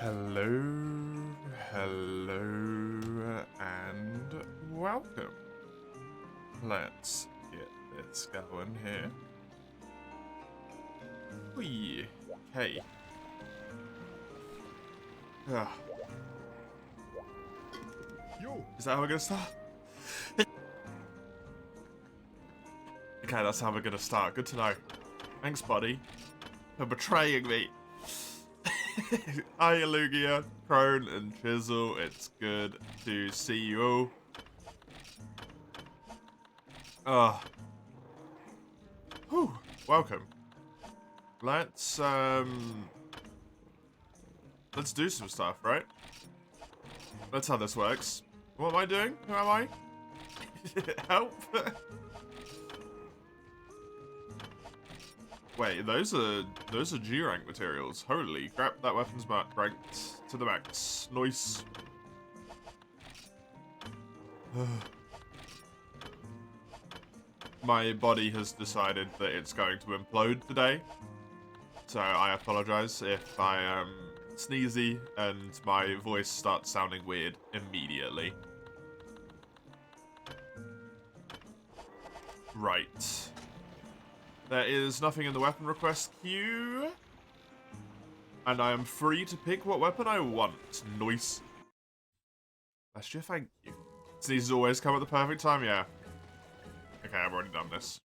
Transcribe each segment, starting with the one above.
Hello, hello, and welcome. Let's get this going here. Whee, hey. Ah. Is that how we're gonna start? Okay, that's how we're gonna start. Good to know. Thanks, buddy, for betraying me. Hi, Lugia, Crone, and Chisel. It's good to see you all. Whew, welcome. Let's do some stuff, right? That's how this works. What am I doing? Who am I? Help! Wait, those are G rank materials. Holy crap! That weapon's ranked to the max. Nice. My body has decided that it's going to implode today, so I apologize if I am sneezy and my voice starts sounding weird immediately. Right. There is nothing in the weapon request queue, and I am free to pick what weapon I want. Nice. That's your thank you. Sneezes always come at the perfect time, yeah. Okay, I've already done this.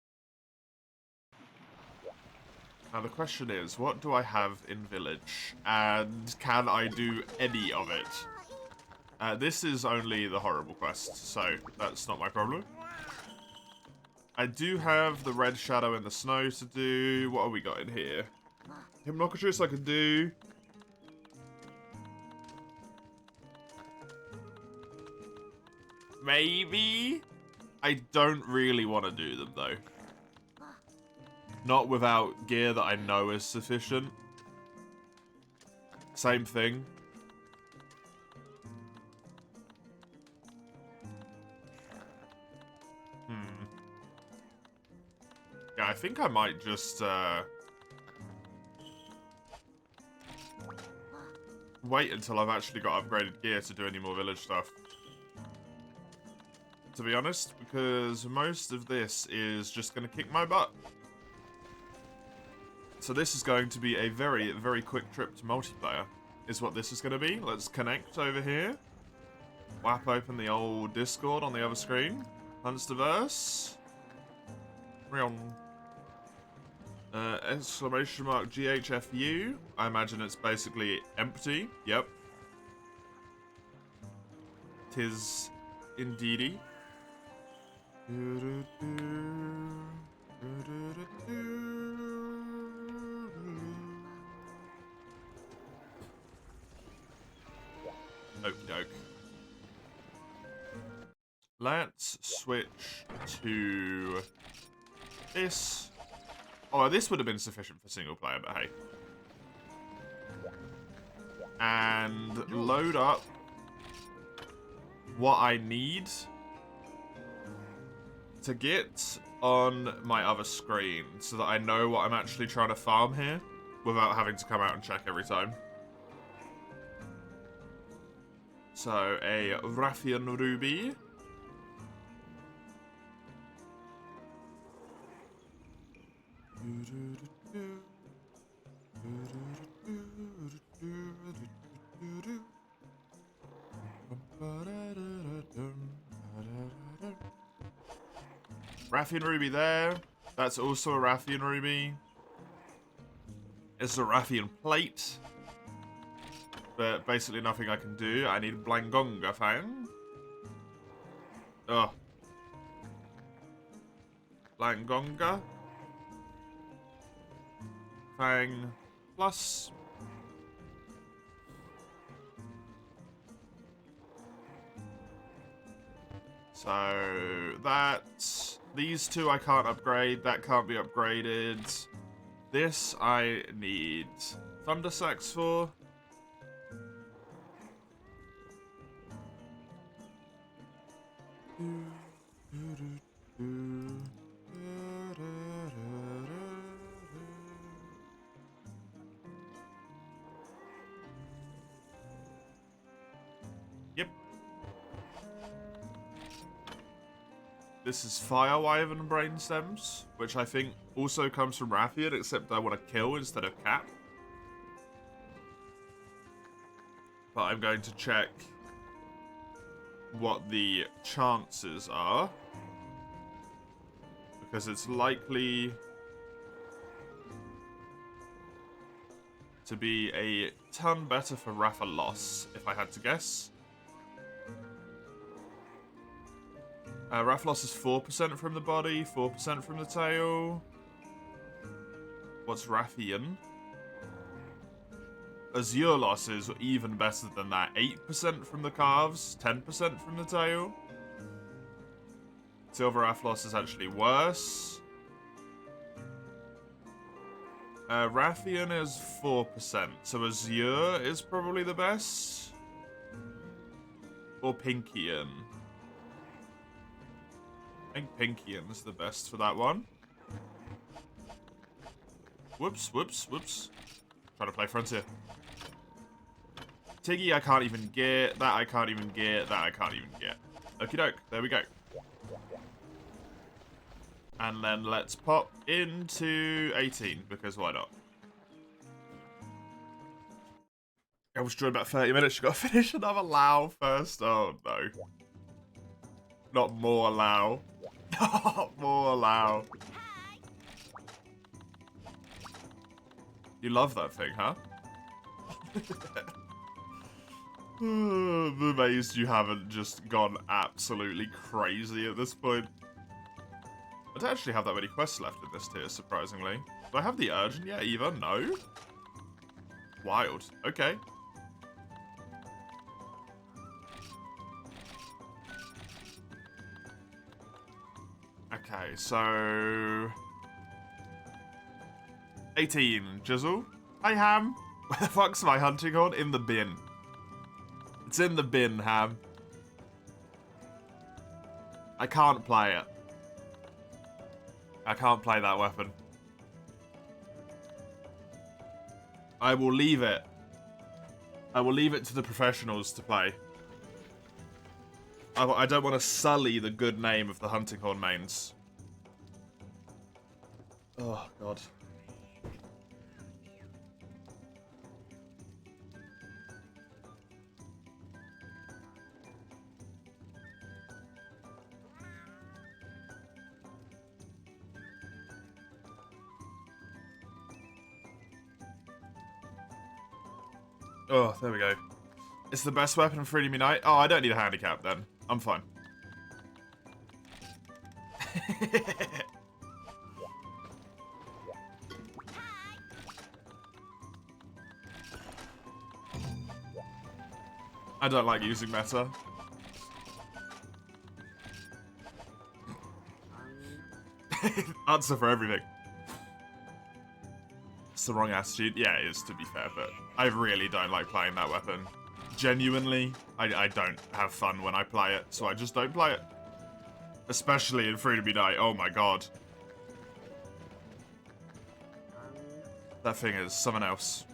Now the question is, what do I have in Village? And can I do any of it? This is only the horrible quest, so that's not my problem. I do have the red shadow in the snow to do. What have we got in here? Hypnocatrice I can do. Maybe? I don't really want to do them, though. Not without gear that I know is sufficient. Same thing. Yeah, I think I might just, wait until I've actually got upgraded gear to do any more village stuff. To be honest, because most of this is just going to kick my butt. So this is going to be a very, very quick trip to multiplayer, is what this is going to be. Let's connect over here. Whap open the old Discord on the other screen. Hunsterverse. Exclamation mark MHFU. I imagine it's basically empty. Yep. Tis indeedy. Okie doke. Let's switch to this. Oh, this would have been sufficient for single player, but hey. And load up what I need to get on my other screen so that I know what I'm actually trying to farm here without having to come out and check every time. So, a Rathian Ruby. Rathian Ruby there. That's also a Rathian Ruby. It's a Rathian Plate. But basically nothing I can do. I need Blangonga Fang. Ugh. Blangonga. Fang plus. So that, these two I can't upgrade, that can't be upgraded. This I need Thunder Sacs for. This is Fire Wyvern Brain Stems, which I think also comes from Rathian, except I want to kill instead of cap. But I'm going to check what the chances are, because it's likely to be a ton better for Rathalos, if I had to guess. Rathalos is 4% from the body, 4% from the tail. What's Rathian? Azurelos is even better than that. 8% from the calves, 10% from the tail. Silver Rathalos is actually worse. Rathian is 4%, so Azure is probably the best. Or Pinkian. I think Pinkian is the best for that one. Whoops, whoops, whoops. Trying to play Frontier. Tiggy I can't even get. That I can't even get. That I can't even get. Okie doke. There we go. And then let's pop into 18, because why not? I was drawing about 30 minutes. You got to finish another Lao first. Oh, no. Not more Lao. Not more Lao. You love that thing, huh? I'm amazed you haven't just gone absolutely crazy at this point. I don't actually have that many quests left in this tier, surprisingly. Do I have the urgent yet, Eva? No? Wild. Okay. Okay, so... 18, Jizzle. Hi, Ham. Where the fuck's my hunting horn? In the bin. It's in the bin, Ham. I can't play it. I can't play that weapon. I will leave it. I will leave it to the professionals to play. I don't want to sully the good name of the hunting horn mains. Oh, God. Oh, there we go. It's the best weapon for enemy knight. Oh, I don't need a handicap then. I'm fine. I don't like using meta. Answer for everything. It's the wrong attitude. Yeah, it is, to be fair, but I really don't like playing that weapon. Genuinely, I don't have fun when I play it, so I just don't play it. Especially in Free to Be Night. Oh my god. That thing is someone else.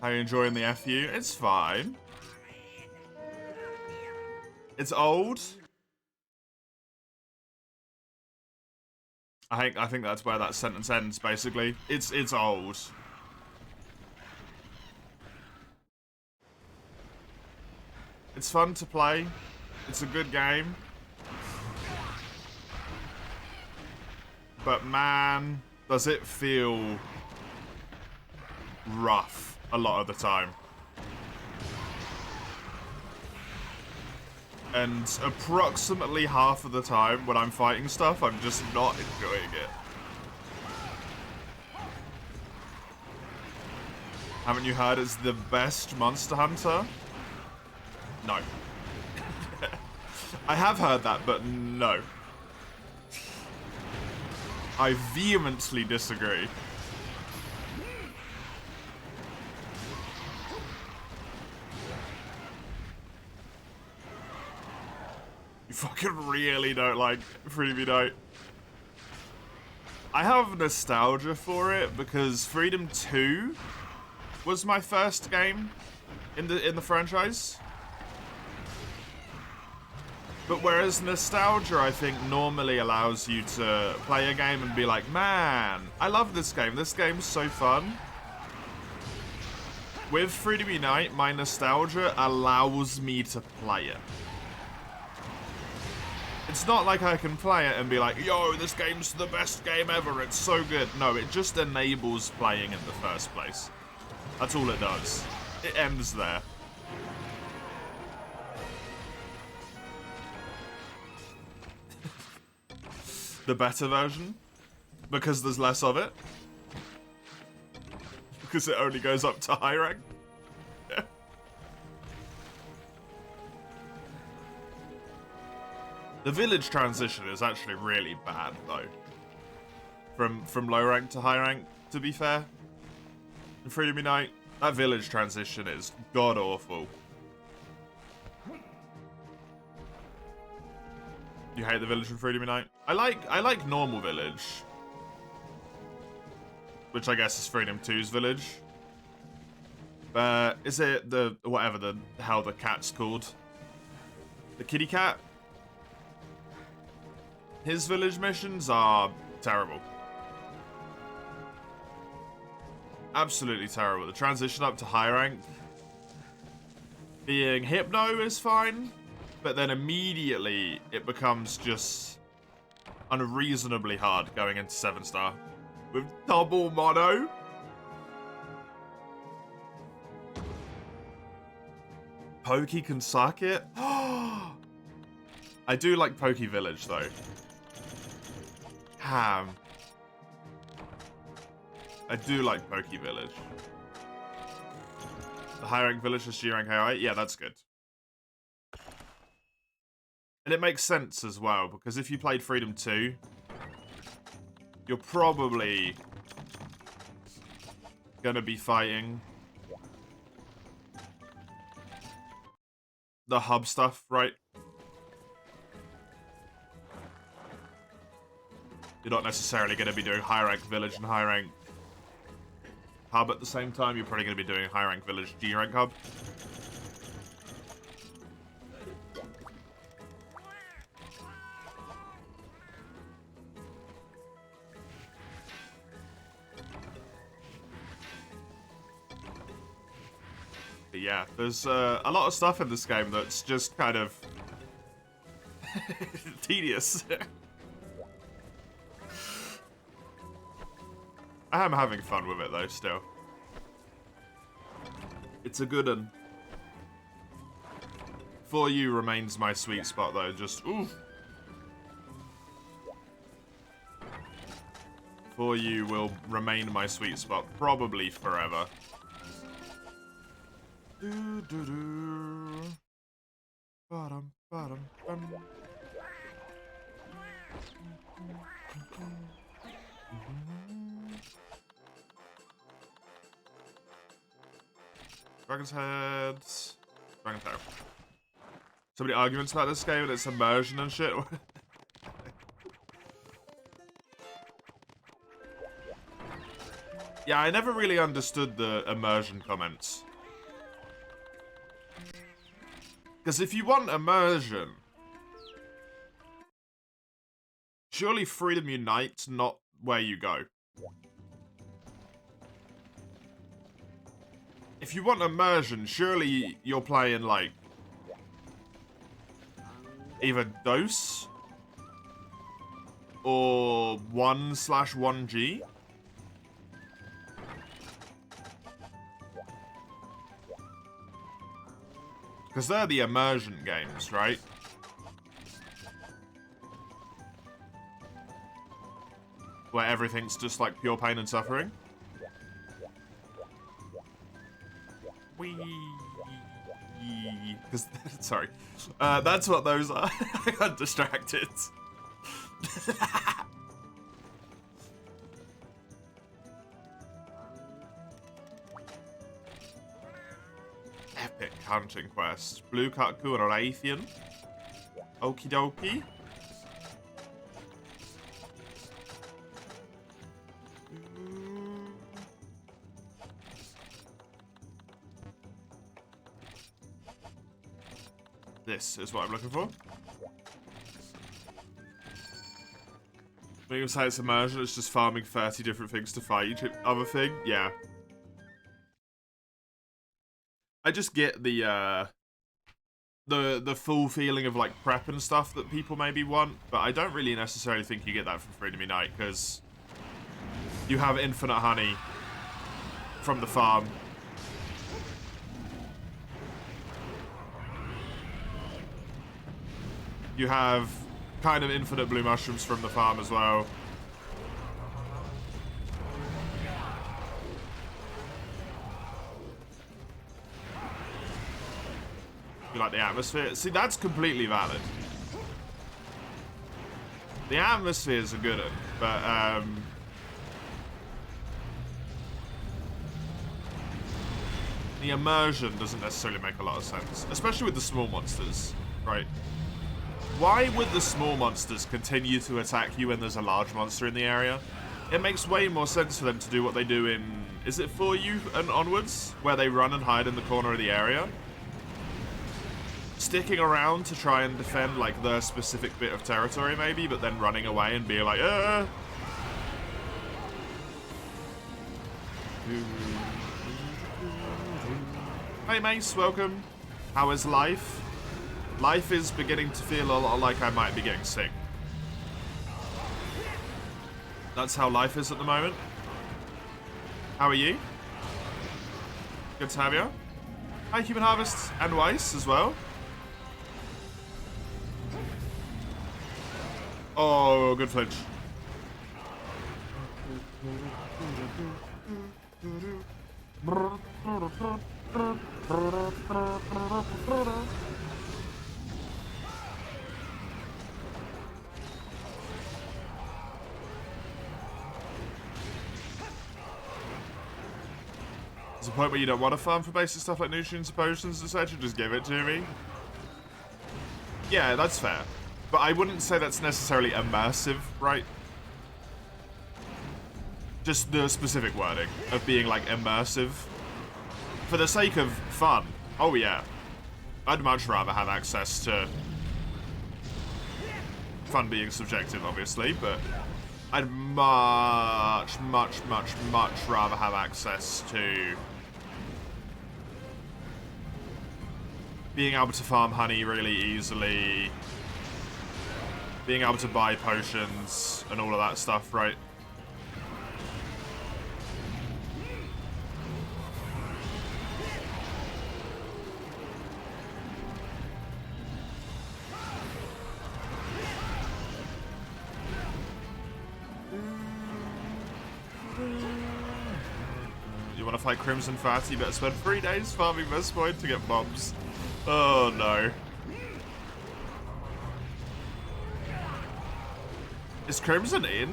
How are you enjoying the FU? It's fine. It's old. I think that's where that sentence ends, basically. It's old. It's fun to play. It's a good game. But man, does it feel rough a lot of the time. And approximately half of the time when I'm fighting stuff, I'm just not enjoying it. Haven't you heard it's the best Monster Hunter? No. I have heard that, but no. I vehemently disagree. You fucking really don't like Freedom Night. I have nostalgia for it because Freedom 2 was my first game in the franchise. But whereas nostalgia, I think, normally allows you to play a game and be like, man, I love this game. This game's so fun. With Freedom Unite, my nostalgia allows me to play it. It's not like I can play it and be like, yo, this game's the best game ever. It's so good. No, it just enables playing in the first place. That's all it does. It ends there. The better version, because there's less of it, because it only goes up to high rank. Yeah. The village transition is actually really bad though, from low rank to high rank, to be fair. In Freedom Unite, that village transition is god awful. You hate the village in Freedom Unite? I like normal village, which I guess is Freedom 2's village. Is it the whatever the hell the cat's called? The kitty cat? His village missions are terrible. Absolutely terrible. The transition up to high rank, being Hypno is fine. But then immediately it becomes just unreasonably hard going into 7-star with double mono. Pokey can suck it. I do like Pokey Village though. Ham. I do like Pokey Village. The high rank village is G rank AI. Yeah, that's good. And it makes sense as well, because if you played Freedom 2, you're probably gonna be fighting the hub stuff, right? You're not necessarily gonna be doing high rank village and high rank hub at the same time. You're probably gonna be doing high rank village, G rank hub. But yeah, there's a lot of stuff in this game that's just kind of tedious. I am having fun with it though, still. It's a good one. For You remains my sweet spot though, just ooh. For You will remain my sweet spot, probably forever. Do, do, do. Ba-dum, ba-dum, bum. Dragon's Head. Dragon Tail. So many arguments about this game and its immersion and shit. Yeah, I never really understood the immersion comments. Because if you want immersion, surely Freedom Unite's not where you go. If you want immersion, surely you're playing, like, either DOS or 1/1G. Because they're the immersion games, right? Where everything's just like pure pain and suffering. Wee. Because, sorry. That's what those are. I got distracted. Epic hunting quest. Blue Kaku and Rathian. Okie dokie. This is what I'm looking for. When you say it's immersion, it's just farming 30 different things to fight each other thing. Yeah. I just get the full feeling of like prep and stuff that people maybe want, but I don't really necessarily think you get that from Freedom Unite because you have infinite honey from the farm. You have kind of infinite blue mushrooms from the farm as well. You like the atmosphere? See, that's completely valid. The atmospheres are good, but the immersion doesn't necessarily make a lot of sense, especially with the small monsters, right? Why would the small monsters continue to attack you when there's a large monster in the area? It makes way more sense for them to do what they do in, is it For You and onwards? Where they run and hide in the corner of the area? Sticking around to try and defend like their specific bit of territory maybe, but then running away and being like, Hey Mace, welcome. How is life? Life is beginning to feel a lot like I might be getting sick. That's how life is at the moment. How are you? Good to have you. Hi Human Harvest and Weiss as well. Oh, good flinch. There's a point where you don't want to farm for basic stuff like nutrients, potions, etc. Just give it to me. Yeah, that's fair. But I wouldn't say that's necessarily immersive, right? Just the specific wording of being, like, immersive. For the sake of fun. Oh, yeah. I'd much rather have access to... Fun being subjective, obviously, but... I'd much rather have access to... being able to farm honey really easily... being able to buy potions and all of that stuff, right? You want to fight Crimson Fatty, better spend 3 days farming this point to get bombs. Oh no. Is Crimson in?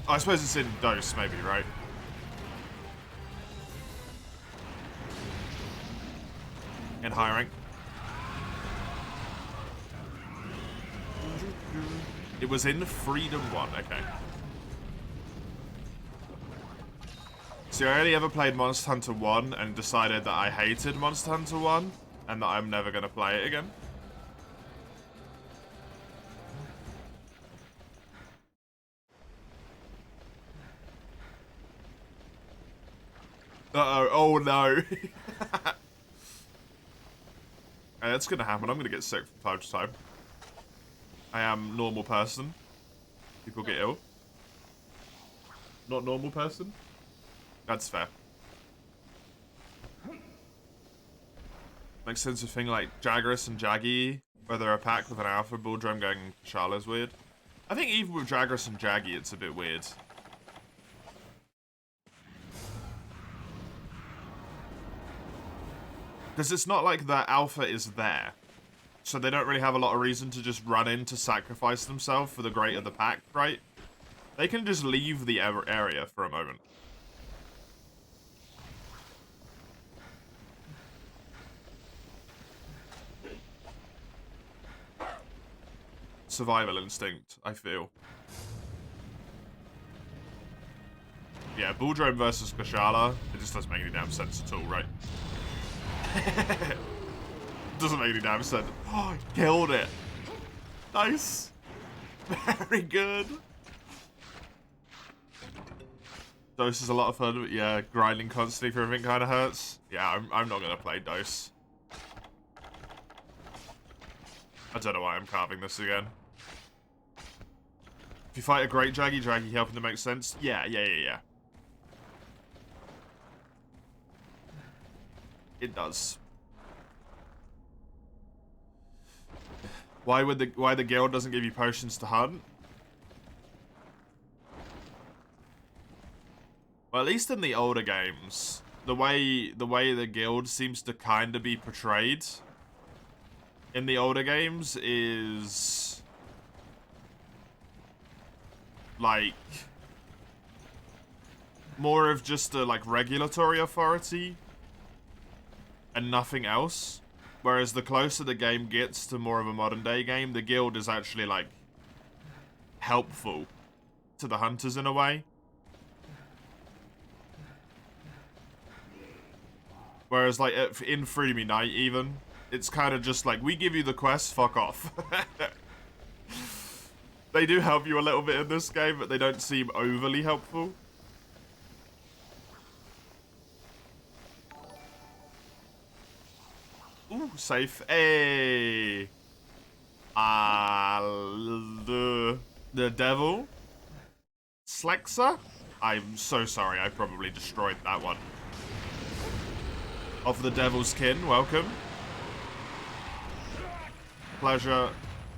Oh, I suppose it's in Dose, maybe, right? In high rank. It was in Freedom 1, okay. See, I only ever played Monster Hunter 1 and decided that I hated Monster Hunter 1 and that I'm never going to play it again. Uh-oh. Oh, no. That's going to happen. I'm going to get sick from time to time. I am normal person. People get ill. Not normal person. That's fair. Makes sense of thing like Jagras and Jaggy, where they're a pack with an alpha bull drum going Sharla's weird. I think even with Jagras and Jaggy, it's a bit weird. Because it's not like the alpha is there. So they don't really have a lot of reason to just run in to sacrifice themselves for the great of the pack, right? They can just leave the area for a moment. Survival instinct, I feel. Yeah, Bulldrome versus Kashala, it just doesn't make any damn sense at all, right? Doesn't make any damn sense. Oh, killed it. Nice. Very good. Dose is a lot of fun, but yeah, grinding constantly for everything kind of hurts. Yeah, I'm not going to play Dose. I don't know why I'm carving this again. If you fight a great Draggy helping to make sense. Yeah. It does. Why the guild doesn't give you potions to hunt? Well, at least in the older games, the way the guild seems to kind of be portrayed in the older games is like more of just a like regulatory authority and nothing else. Whereas the closer the game gets to more of a modern day game, the guild is actually like helpful to the hunters in a way. Whereas like in Freedom Unite even, it's kind of just like, we give you the quest, fuck off. They do help you a little bit in this game, but they don't seem overly helpful. Ooh, safe. Hey. The devil. Slexa? I'm so sorry, I probably destroyed that one. Of the devil's kin, welcome. Pleasure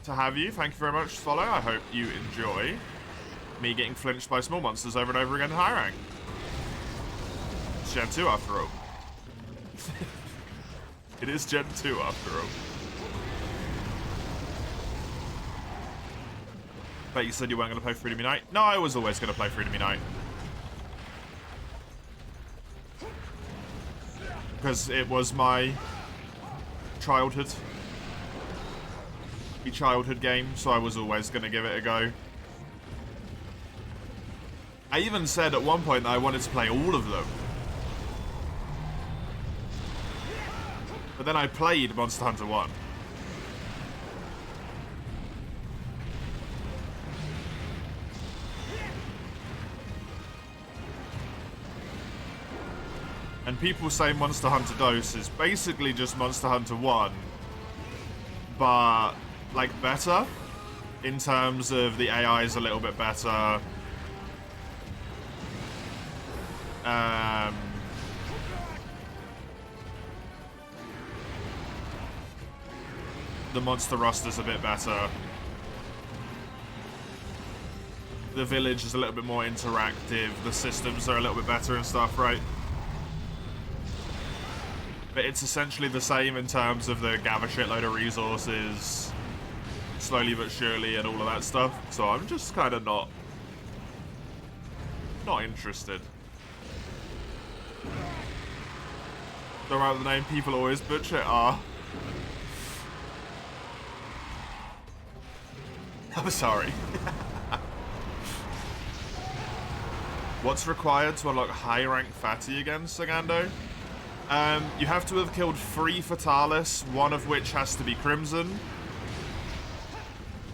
to have you. Thank you very much, Follow. I hope you enjoy me getting flinched by small monsters over and over again in high rank. It's Gen 2 after all. It is Gen 2 after all. Bet you said you weren't going to play Freedom Unite. No, I was always going to play Freedom Unite. Because it was my childhood game, so I was always going to give it a go. I even said at one point that I wanted to play all of them. But then I played Monster Hunter 1. And people say Monster Hunter Dose is basically just Monster Hunter 1, but, like, better. In terms of the AI is a little bit better. The monster roster's a bit better. The village is a little bit more interactive. The systems are a little bit better and stuff, right? But it's essentially the same in terms of the gather shitload of resources slowly but surely and all of that stuff. So I'm just kind of not interested. Don't write the name, people always butcher it. I'm sorry. What's required to unlock high rank Fatty again, Sagando? You have to have killed 3 Fatalis, one of which has to be Crimson,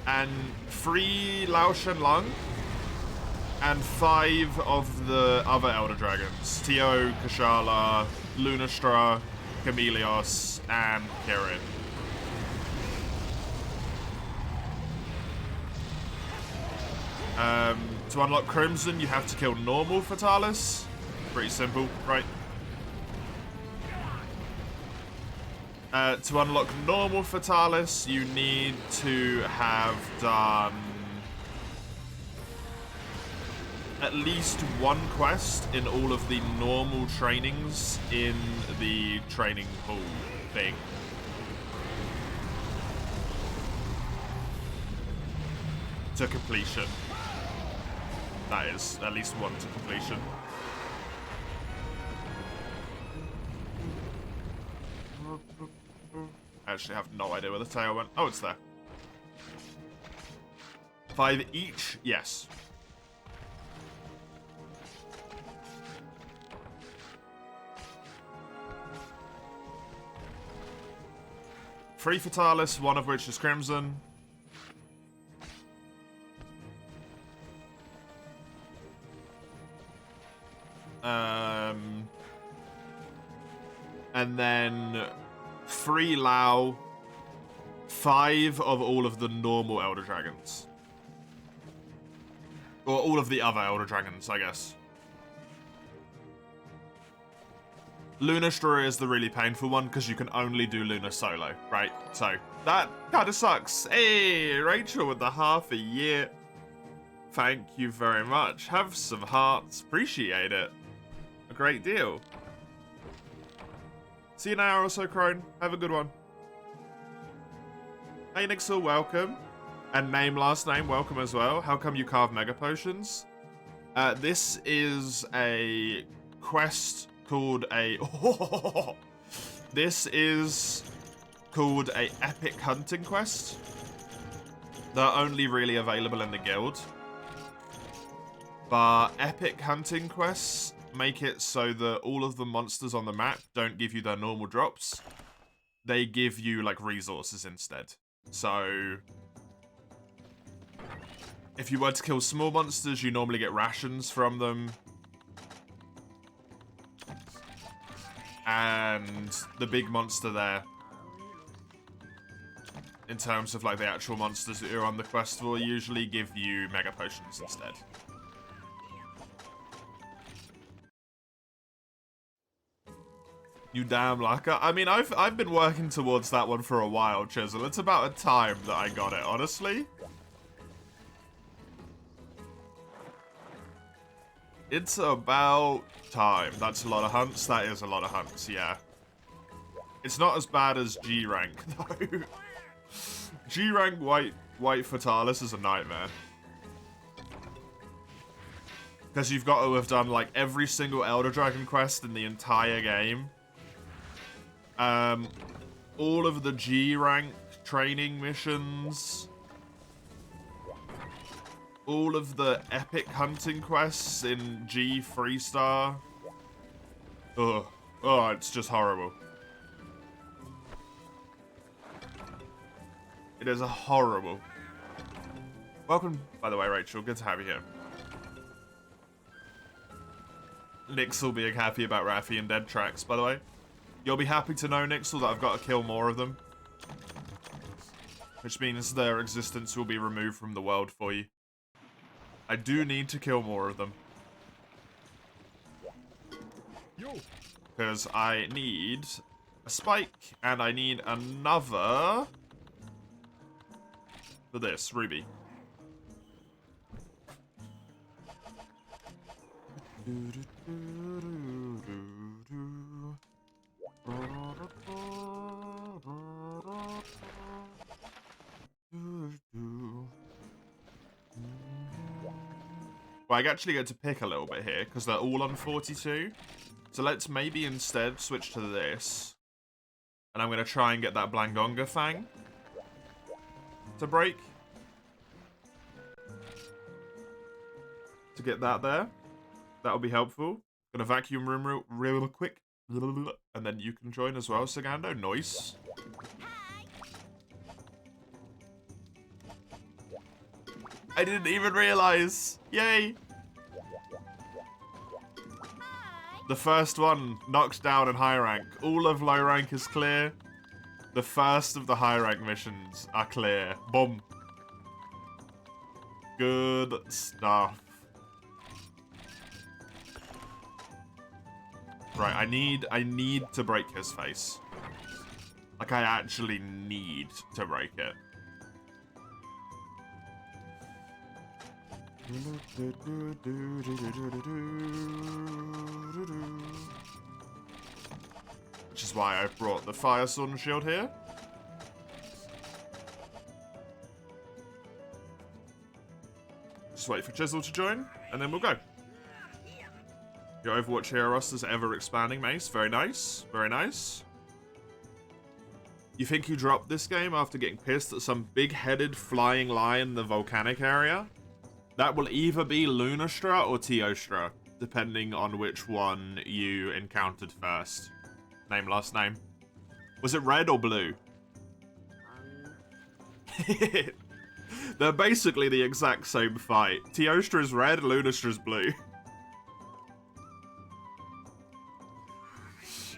and 3 Lao Shen Lung, and 5 of the other Elder Dragons. Tio, Kashala, Lunastra, Chameleos, and Kirin. To unlock Crimson, you have to kill normal Fatalis. Pretty simple, right? To unlock normal Fatalis, you need to have done at least one quest in all of the normal trainings in the training pool thing. To completion. That is at least one to completion. I actually have no idea where the tail went. Oh, it's there. 5 each? Yes. Three Fatalis, one of which is Crimson. And then 3 Lao, 5 of all of the normal Elder Dragons. Or all of the other Elder Dragons, I guess. Lunastra is the really painful one because you can only do Luna solo, right? So that kind of sucks. Hey, Rachel with the half a year. Thank you very much. Have some hearts. Appreciate it. A great deal. See you in an hour or so, Crone. Have a good one. Hey, Nixel, welcome. And name, last name, welcome as well. How come you carve mega potions? This is a quest called a... This is called a epic hunting quest. They're only really available in the guild. But epic hunting quests make it so that all of the monsters on the map don't give you their normal drops. They give you, like, resources instead. So if you were to kill small monsters, you normally get rations from them. And the big monster there, in terms of, like, the actual monsters that are on the quest, will usually give you mega potions instead. You damn lacquer. I mean, I've been working towards that one for a while, Chisel. It's about a time that I got it, honestly. It's about time. That's a lot of hunts. That is a lot of hunts, yeah. It's not as bad as G rank, though. G rank white Fatalis is a nightmare. Because you've got to have done, like, every single Elder Dragon quest in the entire game. All of the G rank training missions. All of the epic hunting quests in G 3-star. Ugh. Oh, it's just horrible. It is horrible. Welcome, by the way, Rachel. Good to have you here. Nixel being happy about Raffi and dead tracks, by the way. You'll be happy to know, Nixel, that I've got to kill more of them. Which means their existence will be removed from the world for you. I do need to kill more of them. Because I need a spike, and I need another for this, Ruby. Well, I actually get to pick a little bit here, because they're all on 42. So let's maybe instead switch to this. And I'm going to try and get that Blangonga Fang to break. To get that there. That'll be helpful. Gonna vacuum room real quick. And then you can join as well, Sagando. Nice. I didn't even realize. Yay. The first one knocked down in high rank. All of low rank is clear. The first of the high rank missions are clear. Boom. Good stuff. Right, I need to break his face. Like, I actually need to break it. Which is why I brought the Fire Sword and Shield here. Just wait for Chisel to join, and then we'll go. Your Overwatch hero roster's ever expanding, Mace. Very nice. Very nice. You think you dropped this game after getting pissed at some big-headed flying lion in the volcanic area? That will either be Lunastra or Teostra, depending on which one you encountered first. Name, last name. Was it red or blue? They're basically the exact same fight. Teostra's red, Lunastra's blue.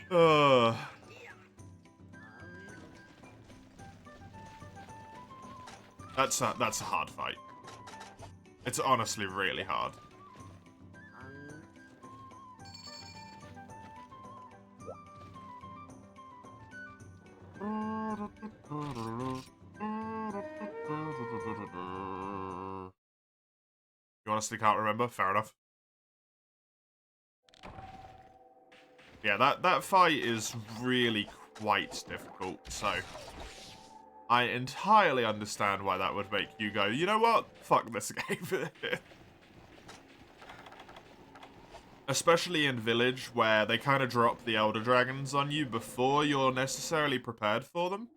Uh, that's a hard fight. It's honestly really hard. You honestly can't remember? Fair enough. Yeah, that fight is really quite difficult, so I entirely understand why that would make you go, you know what? Fuck this game. Especially in Village, where they kind of drop the Elder Dragons on you before you're necessarily prepared for them.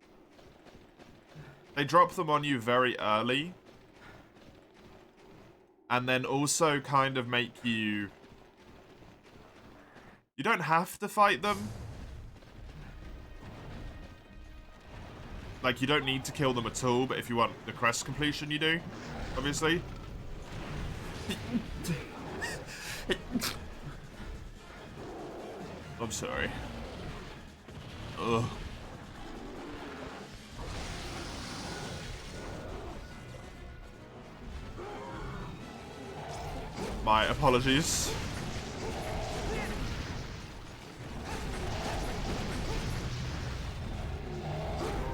They drop them on you very early. And then also kind of make you... You don't have to fight them. Like, you don't need to kill them at all, but if you want the quest completion, you do. Obviously. I'm sorry. Ugh. My apologies.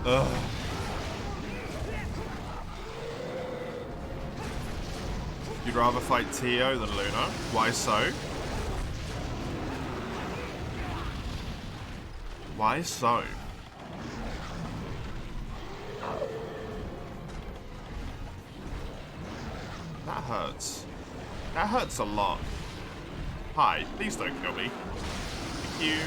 Ugh. You'd rather fight Tio than Luna? Why so? Why so? That hurts. That hurts a lot. Hi, please don't kill me. Thank you.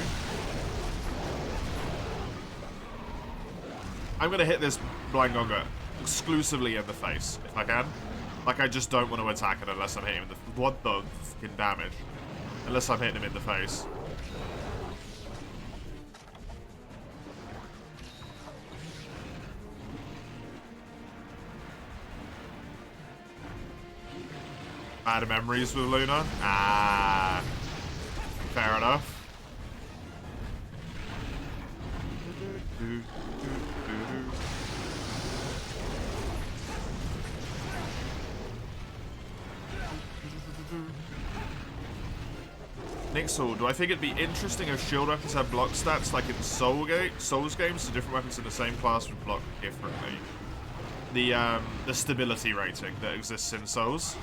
I'm gonna hit this Blangonga exclusively in the face, if I can. Like, I just don't want to attack it unless I'm hitting him in the... What the fucking damage? Unless I'm hitting him in the face. Bad memories with Luna? Ah. Fair enough. Nixel, do I think it'd be interesting if shield weapons had block stats like in Souls games, so different weapons in the same class would block differently? The stability rating that exists in Souls.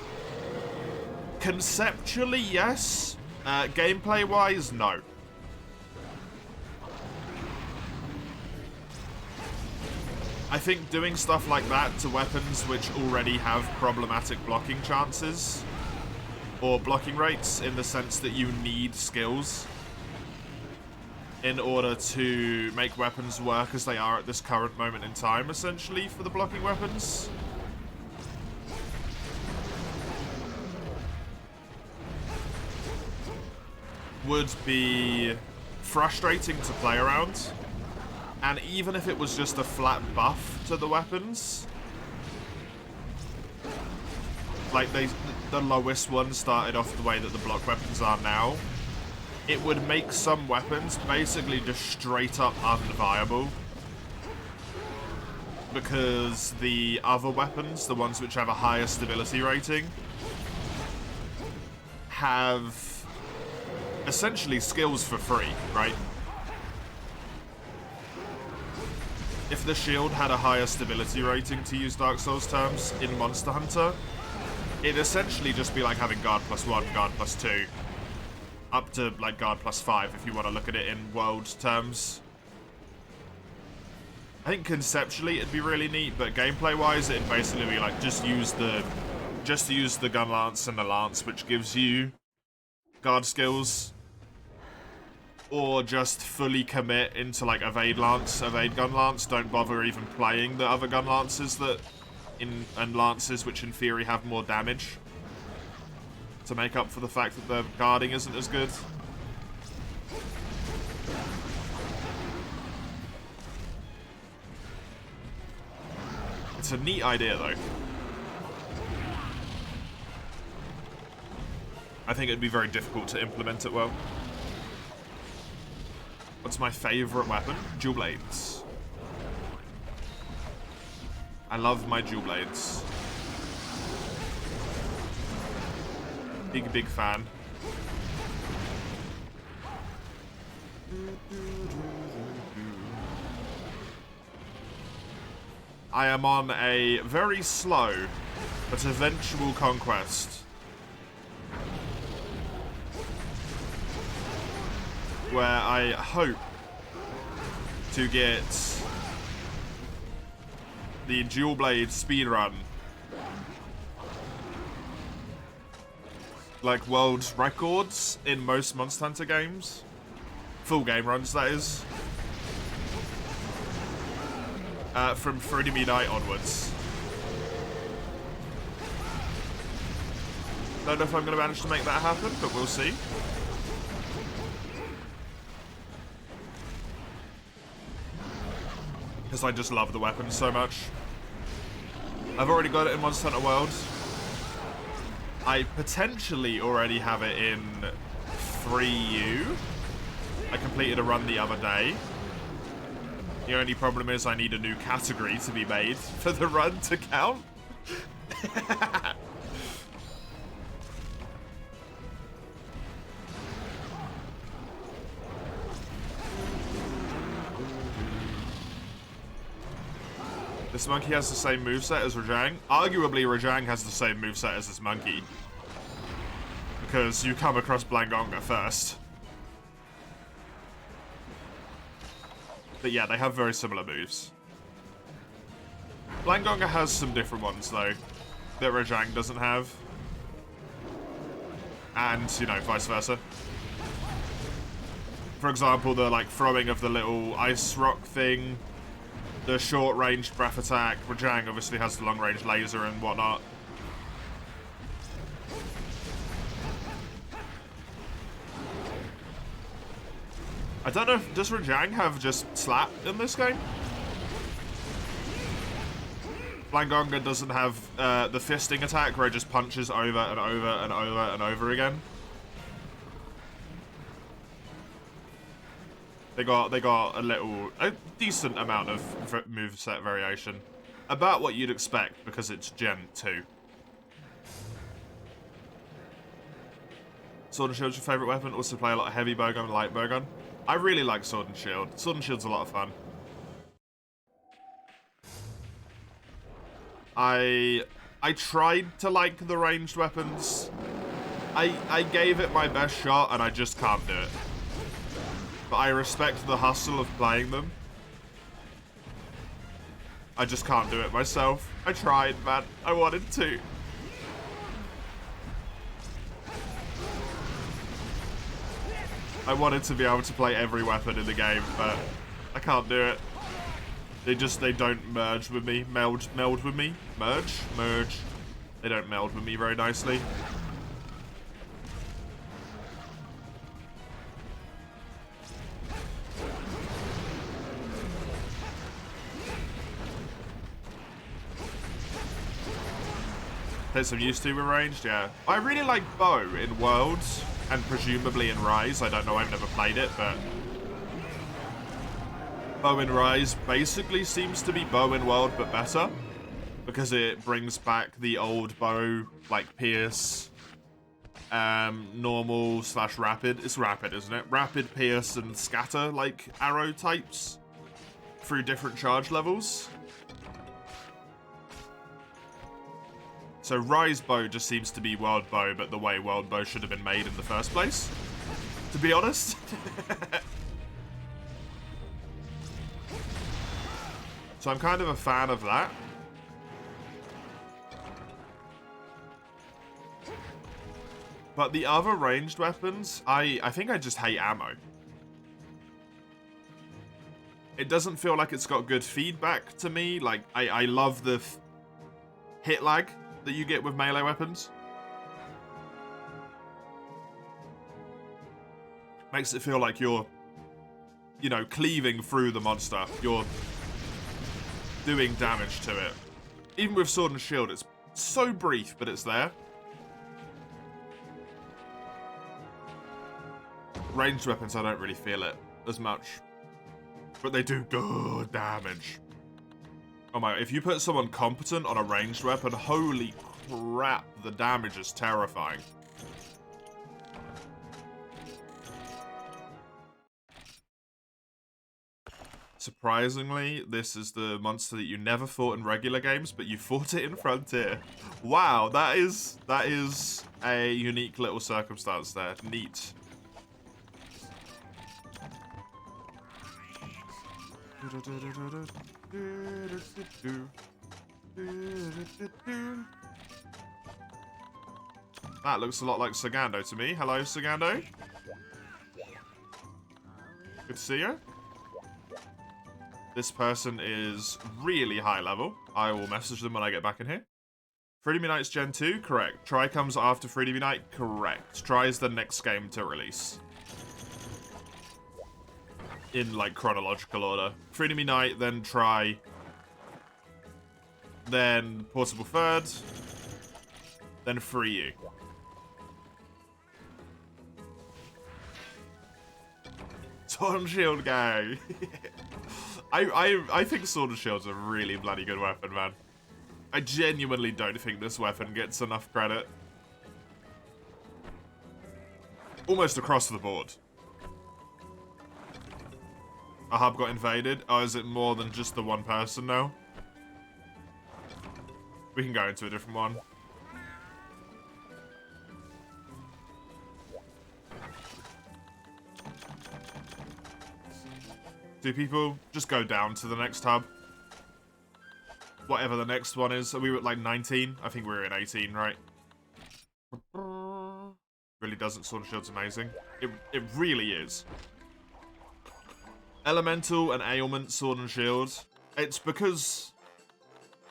Conceptually, yes. Gameplay-wise, no. I think doing stuff like that to weapons which already have problematic blocking chances, or blocking rates, in the sense that you need skills in order to make weapons work as they are at this current moment in time, essentially, for the blocking weapons. Would be frustrating to play around. And even if it was just a flat buff to the weapons, like the lowest one started off the way that the block weapons are now, it would make some weapons basically just straight up unviable. Because the other weapons, the ones which have a higher stability rating, have essentially skills for free, right? If the shield had a higher stability rating, to use Dark Souls terms, in Monster Hunter, it'd essentially just be like having guard +1, guard +2, up to like guard +5 if you want to look at it in world terms. I think conceptually it'd be really neat, but gameplay-wise it'd basically be like just use the gun lance and the lance, which gives you guard skills, or just fully commit into like evade lance, evade gun lance. Don't bother even playing the other gun lances and lances which in theory have more damage to make up for the fact that the guarding isn't as good. It's a neat idea though. I think it'd be very difficult to implement it well. What's my favorite weapon? Dual blades. I love my dual blades. Big fan. I am on a very slow but eventual conquest where I hope to get the dual blade speedrun, like world records in most Monster Hunter games. Full game runs, that is. From Freedom Unite onwards. Don't know if I'm going to manage to make that happen, but we'll see. Because I just love the weapon so much. I've already got it in Monster Hunter World. I potentially already have it in 3U. I completed a run the other day. The only problem is I need a new category to be made for the run to count. This monkey has the same moveset as Rajang. Arguably, Rajang has the same moveset as this monkey. Because you come across Blangonga first. But yeah, they have very similar moves. Blangonga has some different ones, though, that Rajang doesn't have. And, you know, vice versa. For example, the, like, throwing of the little ice rock thing, the short-range breath attack. Rajang obviously has the long-range laser and whatnot. I don't know if, does Rajang have just slap in this game? Blangonga doesn't have the fisting attack where it just punches over and over and over and over again. They got a decent amount of moveset variation. About what you'd expect because it's Gen 2. Sword and Shield's your favourite weapon? Also play a lot of heavy bowgun and light bowgun? I really like Sword and Shield. Sword and Shield's a lot of fun. I tried to like the ranged weapons. I gave it my best shot and I just can't do it. But I respect the hustle of playing them. I just can't do it myself. I tried, man. I wanted to. I wanted to be able to play every weapon in the game, but I can't do it. They don't merge with me. Meld with me. Merge. They don't meld with me very nicely. Take some used to with ranged, yeah. I really like bow in Worlds and presumably in Rise. I don't know, I've never played it, but bow in Rise basically seems to be bow in World, but better. Because it brings back the old bow, like Pierce, normal / rapid. It's rapid, isn't it? Rapid, Pierce, and Scatter, like, arrow types through different charge levels. So Rise bow just seems to be World bow, but the way World bow should have been made in the first place, to be honest. So I'm kind of a fan of that. But the other ranged weapons, I think I just hate ammo. It doesn't feel like it's got good feedback to me. Like, I love the hit lag that you get with melee weapons. Makes it feel like you're, you know, cleaving through the monster. You're doing damage to it. Even with Sword and Shield, it's so brief, but it's there. Ranged weapons, I don't really feel it as much. But they do good damage. Oh my, if you put someone competent on a ranged weapon, holy crap, the damage is terrifying. Surprisingly, this is the monster that you never fought in regular games, but you fought it in Frontier. Wow, that is a unique little circumstance there. Neat. That looks a lot like Sagando to me. Hello, Sagando. Good to see you. This person is really high level. I will message them when I get back in here. Freedom Unite's Gen 2? Correct. Try comes after Freedom Unite? Correct. Try is the next game to release. In, like, chronological order. Freedom Unite, then Try. Then Portable Third. Then Free You. Sword and Shield gang. I think Sword and Shield's a really bloody good weapon, man. I genuinely don't think this weapon gets enough credit. Almost across the board. A hub got invaded. Oh, is it more than just the one person now? We can go into a different one. Do people just go down to the next hub? Whatever the next one is. So we were at like 19. I think we were in 18, right? Really doesn't. Sword and Shield's amazing. It really is. Elemental and ailment Sword and Shield. It's because,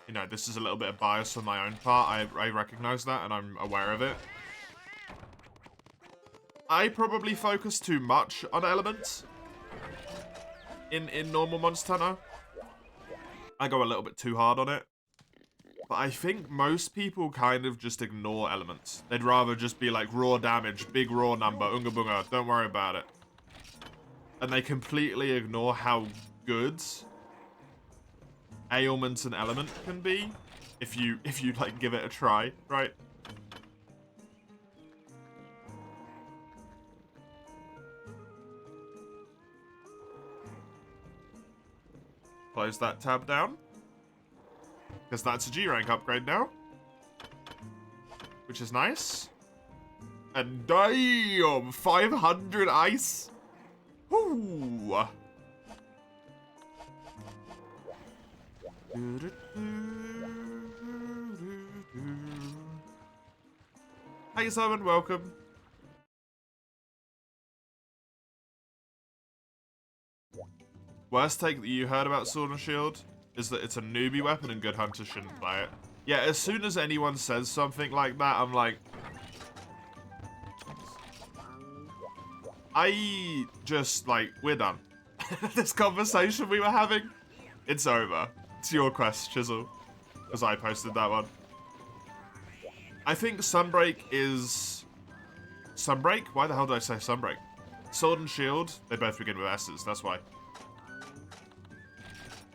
you know, this is a little bit of bias on my own part. I recognize that and I'm aware of it. I probably focus too much on elements in normal Monster Hunter. I go a little bit too hard on it. But I think most people kind of just ignore elements. They'd rather just be like raw damage, big raw number, unga bunga, don't worry about it. And they completely ignore how good ailment and element can be if you like give it a try, right? Close that tab down. Because that's a G rank upgrade now. Which is nice. And damn! 500 ice! Woo! Hey Simon, welcome. Worst take that you heard about Sword and Shield is that it's a newbie weapon and good hunters shouldn't play it. Yeah, as soon as anyone says something like that, I'm like... I just, like, we're done. This conversation we were having, it's over. It's your quest, Chisel. Because I posted that one. I think Sunbreak is... Sunbreak? Why the hell did I say Sunbreak? Sword and Shield, they both begin with S's, that's why.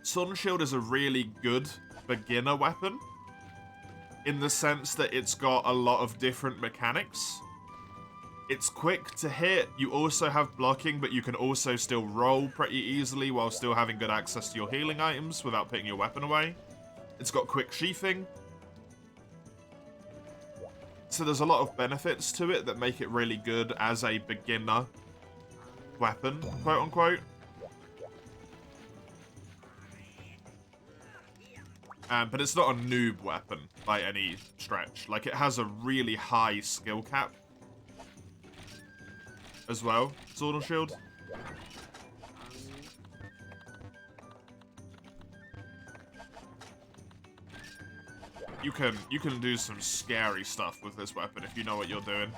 Sword and Shield is a really good beginner weapon. In the sense that it's got a lot of different mechanics. It's quick to hit, you also have blocking, but you can also still roll pretty easily while still having good access to your healing items without putting your weapon away. It's got quick sheathing. So there's a lot of benefits to it that make it really good as a beginner weapon, quote unquote. But it's not a noob weapon by any stretch. Like, it has a really high skill cap as well, Sword and Shield. You can do some scary stuff with this weapon if you know what you're doing.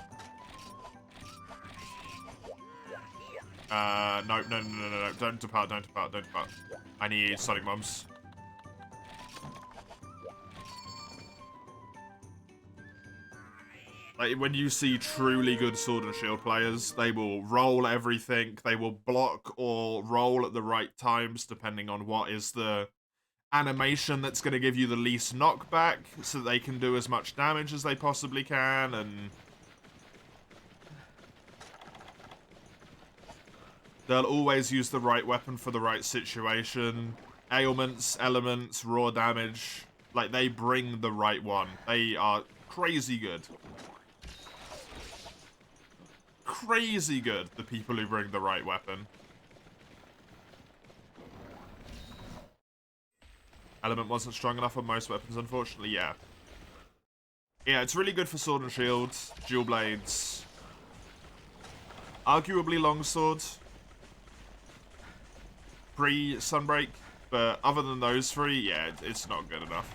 No, don't depart, don't depart, don't depart. I need Sonic Mums. Like, when you see truly good Sword and Shield players, they will roll everything, they will block or roll at the right times, depending on what is the animation that's going to give you the least knockback, so that they can do as much damage as they possibly can, and they'll always use the right weapon for the right situation. Ailments, elements, raw damage, like, they bring the right one. They are crazy good. Crazy good, the people who bring the right weapon. Element wasn't strong enough on most weapons, unfortunately, yeah. Yeah, it's really good for Sword and Shield, Dual Blades, arguably Longsword, pre-Sunbreak, but other than those three, yeah, it's not good enough.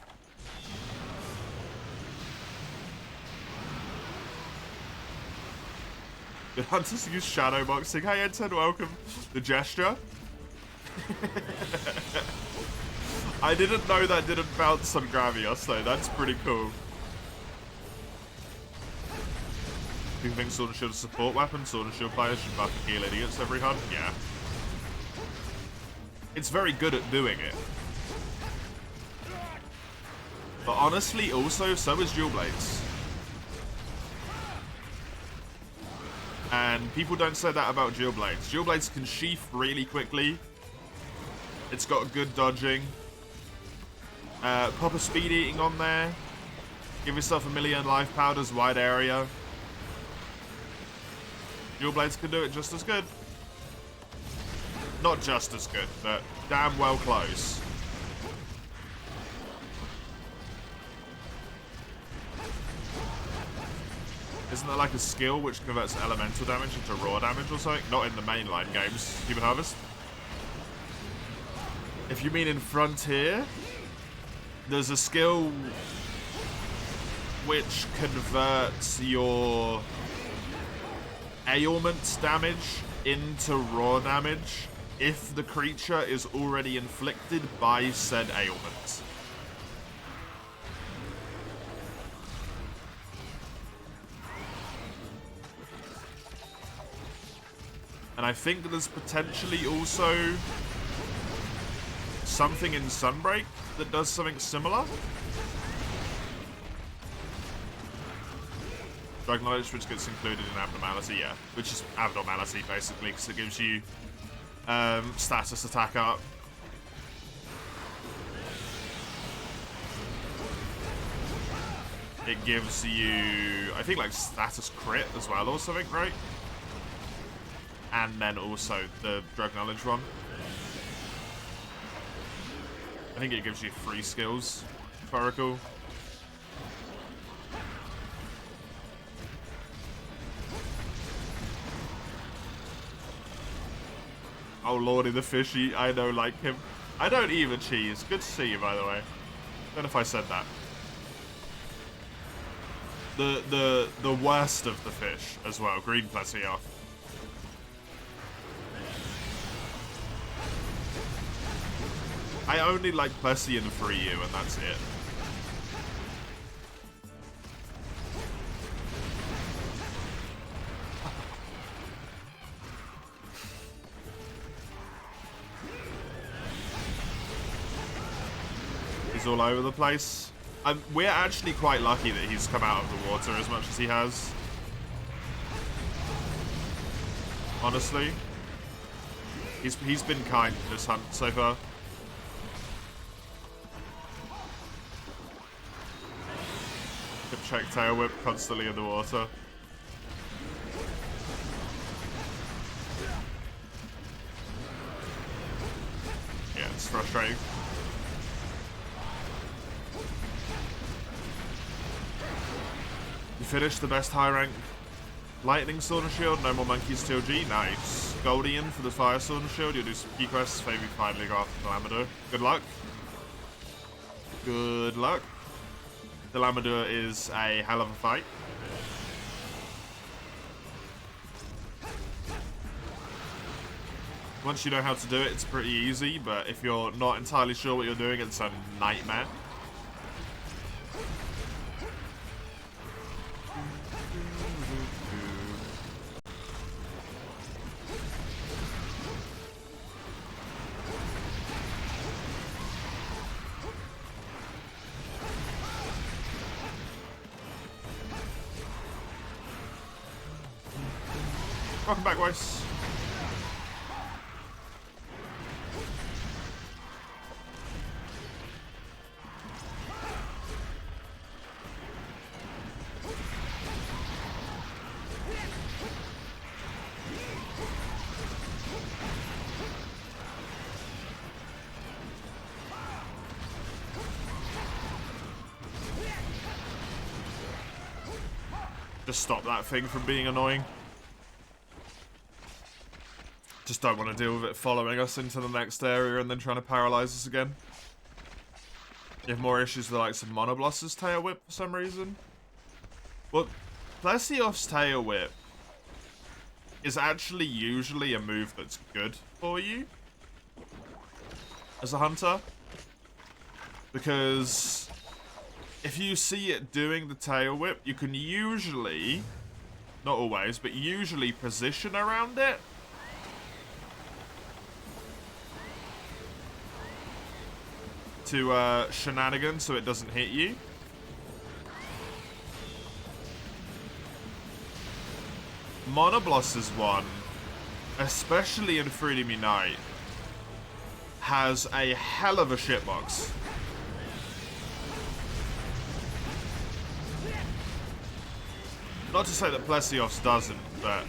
Good Hunters use shadowboxing. Hey, Ed10, welcome. The gesture. I didn't know that didn't bounce on Gravios, though. That's pretty cool. Do you think Sword and Shield is a support weapon? Sword and Shield players should buff and heal idiots every hunt? Yeah. It's very good at doing it. But honestly, also, so is Dual Blades. And people don't say that about Dual Blades. Dual Blades can sheath really quickly. It's got good dodging. Pop a speed eating on there. Give yourself 1,000,000 life powders, wide area. Dual Blades can do it just as good. Not just as good, but damn well close. Isn't there like a skill which converts elemental damage into raw damage or something? Not in the mainline games, Human Harvest. If you mean in Frontier, there's a skill which converts your ailment damage into raw damage if the creature is already inflicted by said ailment. And I think that there's potentially also something in Sunbreak that does something similar. Drug knowledge, which gets included in abnormality, yeah. Which is abnormality, basically, because it gives you status attack up. It gives you, I think, like, status crit as well or something, right? And then also the drug knowledge one. I think it gives you 3 skills, if I recall. Oh, Lordy the Fishy, I don't like him. I don't eat the cheese. Good to see you, by the way. Don't know if I said that. The worst of the fish as well. Green Plessy off. I only like Plessy and Free You, and that's it. He's all over the place. We're actually quite lucky that he's come out of the water as much as he has. Honestly. He's been kind this hunt so far. Check tail whip constantly in the water. Yeah, it's frustrating. You finished the best high rank lightning sword and shield, no more monkeys till G. Nice. Goldian for the fire sword and shield. You'll do some key quests, maybe finally go after the Lamador. Good luck. Good luck. The Lamador is a hell of a fight. Once you know how to do it, it's pretty easy, but if you're not entirely sure what you're doing, it's a nightmare. Welcome back, Weiss. Just stop that thing from being annoying. Just don't want to deal with it following us into the next area and then trying to paralyze us again. You have more issues with the likes of Monobloss's Tail Whip for some reason. Well, Plesios's Tail Whip is actually usually a move that's good for you as a hunter. Because if you see it doing the Tail Whip, you can usually, not always, but usually position around it. To shenanigans so it doesn't hit you. Monobloss's one, especially in Freedom Unite, has a hell of a shitbox. Not to say that Plesios's doesn't, but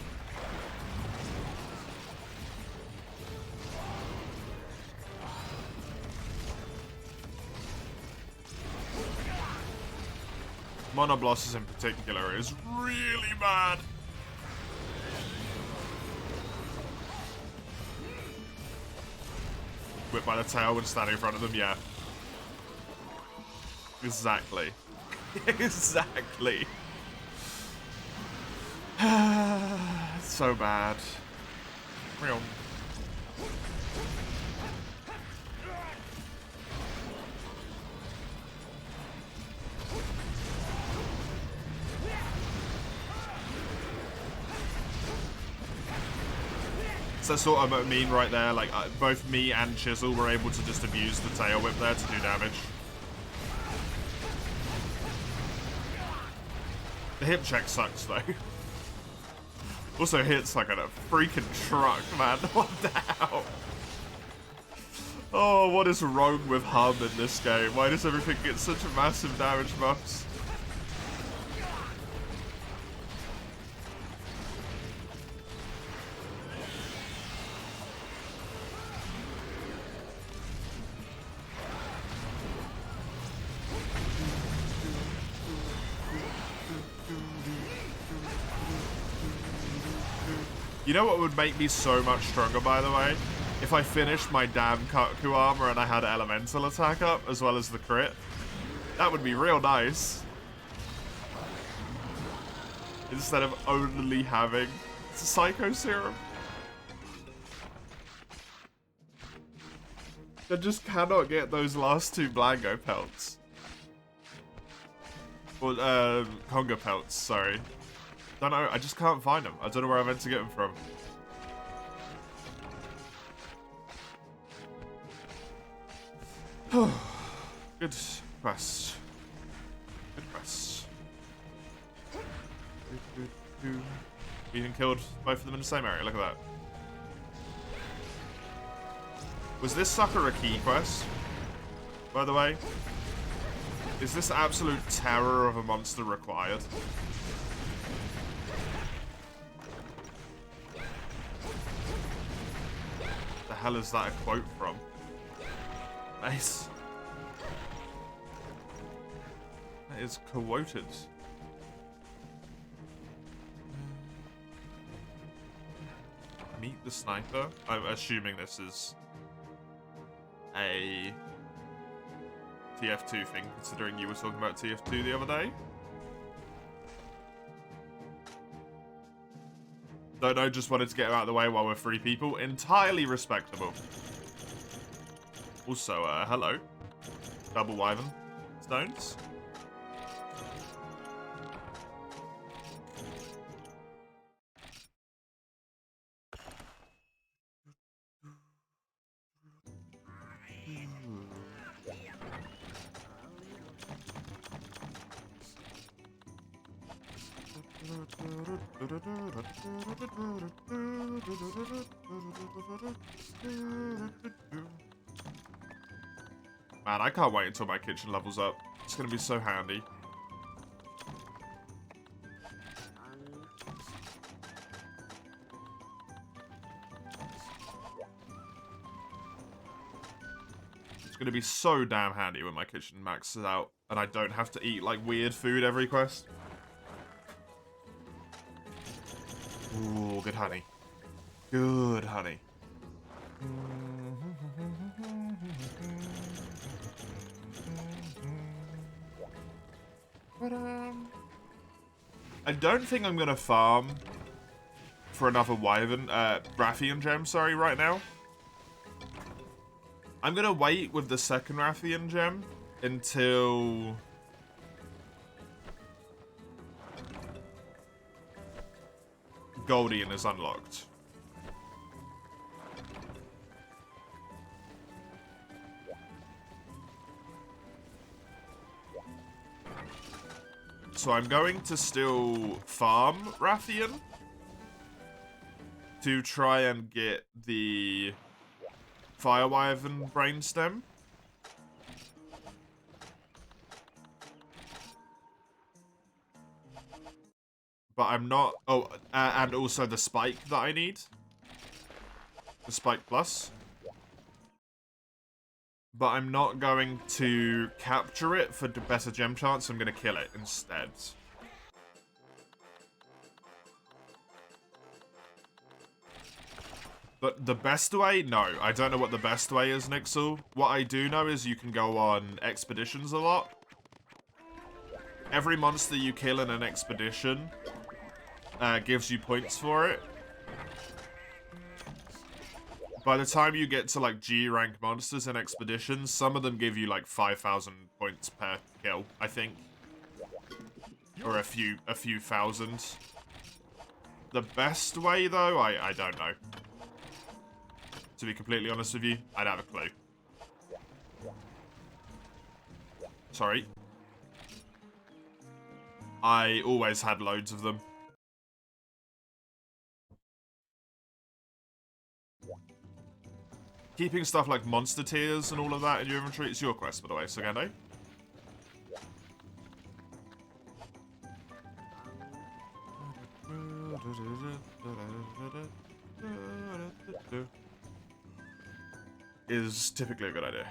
Monobloss's in particular is really bad. Whipped by the tail when standing in front of them, yeah. Exactly. Exactly. So bad. Real. So sort of what I mean right there, like both me and Chisel were able to just abuse the tail whip there to do damage. The hip check sucks though. Also hits like a freaking truck, man. What the hell? Oh, what is wrong with Hum in this game? Why does everything get such massive damage buffs? You know what would make me so much stronger, by the way? If I finished my damn Kaku armor and I had elemental attack up, as well as the crit. That would be real nice. Instead of only having Psycho Serum. I just cannot get those last two Blango pelts. Well, Conga pelts, sorry. Don't know, I just can't find them. I don't know where I meant to get them from. Good quest. Good quest. We even killed both of them in the same area, look at that. Was this sucker a key quest? By the way? Is this absolute terror of a monster required? The hell is that a quote from? Nice. That is quoted. Meet the sniper? I'm assuming this is a TF2 thing, considering you were talking about TF2 the other day. Don't know, just wanted to get him out of the way while we're free people. Entirely respectable. Also, hello. Double Wyvern stones. Man, I can't wait until my kitchen levels up. It's gonna be so handy. It's gonna be so damn handy when my kitchen maxes out and I don't have to eat like weird food every quest. Ooh, good honey. Good honey. I don't think I'm gonna farm for another Wyvern, Rathian gem, sorry, right now. I'm gonna wait with the second Rathian gem until Goldian is unlocked. So I'm going to still farm Rathian to try and get the Fire Wyvern Brainstem. But I'm not... Oh, and also the Spike that I need. The Spike Plus. But I'm not going to capture it for the better gem chance. I'm going to kill it instead. But the best way? No. I don't know what the best way is, Nixel. What I do know is you can go on expeditions a lot. Every monster you kill in an expedition gives you points for it. By the time you get to, like, G-rank monsters in expeditions, some of them give you, like, 5,000 points per kill, I think. Or a few thousand. The best way, though, I don't know. To be completely honest with you, I don't have a clue. Sorry. I always had loads of them. Keeping stuff like monster tiers and all of that in your inventory, it's your quest, by the way, Sagando. Is typically a good idea.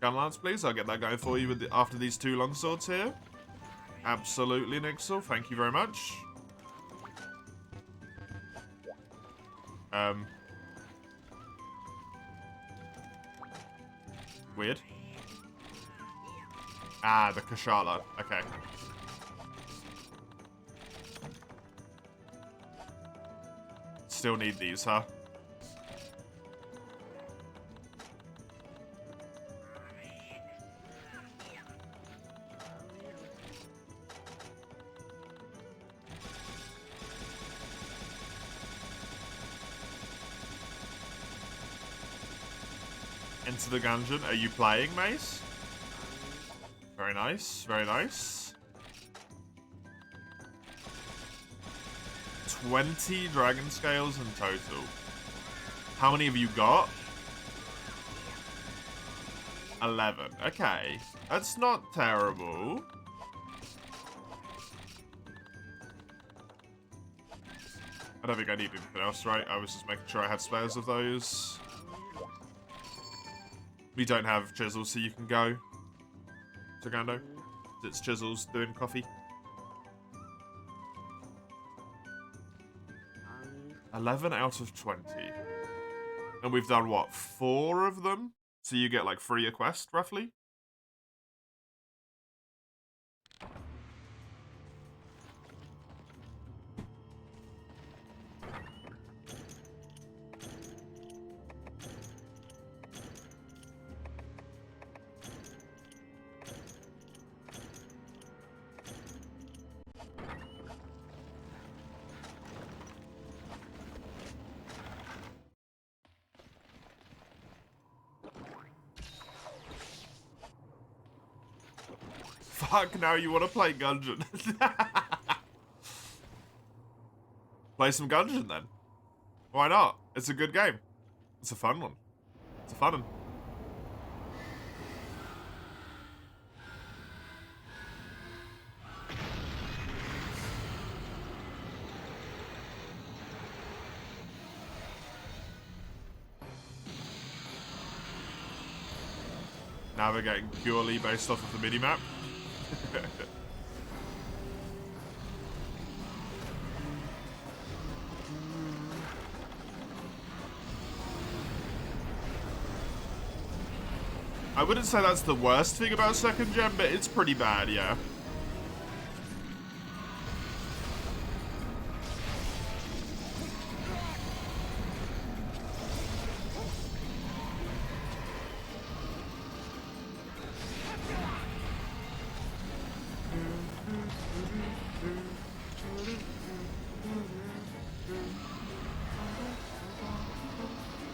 Gunlance, please. I'll get that going for you with after these two longswords here. Absolutely, Nixel. Thank you very much. Weird. Ah, the Kashala. Okay. Still need these, huh? Into the dungeon. Are you playing, Mace? Very nice. Very nice. 20 dragon scales in total. How many have you got? 11. Okay. That's not terrible. I don't think I need anything else, right? I was just making sure I had spares of those. We don't have chisels, so you can go. Sagando. It's chisels doing coffee. 11 out of 20. And we've done, what, 4 of them? So you get, like, 3 a quest, roughly? Fuck, now you want to play Gungeon. Play some Gungeon then. Why not? It's a good game. It's a fun one. It's a fun one. Navigating purely based off of the minimap. I wouldn't say that's the worst thing about second gen, but it's pretty bad, yeah.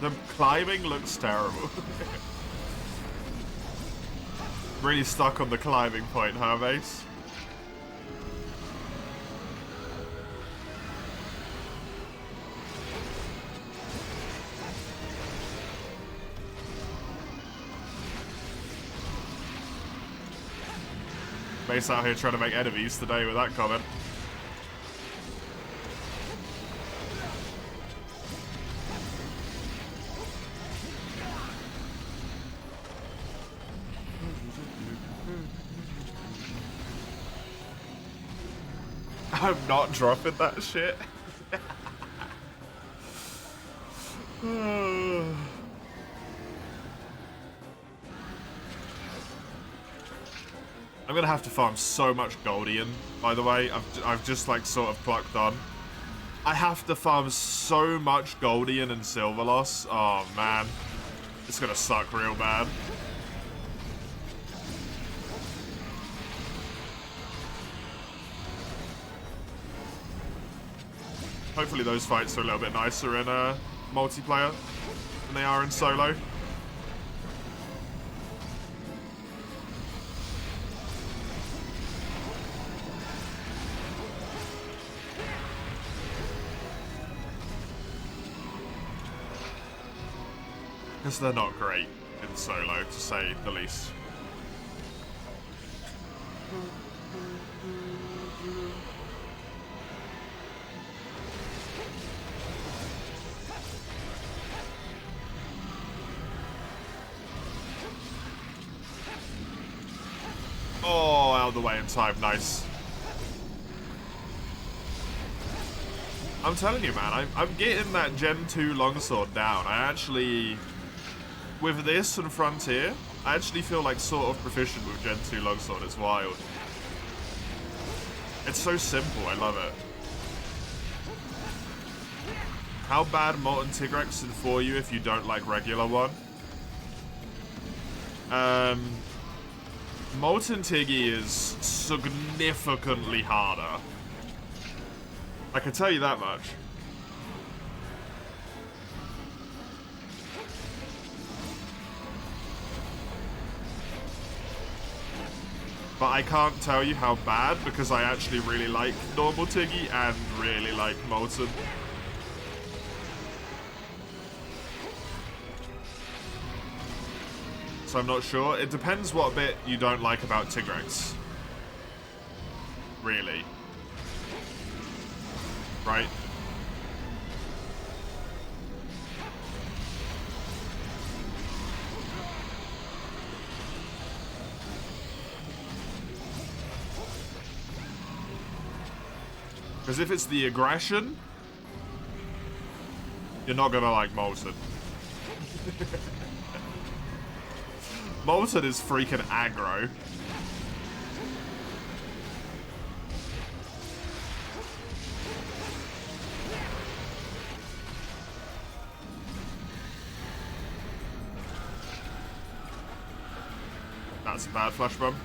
The climbing looks terrible. Really stuck on the climbing point, huh, Mace? Mace out here trying to make enemies today with that comment. I'm not dropping that shit. I'm gonna have to farm so much Goldian, by the way. I've just like sort of plucked on. I have to farm so much Goldian and Silver Loss. Oh man, it's gonna suck real bad. Hopefully those fights are a little bit nicer in multiplayer than they are in solo. Because they're not great in solo, to say the least. Oh, out of the way in time. Nice. I'm telling you, man, I'm getting that Gen 2 longsword down. I actually, with this and Frontier, I actually feel like sort of proficient with Gen 2 longsword. It's wild. It's so simple. I love it. How bad Molten Tigrex is for you if you don't like regular one? Molten Tiggy is significantly harder. I can tell you that much. But I can't tell you how bad because I actually really like normal Tiggy and really like Molten. So I'm not sure. It depends what bit you don't like about Tigrex. Really. Right? Because if it's the aggression, you're not gonna like Molten. Molten is freaking aggro. That's a bad flash bomb.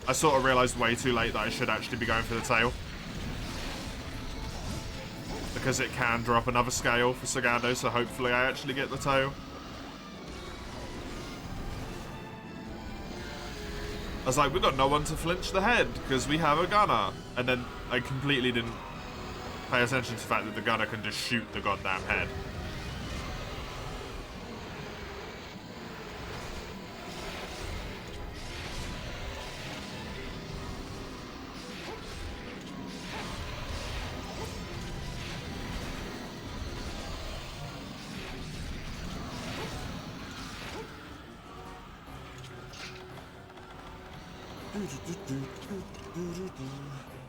I sort of realised way too late that I should actually be going for the tail. The because it can drop another scale for Sagando, so hopefully I actually get the tail. I was like, we've got no one to flinch the head because we have a gunner. And then I completely didn't pay attention to the fact that the gunner can just shoot the goddamn head.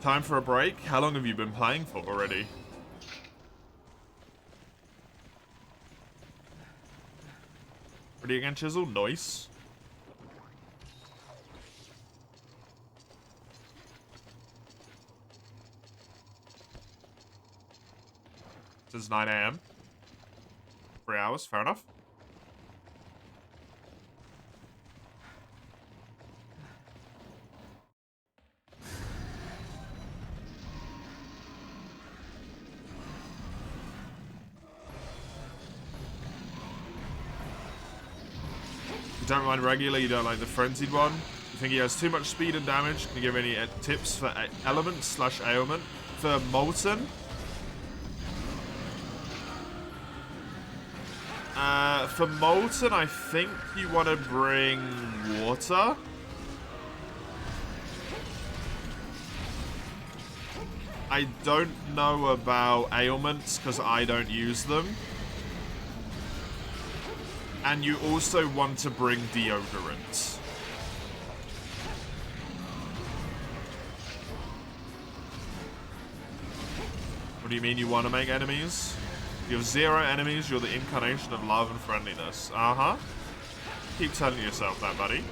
Time for a break? How long have you been playing for already? Ready again, Chisel? Nice. This is 9 AM. 3 hours, fair enough. You don't mind regular, you don't like the frenzied one. You think he has too much speed and damage. Can you give any tips for element / ailment? For Molten? For Molten, I think you want to bring water. I don't know about ailments because I don't use them. And you also want to bring deodorant. What do you mean you want to make enemies? You have 0 enemies, you're the incarnation of love and friendliness. Uh-huh. Keep telling yourself that, buddy.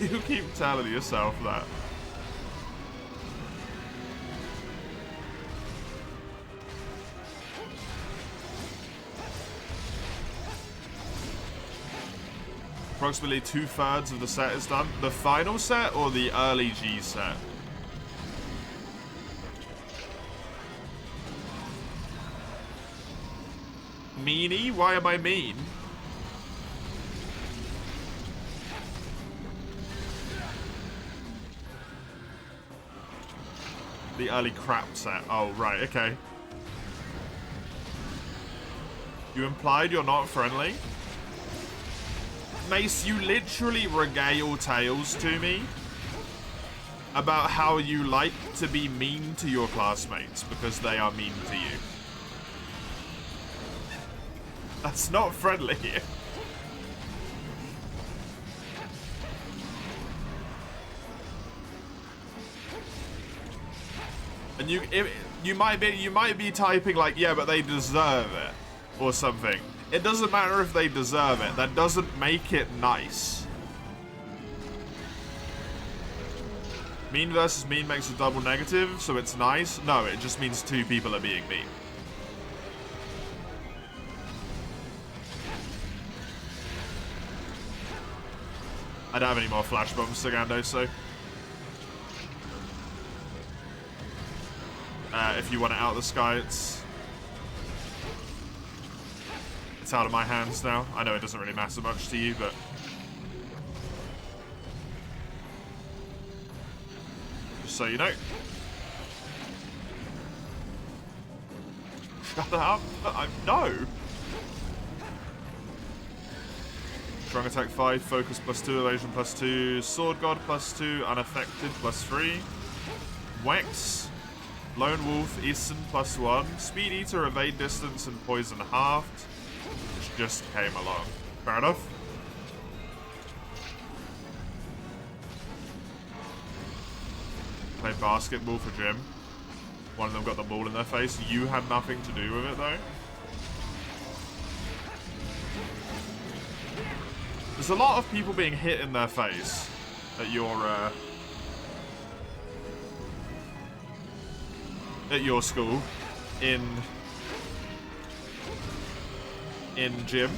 You keep telling yourself that. Approximately 2/3 of the set is done. The final set or the early G set? Meanie? Why am I mean? The early crap set. Oh, right, okay. You implied you're not friendly? Mace, you literally regale tales to me about how you like to be mean to your classmates because they are mean to you. That's not friendly. And you might be typing like, yeah, but they deserve it or something. It doesn't matter if they deserve it. That doesn't make it nice. Mean versus mean makes a double negative, so it's nice. No, it just means 2 people are being mean. I don't have any more flash bombs, Sagando, so... if you want it out of the sky, it's out of my hands now. I know it doesn't really matter much to you, but... just so you know. Shut up! No! Strong attack 5, focus +2, evasion +2, sword god +2, unaffected +3, Wex, lone wolf, Easton +1, speed eater, evade distance, and poison halved, which just came along. Fair enough. Played basketball for gym. One of them got the ball in their face. You had nothing to do with it though. There's a lot of people being hit in their face at your school in gym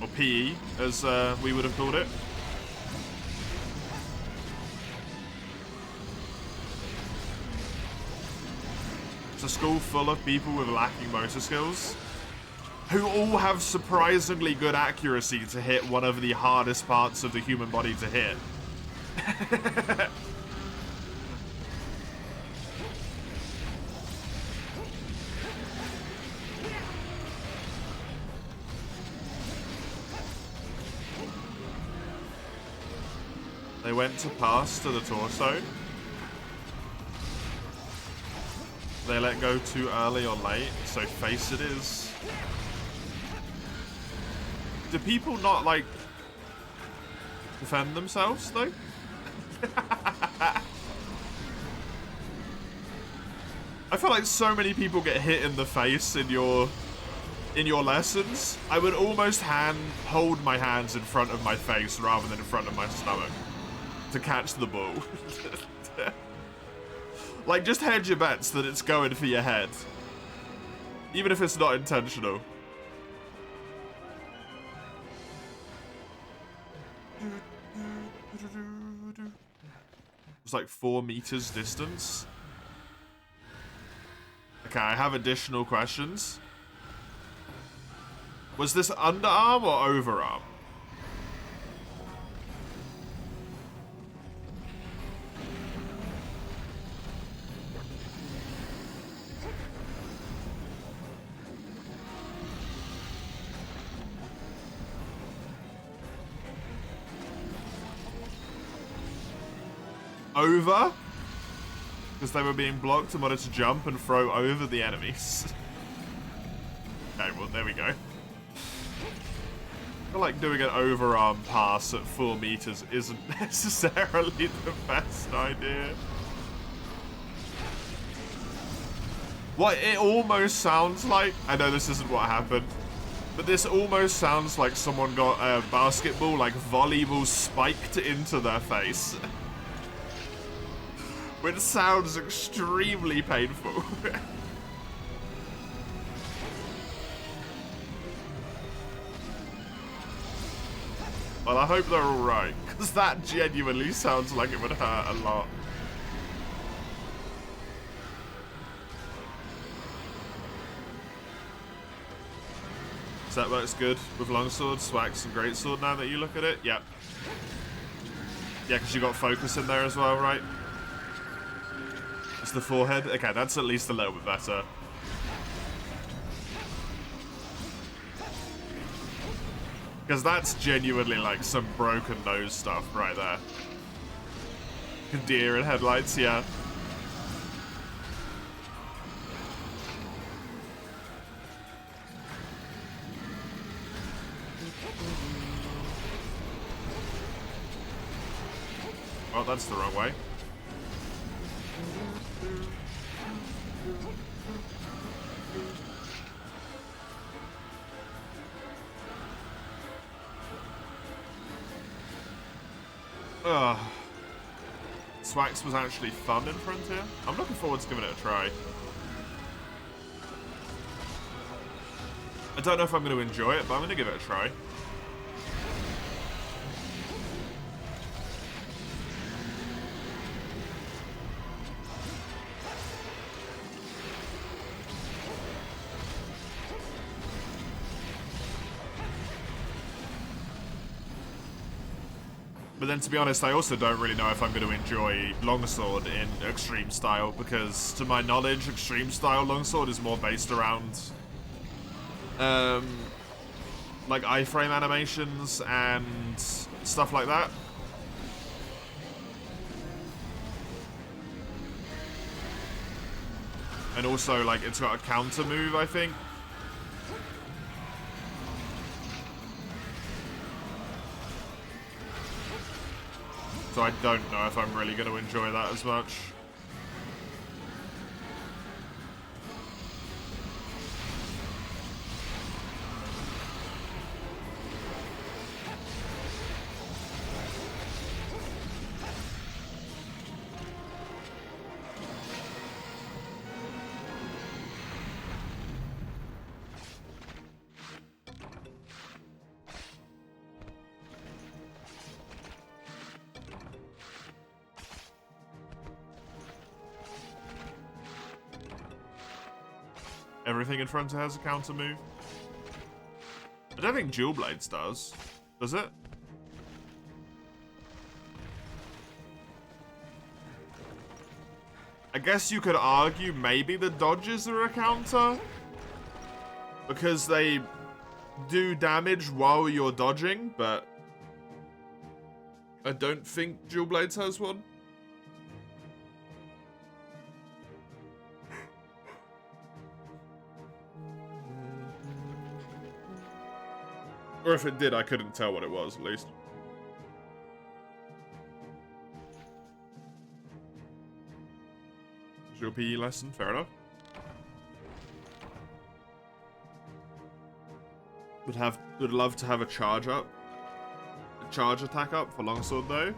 or PE as we would have called it. a school full of people with lacking motor skills who all have surprisingly good accuracy to hit one of the hardest parts of the human body to hit. They went to pass to the torso. They let go too early or late, so face it is. Do people not, like, defend themselves, though? I feel like so many people get hit in the face in your lessons. I would almost hold my hands in front of my face rather than in front of my stomach to catch the ball. Like, just hedge your bets that it's going for your head. Even if it's not intentional. It's like 4 meters distance. Okay, I have additional questions. Was this underarm or overarm? Over? Because they were being blocked and wanted to jump and throw over the enemies. Okay, well, there we go. I feel like doing an overarm pass at 4 meters isn't necessarily the best idea. What it almost sounds like, I know this isn't what happened, but this almost sounds like someone got a basketball, like volleyball, spiked into their face. Which sounds extremely painful. Well, I hope they're alright, because that genuinely sounds like it would hurt a lot. So that works good with longsword, swags, and greatsword now that you look at it? Yep. Yeah, because you got focus in there as well, right? It's the forehead? Okay, that's at least a little bit better. Because that's genuinely like some broken nose stuff right there. Deer in headlights, yeah. Oh, that's the wrong way. Ugh. Swax was actually fun in Frontier. I'm looking forward to giving it a try. I don't know if I'm going to enjoy it, but I'm going to give it a try. But then, to be honest, I also don't really know if I'm going to enjoy longsword in extreme style, because to my knowledge, extreme style longsword is more based around like iframe animations and stuff like that. And also, like, it's got a counter move, I think. So I don't know if I'm really going to enjoy that as much. Everything in Frontier has a counter move. I don't think Dual Blades does. Does it? I guess you could argue maybe the dodges are a counter. Because they do damage while you're dodging, but I don't think Dual Blades has one. Or if it did, I couldn't tell what it was, at least. Your PE lesson, fair enough. Would love to have a charge up. A charge attack up for longsword though.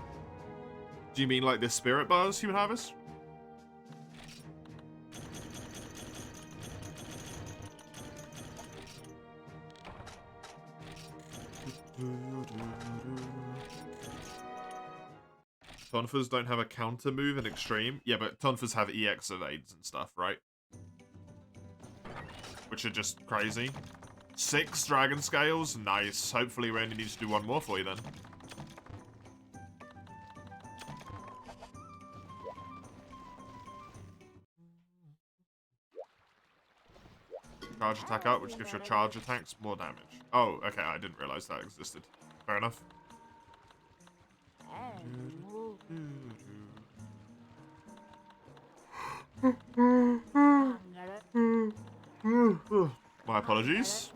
Do you mean like the spirit bars, Human Harvest? Tonfas don't have a counter move in Extreme. Yeah, but Tonfas have EX evades and stuff, right? Which are just crazy. 6 Dragon Scales? Nice. Hopefully we only need to do one more for you then. Charge attack up, which gives your charge attacks more damage. Oh, okay, I didn't realize that existed. Fair enough. My apologies.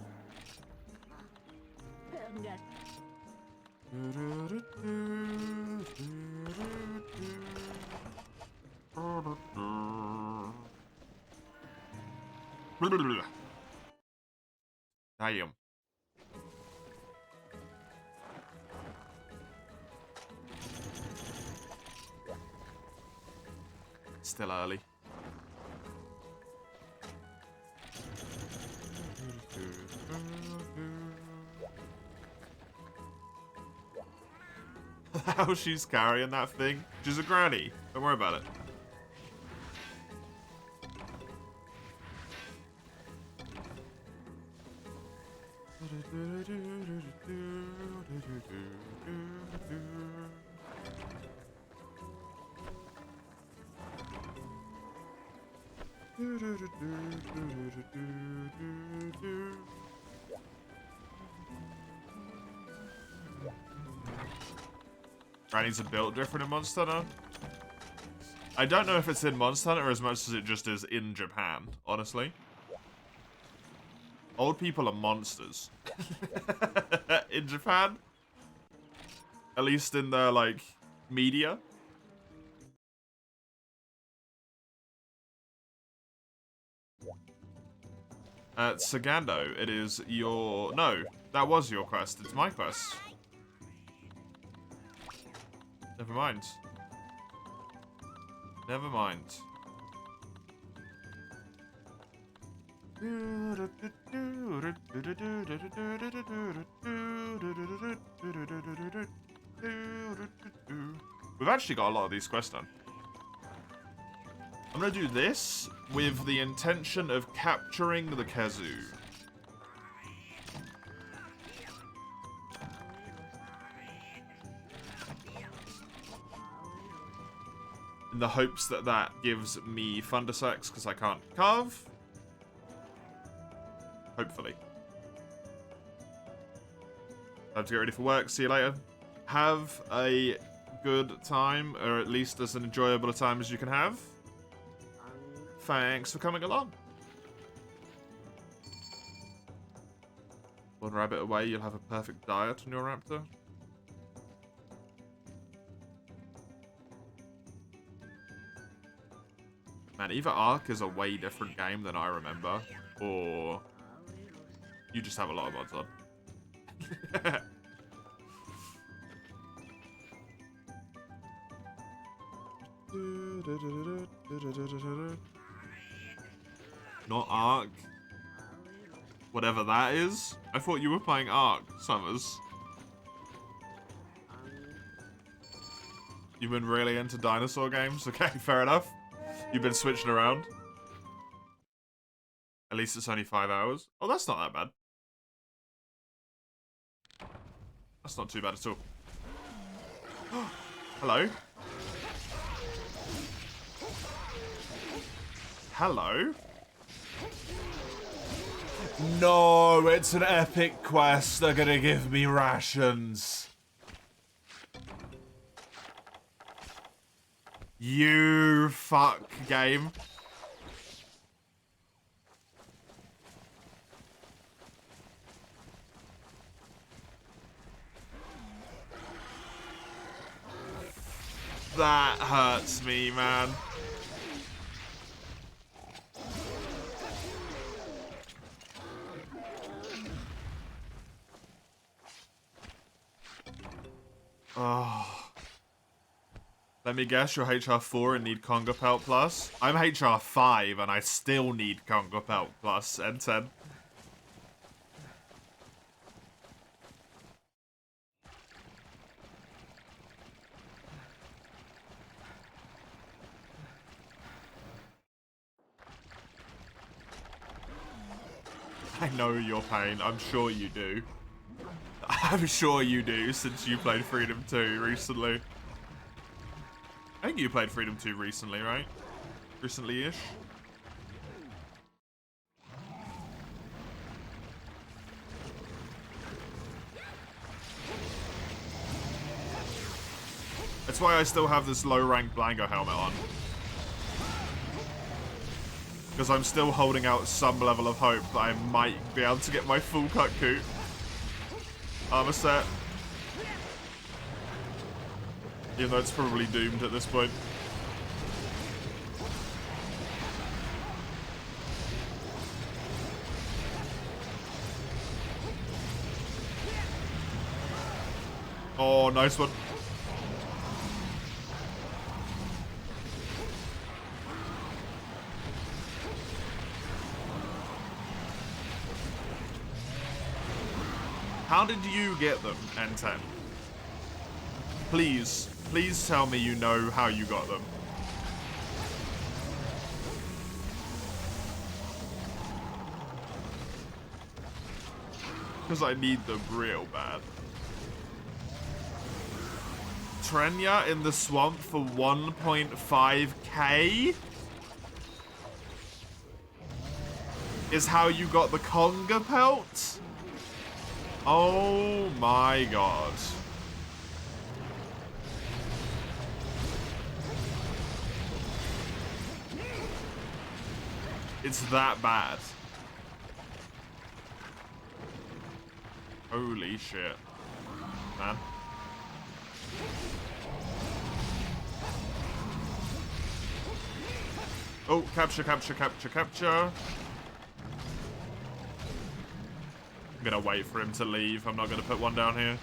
Damn. Still early. How she's carrying that thing? She's a granny. Don't worry about it. Grannies are built different in Monster Hunter. I don't know if it's in Monster Hunter as much as it just is in Japan, honestly. Old people are monsters. In Japan. At least in the, like, media. Sagando, it is your... No, that was your quest. It's my quest. Never mind. Never mind. We've actually got a lot of these quests done. I'm gonna do this with the intention of capturing the Kazoo. In the hopes that that gives me Thunder Sacs because I can't carve. Hopefully. Time to get ready for work. See you later. Have a good time, or at least as an enjoyable a time as you can have. Thanks for coming along. One rabbit away, you'll have a perfect diet on your raptor. Man, either Ark is a way different game than I remember, or you just have a lot of mods on. Not Ark. Whatever that is. I thought you were playing Ark, Summers. You've been really into dinosaur games? Okay, fair enough. You've been switching around. At least it's only 5 hours. Oh, that's not that bad. That's not too bad at all. Hello? Hello? No, it's an epic quest. They're gonna give me rations. You fuck game. That hurts me, man. Oh. Let me guess, you're HR4 and need Conga Pelt Plus? I'm HR5 and I still need Conga Pelt Plus, N10. I know your pain, I'm sure you do. I'm sure you do, since you played Freedom 2 recently. I think you played Freedom 2 recently, right? Recently-ish? That's why I still have this low-rank Blango helmet on. Because I'm still holding out some level of hope that I might be able to get my full cut coot armor set. Even though it's probably doomed at this point. Oh, nice one. How did you get them, N10? Please, please tell me you know how you got them. Because I need them real bad. Trenya in the swamp for 1.5k? Is how you got the Conga Pelt? Oh my god. It's that bad. Holy shit. Man. Oh, capture, capture, capture, capture. I'm gonna wait for him to leave. I'm not gonna put one down here.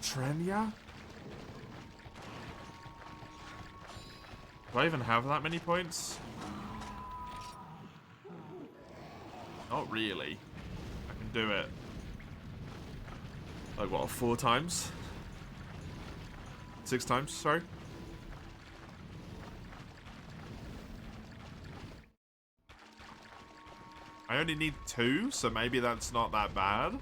Trenya? Do I even have that many points? Not really. I can do it. Like what, 4 times? 6 times, sorry. I only need 2, so maybe that's not that bad.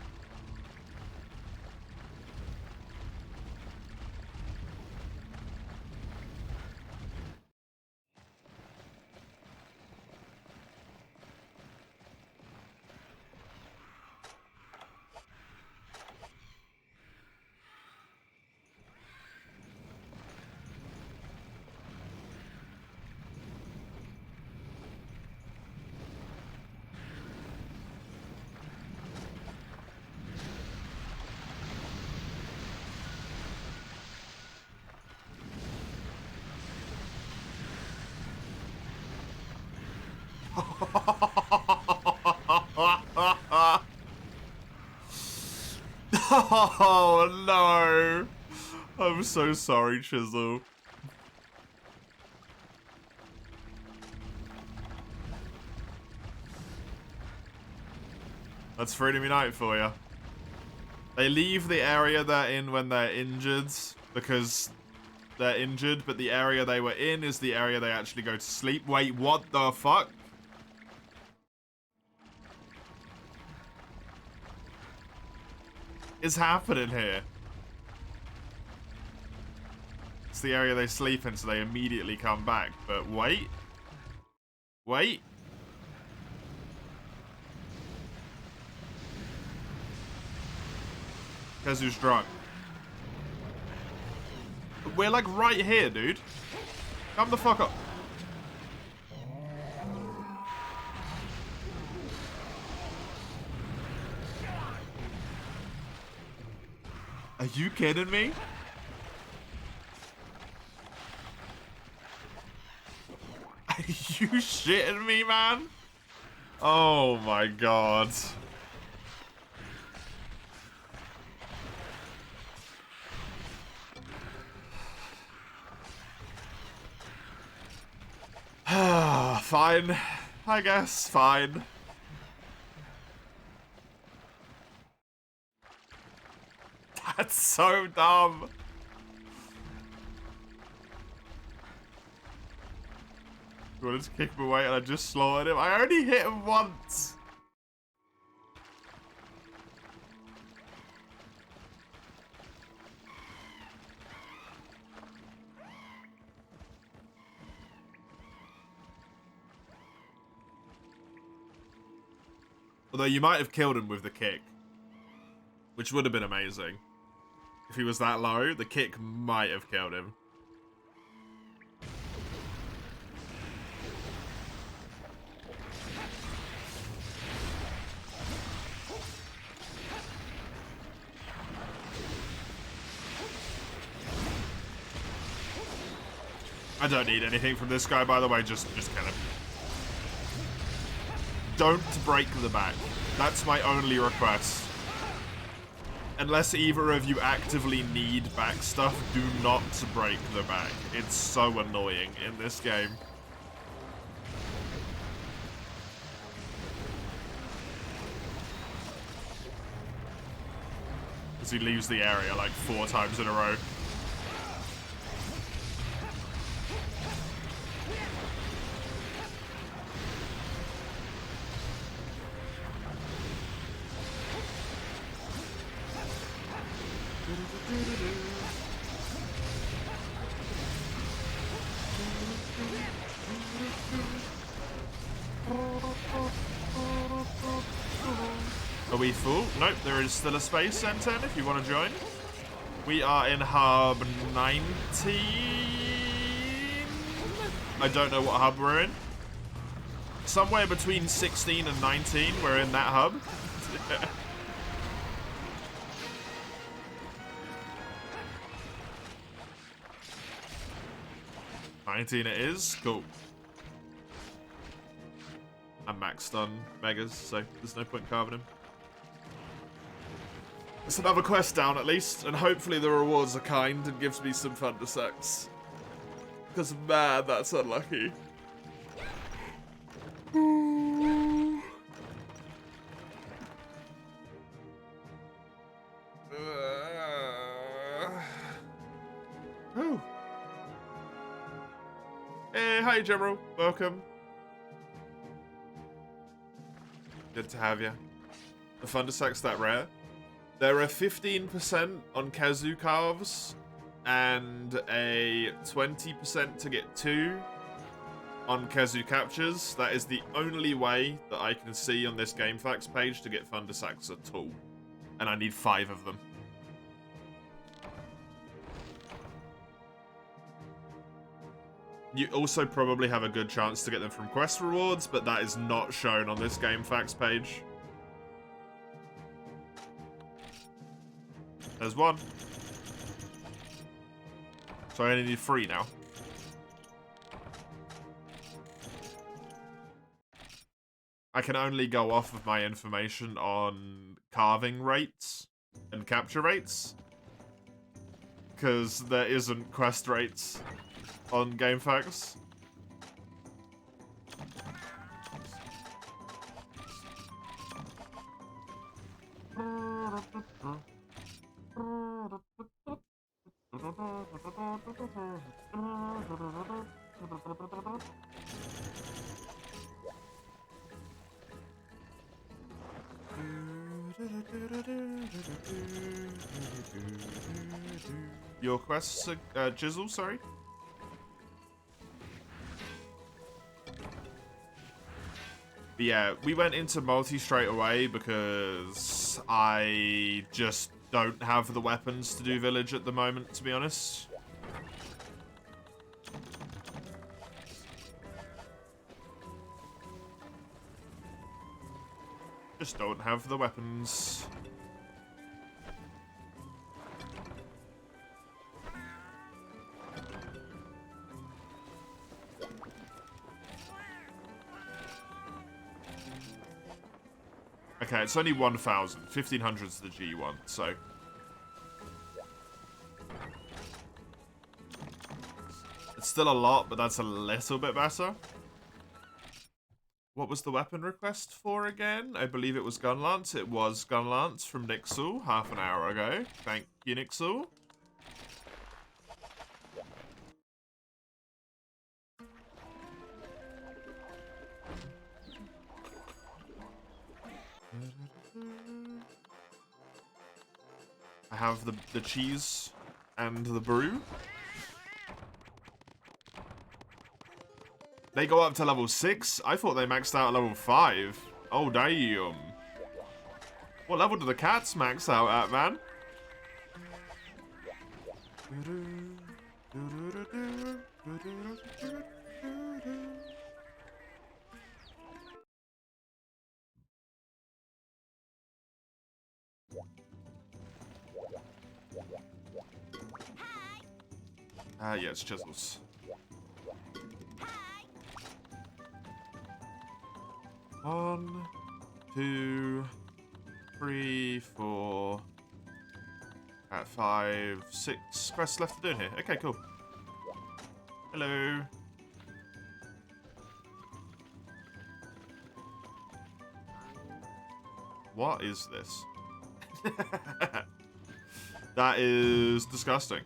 Oh no! I'm so sorry, Chisel. That's Freedom Unite for you. They leave the area they're in when they're injured because they're injured, but the area they were in is the area they actually go to sleep. Wait, what the fuck? Is happening here? It's the area they sleep in, so they immediately come back. But wait. Wait. Kazu's drunk. We're like right here, dude. Come the fuck up. Are you kidding me? Are you shitting me, man? Oh my god. Fine. I guess. Fine. That's so dumb. You wanted to kick him away and I just slaughtered him. I only hit him once. Although you might have killed him with the kick. Which would have been amazing. If he was that low, the kick might have killed him. I don't need anything from this guy, by the way, just kill him. Don't break the back. That's my only request. Unless either of you actively need back stuff, do not break the back. It's so annoying in this game. Because he leaves the area like 4 times in a row. Are we full? Nope, there is still a space, N10, if you want to join. We are in hub 19. I don't know what hub we're in. Somewhere between 16 and 19, we're in that hub. 19 it is. Cool. I'm maxed on Megas, so there's no point carving him. It's another quest down at least, and hopefully the rewards are kind and gives me some thunder sex. Because man, that's unlucky. Hey, hi General, welcome. Good to have you. The thunder sex that rare. There are 15% on Kazu calves and a 20% to get 2 on Kazu captures. That is the only way that I can see on this game facts page to get thunder sacks at all. And I need 5 of them. You also probably have a good chance to get them from quest rewards, but that is not shown on this game facts page. There's 1. So I only need 3 now. I can only go off of my information on carving rates and capture rates. Because there isn't quest rates on GameFAQs. Your quest, Jizzle, sorry? But yeah, we went into multi straight away because I just don't have the weapons to do village at the moment, to be honest. Just don't have the weapons. Okay, it's only 1,000. 1,500 is the G1, so... It's still a lot, but that's a little bit better. What was the weapon request for again? I believe it was Gunlance. It was Gunlance from Nixel half an hour ago. Thank you, Nixel. I have the cheese and the brew. They go up to level 6? I thought they maxed out at level 5. Oh, damn. What level do the cats max out at, man? Yeah, it's chisels. One, 2, 3, 4, 5, 6 quests left to do in here. Okay, cool. Hello. What is this? That is disgusting.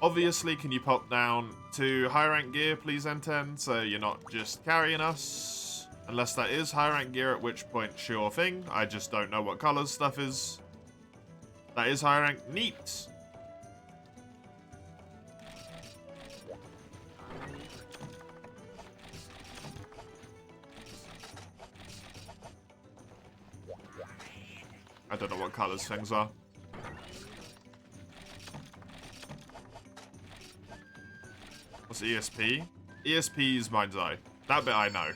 Obviously, can you pop down to high rank gear, please, N10, so you're not just carrying us? Unless that is high rank gear, at which point, sure thing. I just don't know what colors stuff is. That is high rank. Neat. I don't know what colors things are. What's ESP? ESP is Mind's Eye. That bit I know.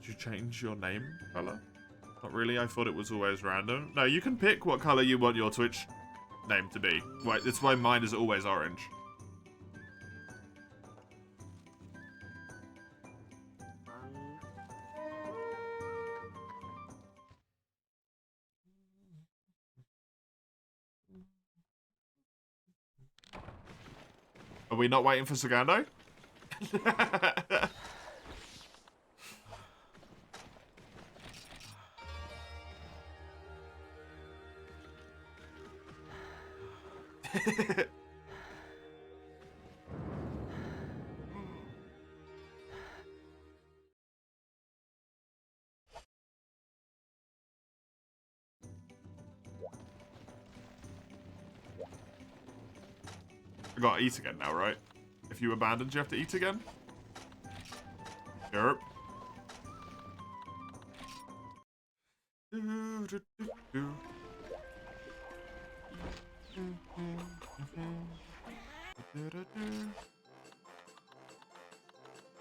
Did you change your name color? Not really, I thought it was always random. No, you can pick what color you want your Twitch name to be. Right, that's why mine is always orange. Are we not waiting for Sagando? I gotta eat again now, right? If you abandoned, you have to eat again? Yep.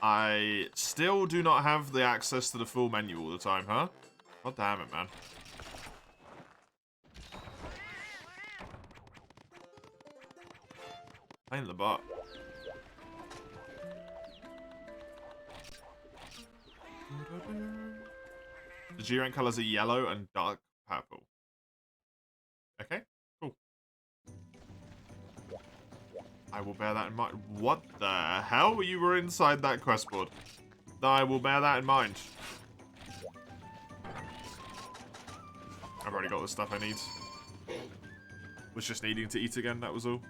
I still do not have the access to the full menu all the time, huh? God damn it, man. Pain in the butt. The G-rank colors are yellow and dark purple. Okay, cool. I will bear that in mind. What the hell? You were inside that quest board. I will bear that in mind. I've already got the stuff I need. Was just needing to eat again, that was all.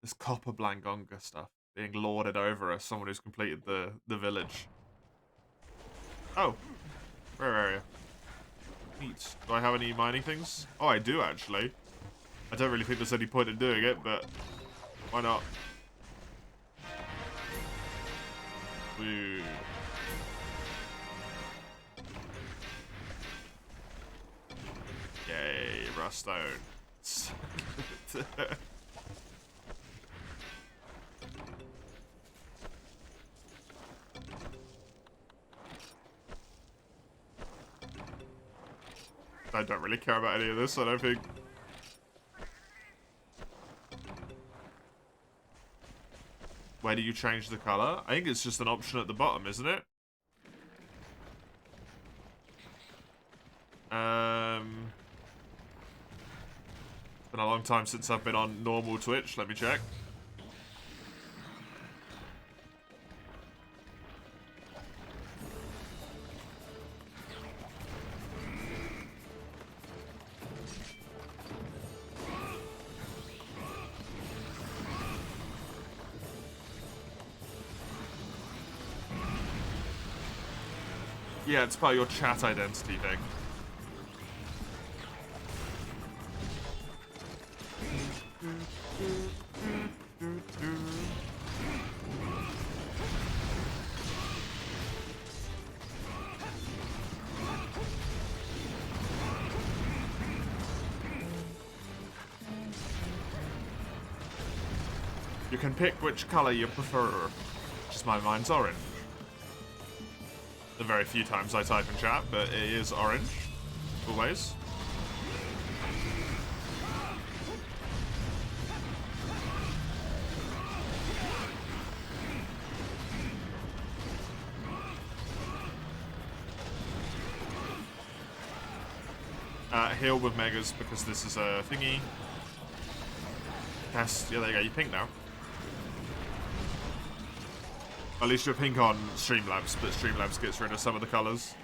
This copper Blangonga stuff being lorded over as someone who's completed the village. Oh, rare area. Neat. Do I have any mining things? Oh, I do actually. I don't really think there's any point in doing it, but why not? Woo. Yay, ruststone. I don't really care about any of this, I don't think. Where do you change the color? I think it's just an option at the bottom, isn't it? It's been a long time since I've been on normal Twitch. Let me check. Yeah, it's part of your chat identity thing. You can pick which color you prefer, which is mine's orange. The very few times I type in chat, but it is orange. Always. Heal with megas because this is a thingy. Yes, yeah, there you go. You're pink now. At least you're pink on Streamlabs, but Streamlabs gets rid of some of the colours.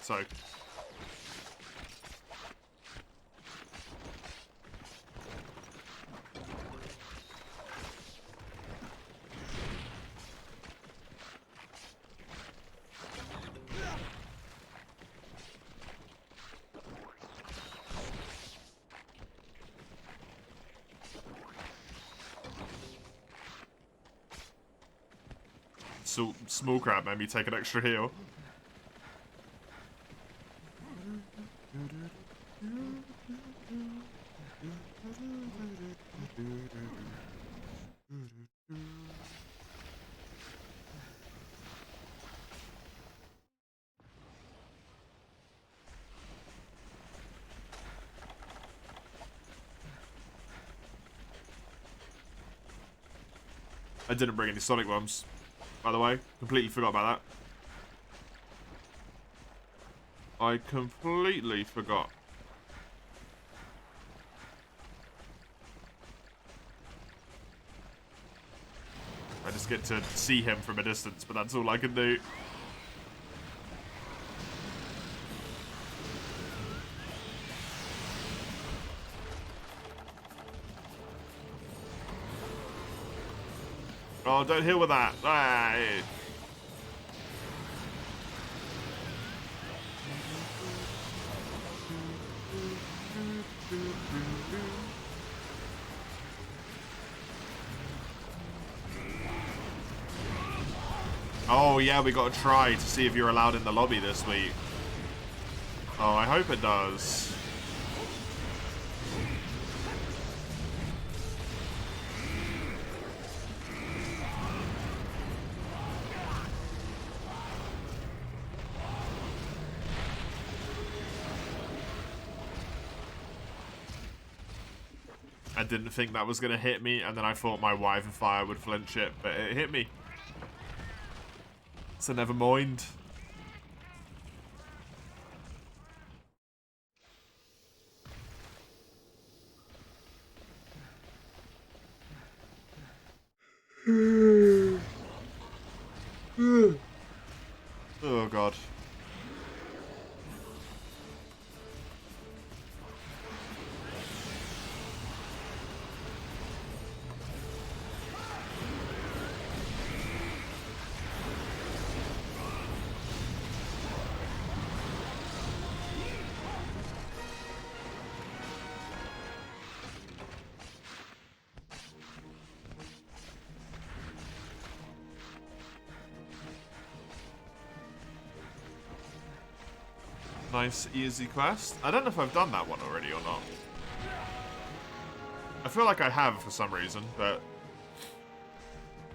So. So, small crab made me take an extra heal. I didn't bring any Sonic bombs, by the way. Completely forgot about that. I completely forgot. I just get to see him from a distance, but that's all I can do. Oh, don't heal with that. Hey. Oh, yeah, we got to try to see if you're allowed in the lobby this week. Oh, I hope it does. I didn't think that was going to hit me, and then I thought my Wife and Fire would flinch it, but it hit me. So never mind. Oh god. Nice, easy quest. I don't know if I've done that one already or not. I feel like I have for some reason, but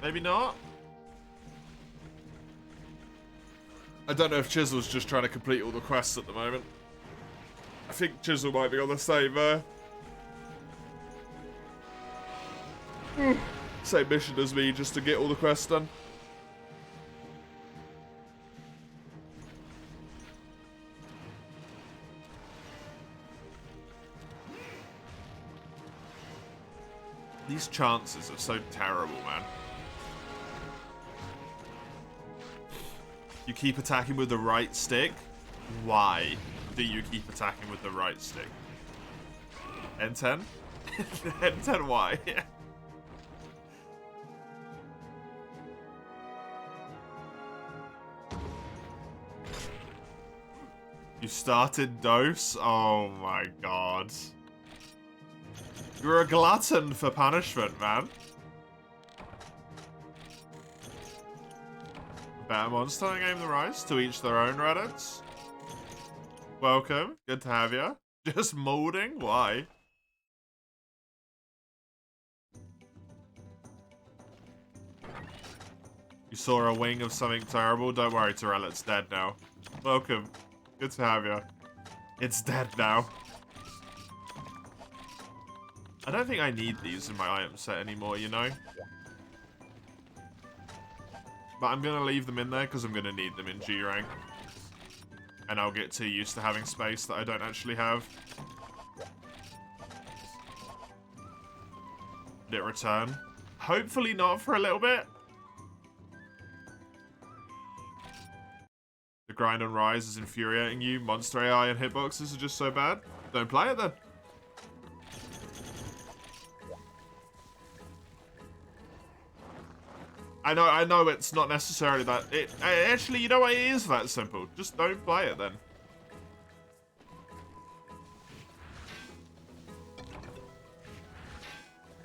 maybe not. I don't know if Chisel's just trying to complete all the quests at the moment. I think Chisel might be on the same mission as me, just to get all the quests done. These chances are so terrible, man. You keep attacking with the right stick? Why do you keep attacking with the right stick? N10? N10 why? You started dose? Oh my god. You're a glutton for punishment, man. Better monster game the Rise, to each their own, Reddits. Welcome, good to have you. Just molding? Why? You saw a wing of something terrible? Don't worry, Terrell, it's dead now. Welcome, good to have you. It's dead now. I don't think I need these in my item set anymore, you know? But I'm going to leave them in there because I'm going to need them in G rank. And I'll get too used to having space that I don't actually have. Did it return? Hopefully not for a little bit. The grind on Rise is infuriating you. Monster AI and hitboxes are just so bad. Don't play it then. I know it's not necessarily that. Actually, you know what? It is that simple. Just don't play it then.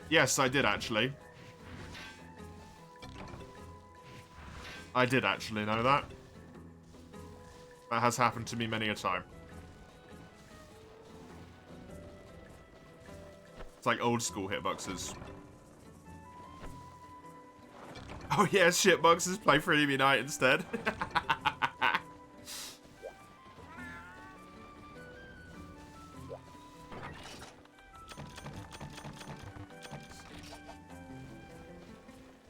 Yes, I did actually. I did actually know that. That has happened to me many a time. It's like old school hitboxes. Oh yeah, shitboxes, play for Enemy Night instead. I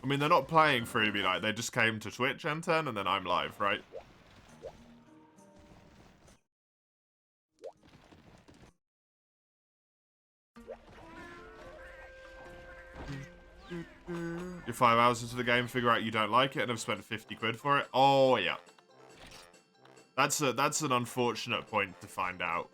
mean, they're not playing for Enemy Night, they just came to Twitch, N10, and then I'm live, right? You're 5 hours into the game, figure out you don't like it, and have spent 50 quid for it. Oh yeah, that's an unfortunate point to find out.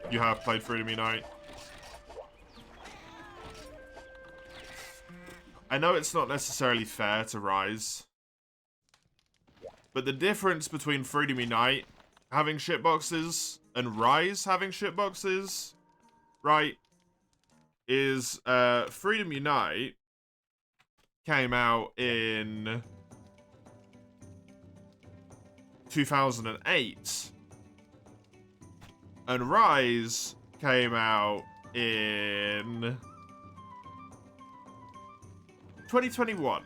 You have played for Enemy Night. I know it's not necessarily fair to Rise. But the difference between Freedom Unite having shitboxes and Rise having shitboxes, right, is Freedom Unite came out in 2008 and Rise came out in 2021.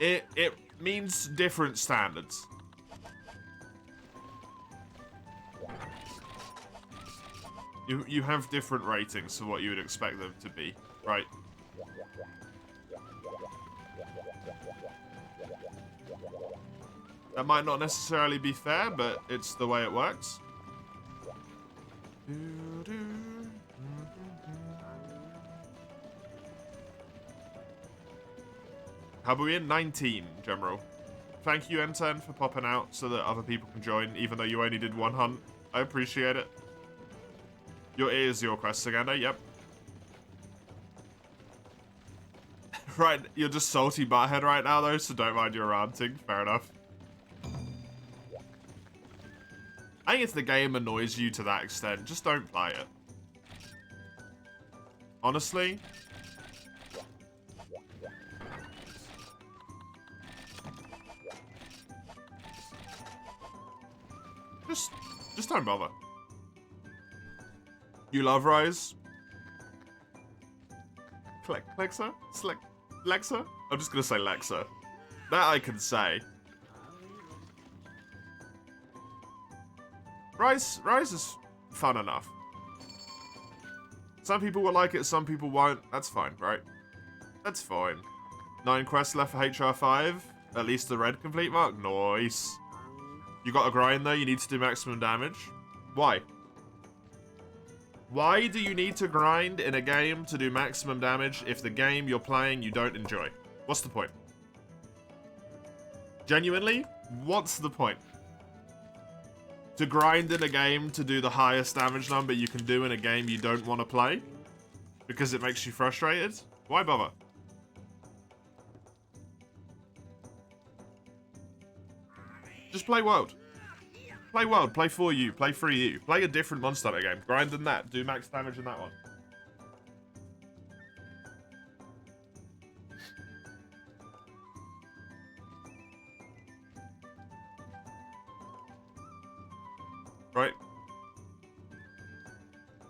It means different standards. You have different ratings for what you would expect them to be, right? That might not necessarily be fair, but it's the way it works. How about we in 19, General? Thank you, N10, for popping out so that other people can join, even though you only did one hunt. I appreciate it. Your ears, your quest, Saganda, yep. Right, you're just salty butthead right now, though, so don't mind your ranting. Fair enough. I think if the game annoys you to that extent, just don't play it. Honestly. Just don't bother. You love Rise? Lexa? Lexa? I'm just gonna say Lexa. That I can say. Rise is fun enough. Some people will like it, some people won't. That's fine, right? That's fine. 9 quests left for HR5. At least the red complete mark. Nice. You got a grind though, you need to do maximum damage. Why? Why do you need to grind in a game to do maximum damage if the game you're playing you don't enjoy? What's the point? Genuinely, what's the point? To grind in a game to do the highest damage number you can do in a game you don't want to play? Because it makes you frustrated? Why bother? Just play World. Play World, play for you, play free you. Play a different Monster Hunter game. Grind in that, do max damage in that one. Right.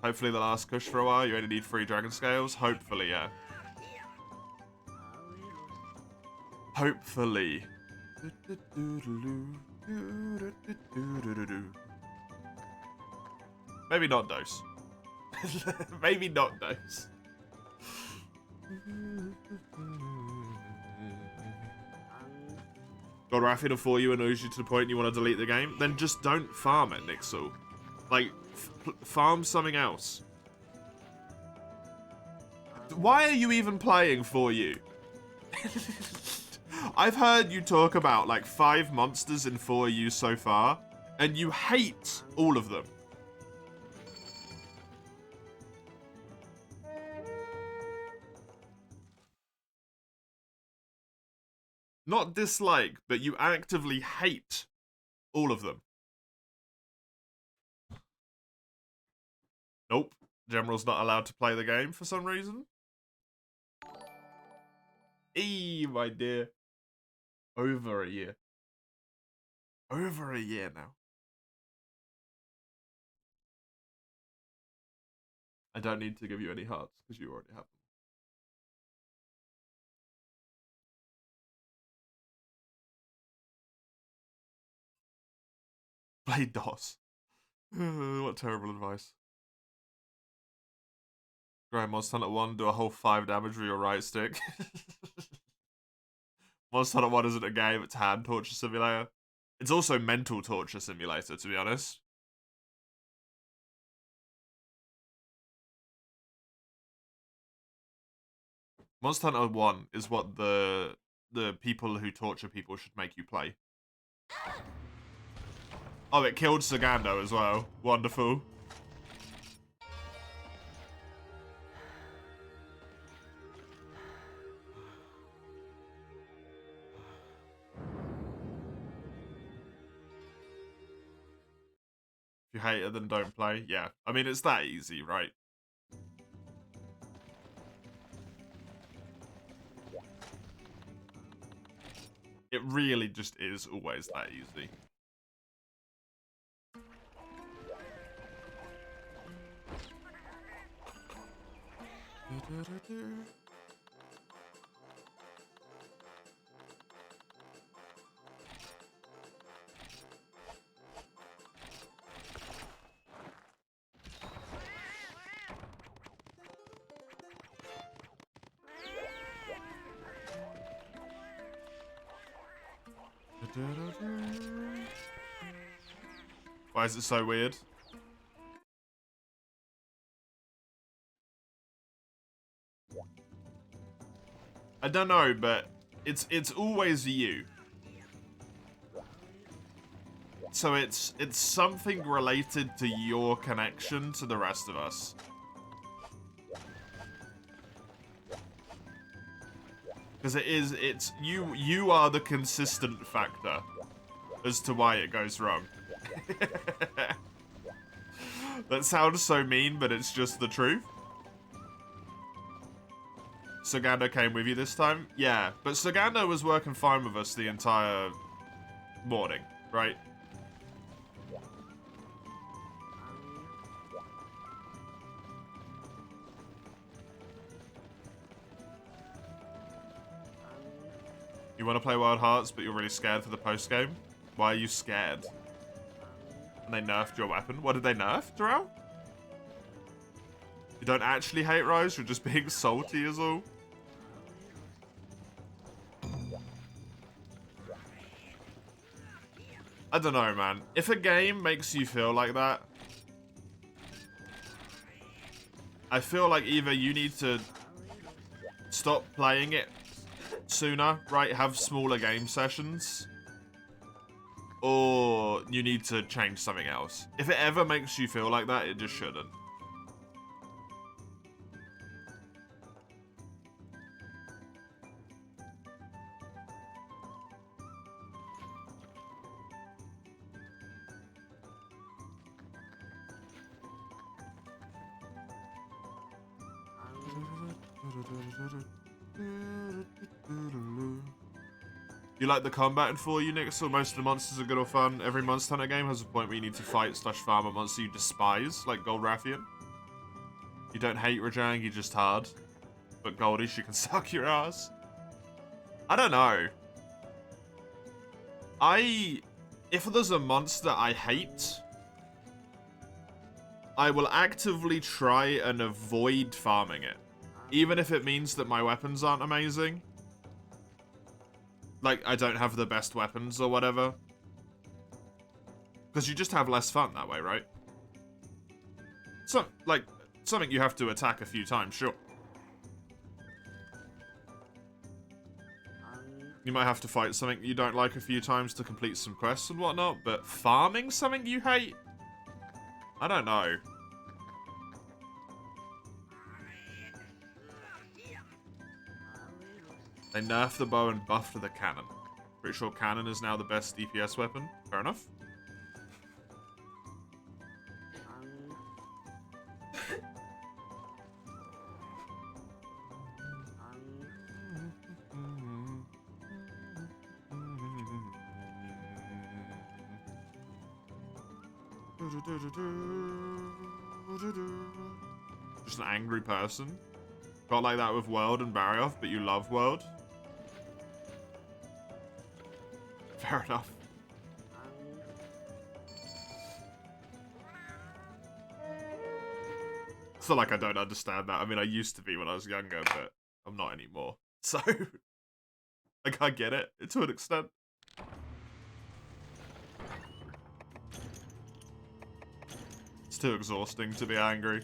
Hopefully the last push for a while. You only need 3 Dragon Scales. Hopefully, yeah. Hopefully. Maybe not Dose. Maybe not Dose. God, Raffin for you annoys you to the point you want to delete the game? Then just don't farm it, Nixel. Like, farm something else. Why are you even playing for you? I've heard you talk about like 5 monsters in 4U so far, and you hate all of them. Not dislike, but you actively hate all of them. Nope. General's not allowed to play the game for some reason. My dear. Over a year. Over a year now. I don't need to give you any hearts, because you already have them. Play DOS. What terrible advice. Grind Monster Hunter 1, do a whole 5 damage with your right stick. Monster Hunter 1 isn't a game, it's hand torture simulator. It's also mental torture simulator, to be honest. Monster Hunter 1 is what the people who torture people should make you play. Oh, it killed Sagando as well. Wonderful. If you hate it, then don't play. Yeah, I mean, it's that easy, right? It really just is always that easy. Why is it so weird? I don't know, but it's always you. So it's something related to your connection to the rest of us. Because it's you are the consistent factor as to why it goes wrong. That sounds so mean, but it's just the truth. Sagando came with you this time? Yeah, but Sagando was working fine with us the entire morning, right? You want to play Wild Hearts, but you're really scared for the post-game? Why are you scared? And they nerfed your weapon? What did they nerf, Darrell? You don't actually hate Rise, you're just being salty is all? I don't know, man. If a game makes you feel like that, I feel like either you need to stop playing it sooner, right? Have smaller game sessions. Or you need to change something else. If it ever makes you feel like that, it just shouldn't. You like the combat in 4 Unix, so most of the monsters are good or fun. Every Monster Hunter game has a point where you need to fight/farm a monster you despise, like Gold Rathian. You don't hate Rajang, you're just hard. But Goldie, she can suck your ass. I don't know. If there's a monster I hate, I will actively try and avoid farming it. Even if it means that my weapons aren't amazing. Like, I don't have the best weapons or whatever. Because you just have less fun that way, right? So, like, something you have to attack a few times, sure. You might have to fight something you don't like a few times to complete some quests and whatnot, but farming something you hate? I don't know. They nerfed the bow and buffed the cannon. Pretty sure cannon is now the best DPS weapon. Fair enough. Just an angry person. Got like that with World and Barrioff, but you love World. Fair enough. It's not like I don't understand that. I mean, I used to be when I was younger, but I'm not anymore. So, like, I get it to an extent. It's too exhausting to be angry.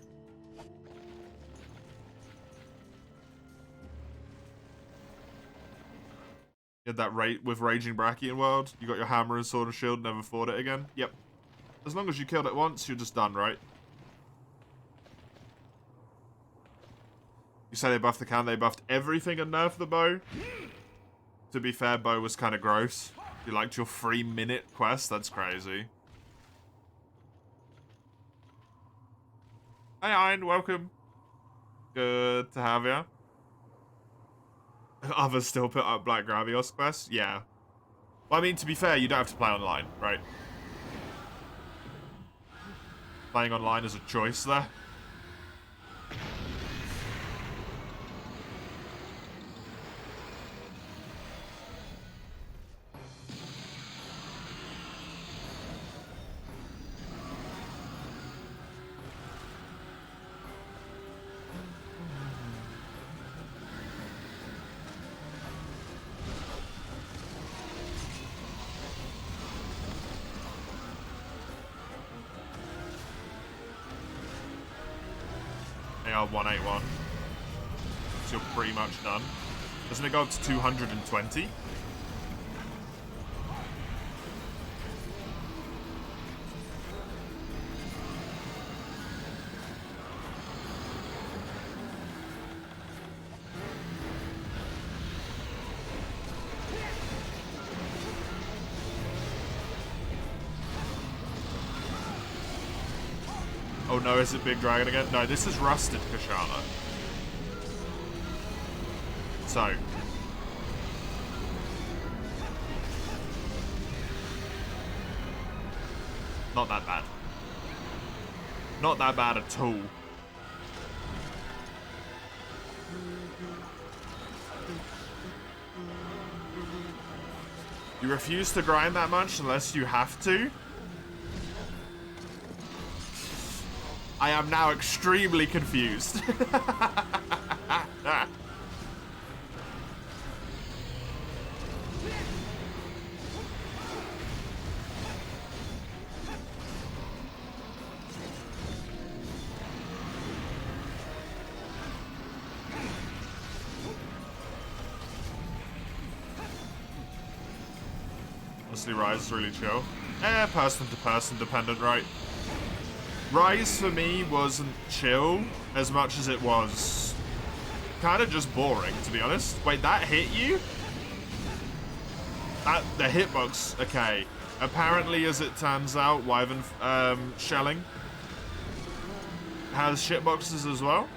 You had that rate with Raging Brachian World. You got your hammer and sword and shield, never fought it again. Yep. As long as you killed it once, you're just done, right? You say they buffed the cannon, they buffed everything and nerfed the bow. To be fair, bow was kind of gross. You liked your 3-minute quest? That's crazy. Hey, Iron, welcome. Good to have you. Others still put up Black Gravios quests? Yeah. Well, I mean, to be fair, you don't have to play online, right? Playing online is a choice there. are 181. So you're pretty much done. Doesn't it go up to 220? Oh no, is it Big Dragon again? No, this is Rusted Kashana. So. Not that bad. Not that bad at all. You refuse to grind that much unless you have to? I am now extremely confused. Honestly, Rise is really chill. Person to person dependent, right? Rise for me wasn't chill as much as it was kind of just boring, to be honest. Wait, that hit you? The hitbox, okay. Apparently, as it turns out, Wyvern shelling has shitboxes as well.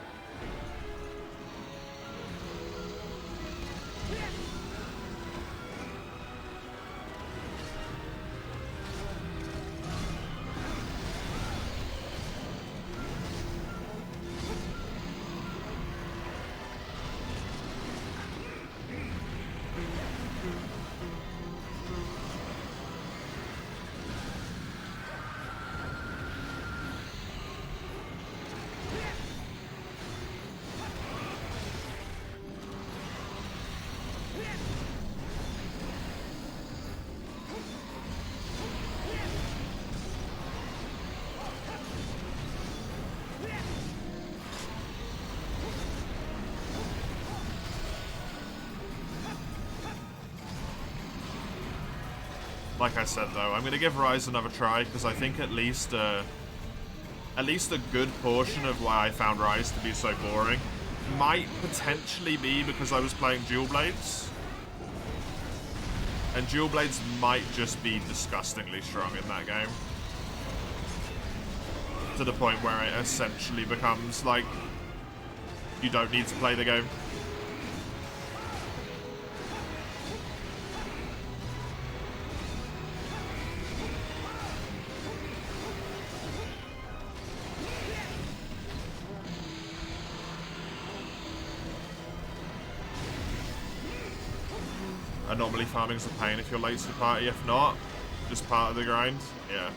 Like I said, though, I'm going to give Rise another try, because I think at least a good portion of why I found Rise to be so boring might potentially be because I was playing Dual Blades. And Dual Blades might just be disgustingly strong in that game. To the point where it essentially becomes like, you don't need to play the game. Normally farming's a pain if you're late to the party. If not, just part of the grind. Yeah.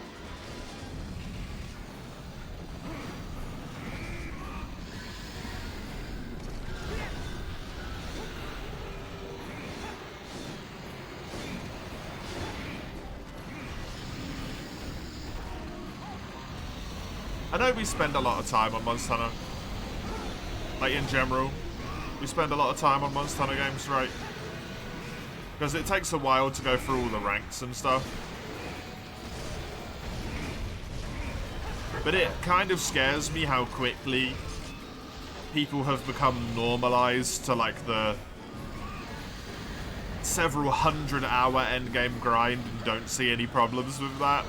I know we spend a lot of time on Monster Hunter. Like, in general, we spend a lot of time on Monster Hunter games, right? Because it takes a while to go through all the ranks and stuff. But it kind of scares me how quickly people have become normalized to, like, the several 100-hour endgame grind and don't see any problems with that.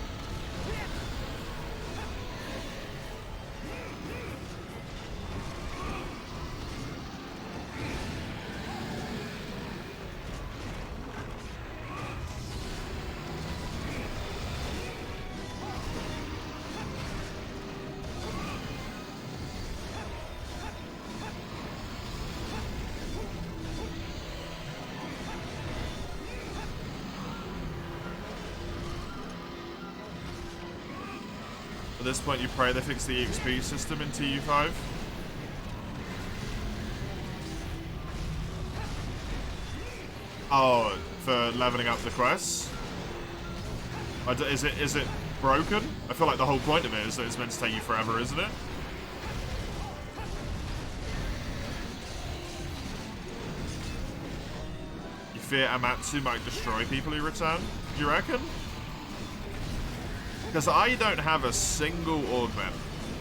At this point, you pray they fix the EXP system in TU5. Oh, for leveling up the quests? Is it broken? I feel like the whole point of it is that it's meant to take you forever, isn't it? fear Amatsu might destroy people who return. Do you reckon? Because I don't have a single augment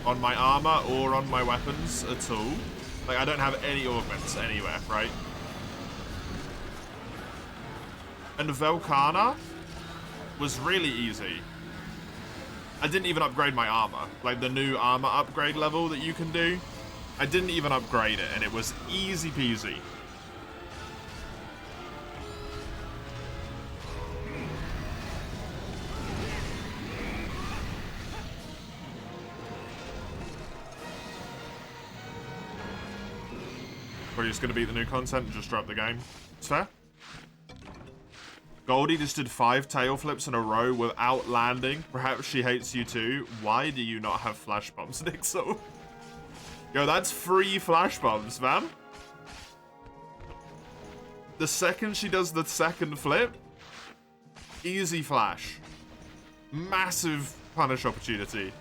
on my armor or on my weapons at all. Like, I don't have any augments anywhere, right? And Velkana was really easy. I didn't even upgrade my armor. Like, the new armor upgrade level that you can do. I didn't even upgrade it, and it was easy peasy. We're just gonna beat the new content and just drop the game. It's fair. Goldie just did 5 tail flips in a row without landing. Perhaps she hates you too. Why do you not have flash bombs, Nixel? Yo, that's 3 flash bombs, man. The second she does the second flip, easy flash. Massive punish opportunity.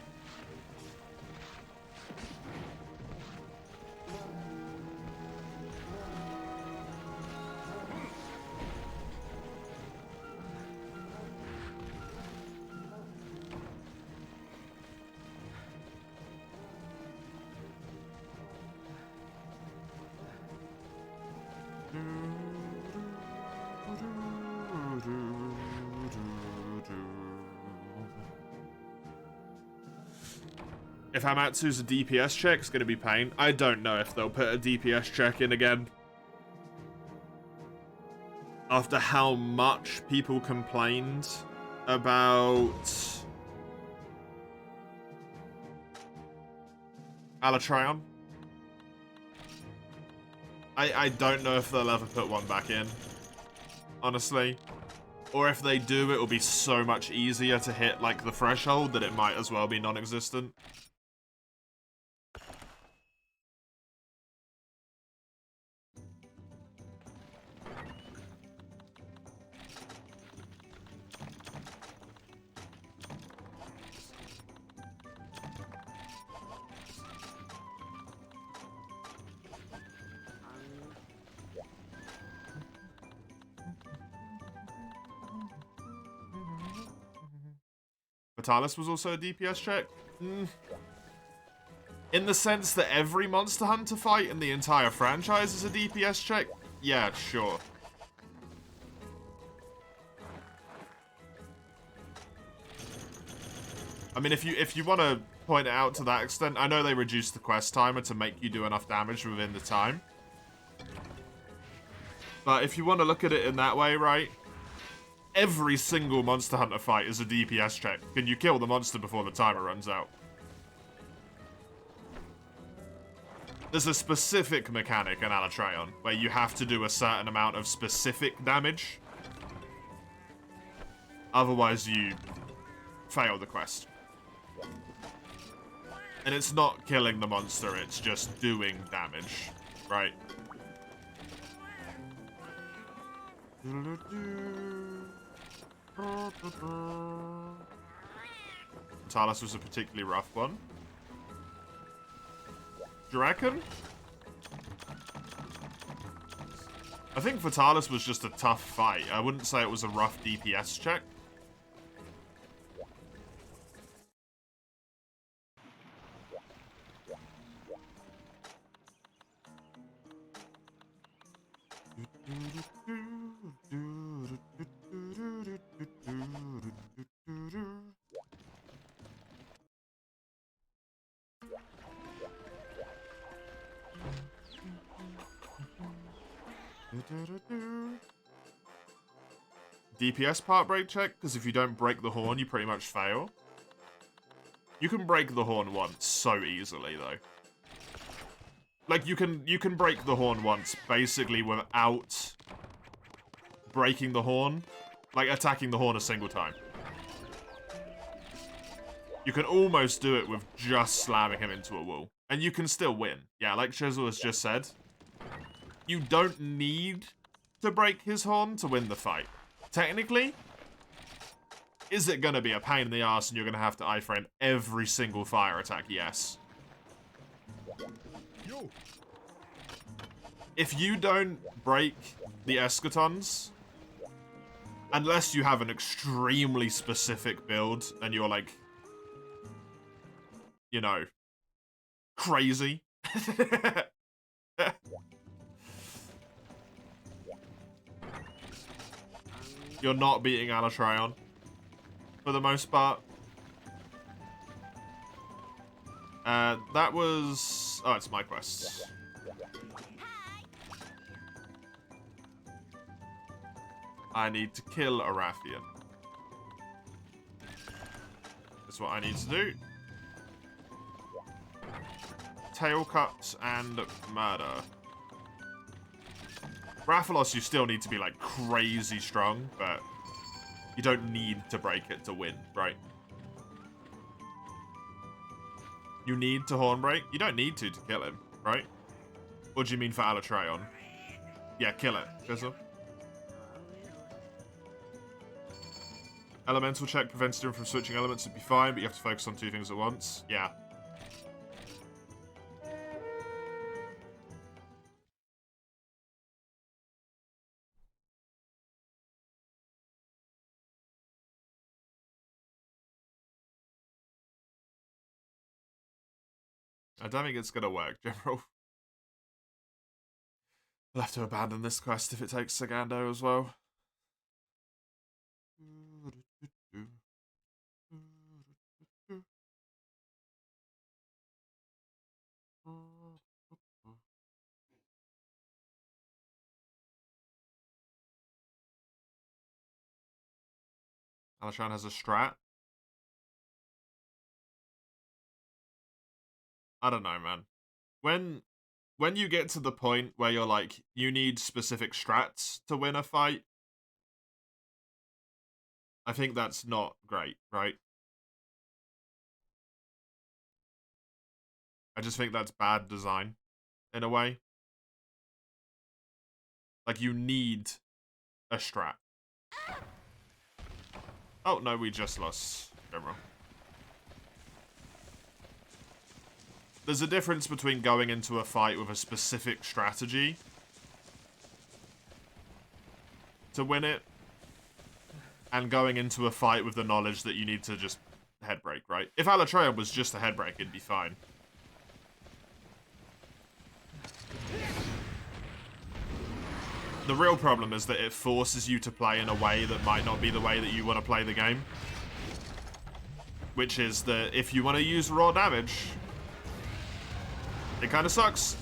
If Hamatsu's a DPS check, it's going to be pain. I don't know if they'll put a DPS check in again. After how much people complained about Alatreon. I don't know if they'll ever put one back in, honestly. Or if they do, it'll be so much easier to hit, like, the threshold that it might as well be non-existent. Vitalis was also a DPS check? In the sense that every Monster Hunter fight in the entire franchise is a DPS check? Yeah, sure. I mean, if you want to point it out to that extent, I know they reduced the quest timer to make you do enough damage within the time. But if you want to look at it in that way, right? Every single Monster Hunter fight is a DPS check. Can you kill the monster before the timer runs out? There's a specific mechanic in Alatreon where you have to do a certain amount of specific damage. Otherwise, you fail the quest. And it's not killing the monster, it's just doing damage, right? Talos was a particularly rough one. Do you reckon? I think Vitalis was just a tough fight. I wouldn't say it was a rough DPS check. DPS part break check, because if you don't break the horn, you pretty much fail. You can break the horn once so easily, though. Like, you can break the horn once, basically, without breaking the horn. Like, attacking the horn a single time. You can almost do it with just slamming him into a wall. And you can still win. Yeah, like Chisel has just said. You don't need to break his horn to win the fight. Technically, is it going to be a pain in the ass and you're going to have to iframe every single fire attack? Yes. If you don't break the Escatons Unless you have an extremely specific build and you're like, you know, crazy. You're not beating Alatreon for the most part. That was... Oh, it's my quest. I need to kill a Rathian. That's what I need to do. Tail cut and murder. Rathalos, you still need to be, like, crazy strong, but you don't need to break it to win, right? You need to Hornbreak? You don't need to kill him, right? What do you mean for Alatreon? Yeah, kill it. Fizzle. Elemental check prevents him from switching elements would be fine, but you have to focus on 2 things at once. Yeah. I don't think it's gonna work, General. We'll have to abandon this quest if it takes Sagando as well. Alatreon has a strat. I don't know, man. When you get to the point where you're like, you need specific strats to win a fight, I think that's not great, right? I just think that's bad design, in a way. Like, you need a strat. Oh, no, we just lost General. There's a difference between going into a fight with a specific strategy to win it and going into a fight with the knowledge that you need to just head break, right? If Alatreon was just a head break, it'd be fine. The real problem is that it forces you to play in a way that might not be the way that you want to play the game. Which is that if you want to use raw damage, it kind of sucks.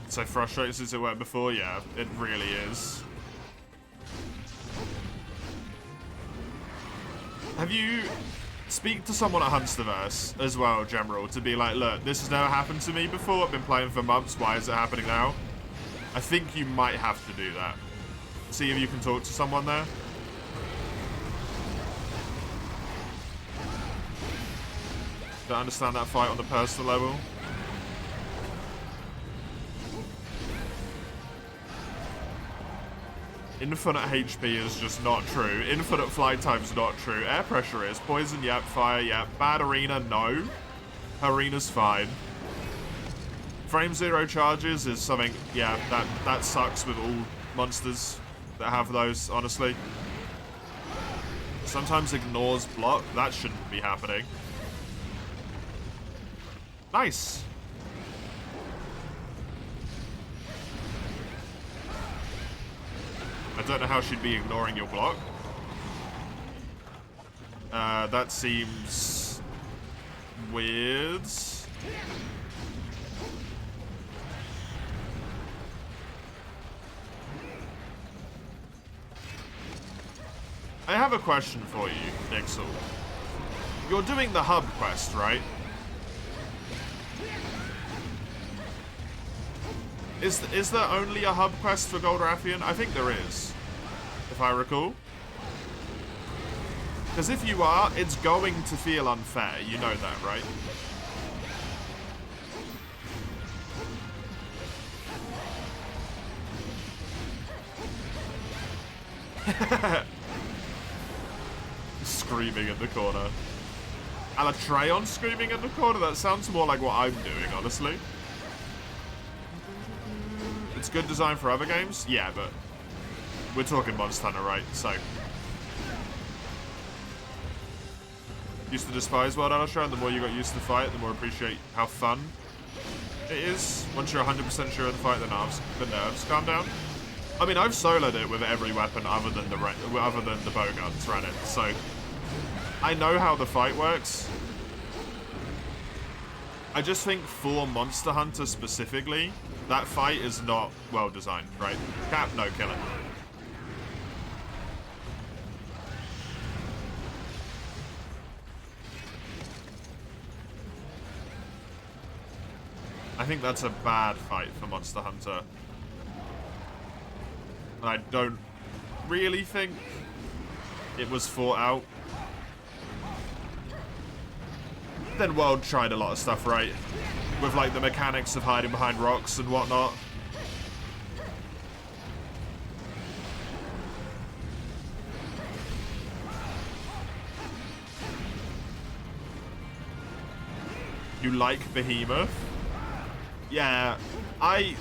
So frustrating as it were before, yeah, it really is. Have you... Speak to someone at Hunsterverse as well, General, to be like, look, this has never happened to me before, I've been playing for months, why is it happening now? I think you might have to do that. See if you can talk to someone there. To understand that fight on the personal level. Infinite HP is just not true. Infinite flight time's not true. Air pressure is. Poison, yep. Fire, yep. Bad arena, no. Arena's fine. Frame zero charges is something, yeah, that sucks with all monsters that have those, honestly. Sometimes ignores block. That shouldn't be happening. Nice. I don't know how she'd be ignoring your block. That seems weird. I have a question for you, Nixel. You're doing the hub quest, right? Is there only a hub quest for Gold Rathian? I think there is, if I recall. Because if you are, it's going to feel unfair. You know that, right? Screaming in the corner. Alatreon screaming in the corner? That sounds more like what I'm doing, honestly. It's good design for other games? Yeah, but we're talking Monster Hunter, right? So. Used to despise World Alatreon, the more you got used to the fight, the more appreciate how fun it is. Once you're 100% sure of the fight, the nerves calm down. I mean, I've soloed it with every weapon other than the bow guns, ran it, so I know how the fight works. I just think for Monster Hunter specifically, that fight is not well designed, right? Cap, no, kill it. I think that's a bad fight for Monster Hunter. And I don't really think it was thought out. Then World tried a lot of stuff, right? With like the mechanics of hiding behind rocks and whatnot. You like Behemoth? Yeah, I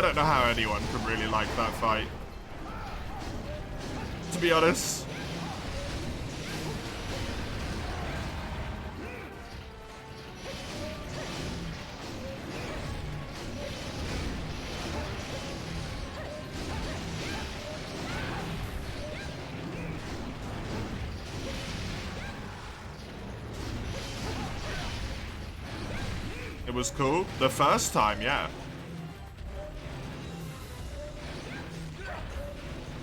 don't know how anyone could really like that fight, to be honest. It was cool. The first time, yeah.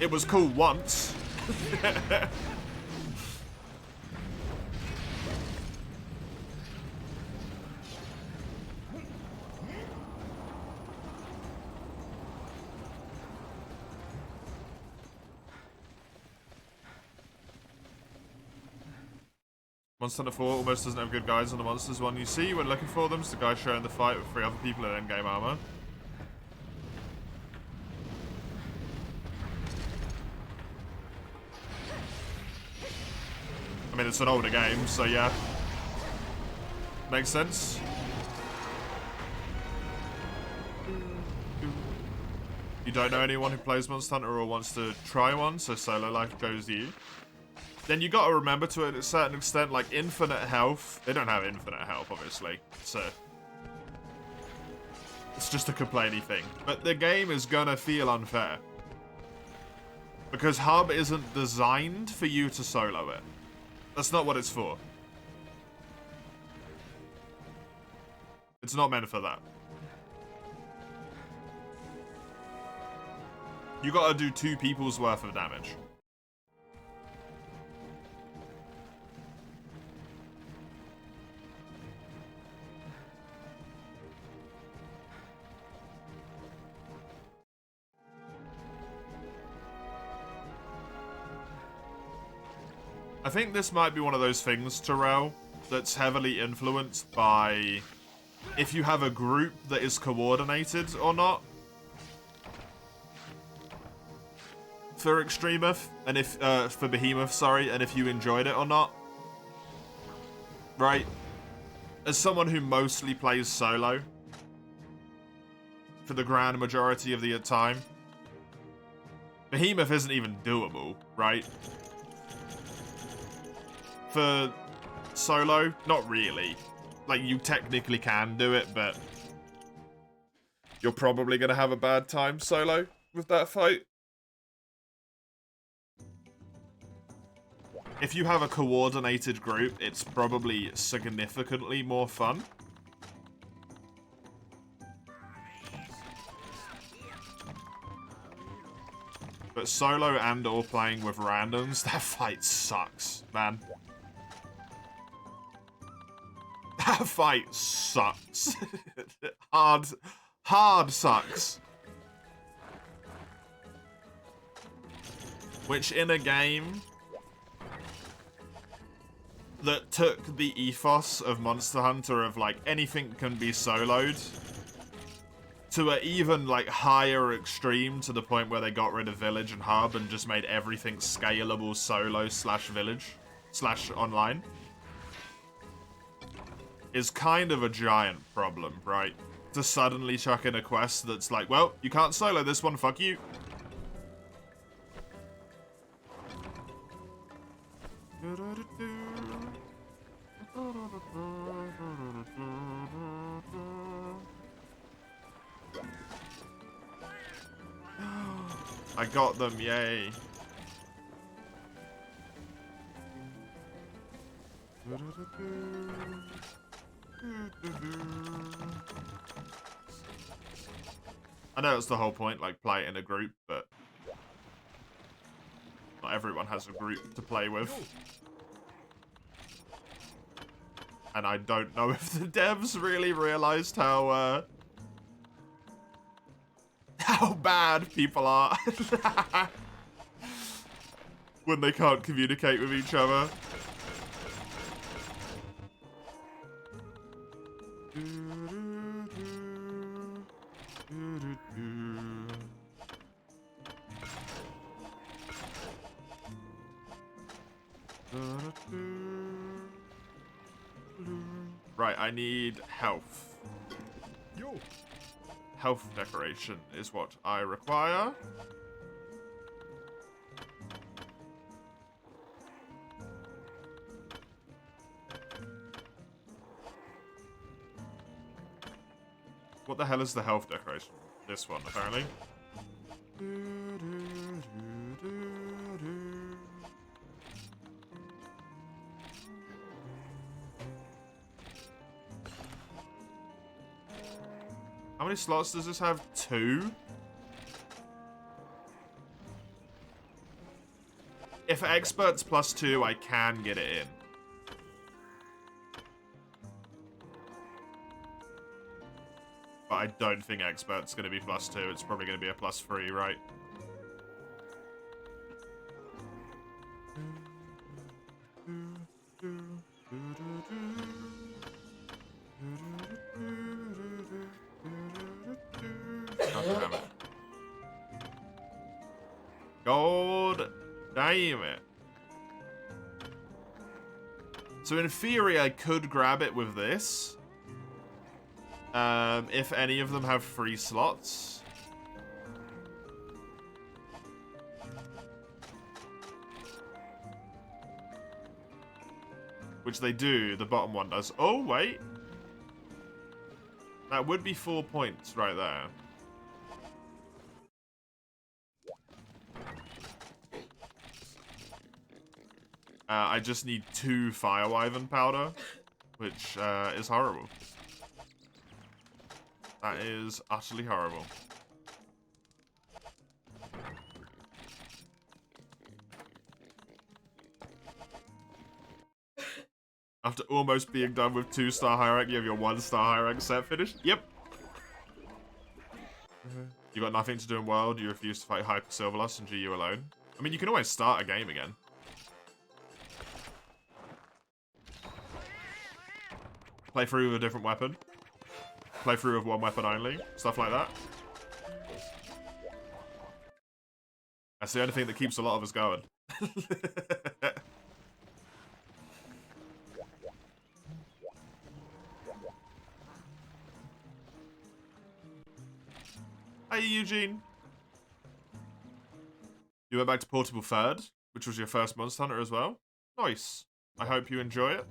It was cool once. Monster Hunter 4 almost doesn't have good guides on the monsters. One you see when looking for them is the guy sharing the fight with 3 other people in endgame armor. I mean, it's an older game, so yeah. Makes sense. You don't know anyone who plays Monster Hunter or wants to try one, so solo life goes to you. Then you gotta remember to a certain extent, like infinite health. They don't have infinite health, obviously, so it's just a complainy thing. But the game is gonna feel unfair because Hub isn't designed for you to solo it. That's not what it's for. It's not meant for that. You gotta do 2 people's worth of damage. I think this might be one of those things, Terrell, that's heavily influenced by if you have a group that is coordinated or not. For Extremoth, and if, for Behemoth, sorry, and if you enjoyed it or not. Right? As someone who mostly plays solo, for the grand majority of the time, Behemoth isn't even doable, right? For solo, not really. Like, you technically can do it, but you're probably going to have a bad time solo with that fight. If you have a coordinated group, it's probably significantly more fun. But solo and or playing with randoms, that fight sucks, man. That fight sucks. Hard sucks. Which in a game that took the ethos of Monster Hunter of like anything can be soloed to an even like higher extreme, to the point where they got rid of village and hub and just made everything scalable solo / village / online, is kind of a giant problem, right? To suddenly chuck in a quest that's like, well, you can't solo this one, fuck you. I got them, yay. I know it's the whole point, like, play it in a group, but not everyone has a group to play with. And I don't know if the devs really realized how bad people are when they can't communicate with each other. Right, I need health. Health decoration is what I require. What the hell is the health decoration? This one, apparently. How many slots does this have? 2? If expert's +2, I can get it in. But I don't think expert's going to be +2. It's probably going to be a +3, right? God damn it. God damn it. So in theory, I could grab it with this. If any of them have 3 slots. Which they do, the bottom one does. Oh, wait. That would be 4 points right there. I just need 2 Fire Wyvern powder, which is horrible. That is utterly horrible. After almost being done with 2-star high rank, you have your 1-star high rank set finished? Yep. You got nothing to do in World, you refuse to fight Hyper Silverlust and GU alone? I mean, you can always start a game again. Play through with a different weapon. Play through with 1 weapon only. Stuff like that. That's the only thing that keeps a lot of us going. Hey, Eugene. You went back to Portable 3rd, which was your first Monster Hunter as well. Nice. I hope you enjoy it.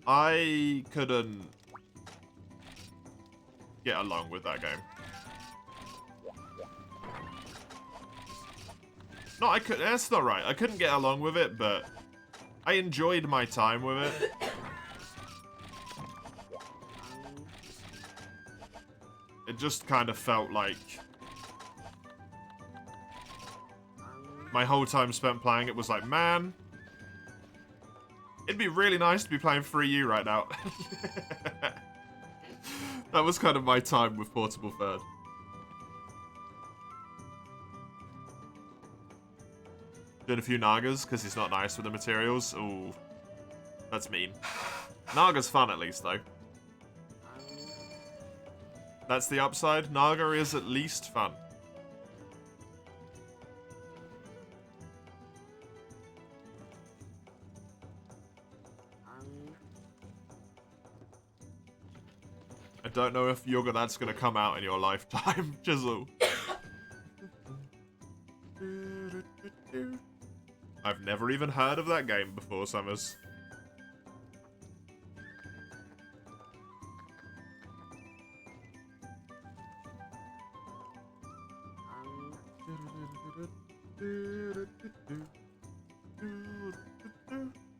I couldn't get along with that game. No, I could. That's not right. I couldn't get along with it, but I enjoyed my time with it. It just kind of felt like my whole time spent playing it was like, man, it'd be really nice to be playing 3U right now. That was kind of my time with Portable 3rd. in a few Nagas because he's not nice with the materials. Ooh, that's mean. Naga's fun at least, though. That's the upside. Naga is at least fun. I don't know if that's gonna come out in your lifetime, Chisel. I've never even heard of that game before, Summers.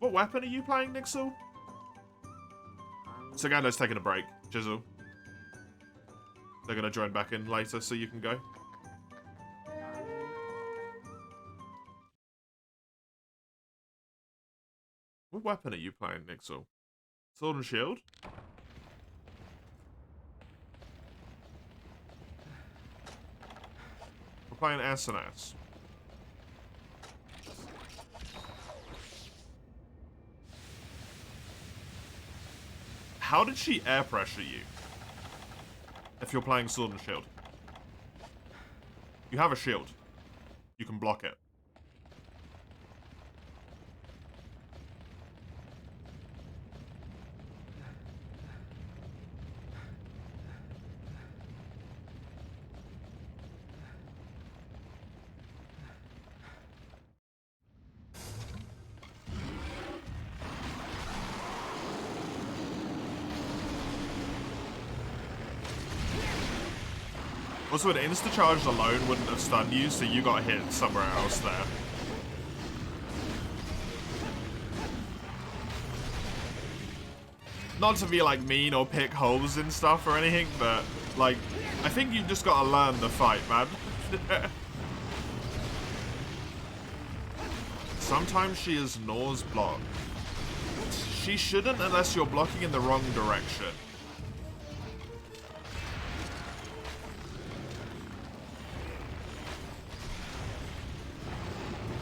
What weapon are you playing, Nixel? Sagando's taking a break, Chisel. They're gonna join back in later so you can go. What weapon are you playing, Nixel? Sword and shield? We're playing SNS. How did she air pressure you? If you're playing sword and shield. You have a shield. You can block it. Also, an insta-charge alone wouldn't have stunned you, so you got hit somewhere else there. Not to be, like, mean or pick holes in stuff or anything, but, like, I think you just gotta learn the fight, man. Sometimes she is Nor's block. She shouldn't unless you're blocking in the wrong direction.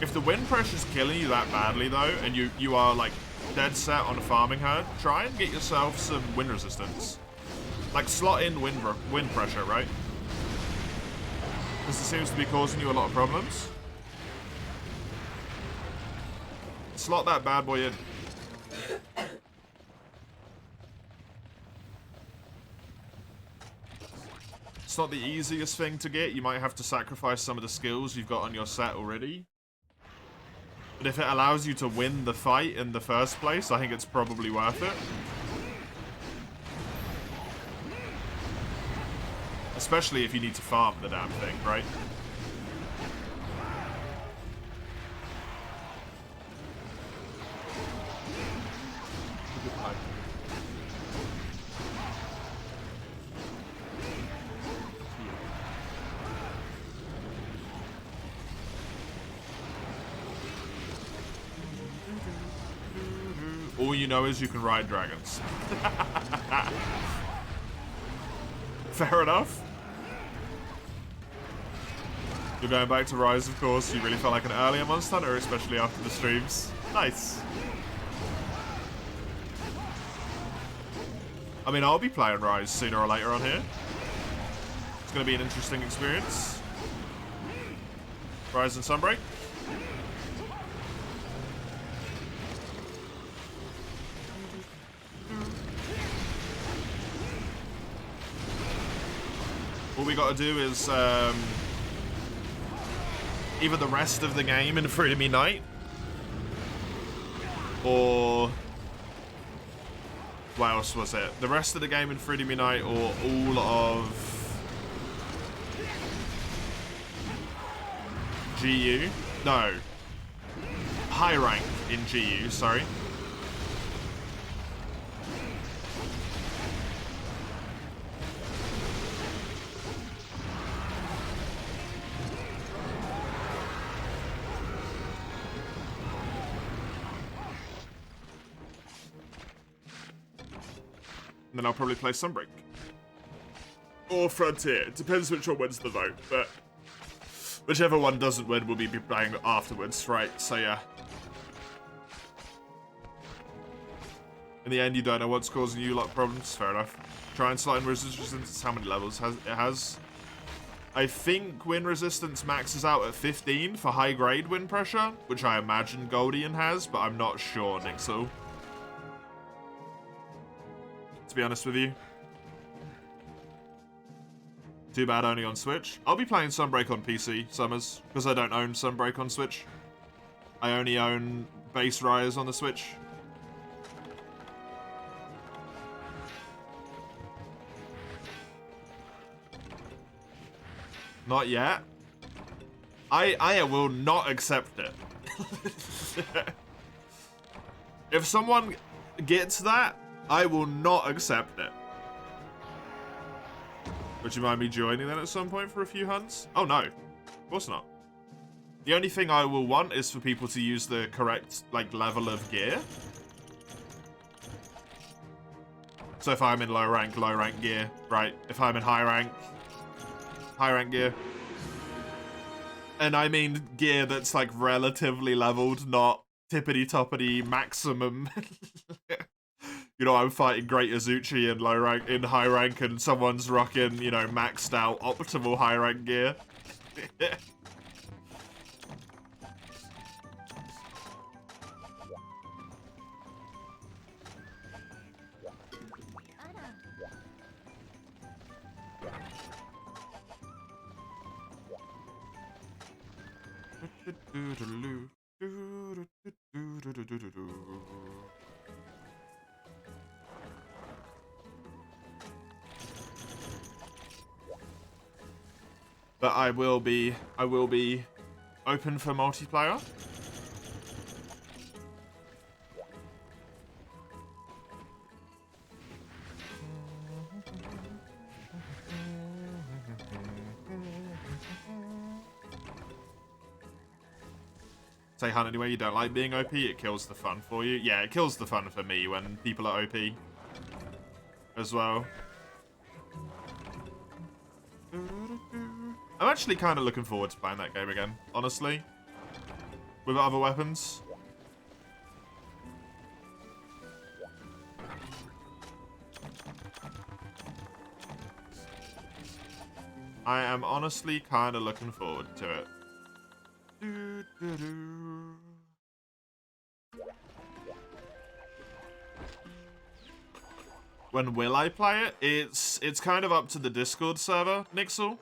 If the wind pressure's killing you that badly, though, and you are, like, dead set on farming her, try and get yourself some wind resistance. Like, slot in wind pressure, right? Because it seems to be causing you a lot of problems. Slot that bad boy in. It's not the easiest thing to get. You might have to sacrifice some of the skills you've got on your set already. But if it allows you to win the fight in the first place, I think it's probably worth it. Especially if you need to farm the damn thing, right? All you know is you can ride dragons. Fair enough. You're going back to Rise, of course. You really felt like an earlier Monster Hunter, especially after the streams. Nice. I mean, I'll be playing Rise sooner or later on here. It's going to be an interesting experience. Rise and Sunbreak. All we got to do is either the rest of the game in Freedom Night, or what else was it? The rest of the game in Freedom Night, or all of GU? No, high rank in GU. Sorry. And then I'll probably play Sunbreak. Or Frontier. It depends which one wins the vote, but Whichever one doesn't win will be playing afterwards, right? So yeah. In the end, you don't know what's causing you lot problems. Fair enough. Try and slide in resistance. How many levels it has? I think wind resistance maxes out at 15 for high grade wind pressure, which I imagine Goldian has, but I'm not sure, Nixel. To be honest with you. Too bad only on Switch. I'll be playing Sunbreak on PC, Summers, because I don't own Sunbreak on Switch. I only own Base Rise on the Switch. Not yet. I will not accept it. If someone gets that, I will not accept it. Would you mind me joining then at some point for a few hunts? Oh no, of course not. The only thing I will want is for people to use the correct level of gear. So if I'm in low rank gear, right? If I'm in high rank gear. And I mean gear that's like relatively leveled, not tippity-toppity maximum. You know, I'm fighting Great Azuchi in high rank and someone's rocking, you know, maxed out optimal high rank gear. But I will be open for multiplayer. Say hunt anyway, you don't like being OP, it kills the fun for you. Yeah, it kills the fun for me when people are OP as well. I'm actually kind of looking forward to playing that game again, honestly. With other weapons. I am honestly kind of looking forward to it. When will I play it? It's kind of up to the Discord server, Nixel.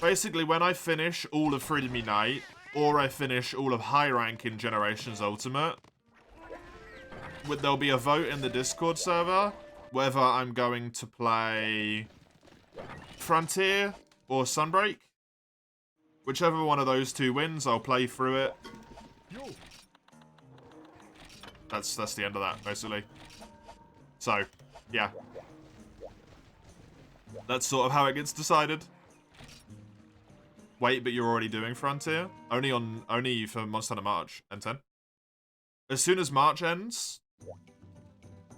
Basically, when I finish all of Freedom Unite, or I finish all of high rank in Generations Ultimate, there'll be a vote in the Discord server whether I'm going to play Frontier or Sunbreak. Whichever one of those two wins, I'll play through it. That's the end of that, basically. So, yeah. That's sort of how it gets decided. Wait, but you're already doing Frontier? Only for Monster Hunter March and 10. As soon as March ends,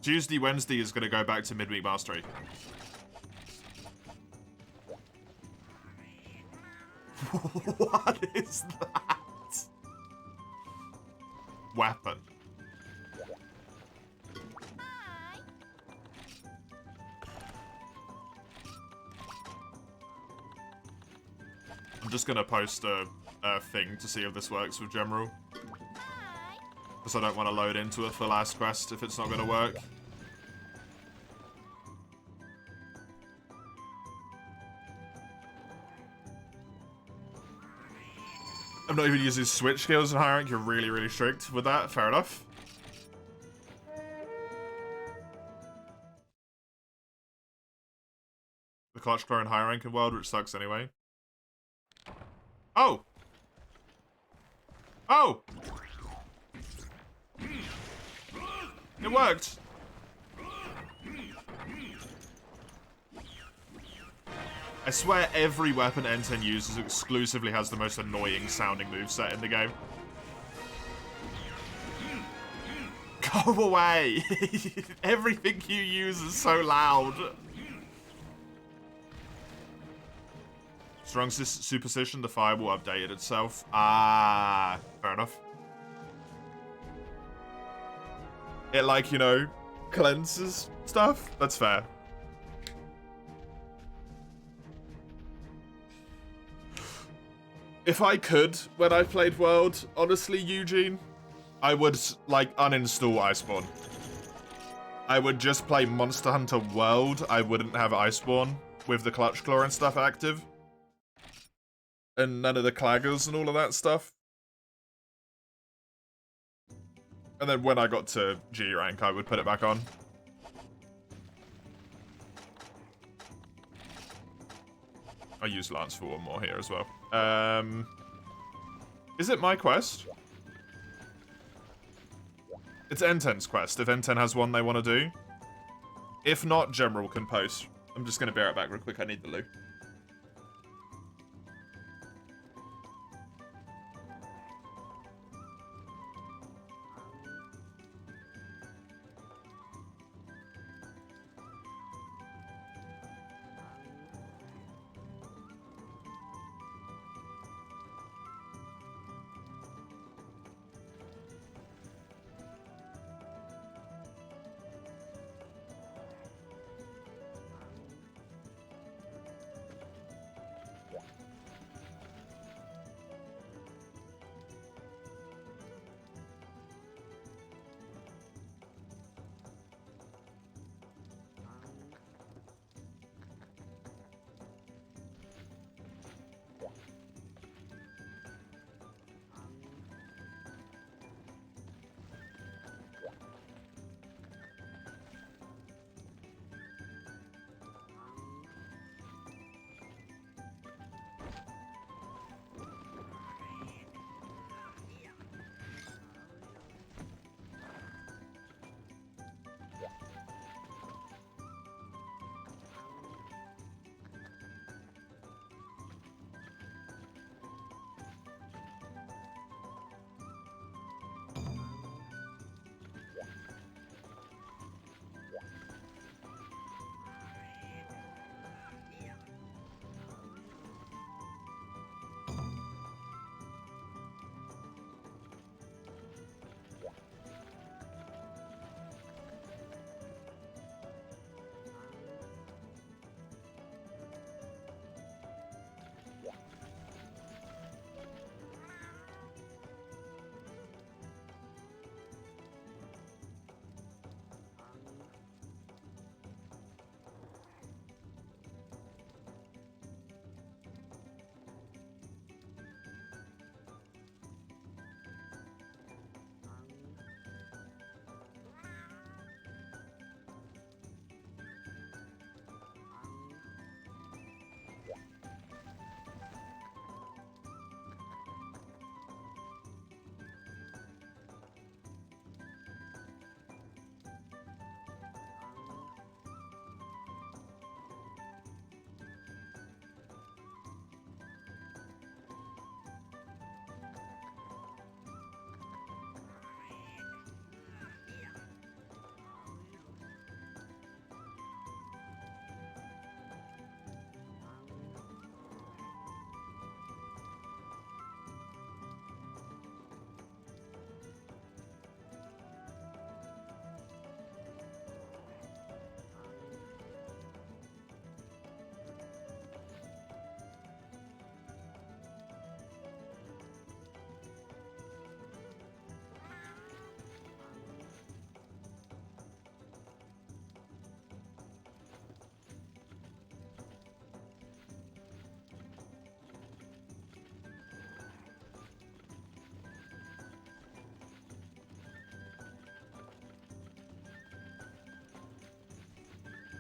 Tuesday, Wednesday is going to go back to midweek mastery. What is that? Weapon. I'm just going to post a thing to see if this works with General. Because I don't want to load into it for last quest if it's not going to work. I'm not even using switch skills in high rank. You're really, really strict with that. Fair enough. The clutch claw in high rank in world, which sucks anyway. Oh! Oh! It worked! I swear every weapon N10 uses exclusively has the most annoying sounding moveset in the game. Go away! Everything you use is so loud. Strong superstition, the fireball updated itself. Ah, fair enough. It, like, you know, cleanses stuff. That's fair. If I could, when I played World, honestly, Eugene, I would, like, uninstall Iceborne. I would just play Monster Hunter World. I wouldn't have Iceborne with the Clutch Claw and stuff active. And none of the claggers and all of that stuff. And then when I got to G rank, I would put it back on. I use Lance for one more here as well. Is it my quest? It's N10's quest, if N10 has one they want to do. If not, General can post. I'm just going to bear it back real quick, I need the loot.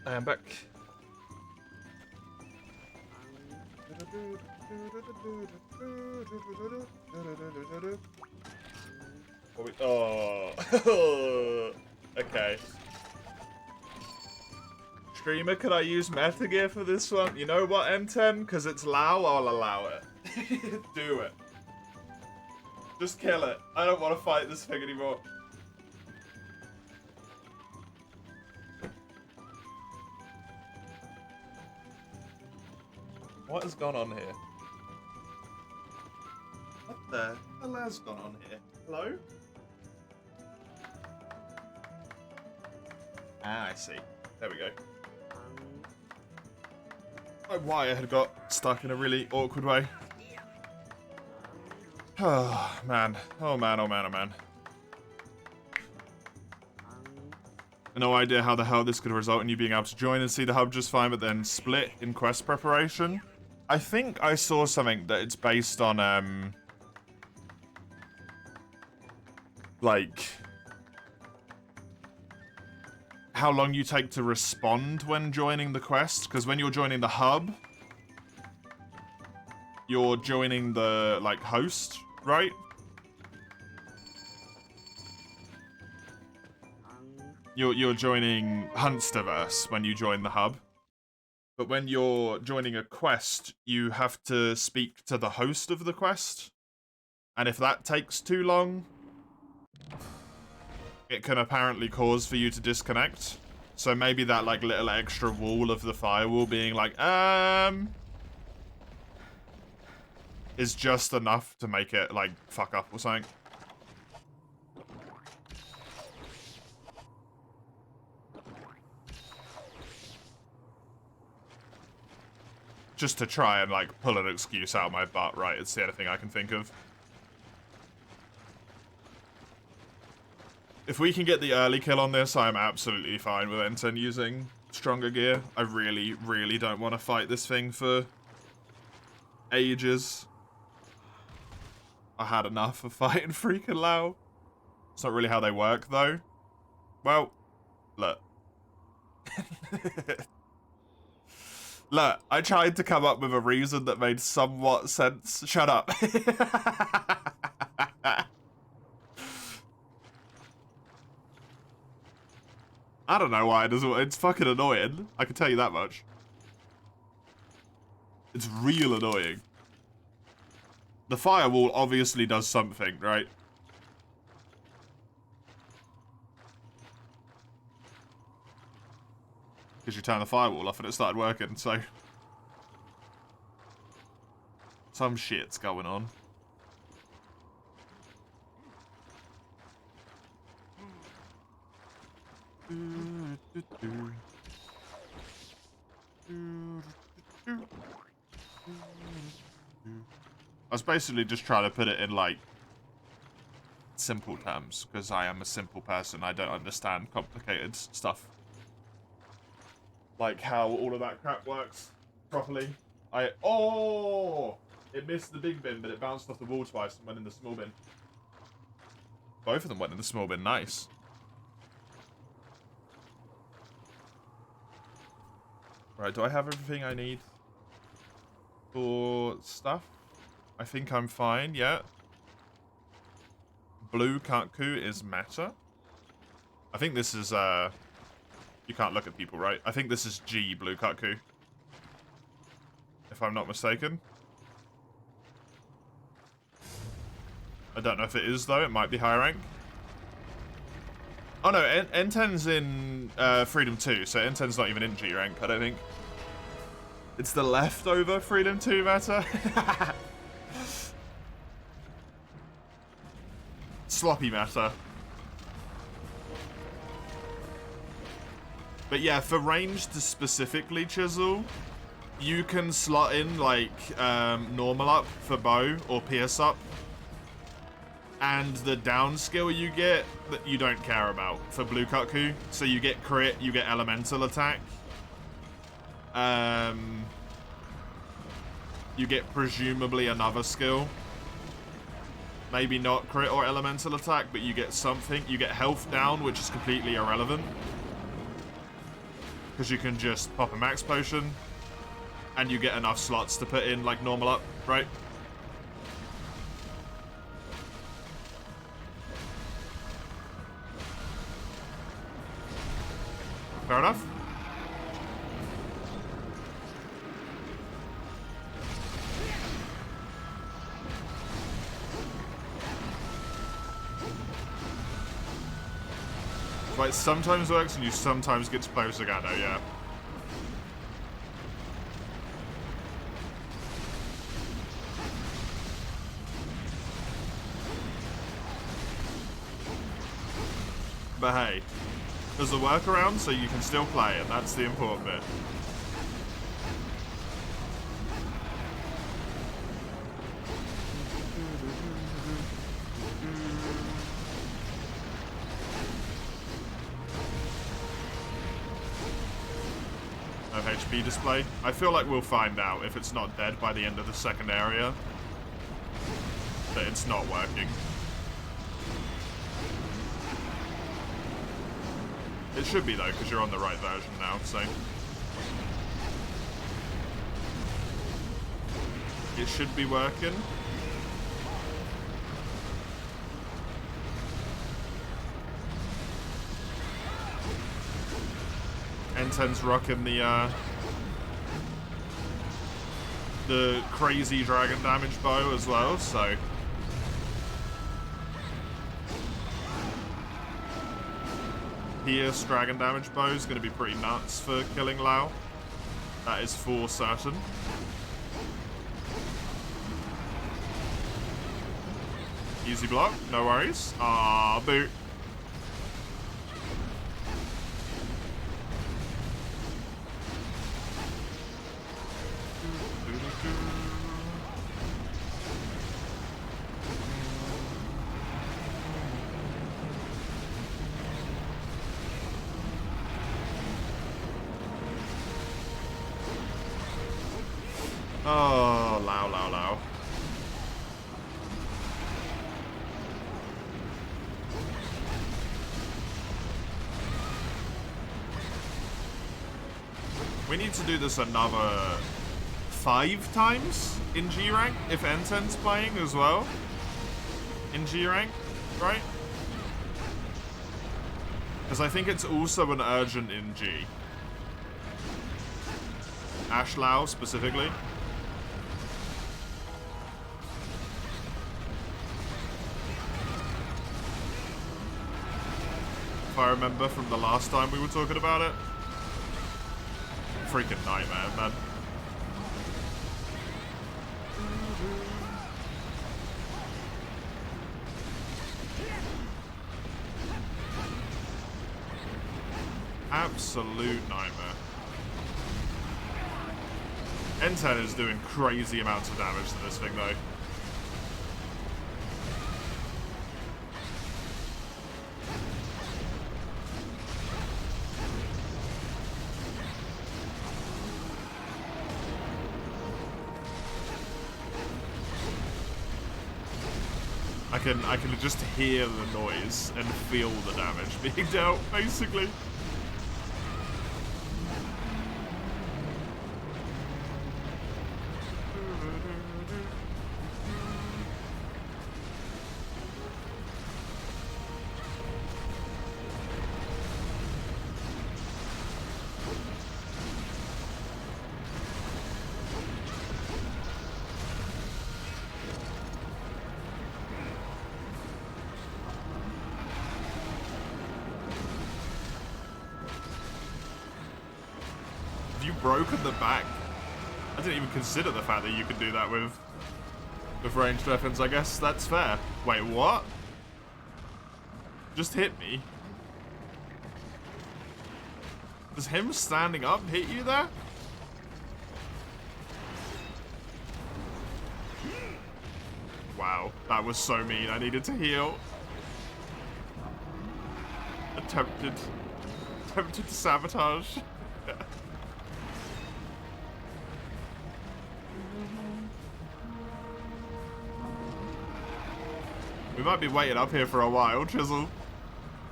I am back. Oh, okay. Streamer, could I use meta gear for this one? You know what, M10? Because it's Lao, I'll allow it. Do it. Just kill it. I don't want to fight this thing anymore. What has gone on here? What the hell has gone on here? Hello? Ah, I see. There we go. My wire had got stuck in a really awkward way. Oh, man. Oh, man, oh, man, oh, man. No idea how the hell this could result in you being able to join and see the hub just fine, but then split in quest preparation. I think I saw something that it's based on, like, how long you take to respond when joining the quest. Because when you're joining the hub, you're joining the, like, host, right? You're joining Huntsterverse when you join the hub. But when you're joining a quest, you have to speak to the host of the quest. And if that takes too long, it can apparently cause for you to disconnect. So maybe that, like, little extra wall of the firewall being like, is just enough to make it, like, fuck up or something. Just to try and, like, pull an excuse out of my butt, right? It's the only thing I can think of. If we can get the early kill on this, I'm absolutely fine with N10 using stronger gear. I really, really don't want to fight this thing for ages. I had enough of fighting freaking Lao. It's not really how they work, though. Well, look. Look, I tried to come up with a reason that made somewhat sense. Shut up. I don't know why it doesn't. It's fucking annoying. I can tell you that much. It's real annoying. The firewall obviously does something, right? Because you turn the firewall off and it started working, so... some shit's going on. I was basically just trying to put it in, like, simple terms, because I am a simple person. I don't understand complicated stuff. Like how all of that crap works properly. Oh! It missed the big bin, but it bounced off the wall twice and went in the small bin. Both of them went in the small bin. Nice. Right, do I have everything I need for stuff? I think I'm fine, yeah. Blue Kaku is meta. I think this is, you can't look at people, right? I think this is G Blue Kaku. If I'm not mistaken. I don't know if it is, though. It might be high rank. Oh, no. N10's in Freedom 2, so N10's not even in G rank, I don't think. It's the leftover Freedom 2 meta. Sloppy meta. But yeah, for ranged specifically, Chisel, you can slot in, like, normal up for bow or pierce up. And the down skill you get that you don't care about for Blue Kaku. So you get crit, you get elemental attack. You get presumably another skill. Maybe not crit or elemental attack, but you get something. You get health down, which is completely irrelevant. Because you can just pop a max potion. And you get enough slots to put in, like, normal up, right? Fair enough. Right, sometimes works and you sometimes get to play with Zagano, yeah. But hey, there's a workaround so you can still play it. That's the important bit. No HP display. I feel like we'll find out if it's not dead by the end of the second area that it's not working. It should be though, because you're on the right version now, so. It should be working. N10's rocking the crazy dragon damage bow as well, so. Pierce dragon damage bow is going to be pretty nuts for killing Lao. That is for certain. Easy block, no worries. Ah, boot. Oh, Lao. We need to do this another 5 times in G rank if N10's playing as well. In G rank, right? Because I think it's also an urgent in G. Ash Lao specifically. If I remember from the last time we were talking about it. Freaking nightmare, man. Absolute nightmare. N10 is doing crazy amounts of damage to this thing, though. I can just hear the noise and feel the damage being dealt, basically. Broken the back. I didn't even consider the fact that you could do that with ranged weapons. I guess that's fair. Wait, what? Just hit me. Does him standing up hit you there? Wow, that was so mean. I needed to heal. Attempted to sabotage. We might be waiting up here for a while, Chisel,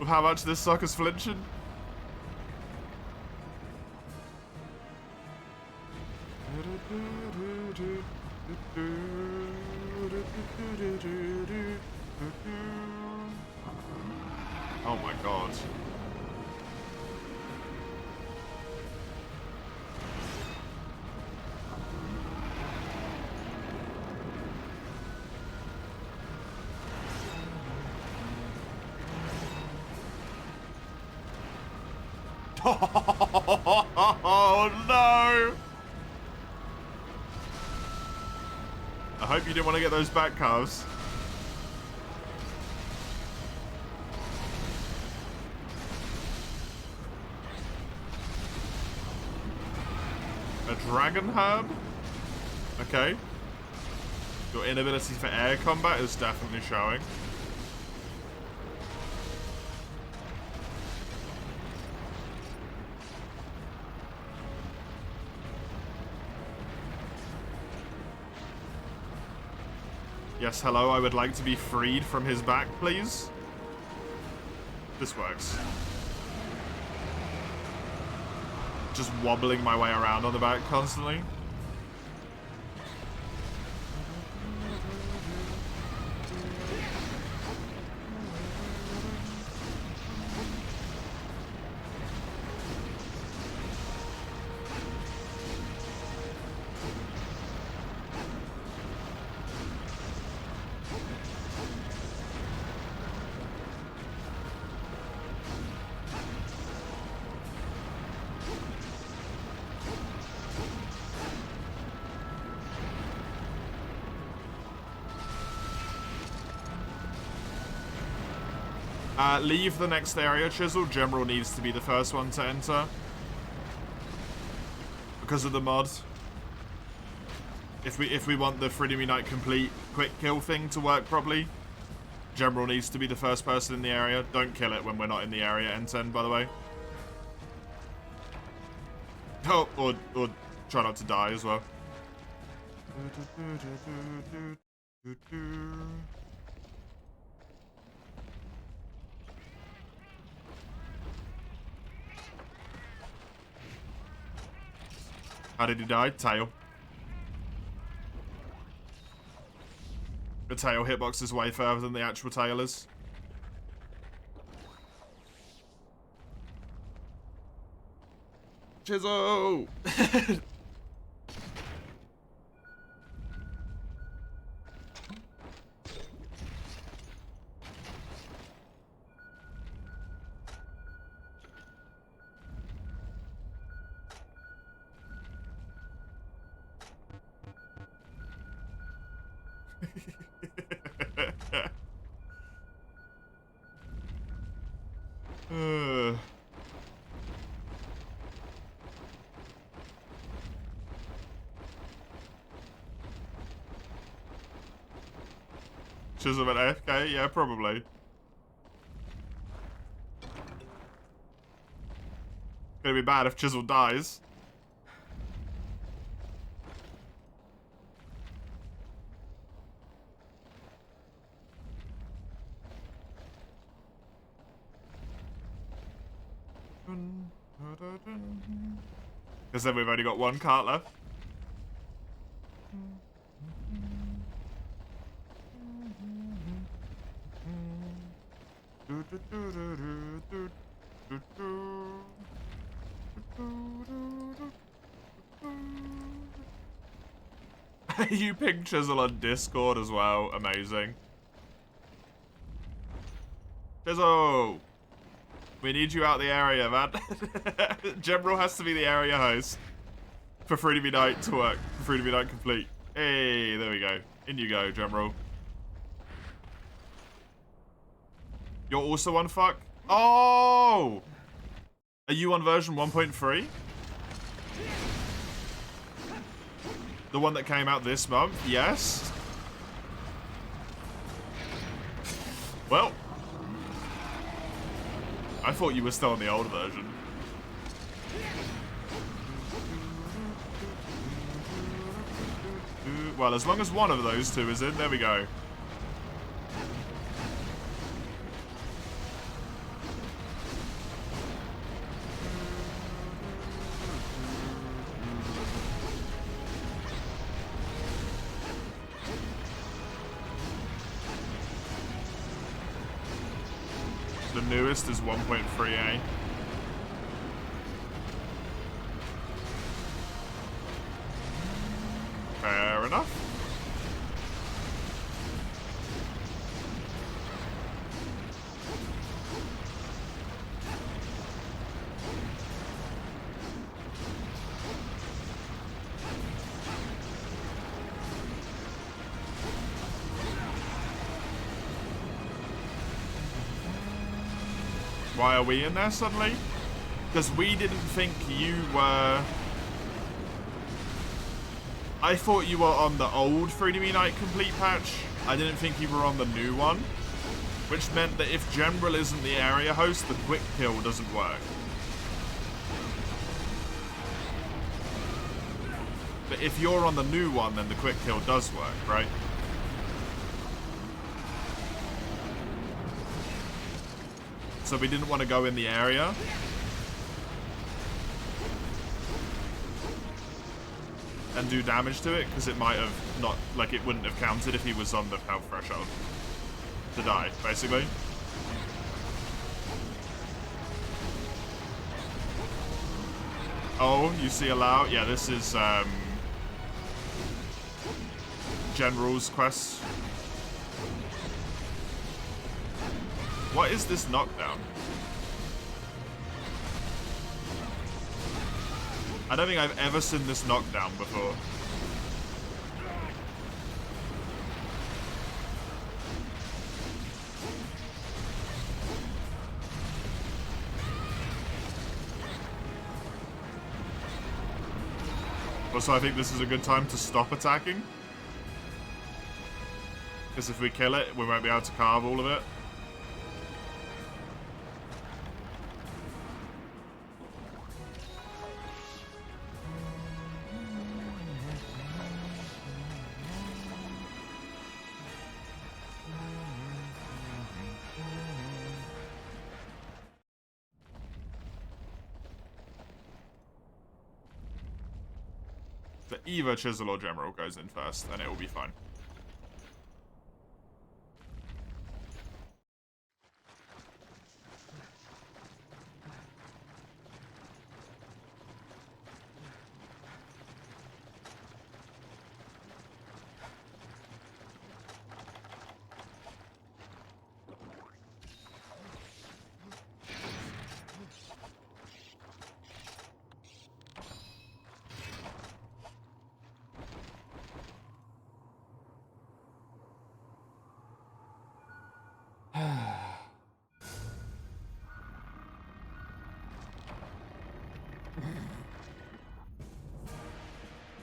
with how much this sucker's flinching. Oh my god. Oh no! I hope you didn't want to get those back calves. A dragon herb? Okay. Your inability for air combat is definitely showing. Yes, hello, I would like to be freed from his back, please. This works. Just wobbling my way around on the back constantly. Leave the next area, Chisel. General needs to be the first one to enter. Because of the mod. If we want the Freedom Unite complete quick kill thing to work properly, General needs to be the first person in the area. Don't kill it when we're not in the area, N10, by the way. Oh, or try not to die as well. How did he die? Tail. The tail hitbox is way further than the actual tail is. Chizzo! Chisel at AFK? Yeah, probably. Gonna be bad if Chisel dies. Because then we've only got one cart left. You ping Chisel on Discord as well. Amazing. Chisel! We need you out the area, man. General has to be the area host for Freedom Unite to work. For Freedom Unite complete. Hey, there we go. In you go, General. You're also on fuck? Oh! Are you on version 1.3? The one that came out this month? Yes. Well. I thought you were still on the old version. Well, as long as one of those two is in, there we go. The newest is 1.3A. Fair enough. Why are we in there suddenly? Because we didn't think you were I thought you were on the old 3DB Night Complete patch. I didn't think you were on the new one. Which meant that if General isn't the area host, the quick kill doesn't work. But if you're on the new one, then the quick kill does work, right? So we didn't want to go in the area. And do damage to it, because it might have not, like, it wouldn't have counted if he was on the health threshold to die, basically. Oh, you see allow? Yeah, this is, General's quest. What is this knockdown? I don't think I've ever seen this knockdown before. Also, I think this is a good time to stop attacking. Because if we kill it, we won't be able to carve all of it. So either Chisel or General goes in first, and it will be fine.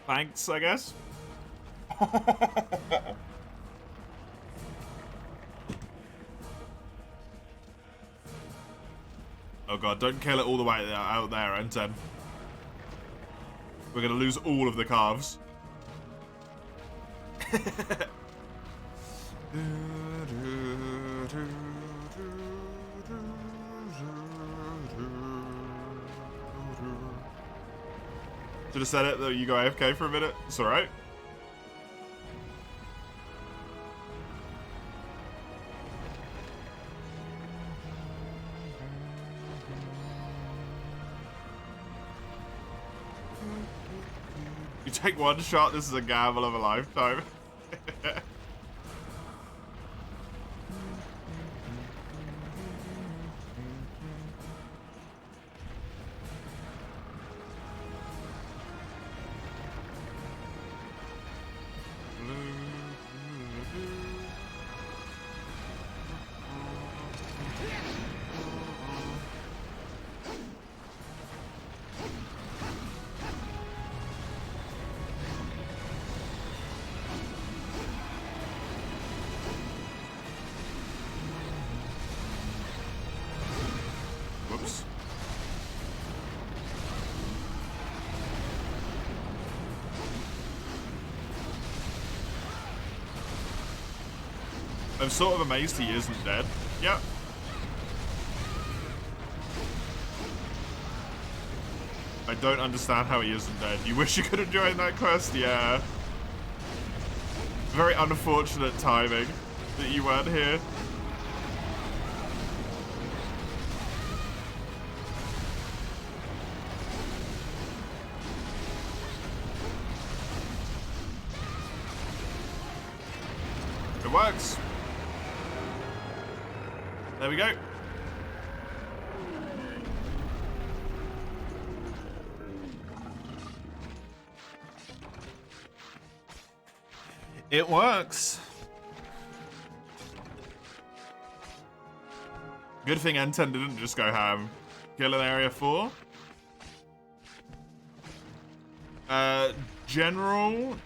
Thanks, I guess. Oh god, don't kill it all the way out there, N10. We're gonna lose all of the calves. Should have said it that you go AFK for a minute. It's alright. You take one shot, this is a gamble of a lifetime. Whoops. I'm sort of amazed he isn't dead. Yep. I don't understand how he isn't dead. You wish you could have joined that quest? Yeah. Very unfortunate timing that you weren't here. It works. There we go. It works. Good thing N10 didn't just go ham. Kill in area 4. General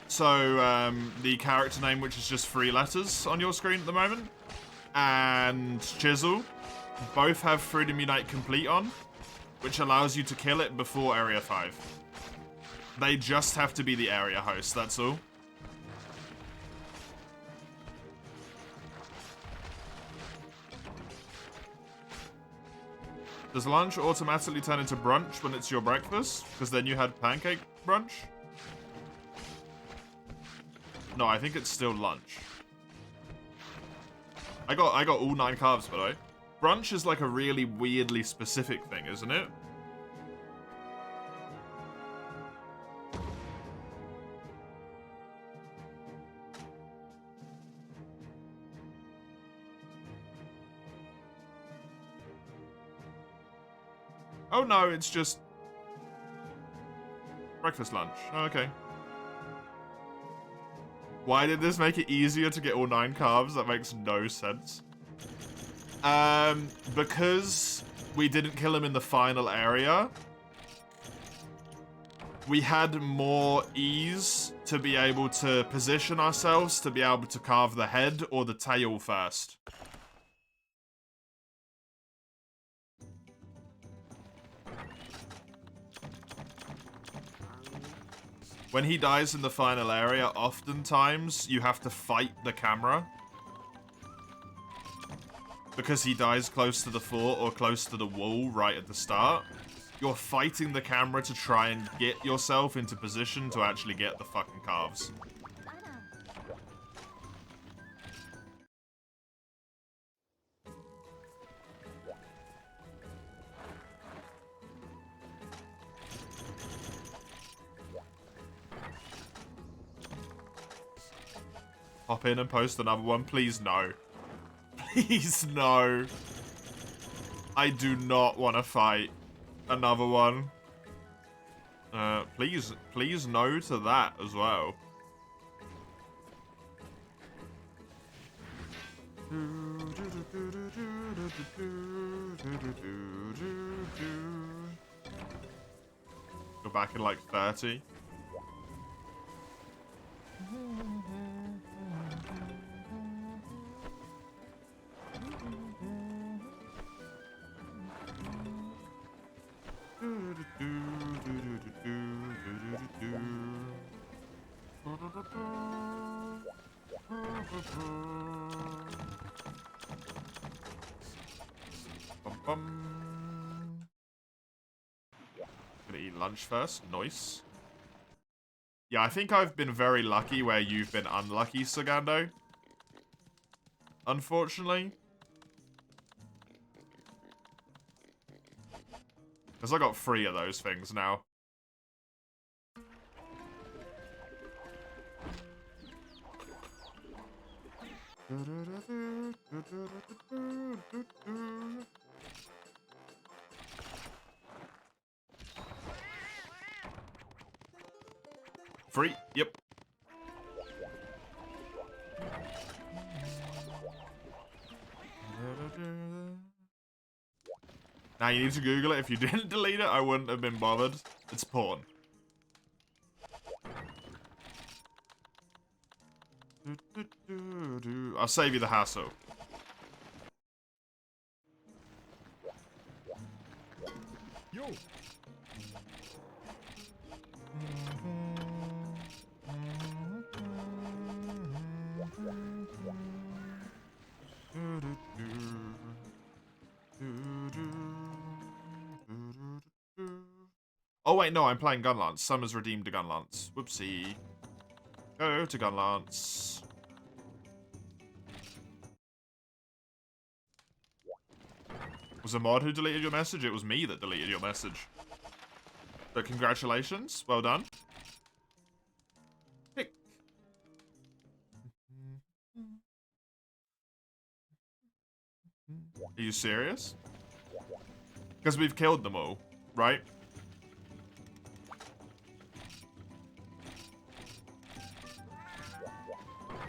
So, the character name, which is just 3 letters on your screen at the moment, and Chisel, both have Freedom Unite Complete on, which allows you to kill it before Area 5. They just have to be the area host, that's all. Does lunch automatically turn into brunch when it's your breakfast? Because then you had pancake brunch? No, I think it's still lunch. I got all 9 carbs, by the way. Brunch is like a really weirdly specific thing, isn't it? Oh no, it's just breakfast, lunch. Oh, okay. Why did this make it easier to get all 9 carbs? That makes no sense. Because we didn't kill him in the final area, we had more ease to be able to position ourselves to be able to carve the head or the tail first. When he dies in the final area, oftentimes you have to fight the camera. Because he dies close to the floor or close to the wall right at the start. You're fighting the camera to try and get yourself into position to actually get the fucking calves. Hop in and post another one. Please, no. Please, no. I do not want to fight another one. Please no to that as well. Go back in like 30. Gonna eat lunch first. Nice. Yeah, I think I've been very lucky where you've been unlucky, Sagando. Unfortunately. Because I got 3 of those things now. Free? Yep. Now you need to Google it. If you didn't delete it, I wouldn't have been bothered. It's porn. I'll save you the hassle. Yo. Oh wait, no, I'm playing Gunlance. Summer's redeemed to Gunlance. Whoopsie. Go to Gunlance. Was a mod who deleted your message? It was me that deleted your message. But congratulations. Well done. Pick. Are you serious? Because we've killed them all, right?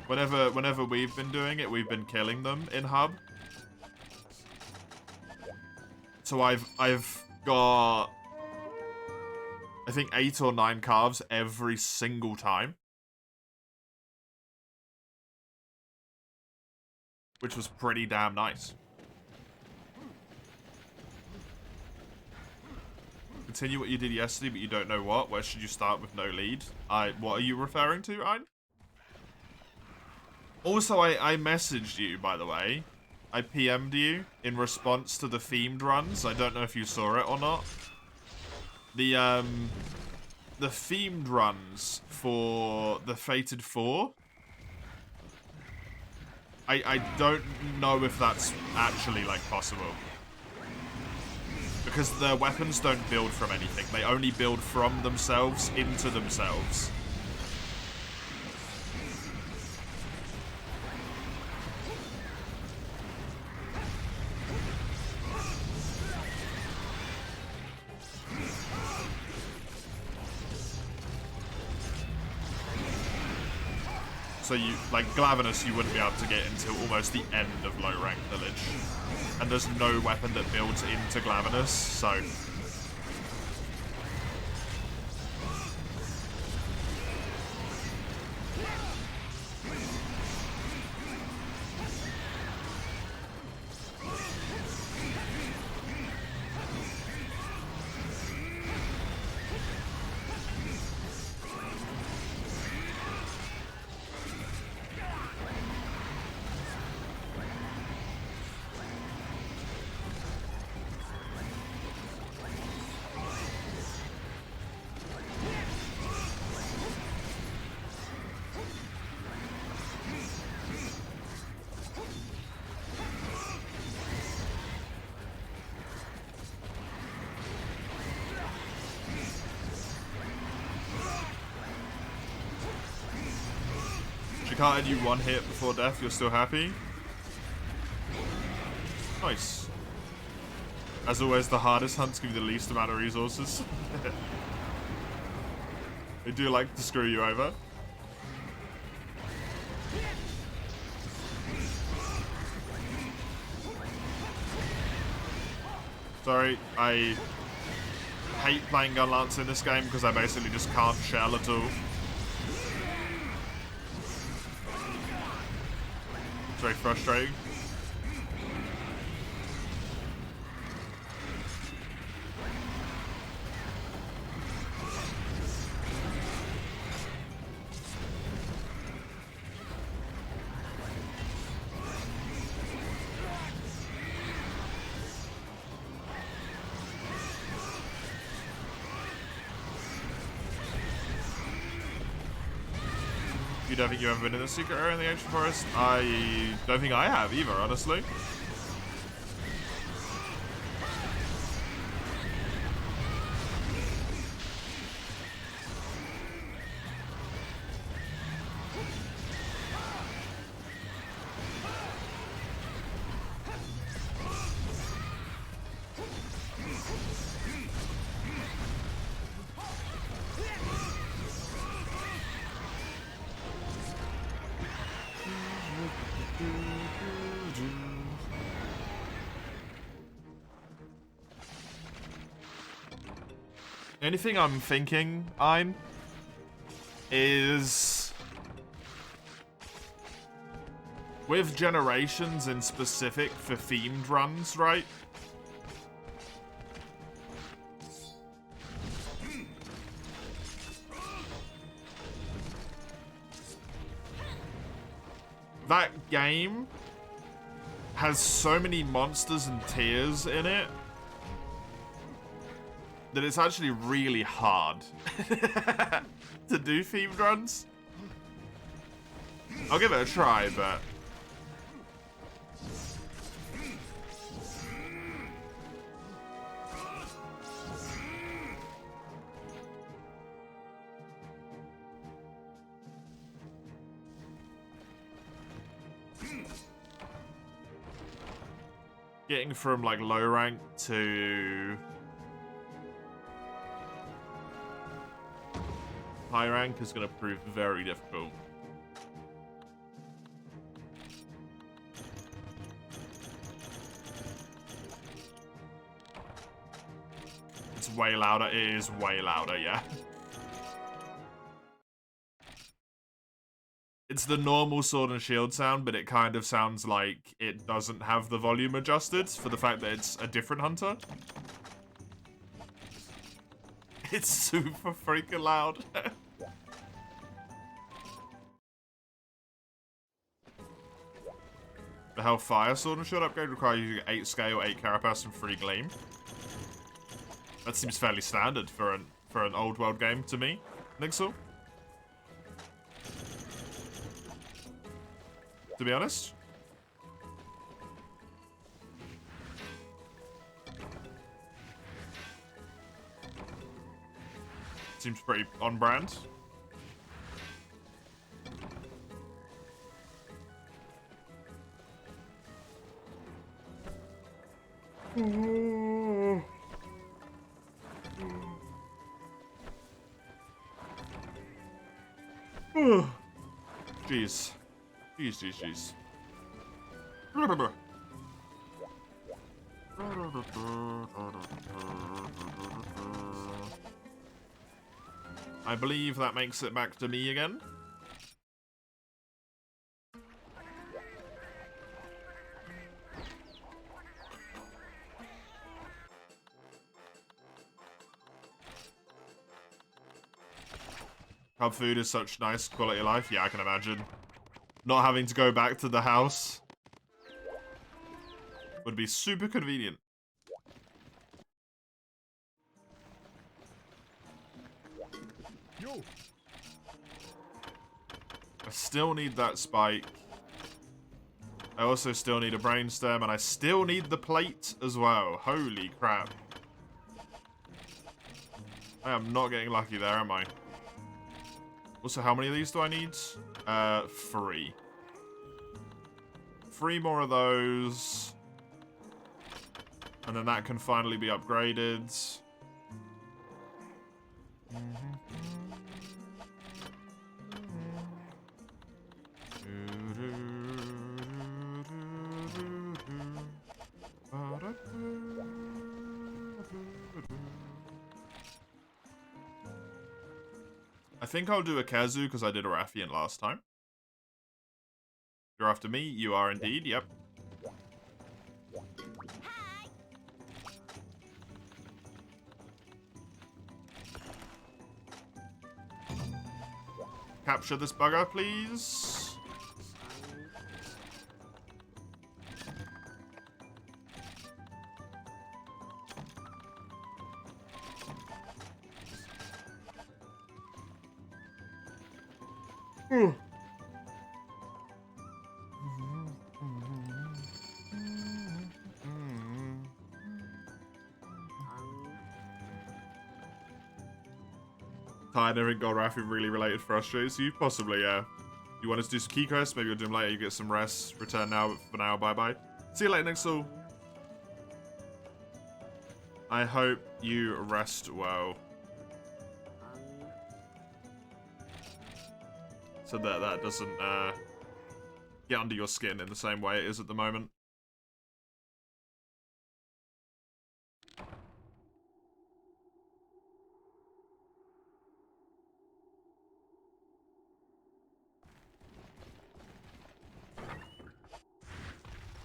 Whenever we've been doing it, we've been killing them in hub. So I've got, I think 8 or 9 calves every single time. which was pretty damn nice. Continue what you did yesterday, but you don't know what. Where should you start with no lead? What are you referring to, Ein? Also, I messaged you, by the way. I PM'd you in response to the themed runs. I don't know if you saw it or not. The themed runs for the Fated 4. I don't know if that's actually, like, possible. Because the weapons don't build from anything. They only build from themselves into themselves. So you, like, Glavenus you wouldn't be able to get until almost the end of low rank village. And there's no weapon that builds into Glavenus, so... Can't you one hit before death, you're still happy? Nice. As always, the hardest hunts give you the least amount of resources. They do like to screw you over. Sorry, I hate playing Gun Lance in this game because I basically just can't shell at all. It's very frustrating. You don't think you've ever been in the secret area in the ancient forest? I don't think I have either, honestly. Anything I'm thinking, Ein, is with generations in specific for themed runs, right? That game has so many monsters and tiers in it that it's actually really hard to do themed runs. I'll give it a try, but... getting from, like, low rank to high rank is going to prove very difficult. It's way louder. It is way louder, yeah. It's the normal Sword and Shield sound, but it kind of sounds like it doesn't have the volume adjusted for the fact that it's a different hunter. It's super freaking loud. The Hellfire Sword and Shield upgrade requires using 8 Scale, 8 Carapace, and 3 Gleam. That seems fairly standard for an old world game to me, Nixel. To be honest. Seems pretty on brand. Jeez. Jeez. I believe that makes it back to me again. Pub food is such nice quality of life. Yeah, I can imagine. Not having to go back to the house would be super convenient. I still need that spike. I also still need a brainstem, and I still need the plate as well. Holy crap. I am not getting lucky there, am I? Also, how many of these do I need? 3. 3 more of those. And then that can finally be upgraded. I think I'll do a Kazu because I did a Rathian last time. You're after me? You are indeed, yep. Capture this bugger, please. Tired every God Rathian really related frustrates you? Possibly, yeah. You want us to do some key quests? Maybe we'll do them later. You get some rest. Return now, but for now, bye-bye. See you later, Nixel. I hope you rest well. So that doesn't get under your skin in the same way it is at the moment.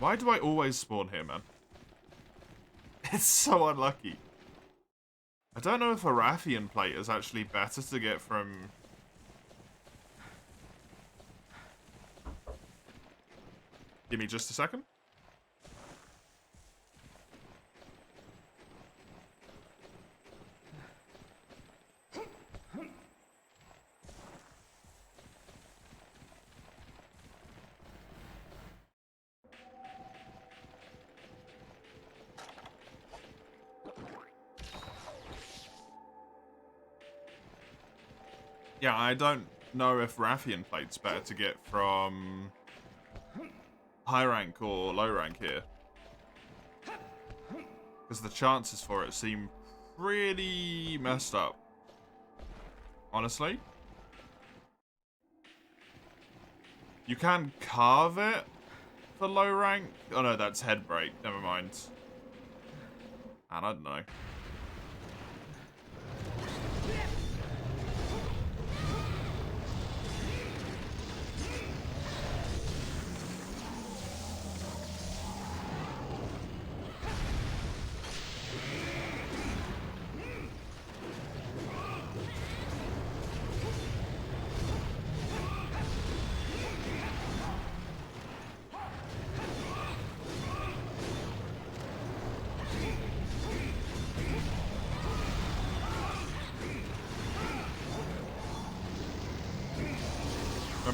Why do I always spawn here, man? It's so unlucky. I don't know if a Rathian plate is actually better to get from... Give me just a second. Yeah, I don't know if Rathian plate's better to get from high rank or low rank here. Because the chances for it seem pretty messed up. Honestly. You can carve it for low rank. Oh no, that's head break. Never mind. And I don't know.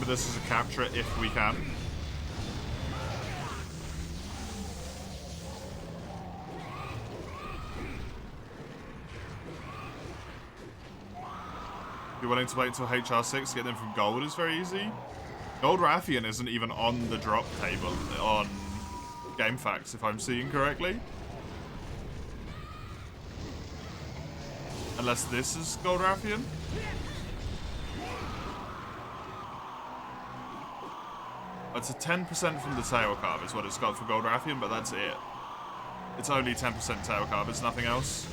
Remember, this is a capture if we can. If you're willing to wait until HR6 to get them from gold is very easy. Gold Rathian isn't even on the drop table on GameFAQs, if I'm seeing correctly. Unless this is Gold Rathian. It's a 10% from the tail carve is what it's got for Gold Rathian, but that's it. It's only 10% tail carve, it's nothing else.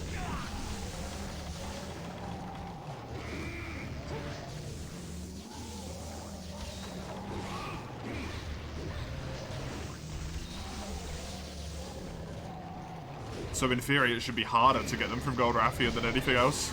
So in theory, it should be harder to get them from Gold Rathian than anything else.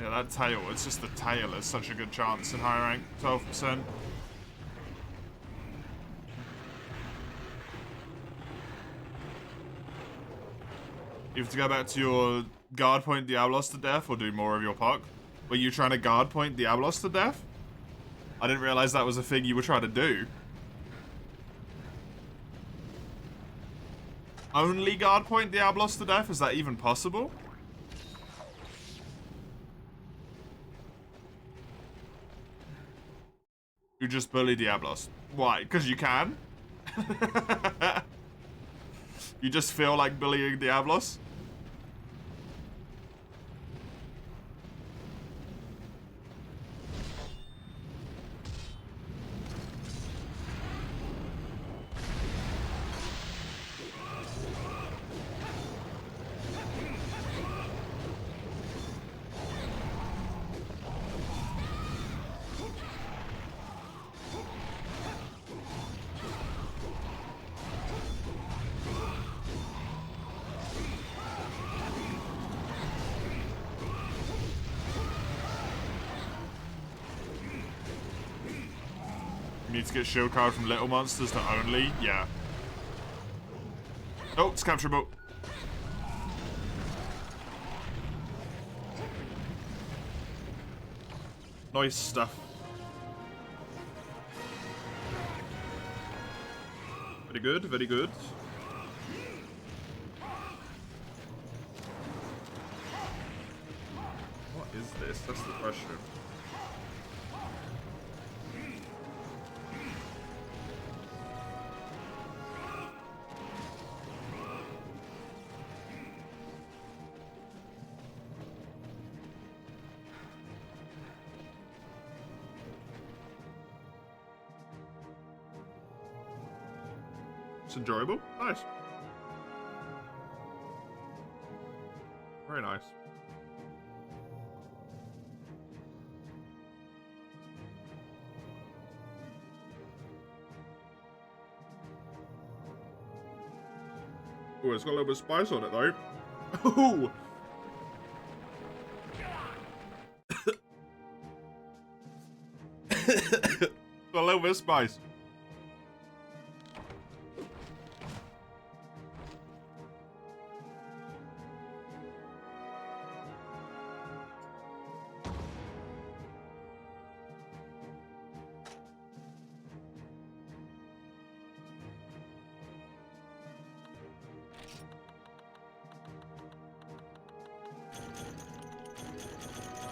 That tail, it's just the tail is such a good chance in high rank, 12%. You have to go back to your guard point Diablos to death or do more of your puck. Were you trying to guard point Diablos to death? I didn't realize that was a thing you were trying to do. Only guard point Diablos to death? Is that even possible? You just bully Diablos. Why? Because you can? You just feel like bullying Diablos? Need to get shield card from little monsters to only? Yeah. Oh, it's capturable. Nice stuff. Very good, very good. What is this? That's the question. It's enjoyable. Nice. Very nice. Oh, it's got a little bit of spice on it though. Ooh. Got a little bit of spice.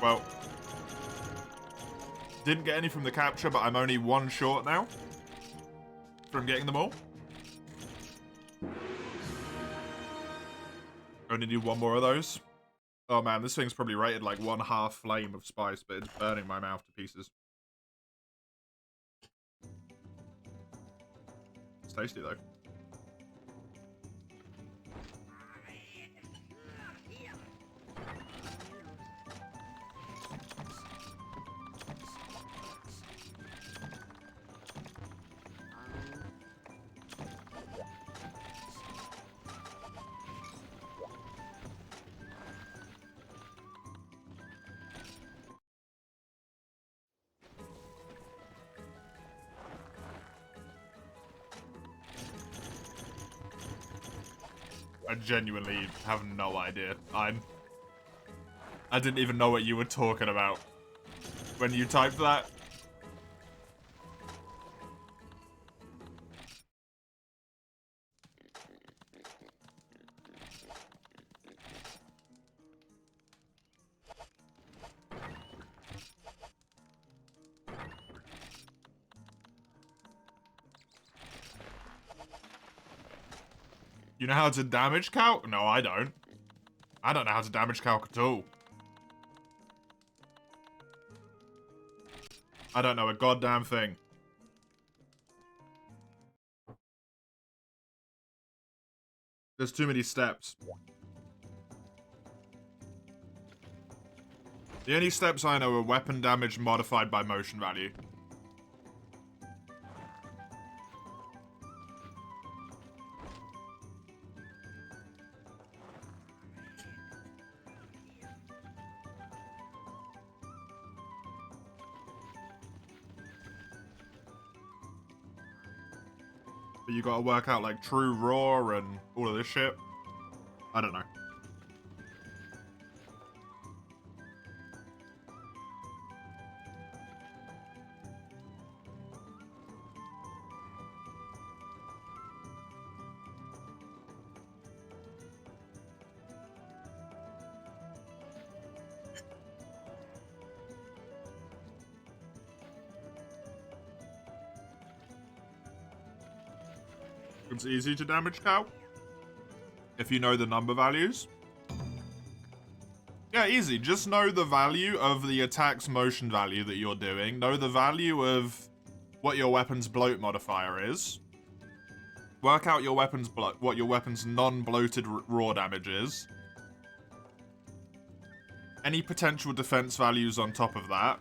Well, didn't get any from the capture, but I'm only one short now from getting them all. Only need one more of those. Oh man, this thing's probably rated like 1/2 flame of spice, but it's burning my mouth to pieces. tasty though. I genuinely have no idea. I didn't even know what you were talking about when you typed that. You know how to damage calc? No, I don't. I don't know how to damage calc at all. I don't know a goddamn thing. There's too many steps. The only steps I know are weapon damage modified by motion value. But you gotta work out like true raw and all of this shit. I don't know. It's easy to damage cow if you know the number values. Yeah, easy. Just know the value of the attack's motion value that you're doing. Know the value of what your weapon's bloat modifier is. Work out your weapon's what your weapon's non-bloated raw damage is. Any potential defense values on top of that.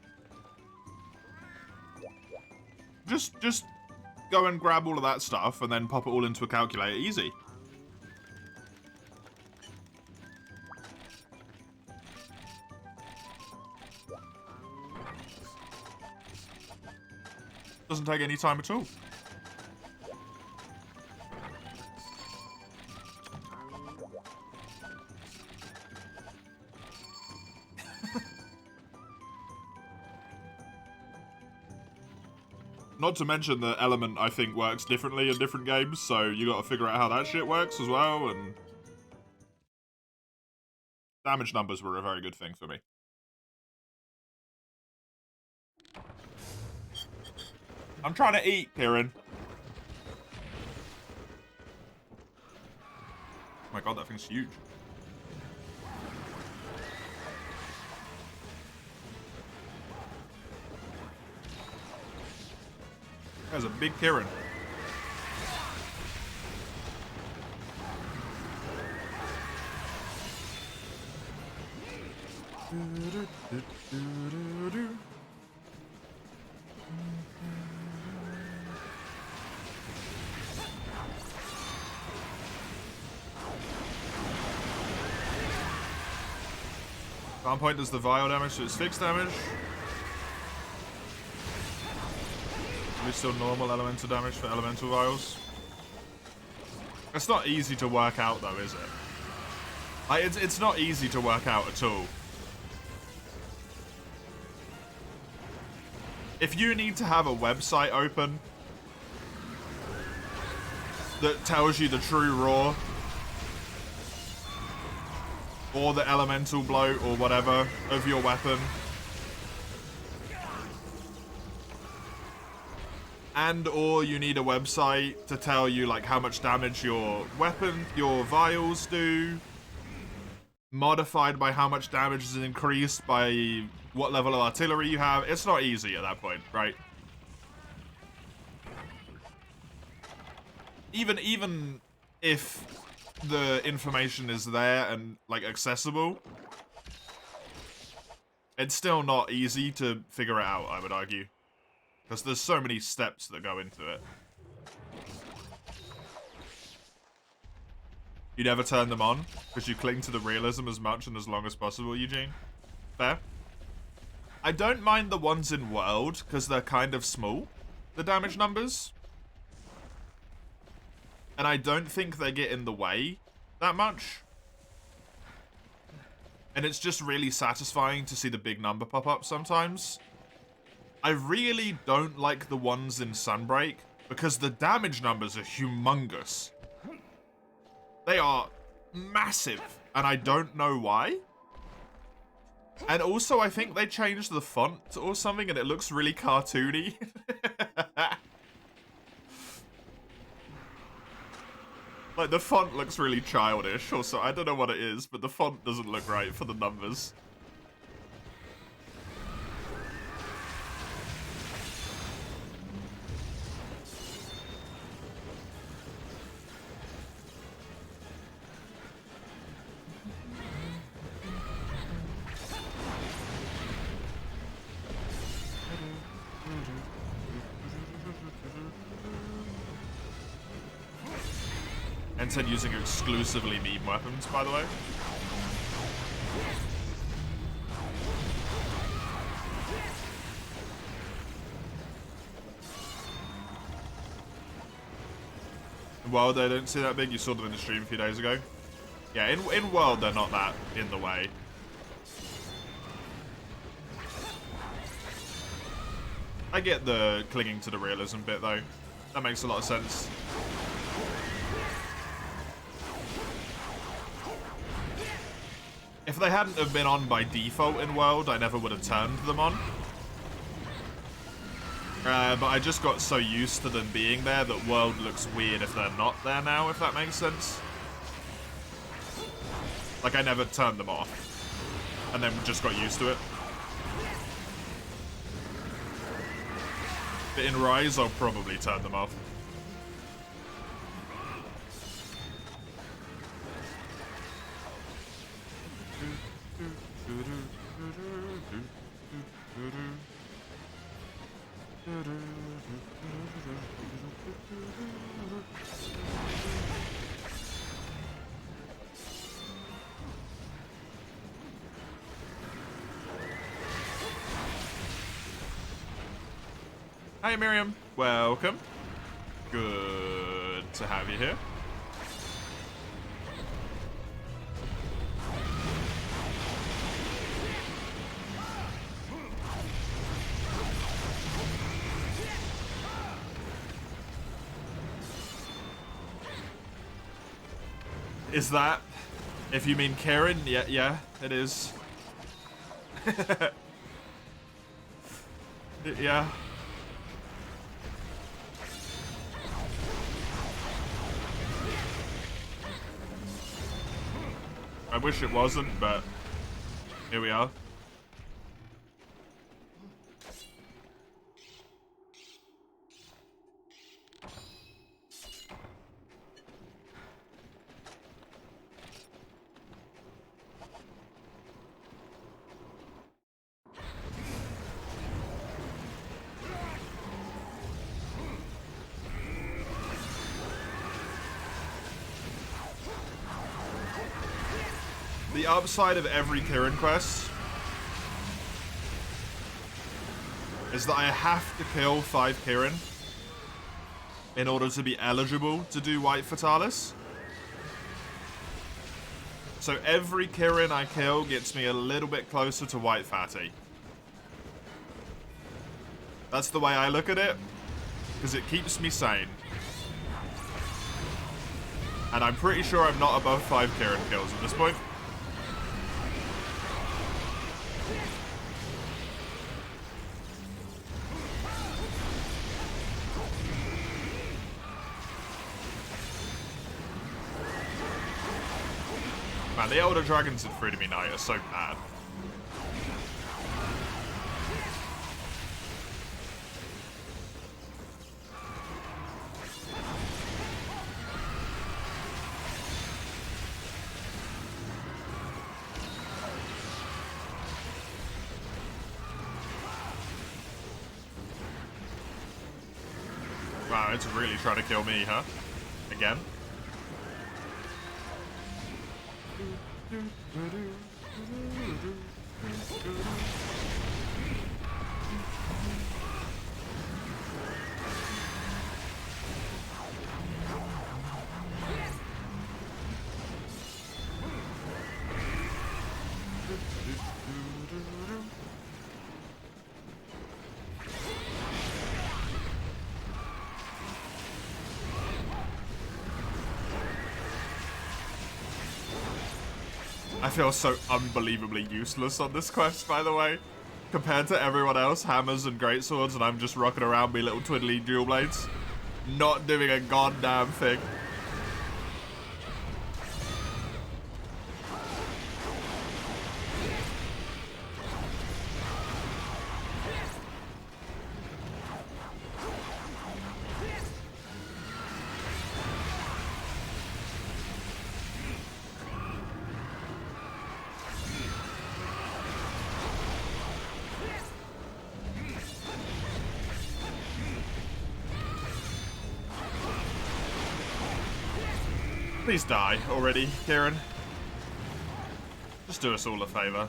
Just go and grab all of that stuff and then pop it all into a calculator. Easy. Doesn't take any time at all. Not to mention the element, I think, works differently in different games, so you gotta figure out how that shit works as well, and... damage numbers were a very good thing for me. I'm trying to eat, Kieran. Oh my god, that thing's huge. There's a big Kieran. At one point does the vial damage, so it's fixed damage. It's still normal elemental damage for elemental vials. It's not easy to work out though, is it? It's not easy to work out at all. If you need to have a website open that tells you the true raw or the elemental bloat or whatever of your weapon, and or you need a website to tell you like how much damage your weapon, your vials do, modified by how much damage is increased by what level of artillery you have. It's not easy at that point, right? even if the information is there and, like, accessible, it's still not easy to figure it out, I would argue. Because there's so many steps that go into it. You never turn them on, because you cling to the realism as much and as long as possible, Eugene. Fair. I don't mind the ones in World, because they're kind of small, the damage numbers. And I don't think they get in the way that much. And it's just really satisfying to see the big number pop up sometimes. I really don't like the ones in Sunbreak, because the damage numbers are humongous. They are massive, and I don't know why. And also, I think they changed the font or something, and it looks really cartoony. Like, the font looks really childish, also. I don't know what it is, but the font doesn't look right for the numbers. Instead using exclusively meme weapons, by the way. In World, they don't see that big. You saw them in the stream a few days ago. Yeah, in World, they're not that in the way. I get the clinging to the realism bit, though. That makes a lot of sense. If they hadn't have been on by default in World, I never would have turned them on. But I just got so used to them being there that World looks weird if they're not there now, if that makes sense. Like, I never turned them off. And then just got used to it. But in Rise, I'll probably turn them off. Hi, Miriam. Welcome. Good to have you here. Is that, if you mean Karen? Yeah, it is. Yeah. I wish it wasn't, but here we are. The upside of every Kirin quest is that I have to kill 5 Kirin in order to be eligible to do White Fatalis. So every Kirin I kill gets me a little bit closer to White Fatty. That's the way I look at it, because it keeps me sane. And I'm pretty sure I'm not above 5 Kirin kills at this point. Man, the Elder Dragons in Freedom Unite are so bad. Wow, it's really trying to kill me, huh? Again? I feel so unbelievably useless on this quest, by the way. Compared to everyone else, hammers and greatswords, and I'm just rocking around me little twiddly dual blades. Not doing a goddamn thing. Please die already, Kieran. Just do us all a favor.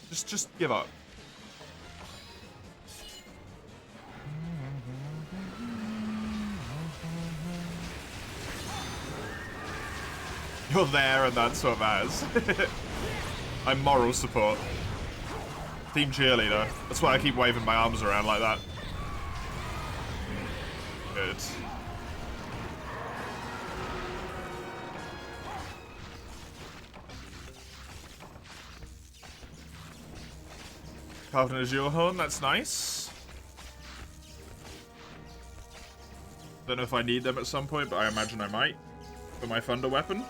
Just give up. You're there and that's what matters. I'm moral support. Team cheerleader. That's why I keep waving my arms around like that. Good. Carved an azure horn, that's nice. Don't know if I need them at some point, but I imagine I might. For my thunder weapon.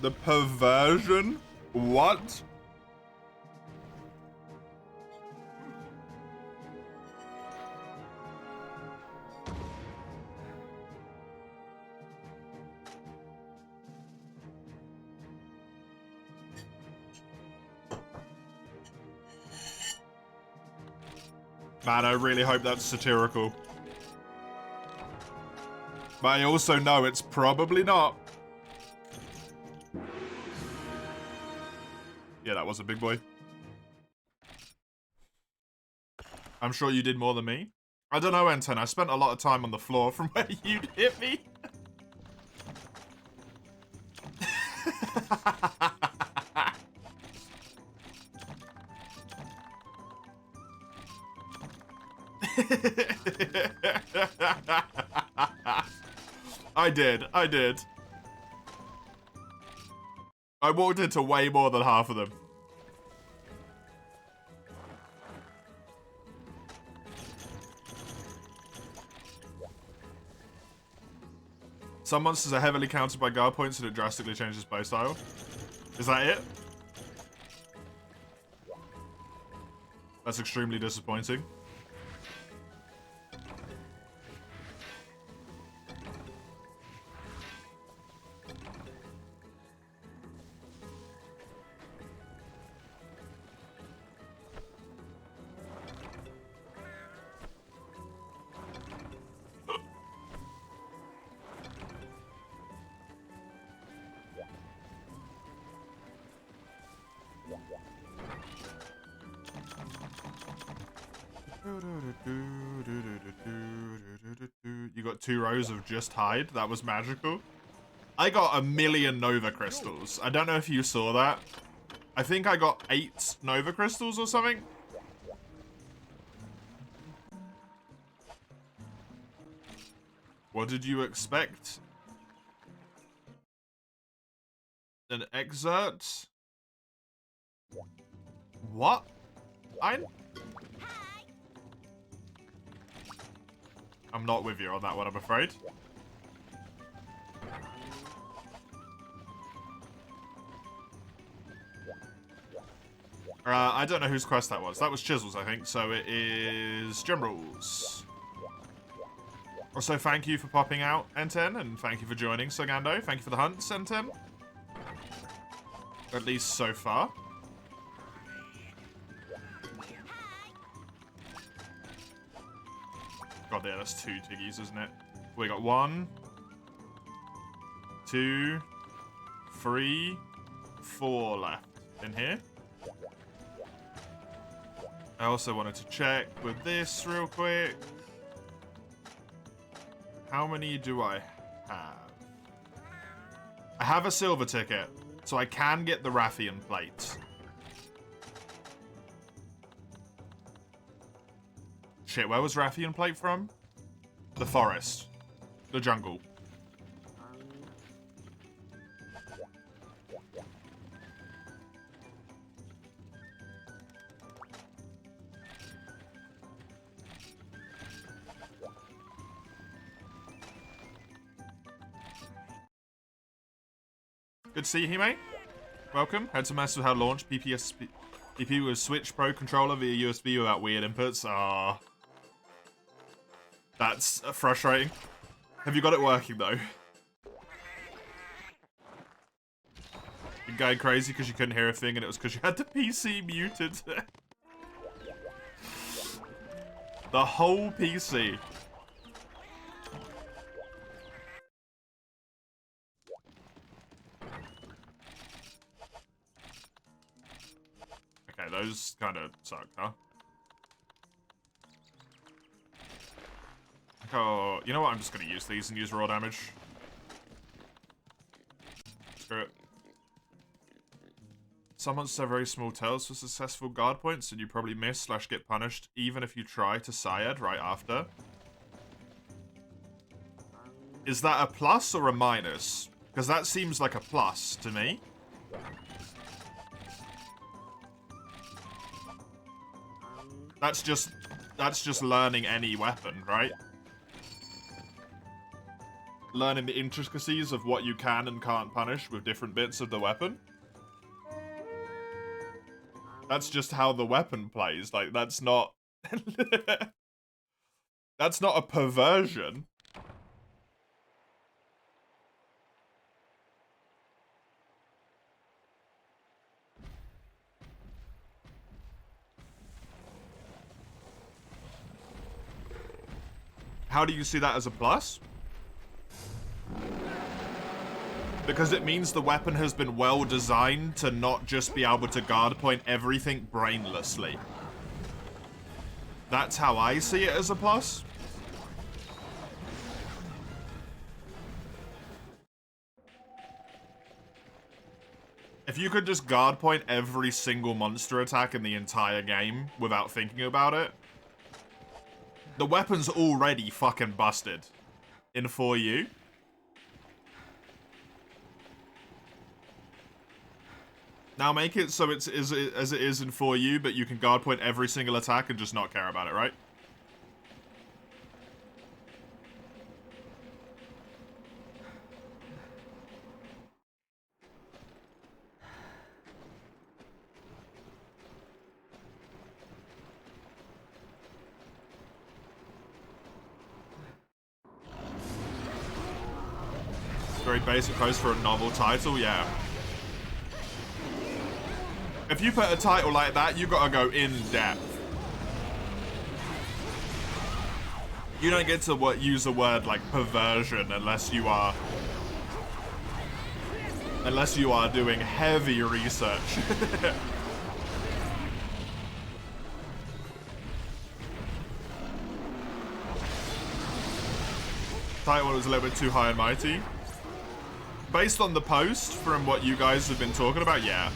The perversion? What? Man, I really hope that's satirical. But I also know it's probably not. Yeah, that was a big boy. I'm sure you did more than me. I don't know, N10. I spent a lot of time on the floor from where you'd hit me. I did. I walked into way more than half of them. Some monsters are heavily countered by guard points and it drastically changes play style. Is that it? That's extremely disappointing. You got 2 rows of just hide. That was magical. I got 1,000,000 Nova Crystals. I don't know if you saw that. I think I got 8 Nova Crystals or something. What did you expect? An excerpt? What? I'm not with you on that one, I'm afraid. I don't know whose quest that was. That was Chisel's, I think. So it is Generals. Also, thank you for popping out, N10, and thank you for joining, Sogando. Thank you for the hunts, N10. At least so far. God, yeah, that's 2 Tiggies, isn't it? We got 1, 2, 3, 4 left in here. I also wanted to check with this real quick. How many do I have? I have a silver ticket, so I can get the Rathian plate. Shit, where was Rathian plate from? The forest. The jungle. Good to see you, mate. Welcome. Had to mess with how launch PP with Switch Pro controller via USB without weird inputs. Ah, that's frustrating. Have you got it working though? You're going crazy because you couldn't hear a thing, and it was because you had the PC muted. The whole PC. Okay, those kind of suck, huh? Oh, you know what? I'm just going to use these and use raw damage. Screw it. Some monsters have very small tails for successful guard points, and you probably miss / get punished even if you try to Syed right after. Is that a plus or a minus? Because that seems like a plus to me. That's just learning any weapon, right? Learning the intricacies of what you can and can't punish with different bits of the weapon. That's just how the weapon plays. Like, that's not... that's not a perversion. How do you see that as a plus? Because it means the weapon has been well designed to not just be able to guard point everything brainlessly. That's how I see it as a plus. If you could just guard point every single monster attack in the entire game without thinking about it, the weapon's already fucking busted in 4U. Now make it so it's as it is in 4U, but you can guard point every single attack and just not care about it, right? Very basic post for a novel title, yeah. If you put a title like that, you gotta go in depth. You don't get to use a word like perversion unless you are doing heavy research. Title was a little bit too high and mighty. Based on the post, from what you guys have been talking about, yeah.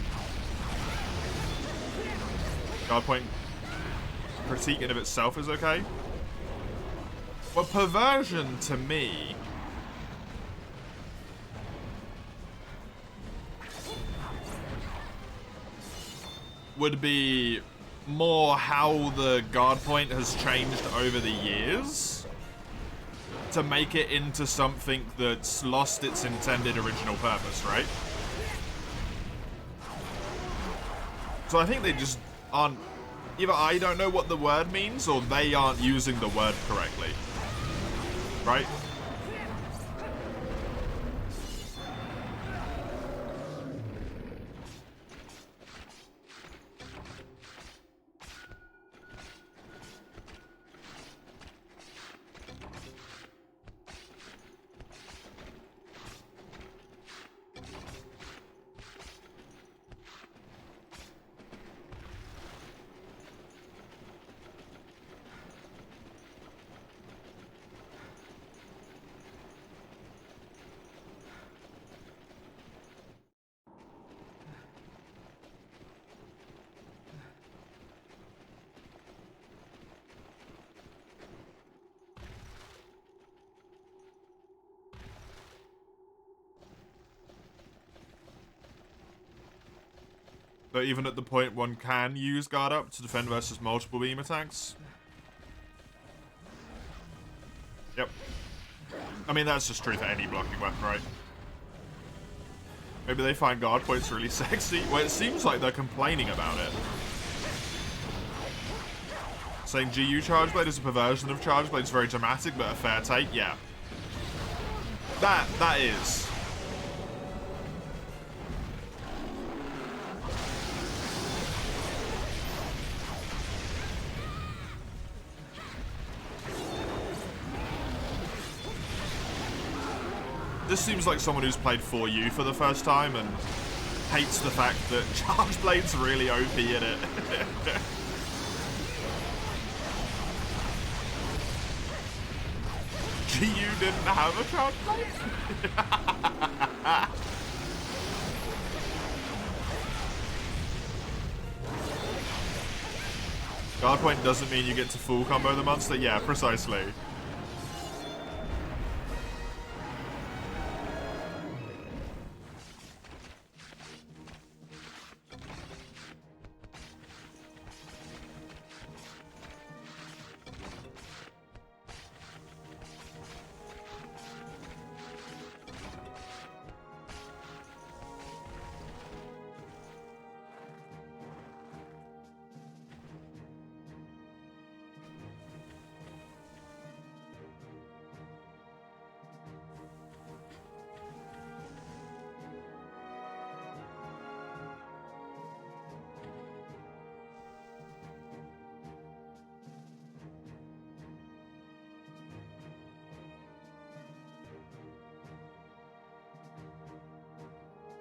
Guard point critique in of itself is okay. Well, perversion to me would be more how the guard point has changed over the years to make it into something that's lost its intended original purpose, right? So I think they just aren't... Either I don't know what the word means, or they aren't using the word correctly. Right? But even at the point one can use guard up to defend versus multiple beam attacks. Yep. I mean, that's just true for any blocking weapon, right? Maybe they find guard points really sexy. Well, it seems like they're complaining about it. Saying GU Charge Blade is a perversion of Charge Blade is very dramatic, but a fair take, yeah. That is. This seems like someone who's played 4U for the first time and hates the fact that Charge Blade's really OP in it. GU didn't have a Charge Blade? Guard point doesn't mean you get to full combo the monster? Yeah, precisely.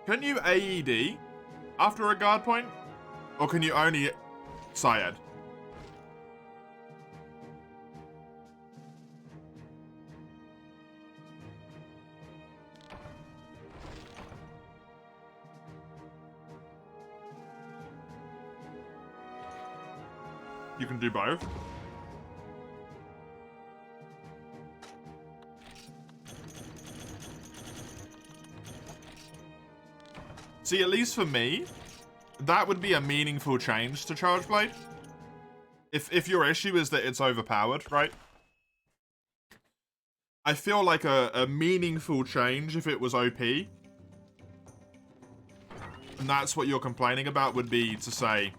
Can you AED after a guard point? Or can you only Syed? You can do both. See, at least for me, that would be a meaningful change to Charge Blade. If your issue is that it's overpowered, right? I feel like a meaningful change if it was OP. And that's what you're complaining about would be to say,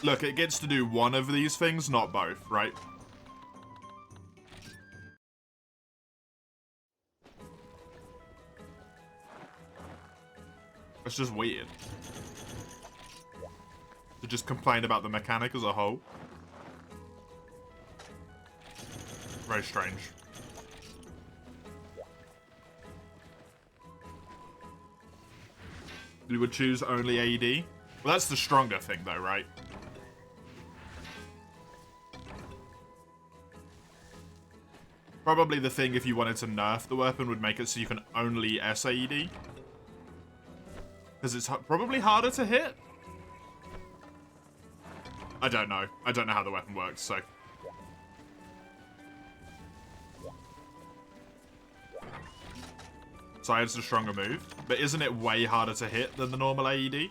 look, it gets to do one of these things, not both, right? It's just weird to just complain about the mechanic as a whole. Very strange. You would choose only AED? Well, that's the stronger thing though, right? Probably the thing if you wanted to nerf the weapon would make it so you can only SAED. Because it's probably harder to hit? I don't know. I don't know how the weapon works, so... Syed's the stronger move. But isn't it way harder to hit than the normal AED?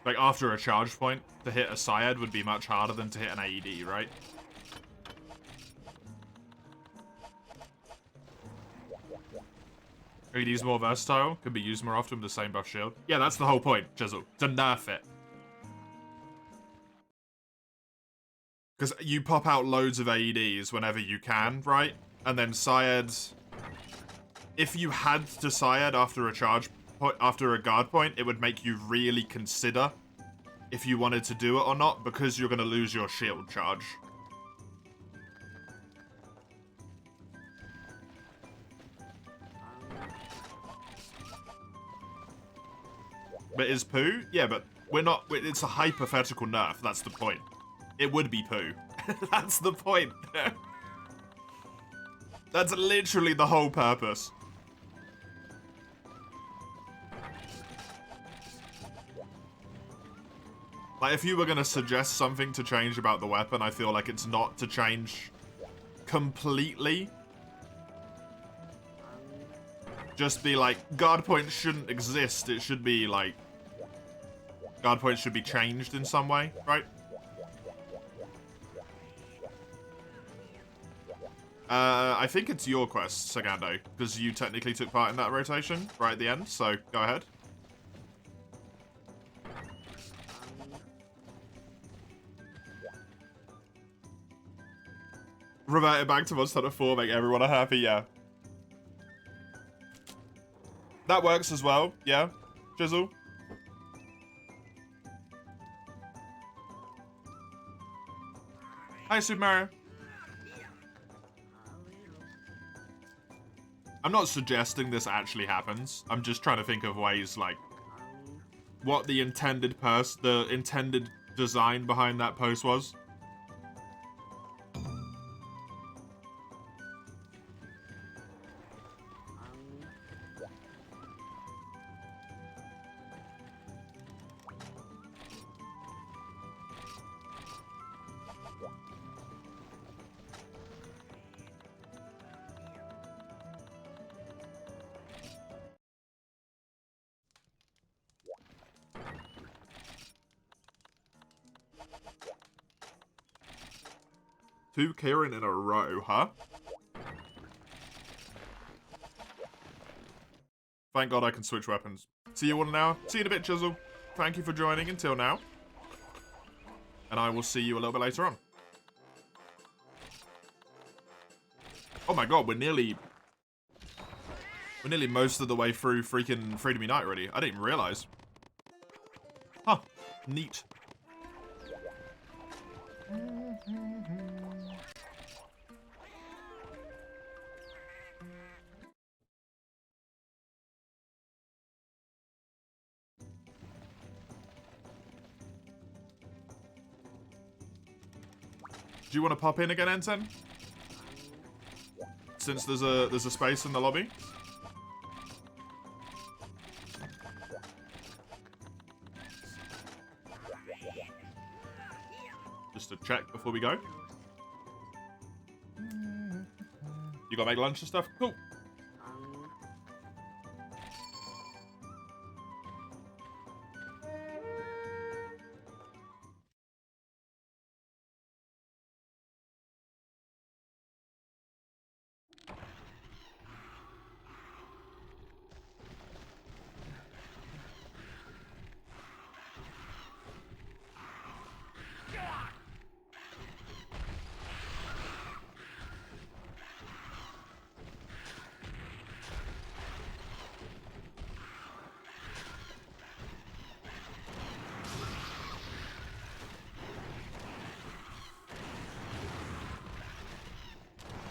Like, after a charge point, to hit a Syed would be much harder than to hit an AED, right? AED's more versatile, can be used more often with the same buff shield. Yeah, that's the whole point, Chisel. To nerf it. Because you pop out loads of AEDs whenever you can, right? And then Syed... If you had to Syed after a charge point, after a guard point, it would make you really consider if you wanted to do it or not, because you're going to lose your shield charge. But is poo? Yeah, but we're not... It's a hypothetical nerf, that's the point. It would be poo. That's the point. That's literally the whole purpose. Like, if you were going to suggest something to change about the weapon, I feel like it's not to change completely. Just be like, guard points shouldn't exist. It should be like, guard points should be changed in some way, right? I think it's your quest, Sagando, because you technically took part in that rotation right at the end, so go ahead. Revert it back to Monster Hunter 4, make everyone happy, yeah. That works as well, yeah, Jizzle. Hi, Super Mario. I'm not suggesting this actually happens. I'm just trying to think of ways, like, what the intended design behind that post was. Two Kieran in a row, huh? Thank God I can switch weapons. See you all now. See you in a bit, Chisel. Thank you for joining until now. And I will see you a little bit later on. Oh my God, we're nearly most of the way through freaking Freedom Unite already. I didn't even realize. Huh. Neat. Do you want to pop in again, N10? Since there's a space in the lobby. Just to check before we go. You gotta make lunch and stuff? Cool.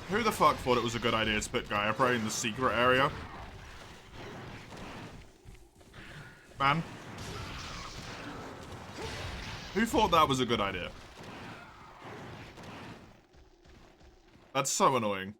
Who the fuck thought it was a good idea to put Gaia Prey in the secret area? Man. Who thought that was a good idea? That's so annoying.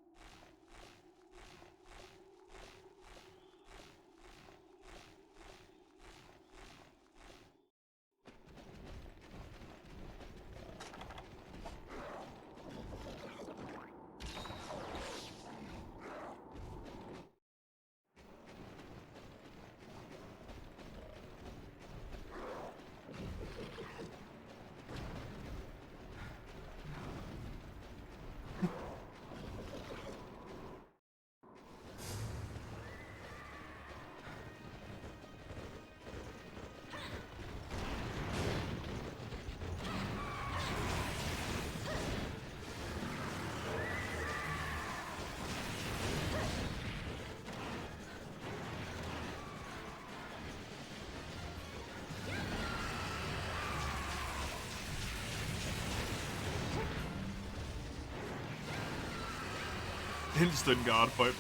Instant guard point.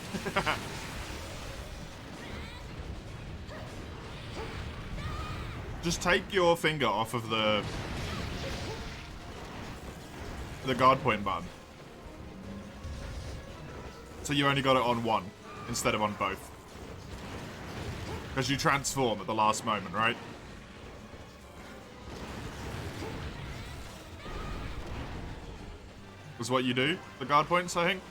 Just take your finger off of the guard point button. So you only got it on one instead of on both. Because you transform at the last moment, right? Was what you do, the guard points, I think.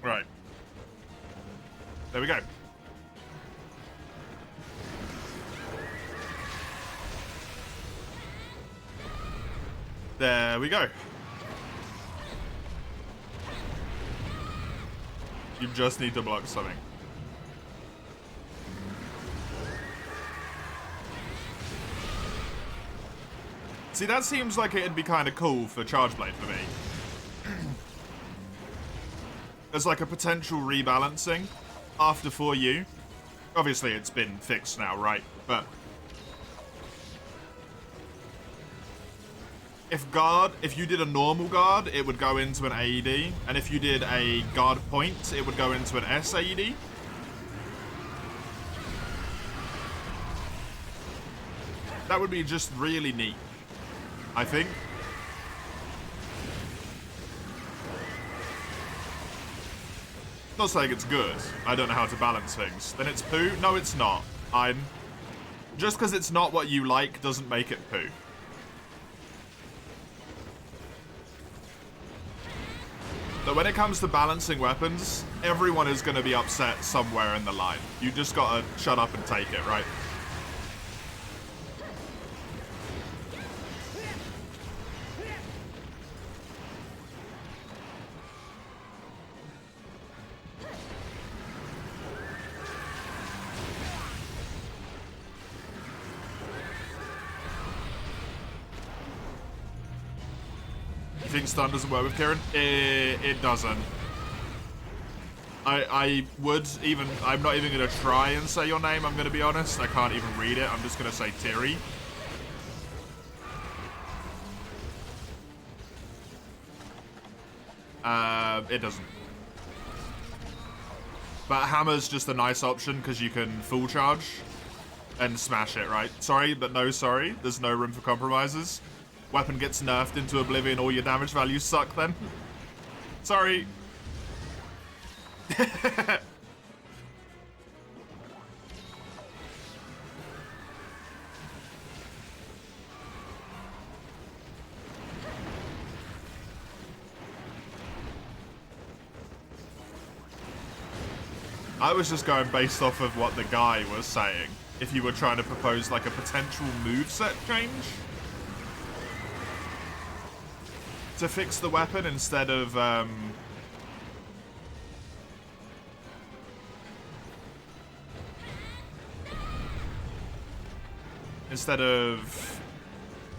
Right. There we go. There we go. You just need to block something. See, that seems like it'd be kind of cool for Charge Blade for me. As like a potential rebalancing after 4U. Obviously, it's been fixed now, right? But if you did a normal guard, it would go into an AED, and if you did a guard point, it would go into an SAED. That would be just really neat, I think. Not saying it's good. I don't know how to balance things. Then it's poo? No, it's not. Just because it's not what you like doesn't make it poo. But when it comes to balancing weapons, everyone is going to be upset somewhere in the line. You just gotta shut up and take it, right? You think stun doesn't work with Kieran? It doesn't. I would even... I'm not even going to try and say your name, I'm going to be honest. I can't even read it. I'm just going to say Tiri. It doesn't. But Hammer's just a nice option because you can full charge and smash it, right? Sorry, but no sorry. There's no room for compromises. Weapon gets nerfed into oblivion, all your damage values suck then. Sorry. I was just going based off of what the guy was saying. If you were trying to propose like a potential moveset change to fix the weapon instead of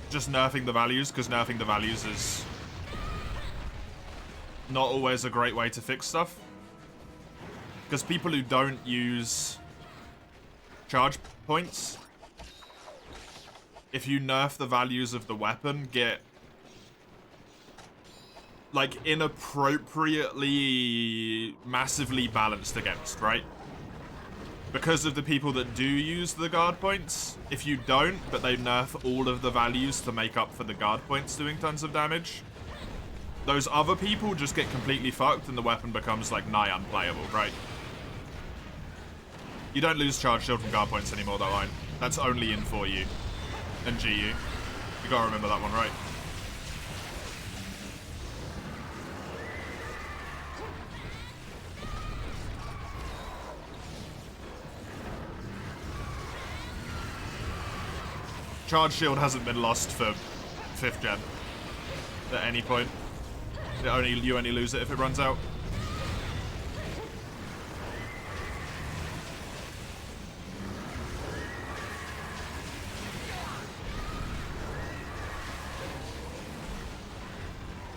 just nerfing the values, because nerfing the values is not always a great way to fix stuff. Because people who don't use charge points, if you nerf the values of the weapon, get like inappropriately massively balanced against, right? Because of the people that do use the guard points. If you don't, but they nerf all of the values to make up for the guard points doing tons of damage, those other people just get completely fucked and the weapon becomes like nigh unplayable, right? You don't lose charge shield from guard points anymore though, Line. That's only in 4U. And GU. You gotta remember that one, right? Charge shield hasn't been lost for 5th gen at any point. You only lose it if it runs out.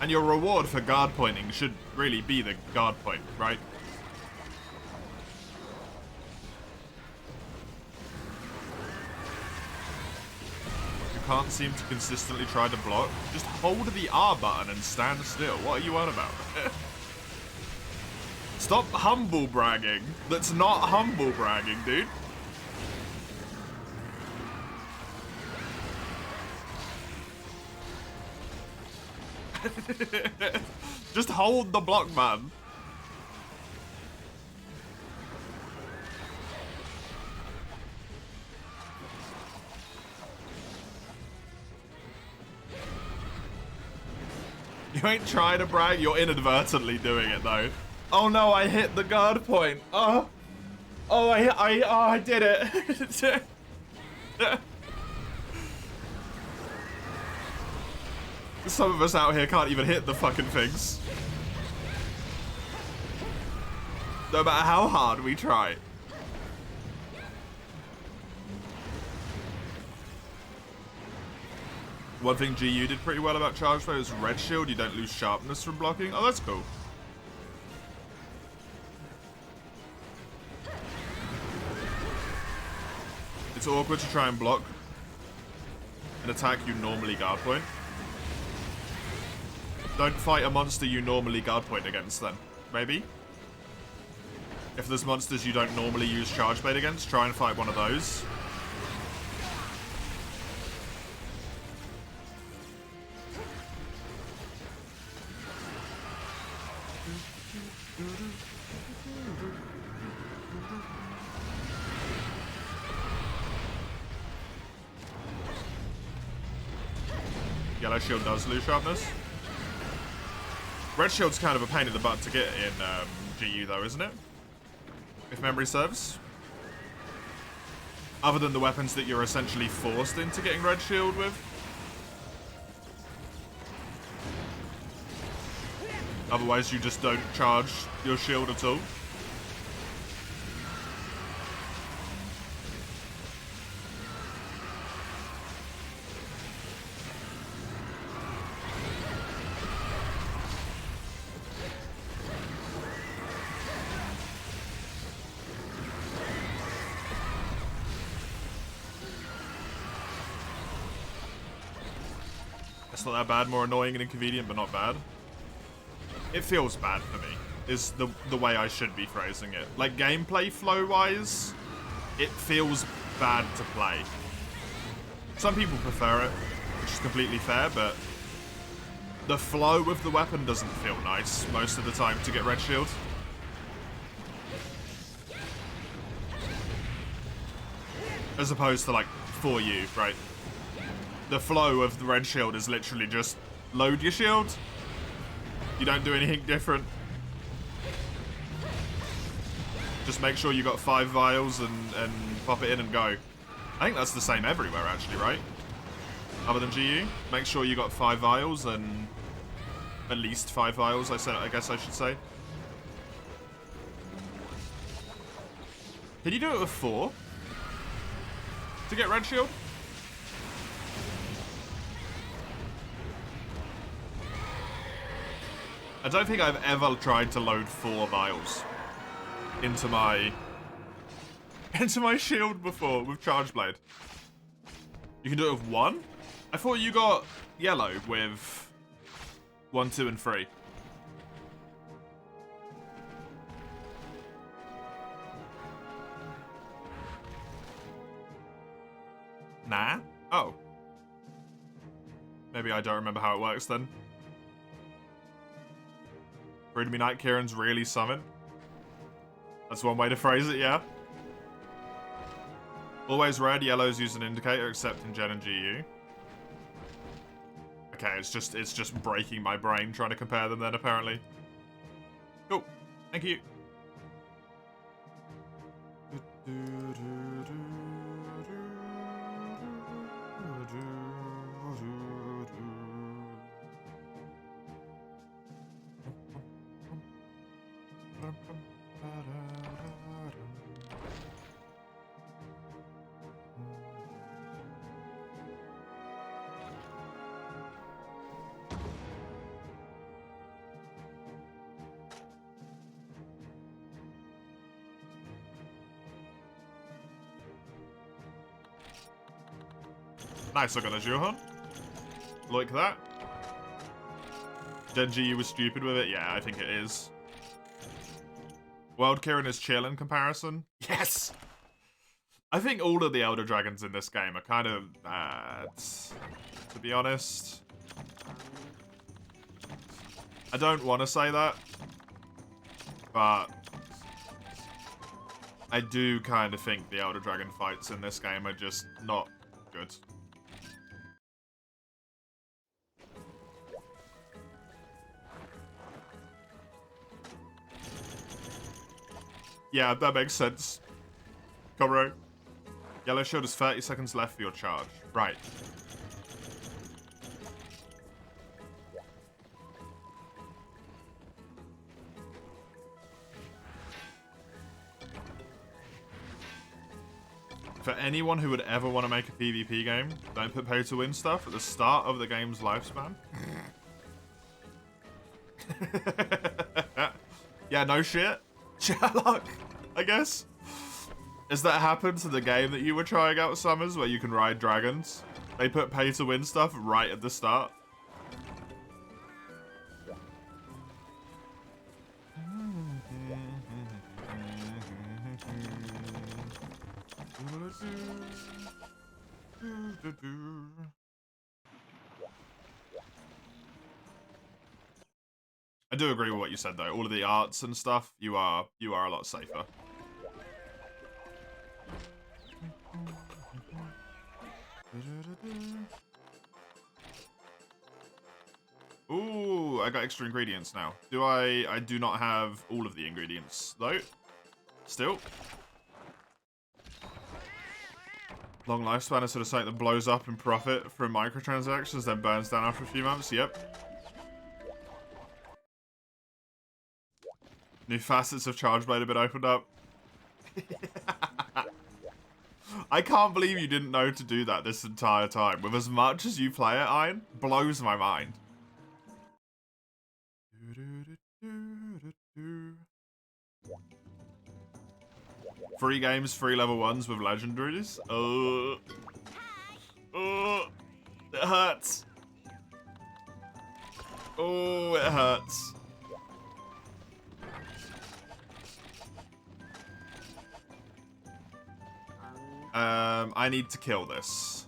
And your reward for guard pointing should really be the guard point, right? You can't seem to consistently try to block. Just hold the R button and stand still. What are you on about? Stop humble bragging. That's not humble bragging, dude. Just hold the block, man. You ain't trying to brag, you're inadvertently doing it though. Oh no, I hit the guard point. Oh, I did it. Some of us out here can't even hit the fucking things. No matter how hard we try. One thing GU did pretty well about charge flow is red shield. You don't lose sharpness from blocking. Oh, that's cool. It's awkward to try and block an attack you normally guard point. Don't fight a monster you normally guard point against then. Maybe? If there's monsters you don't normally use charge blade against, try and fight one of those. Yellow shield does lose sharpness. Red shield's kind of a pain in the butt to get in GU though, isn't it? If memory serves. Other than the weapons that you're essentially forced into getting red shield with. Otherwise you just don't charge your shield at all. It's not that bad, more annoying and inconvenient, but not bad. It feels bad for me, is the way I should be phrasing it. Like, gameplay flow-wise, it feels bad to play. Some people prefer it, which is completely fair, but the flow of the weapon doesn't feel nice most of the time to get red shield. As opposed to, like, for you, right? The flow of the red shield is literally just load your shield. You don't do anything different. Just make sure you got 5 vials and pop it in and go. I think that's the same everywhere actually, right? Other than GU. Make sure you got 5 vials and at least 5 vials, I guess I should say. Can you do it with 4? To get red shield? I don't think I've ever tried to load 4 vials into my shield before with Charge Blade. You can do it with 1? I thought you got yellow with 1, 2, and 3. Nah? Oh. Maybe I don't remember how it works then. Freedom Unite Kieran's really summon. That's one way to phrase it, yeah. Always red, yellows use an indicator except in Gen and GU. Okay, it's just breaking my brain trying to compare them then apparently. Cool. Thank you. Nice, I got a Johan. Like that. Genji, you were stupid with it? Yeah, I think it is. World Kirin is chill in comparison. Yes! I think all of the Elder Dragons in this game are kind of bad, to be honest. I don't want to say that, but I do kind of think the Elder Dragon fights in this game are just not good. Yeah, that makes sense. Comro. Yellow shield is 30 seconds left for your charge. Right. For anyone who would ever want to make a PvP game, don't put pay to win stuff at the start of the game's lifespan. Yeah, no shit. Sherlock, I guess. Has that happened to the game that you were trying out, Summers, where you can ride dragons? They put pay to win stuff right at the start. I do agree with what you said though. All of the arts and stuff, you are a lot safer. Ooh, I got extra ingredients now. I do not have all of the ingredients though. Still. Long lifespan is sort of something that blows up in profit from microtransactions, then burns down after a few months. Yep. New facets of Chargeblade have been opened up. I can't believe you didn't know to do that this entire time. With as much as you play it, Iron, blows my mind. Free games, free level 1s with legendaries. It hurts. Oh, it hurts. I need to kill this.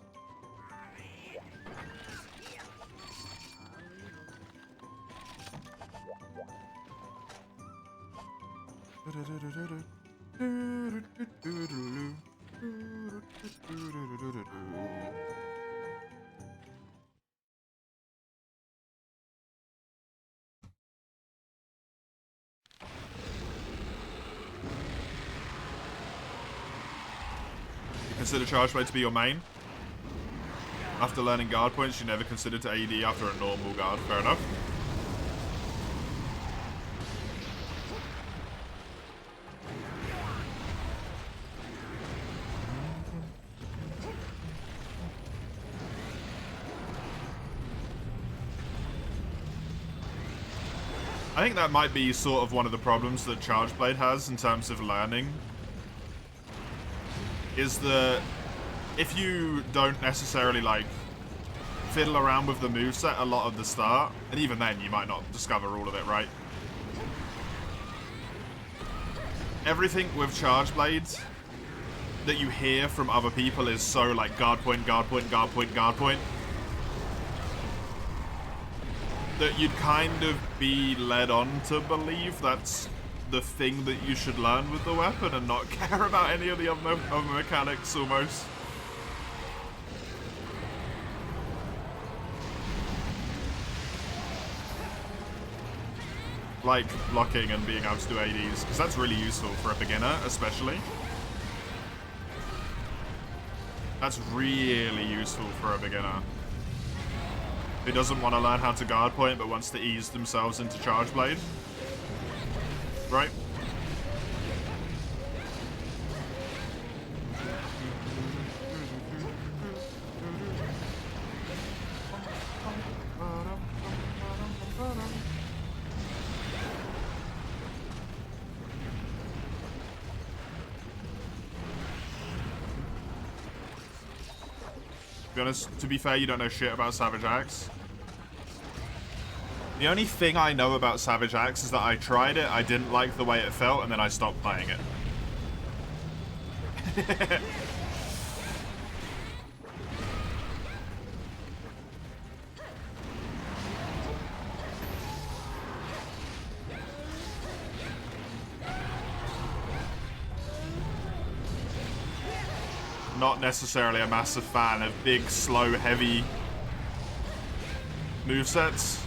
Consider Chargeblade to be your main. After learning guard points, you never considered to AD after a normal guard. Fair enough. I think that might be sort of one of the problems that Chargeblade has in terms of learning. Is that if you don't necessarily like fiddle around with the moveset a lot of the start, and even then you might not discover all of it, right? Everything with Chargeblade that you hear from other people is so like guard point, guard point, guard point, guard point, that you'd kind of be led on to believe that's the thing that you should learn with the weapon and not care about any of the other mechanics almost. Like blocking and being able to do ADs, because that's really useful for a beginner, especially. That's really useful for a beginner who doesn't want to learn how to guard point but wants to ease themselves into Charge Blade. Right? To be honest, to be fair, you don't know shit about Savage Axe. The only thing I know about Savage Axe is that I tried it, I didn't like the way it felt, and then I stopped playing it. Not necessarily a massive fan of big, slow, heavy movesets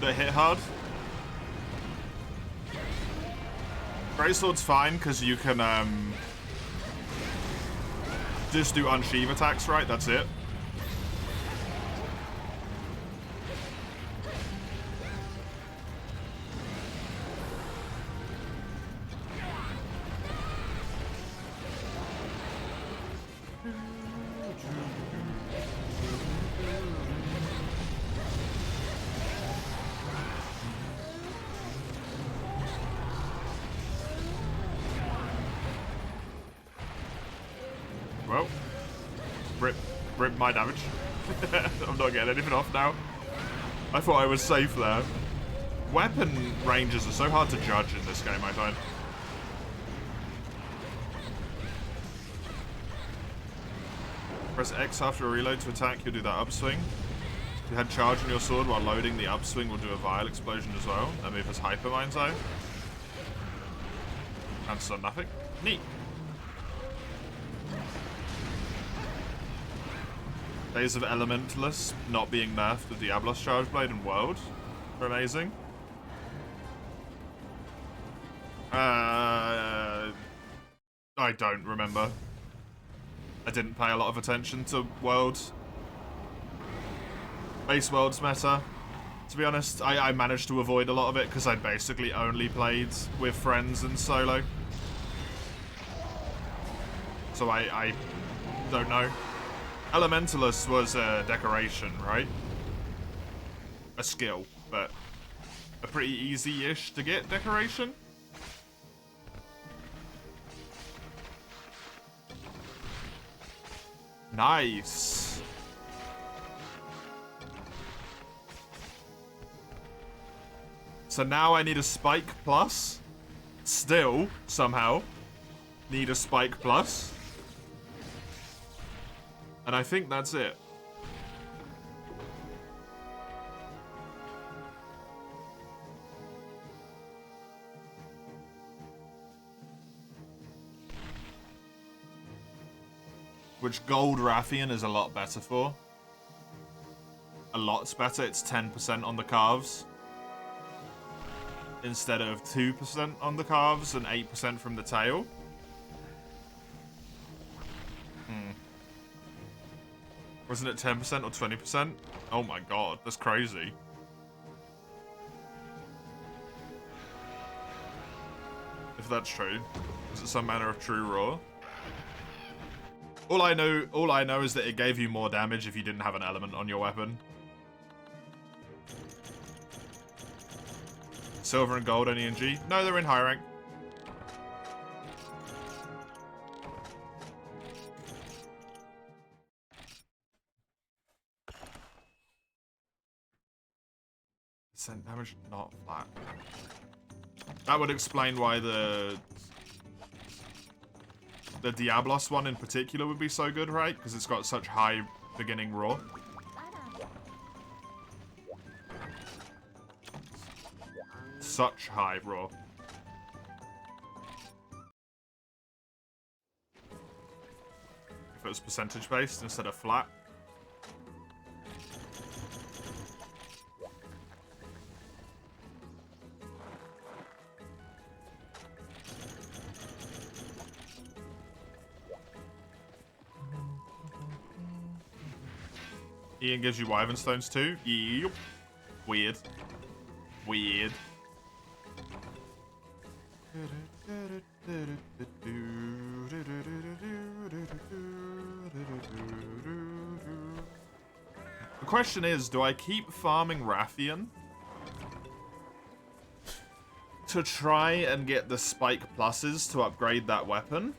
that hit hard. Greatsword's fine because you can just do unsheath attacks, right? That's it. Well, rip my damage. I'm not getting anything off now. I thought I was safe there. Weapon ranges are so hard to judge in this game, I find. Press X after a reload to attack, you'll do that upswing. If you had charge on your sword while loading, the upswing will do a vial explosion as well. That move is Hyper Mind's Eye. And so nothing. Neat. Days of Elementalist not being nerfed with Diablos Charge Blade and World are amazing. I don't remember. I didn't pay a lot of attention to World. Base World's meta. To be honest, I managed to avoid a lot of it because I basically only played with friends and solo. So I don't know. Elementalist was a decoration, right? A skill, but a pretty easy-ish to get decoration. Nice. So now I need a spike plus. Still, somehow, need a spike plus. And I think that's it. Which Gold Rathian is a lot better for. A lot's better. It's 10% on the calves. Instead of 2% on the calves and 8% from the tail. Wasn't it 10% or 20%? Oh my god, that's crazy. If that's true. Is it some manner of true raw? All I know is that it gave you more damage if you didn't have an element on your weapon. Silver and gold only in G? No, they're in high rank. Percent damage, not flat. That would explain why the Diablos one in particular would be so good, right? Because it's got such high beginning raw. Such high raw. was percentage based instead of flat. Ian gives you Wyvern Stones too? Yep. Weird. Weird. The question is, do I keep farming Rathian to try and get the spike pluses to upgrade that weapon?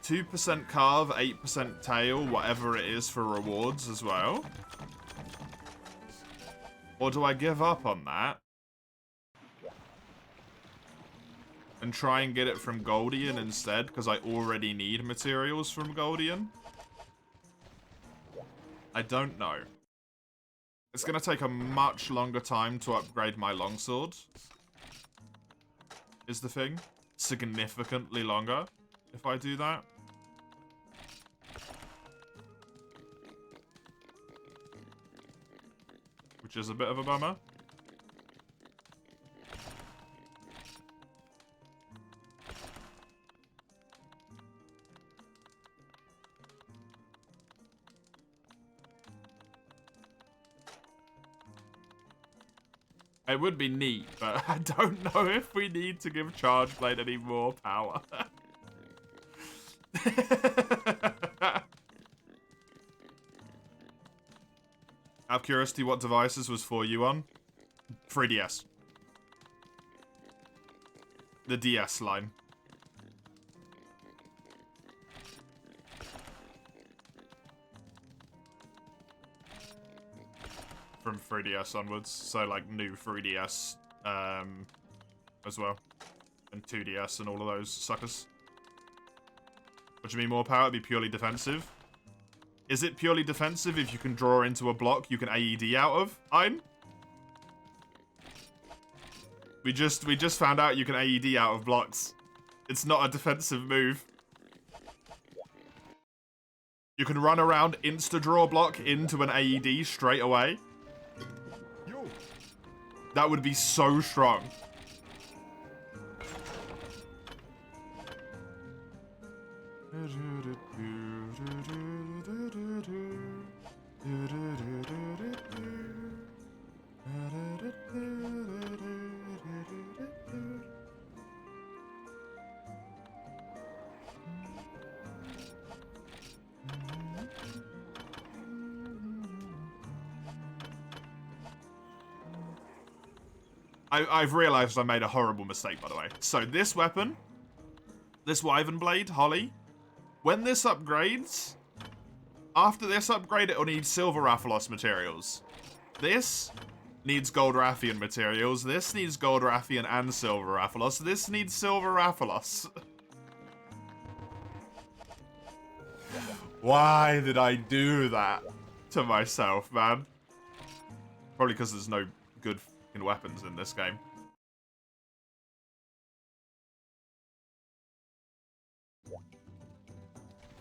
2% carve, 8% tail, whatever it is for rewards as well. Or do I give up on that and try and get it from Goldian instead, because I already need materials from Goldian? I don't know. It's going to take a much longer time to upgrade my longsword, is the thing. Significantly longer if I do that. Which is a bit of a bummer. It would be neat, but I don't know if we need to give Charge Blade any more power. Out of curiosity, what devices was for you on? 3DS. The DS line. From 3DS onwards, so like new 3DS as well. And 2DS and all of those suckers. What do you mean more power? It'd be purely defensive. Is it purely defensive if you can draw into a block you can AED out of, Ein? We just found out you can AED out of blocks. It's not a defensive move. You can run around, insta-draw block into an AED straight away. That would be so strong. I've realized I made a horrible mistake, by the way. So this weapon, this Wyvern Blade, Holly, when this upgrades, after this upgrade, it'll need Silver Rathalos materials. This needs Gold Rathian materials. This needs Gold Rathian and Silver Rathalos. This needs Silver Rathalos. Why did I do that to myself, man? Probably because there's no good weapons in this game.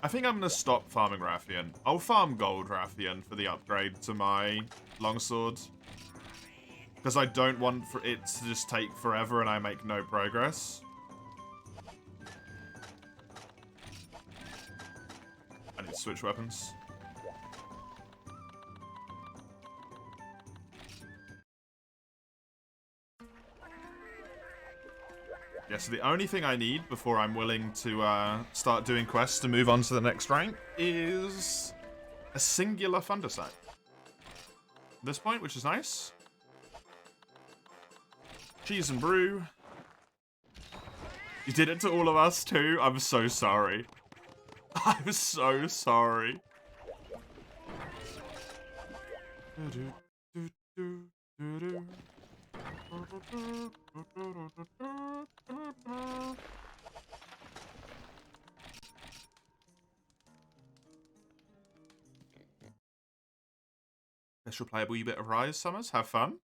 I think I'm going to stop farming Rathian. I'll farm Gold Rathian for the upgrade to my longsword. Because I don't want for it to just take forever and I make no progress. I need to switch weapons. Yeah, so the only thing I need before I'm willing to start doing quests to move on to the next rank is a singular Thunder Sack. At this point, which is nice. Cheese and brew. You did it to all of us too? I'm so sorry. I'm so sorry. Special playable bit of Rise, Summers. Have fun.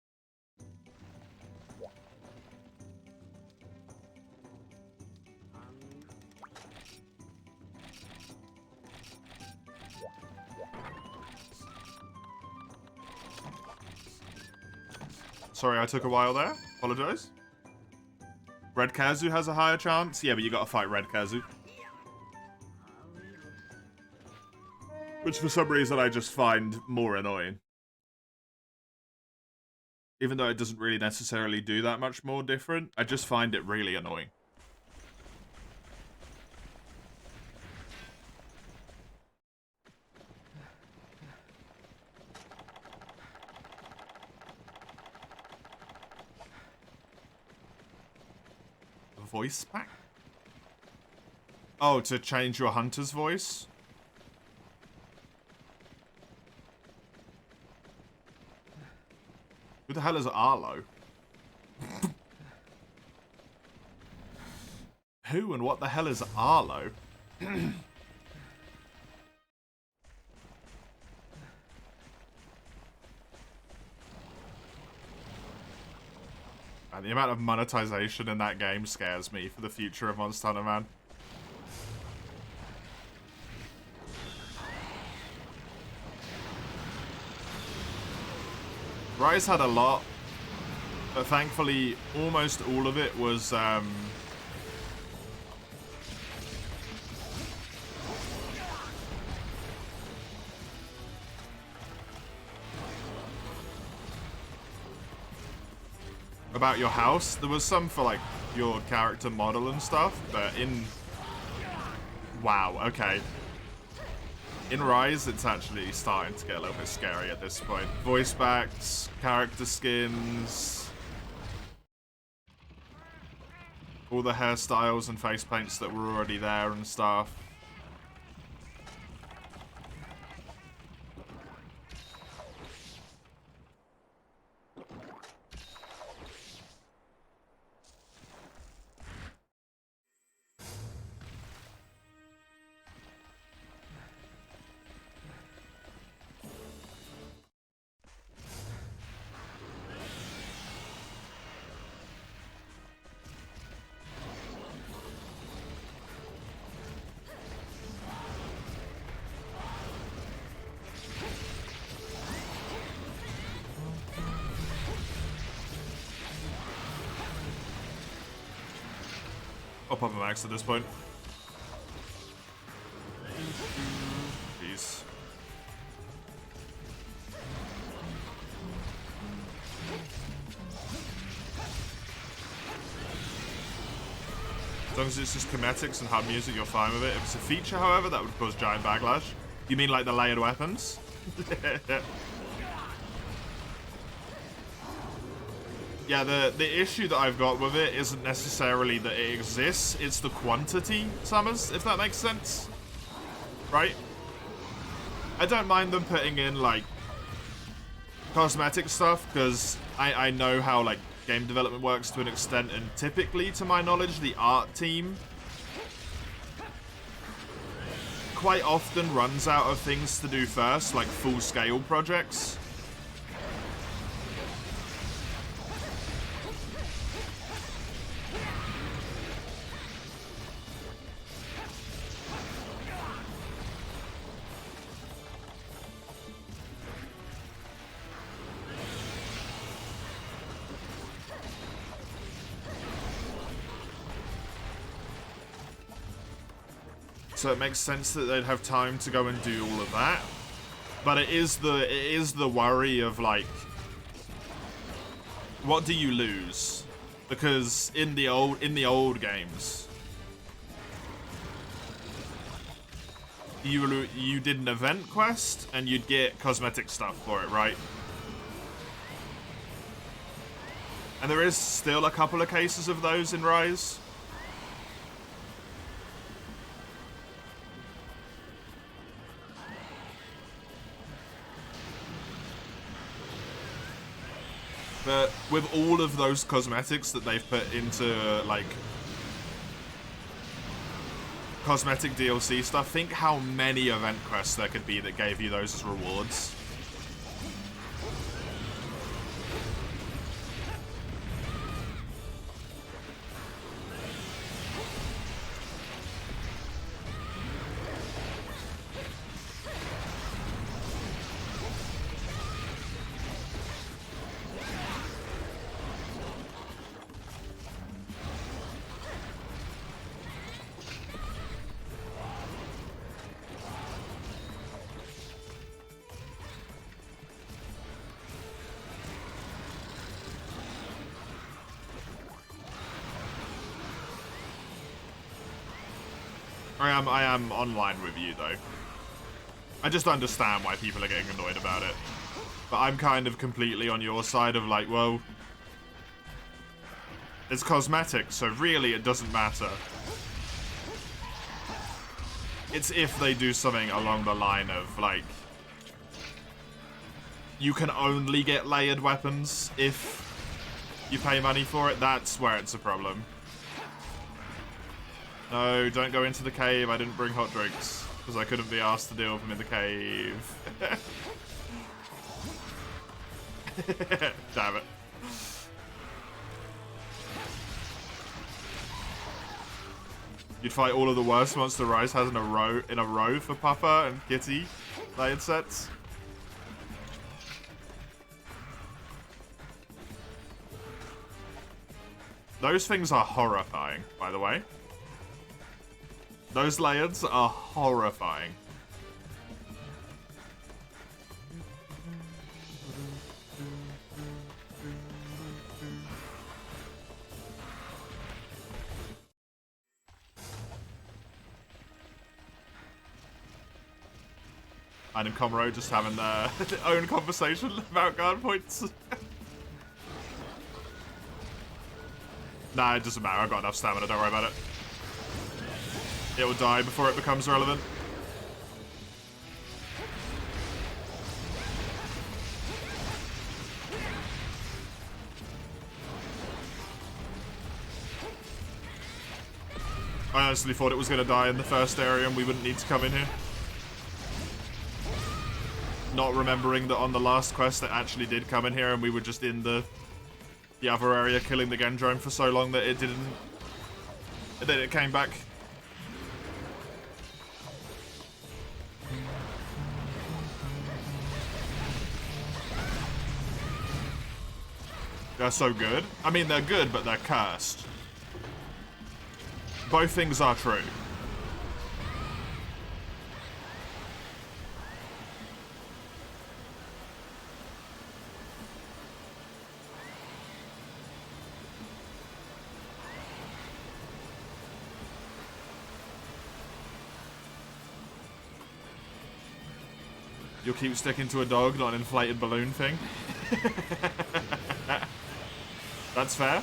Sorry I took a while there. Apologize. Red Kazu has a higher chance? Yeah, but you gotta fight Red Kazu. Which for some reason I just find more annoying. Even though it doesn't really necessarily do that much more different, I just find it really annoying. Voice pack? Oh, to change your hunter's voice? Who the hell is Arlo? Who and what the hell is Arlo? And the amount of monetization in that game scares me for the future of Monster Hunter, man. Rise had a lot, but thankfully almost all of it was about your house. There was some for like your character model and stuff, but in wow, okay. In Rise, it's actually starting to get a little bit scary at this point. Voice backs, character skins, all the hairstyles and face paints that were already there and stuff. I'll pop a max at this point. Jeez. As long as it's just schematics and hub music, you're fine with it. If it's a feature, however, that would cause giant backlash. You mean like the layered weapons? Yeah, the issue that I've got with it isn't necessarily that it exists, it's the quantity summers, if that makes sense. Right? I don't mind them putting in, like, cosmetic stuff, because I know how, like, game development works to an extent, and typically, to my knowledge, the art team quite often runs out of things to do first, like full-scale projects. So it makes sense that they'd have time to go and do all of that. But it is the worry of, like, what do you lose? Because in the old games, you did an event quest and you'd get cosmetic stuff for it, right? And there is still a couple of cases of those in Rise. But with all of those cosmetics that they've put into, like, cosmetic DLC stuff, think how many event quests there could be that gave you those as rewards. I am online with you, though. I just understand why people are getting annoyed about it. But I'm kind of completely on your side of like, well, it's cosmetic, so really it doesn't matter. It's if they do something along the line of, like, you can only get layered weapons if you pay money for it. That's where it's a problem. No, don't go into the cave. I didn't bring hot drinks because I couldn't be asked to deal with them in the cave. Damn it. You'd fight all of the worst Monster Rise has in a row for Papa and Kitty layered sets. Those things are horrifying, by the way. Those layers are horrifying. And Comro just having their own conversation about guard points. Nah, it doesn't matter. I've got enough stamina. Don't worry about it. It will die before it becomes relevant. I honestly thought it was going to die in the first area and we wouldn't need to come in here. Not remembering that on the last quest it actually did come in here and we were just in the other area killing the Gendrome for so long that it didn't... Then it came back. They're so good. I mean, they're good, but they're cursed. Both things are true. You'll keep sticking to a dog, not an inflated balloon thing. That's fair.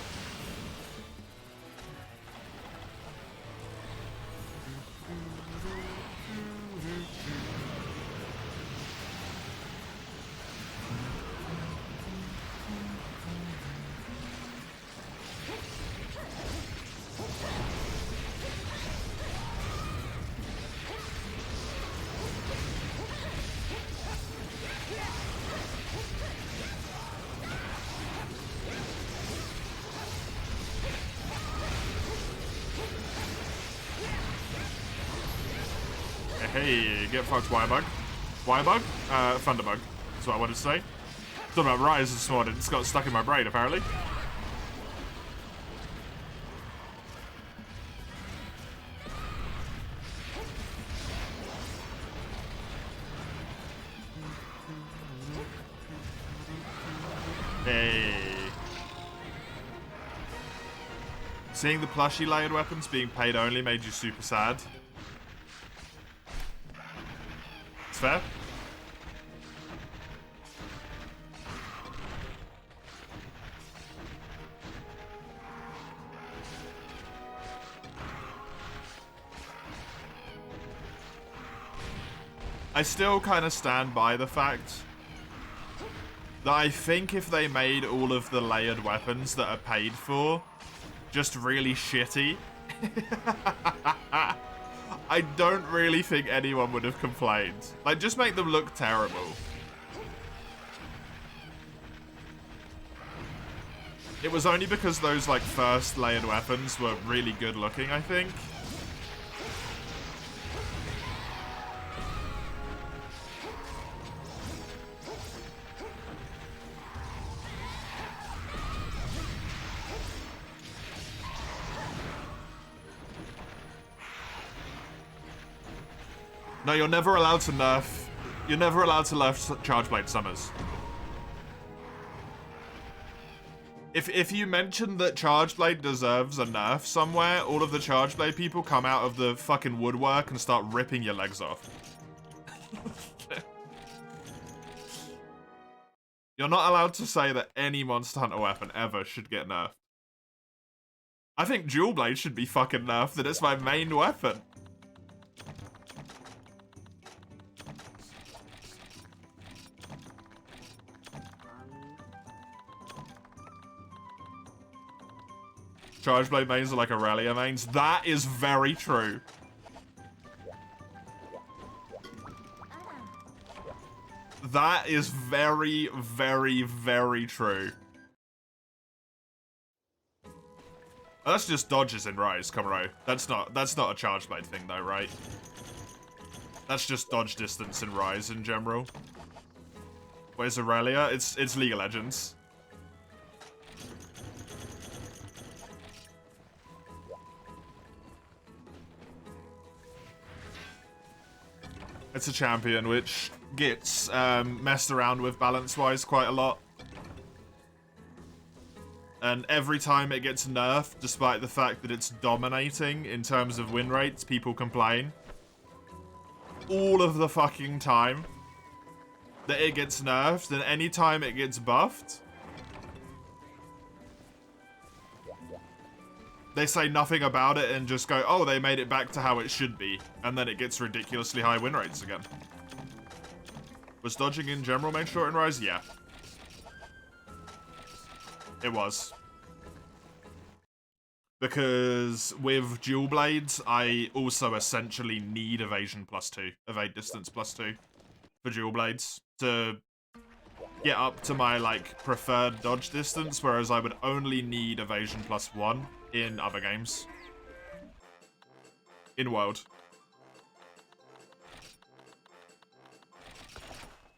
Hey, get fucked, Wirebug. Wirebug? Thunderbug. That's what I wanted to say. Thought about Rise this morning. It's got stuck in my brain, apparently. Hey. Seeing the plushie layered weapons being paid only made you super sad. Fair. I still kind of stand by the fact that I think if they made all of the layered weapons that are paid for just really shitty, I don't really think anyone would have complained. Like, just make them look terrible. It was only because those, like, first layered weapons were really good looking, I think. No, you're never allowed to nerf. You're never allowed to nerf Charge Blade Summers. If you mention that Charge Blade deserves a nerf somewhere, all of the Charge Blade people come out of the fucking woodwork and start ripping your legs off. You're not allowed to say that any Monster Hunter weapon ever should get nerfed. I think Dual Blade should be fucking nerfed, that it's my main weapon. Charge Blade mains are like Aurelia mains. That is very true. That is very, very, very true. That's just dodges in Rise, Comro. That's not a Charge Blade thing though, right? That's just dodge distance in Rise in general. Where's Aurelia? It's League of Legends. It's a champion which gets messed around with balance-wise quite a lot. And every time it gets nerfed, despite the fact that it's dominating in terms of win rates, people complain. All of the fucking time that it gets nerfed, and any time it gets buffed, they say nothing about it and just go, oh, they made it back to how it should be. And then it gets ridiculously high win rates again. Was dodging in general main short in Rise? Yeah. It was. Because with dual blades, I also essentially need evasion +2. Evade distance +2 for dual blades to get up to my, like, preferred dodge distance, whereas I would only need evasion +1 in other games. In World.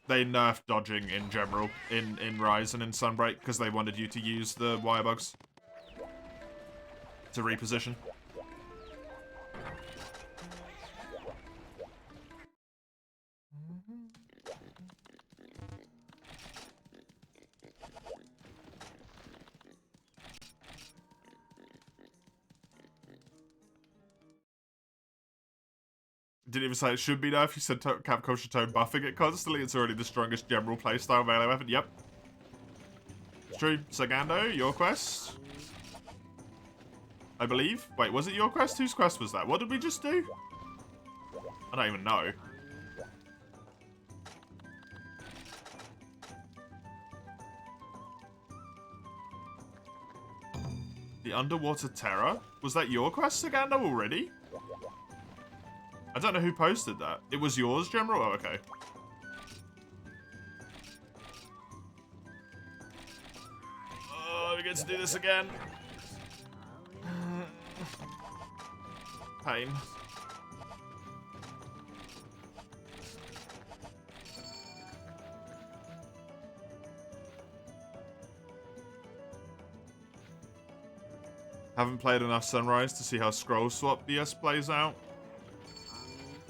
They nerfed dodging in general in Rise and in Sunbreak because they wanted you to use the wire bugs to reposition. Didn't even say it should be nerfed. You said Capcom should tone buffing it constantly. It's already the strongest general playstyle melee weapon. Yep. It's true. Sagando, your quest? I believe. Wait, was it your quest? Whose quest was that? What did we just do? I don't even know. The Underwater Terror? Was that your quest, Sagando, already? I don't know who posted that. It was yours, General? Oh, okay. Oh, we get to do this again. Pain. Haven't played enough Sunrise to see how scroll swap DS plays out.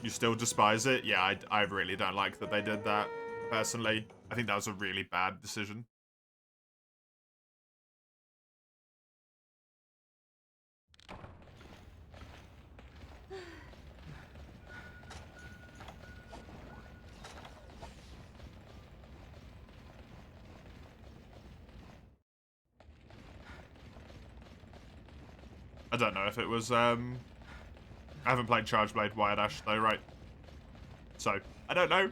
You still despise it? Yeah, I really don't like that they did that, personally. I think that was a really bad decision. I don't know if it was, I haven't played Charge Blade Wire Dash though, right? So, I don't know.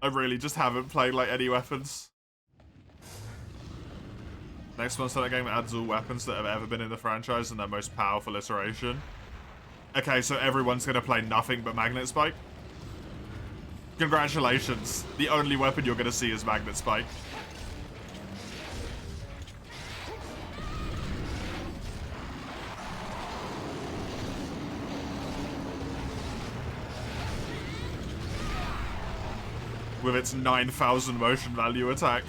I really just haven't played, like, any weapons. Next Monster Hunter game adds all weapons that have ever been in the franchise and their most powerful iteration. Okay, so everyone's gonna play nothing but Magnet Spike? Congratulations. The only weapon you're gonna see is Magnet Spike. With its 9,000 motion value attack.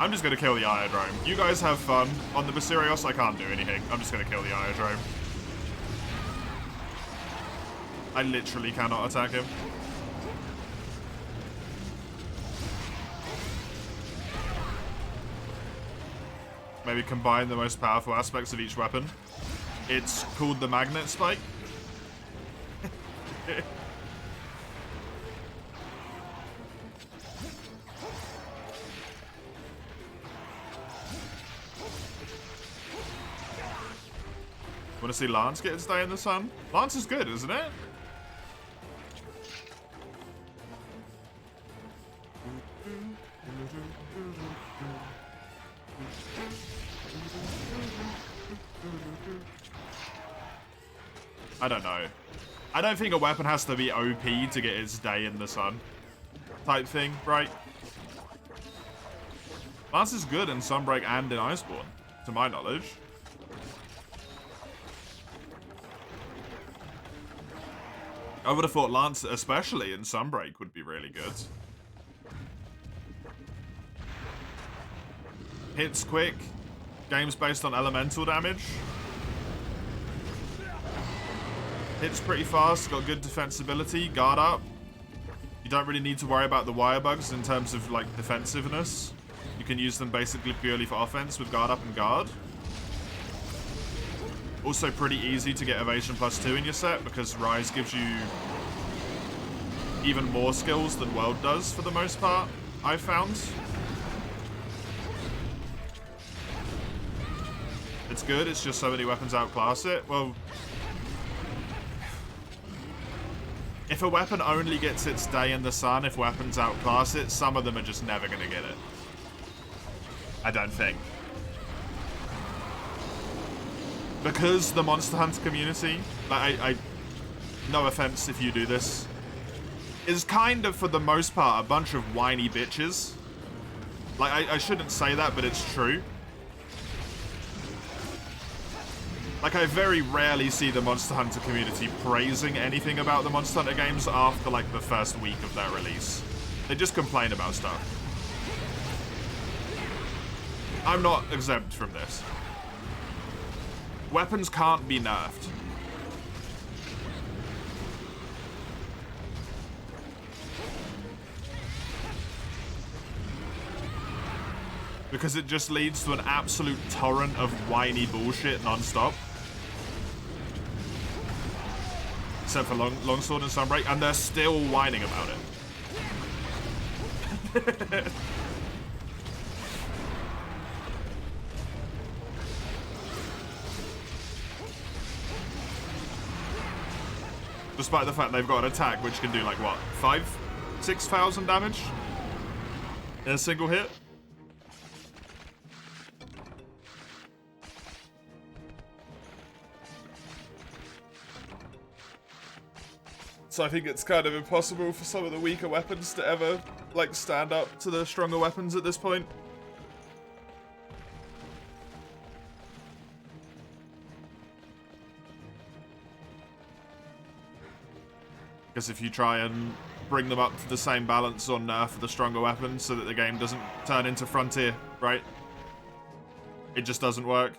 I'm just gonna kill the Iodrome. You guys have fun. On the Basirios, I can't do anything. I'm just gonna kill the Iodrome. I literally cannot attack him. Maybe combine the most powerful aspects of each weapon. It's called the magnet spike. Want to see Lance get his day in the sun? Lance is good, isn't it? I don't know. I don't think a weapon has to be OP to get its day in the sun. Type thing, right? Lance is good in Sunbreak and in Iceborne, to my knowledge. I would have thought Lance, especially in Sunbreak, would be really good. Hits quick. Game's based on elemental damage. Hits pretty fast, got good defensibility, guard up. You don't really need to worry about the wire bugs in terms of like defensiveness. You can use them basically purely for offense with guard up and guard. Also pretty easy to get evasion +2 in your set because Rise gives you even more skills than World does for the most part, I've found. It's good, it's just so many weapons outclass it. Well, if a weapon only gets its day in the sun, if weapons outclass it, some of them are just never gonna get it. I don't think. Because the Monster Hunter community, like no offense if you do this, is kind of, for the most part, a bunch of whiny bitches. Like, I shouldn't say that, but it's true. Like, I very rarely see the Monster Hunter community praising anything about the Monster Hunter games after, like, the first week of their release. They just complain about stuff. I'm not exempt from this. Weapons can't be nerfed. Because it just leads to an absolute torrent of whiny bullshit non-stop. Except for Longsword and Sunbreak, and they're still whining about it. Despite the fact they've got an attack which can do like what, 6,000 damage in a single hit. So I think it's kind of impossible for some of the weaker weapons to ever, like, stand up to the stronger weapons at this point. Because if you try and bring them up to the same balance on nerf for the stronger weapons so that the game doesn't turn into Frontier, right? It just doesn't work.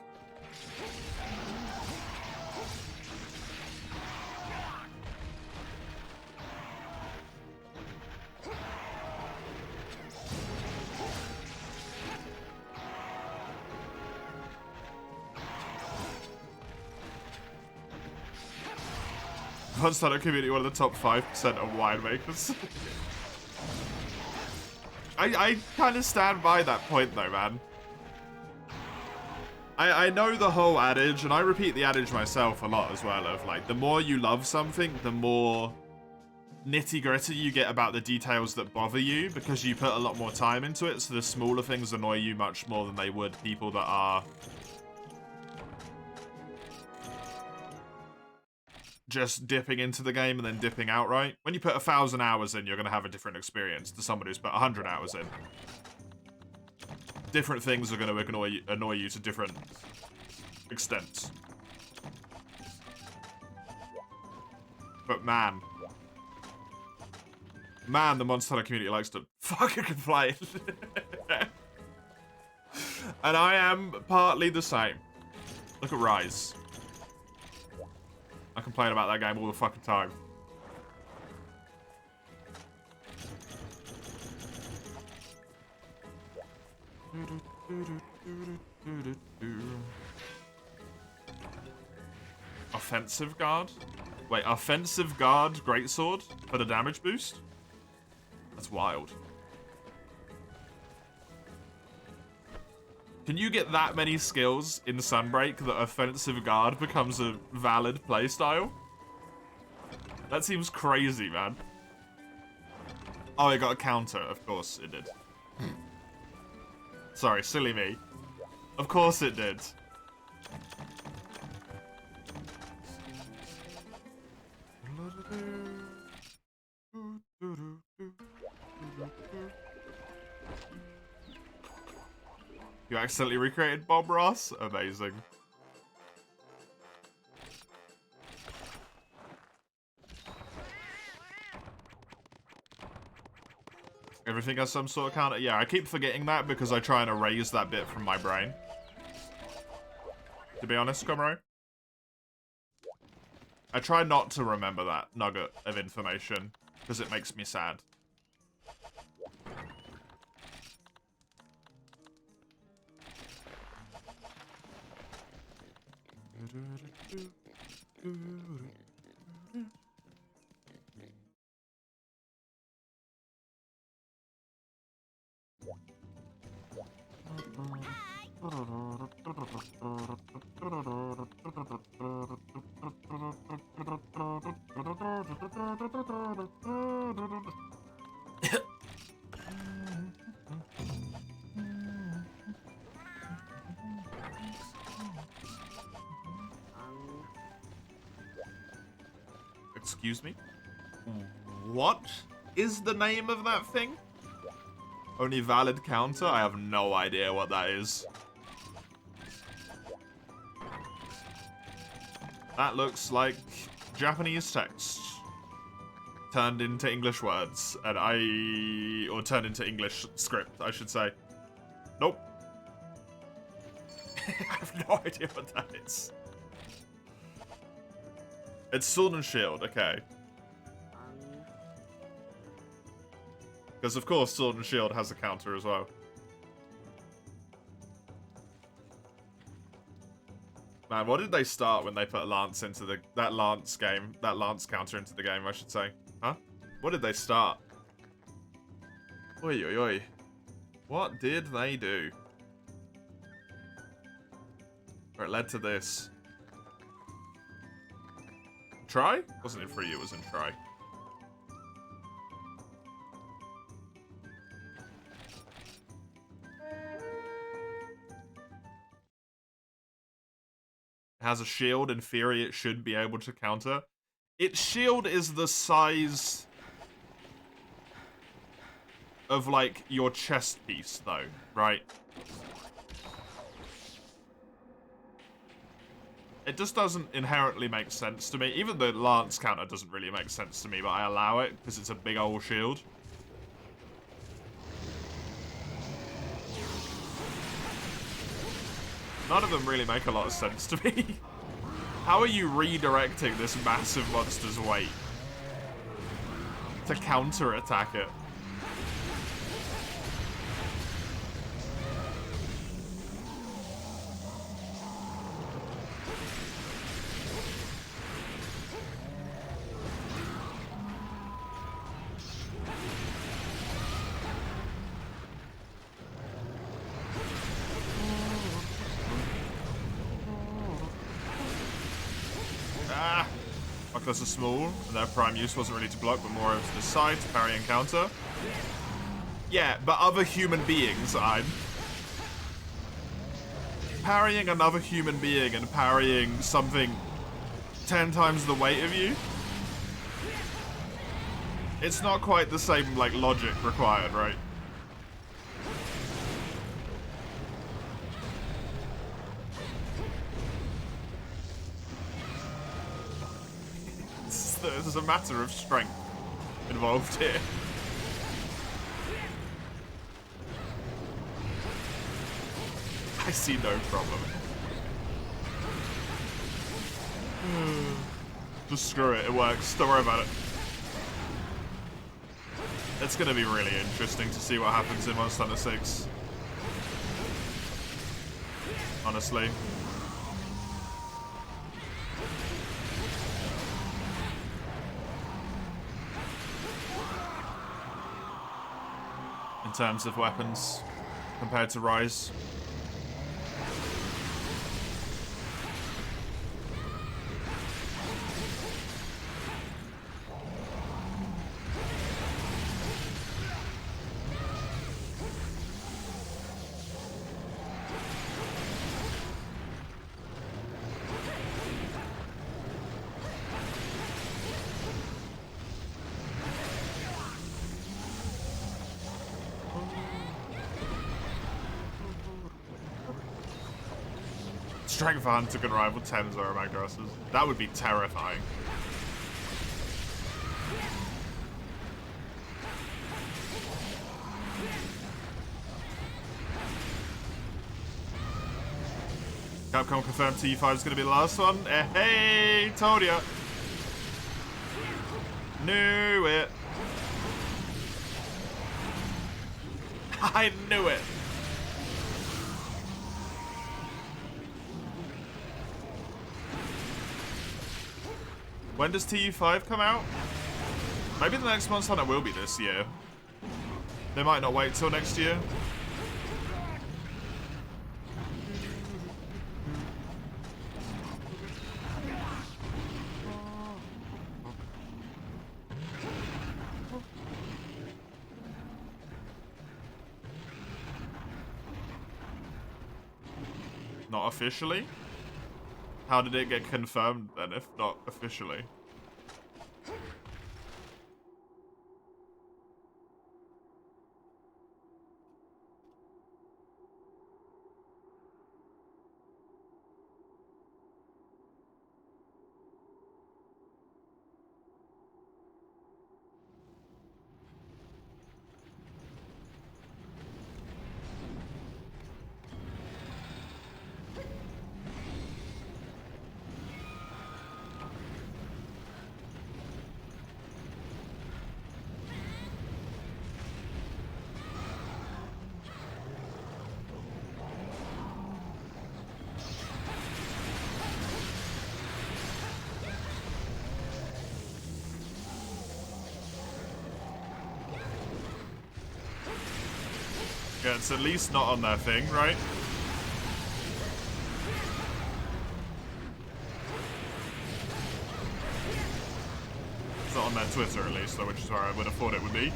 Monster Hunter community, one of the top 5% of winemakers. I kind of stand by that point though, man. I know the whole adage, and I repeat the adage myself a lot as well, of like, the more you love something, the more nitty-gritty you get about the details that bother you, because you put a lot more time into it, so the smaller things annoy you much more than they would people that are just dipping into the game and then dipping out, right? When you put 1,000 hours in, you're going to have a different experience to somebody who's put 100 hours in. Different things are going to annoy you to different extents. But man, the Monster Hunter community likes to fucking complain. And I am partly the same. Look at Rise. I complain about that game all the fucking time. offensive guard? Wait, offensive guard greatsword for the damage boost? That's wild. Can you get that many skills in Sunbreak that offensive guard becomes a valid playstyle? That seems crazy, man. Oh, it got a counter. Of course it did. Sorry, silly me. Of course it did. You accidentally recreated Bob Ross? Amazing. Everything has some sort of counter. Yeah, I keep forgetting that because I try and erase that bit from my brain. To be honest, Comro. I try not to remember that nugget of information because it makes me sad. Excuse me? What is the name of that thing? Only valid counter? I have no idea what that is. That looks like Japanese text turned into English words, and or turned into English script, I should say. Nope. I have no idea what that is. It's Sword and Shield, okay. Because of course Sword and Shield has a counter as well. Man, what did they start when they put Lance into that Lance counter into the game, I should say? Huh? What did they start? Oi, oi, oi. What did they do? Or it led to this. Try? Wasn't in free, it was in try. It has a shield. In theory, it should be able to counter. Its shield is the size of, like, your chest piece, though, right? It just doesn't inherently make sense to me. Even the Lance counter doesn't really make sense to me, but I allow it because it's a big old shield. None of them really make a lot of sense to me. How are you redirecting this massive monster's weight to counter-attack it? Because are small, and their prime use wasn't really to block, but more of to the side, to parry and counter. Yeah, but other human beings, I'm parrying another human being and parrying something 10 times the weight of you. It's not quite the same, like, logic required, right? There's a matter of strength involved here. I see no problem. Just screw it, it works. Don't worry about it. It's gonna be really interesting to see what happens in Monster Hunter 6. Honestly. terms of weapons compared to Rise. Strength Hunter can rival 10 Zoro Magdaros. That would be terrifying. Capcom confirmed T5 is going to be the last one. Hey, told ya. Knew it. I knew it. When does TU5 come out? Maybe the next Monster Hunter will be this year. They might not wait till next year. Not officially? How did it get confirmed then, if not officially? Yeah, it's at least not on their thing, right? It's not on their Twitter, at least, though, which is where I would have thought it would be.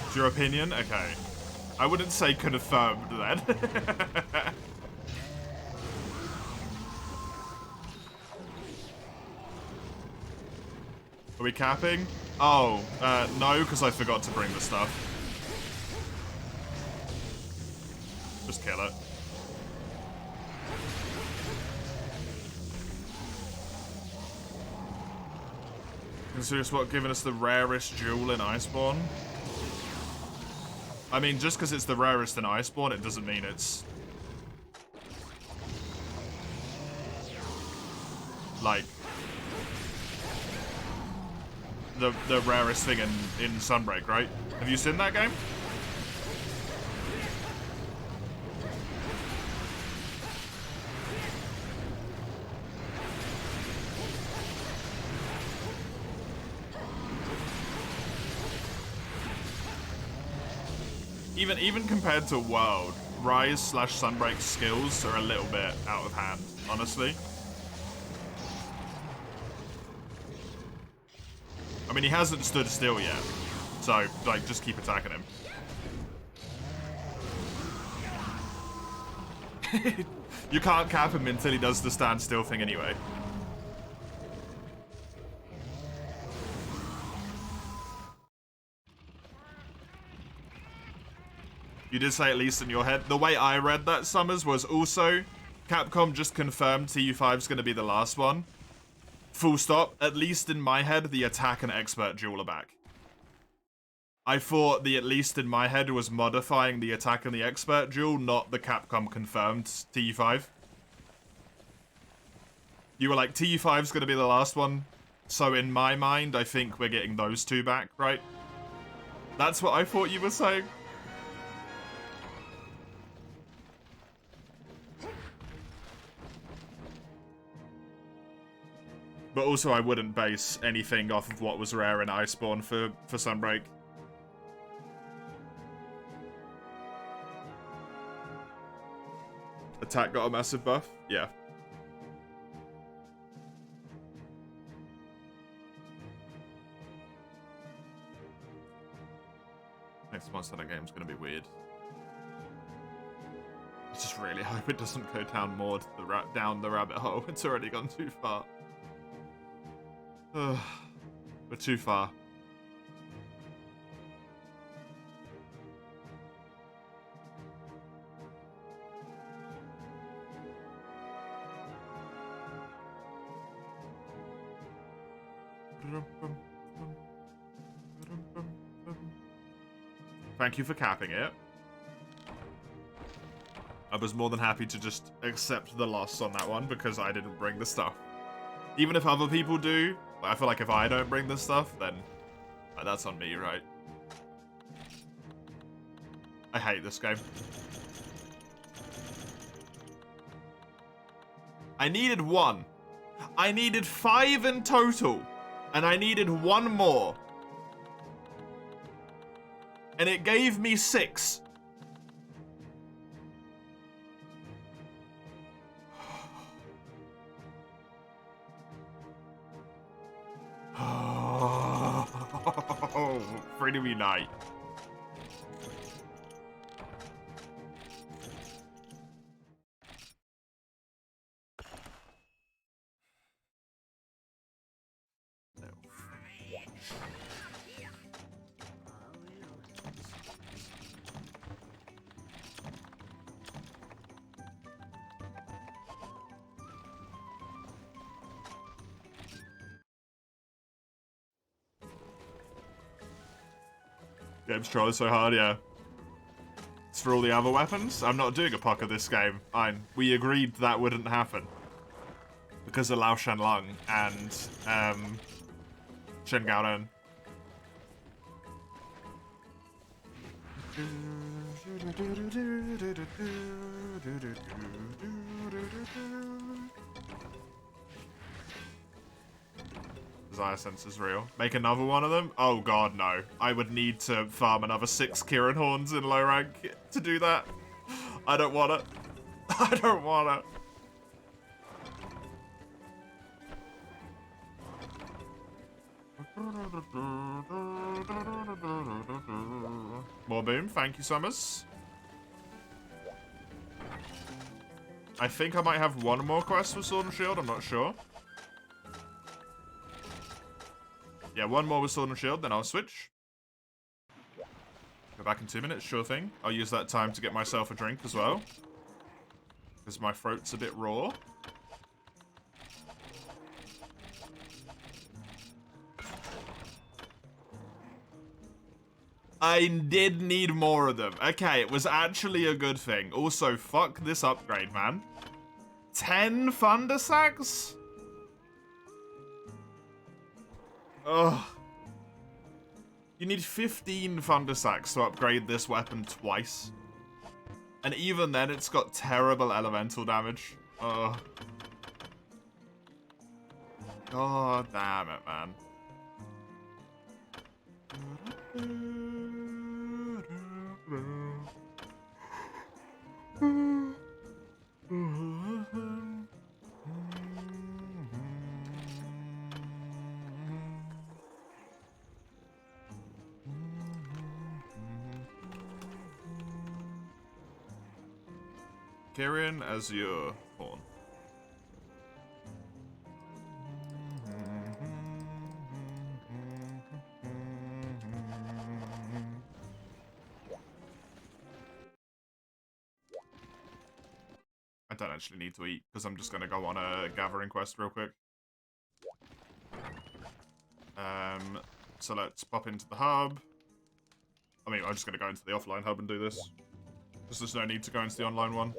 It's your opinion? Okay. I wouldn't say confirmed, then. Are we capping? Oh, no, because I forgot to bring the stuff. Just kill it. Consider what giving us the rarest jewel in Iceborne? I mean, just because it's the rarest in Iceborne, it doesn't mean it's... like... the rarest thing in Sunbreak, right? Have you seen that game? Even compared to World, Rise/Sunbreak's skills are a little bit out of hand, honestly. I mean, he hasn't stood still yet, so, like, just keep attacking him. You can't cap him until he does the stand still thing anyway. You did say at least in your head. The way I read that, Summers, was also Capcom just confirmed TU5 is going to be the last one. Full stop. At least in my head, the attack and expert duel are back. I thought the at least in my head was modifying the attack and the expert duel, not the Capcom confirmed TU5. You were like, TU5 is going to be the last one. So in my mind, I think we're getting those two back, right? That's what I thought you were saying. But also I wouldn't base anything off of what was rare in Iceborne for Sunbreak. Attack got a massive buff? Yeah. Next Monster Hunter game's gonna be weird. I just really hope it doesn't go down more to the down the rabbit hole. It's already gone too far. We're too far. Thank you for capping it. I was more than happy to just accept the loss on that one because I didn't bring the stuff. Even if other people do, I feel like if I don't bring the stuff, then that's on me, right? I hate this game. I needed 1. I needed 5 in total. And I needed 1 more. And it gave me 6. Free to be night. Game's trying so hard, yeah. It's for all the other weapons. I'm not doing a pocket this game. We agreed that wouldn't happen. Because of Lao Shanlong and Shen Gaoren. Desire sense is real. Make another one of them? Oh god, no. I would need to farm another 6 Kirin horns in low rank to do that. I don't want it. I don't want it. More boom. Thank you, Summers. I think I might have 1 more quest with Sword and Shield. I'm not sure. Yeah, 1 more with Sword and Shield, then I'll switch. Go back in 2 minutes, sure thing. I'll use that time to get myself a drink as well. Because my throat's a bit raw. I did need more of them. Okay, it was actually a good thing. Also, fuck this upgrade, man. 10 Thunder Sacks? Ugh. You need 15 Thunder Sacks to upgrade this weapon twice. And even then, it's got terrible elemental damage. Ugh. God damn it, man. Kirin Azure Horn. I don't actually need to eat because I'm just gonna go on a gathering quest real quick. So let's pop into the hub. I mean, I'm just gonna go into the offline hub and do this. Because there's no need to go into the online one.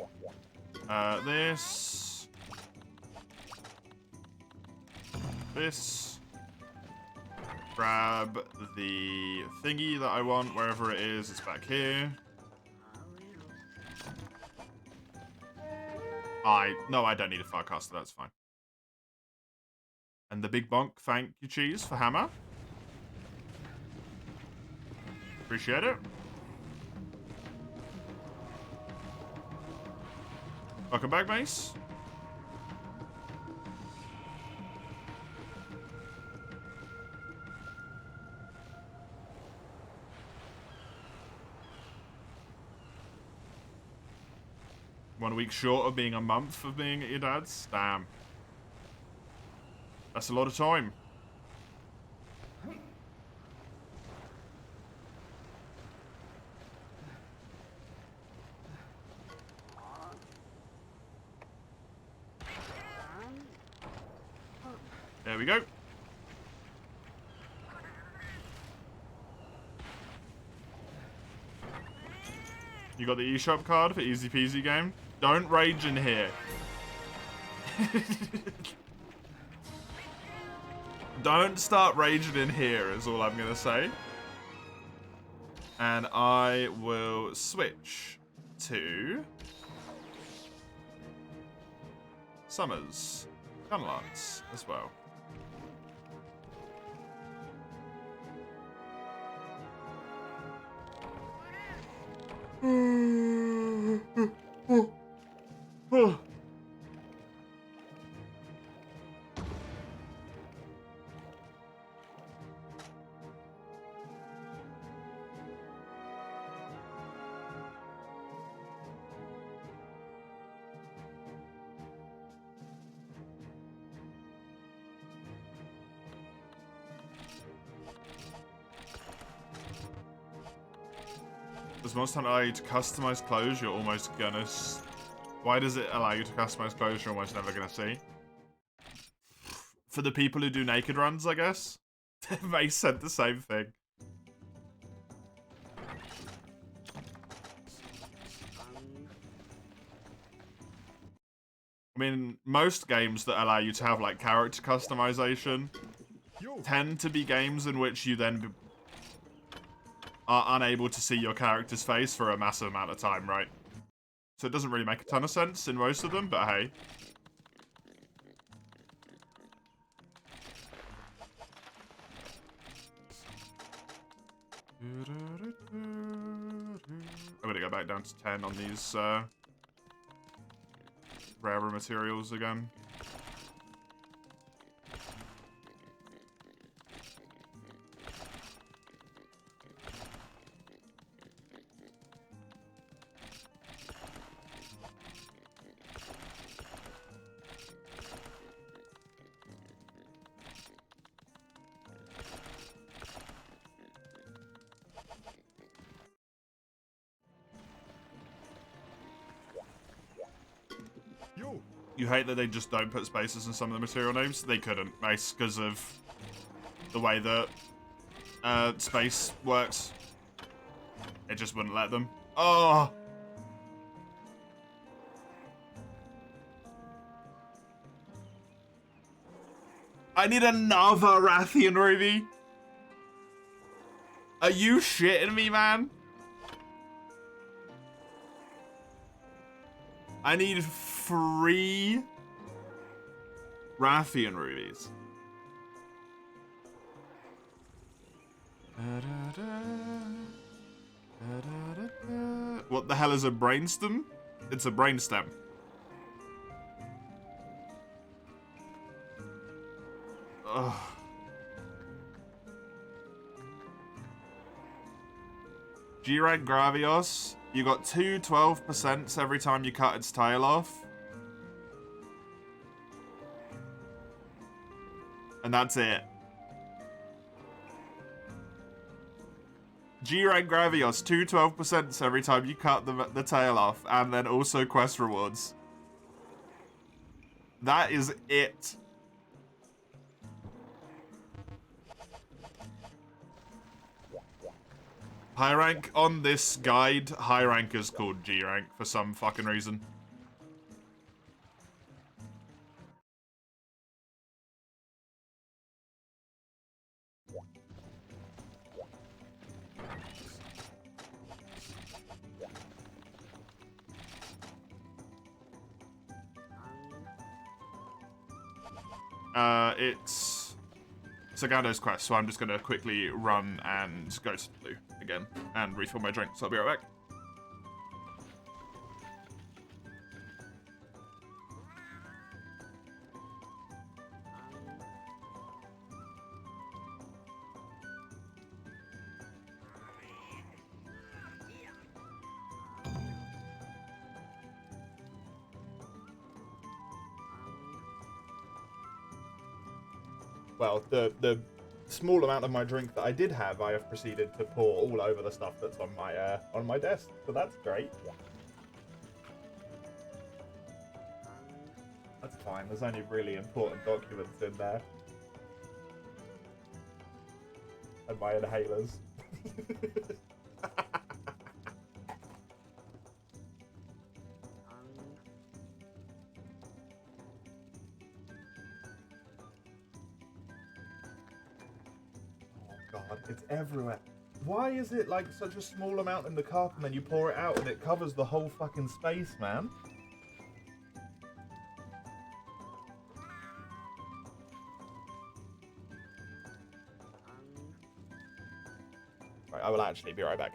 This. Grab the thingy that I want, wherever it is. It's back here. No, I don't need a Firecaster. That's fine. And the big bonk, thank you, Cheese, for hammer. Appreciate it. Welcome back, Mace. One week short of being a month of being at your dad's. Damn. That's a lot of time. There we go. You got the eShop card for easy peasy game? Don't rage in here. Don't start raging in here is all I'm gonna say. And I will switch to Summers Gunlots as well. Does most time allow you to customize clothes you're almost gonna... Why does it allow you to customize clothes you're almost never gonna see? For the people who do naked runs, I guess? They said the same thing. I mean, most games that allow you to have, like, character customization tend to be games in which you then are unable to see your character's face for a massive amount of time, right? So it doesn't really make a ton of sense in most of them, but hey. I'm gonna go back down to 10 on these rarer materials again. You hate that they just don't put spaces in some of the material names? They couldn't, because of the way that space works. It just wouldn't let them. Oh! I need another Rathian Ruby! Are you shitting me, man? I need 3 Rathian rubies. What the hell is a brainstem? It's a brainstem. Ugh. G-Rank Gravios. You got 2 12% every time you cut its tail off. And that's it. G-Rank Gravios, 2 12% every time you cut the tail off. And then also quest rewards. That is it. High rank on this guide, high rank is called G rank for some fucking reason. It's Sagando's quest, so I'm just going to quickly run and go to the loo again and refill my drink, so I'll be right back. Well, the small amount of my drink that I did have, I have proceeded to pour all over the stuff that's on my desk. So that's great. That's fine. There's only really important documents in there, and my inhalers. God, it's everywhere. Why is it like such a small amount in the cup and then you pour it out and it covers the whole fucking space, man? Right, I will actually be right back.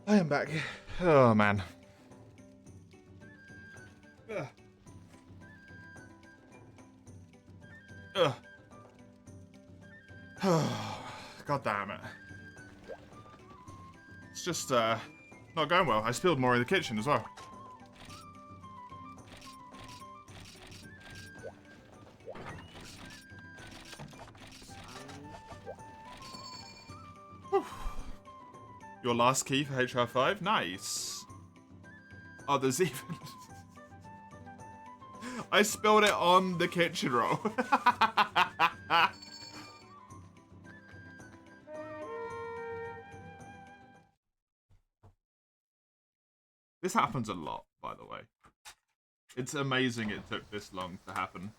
I am back. Oh, man. Ugh. Ugh. God damn it. It's just, not going well. I spilled more in the kitchen as well. Whew. Your last key for HR5? Nice. Oh, there's even... I spilled it on the kitchen roll. This happens a lot, by the way. It's amazing it took this long to happen.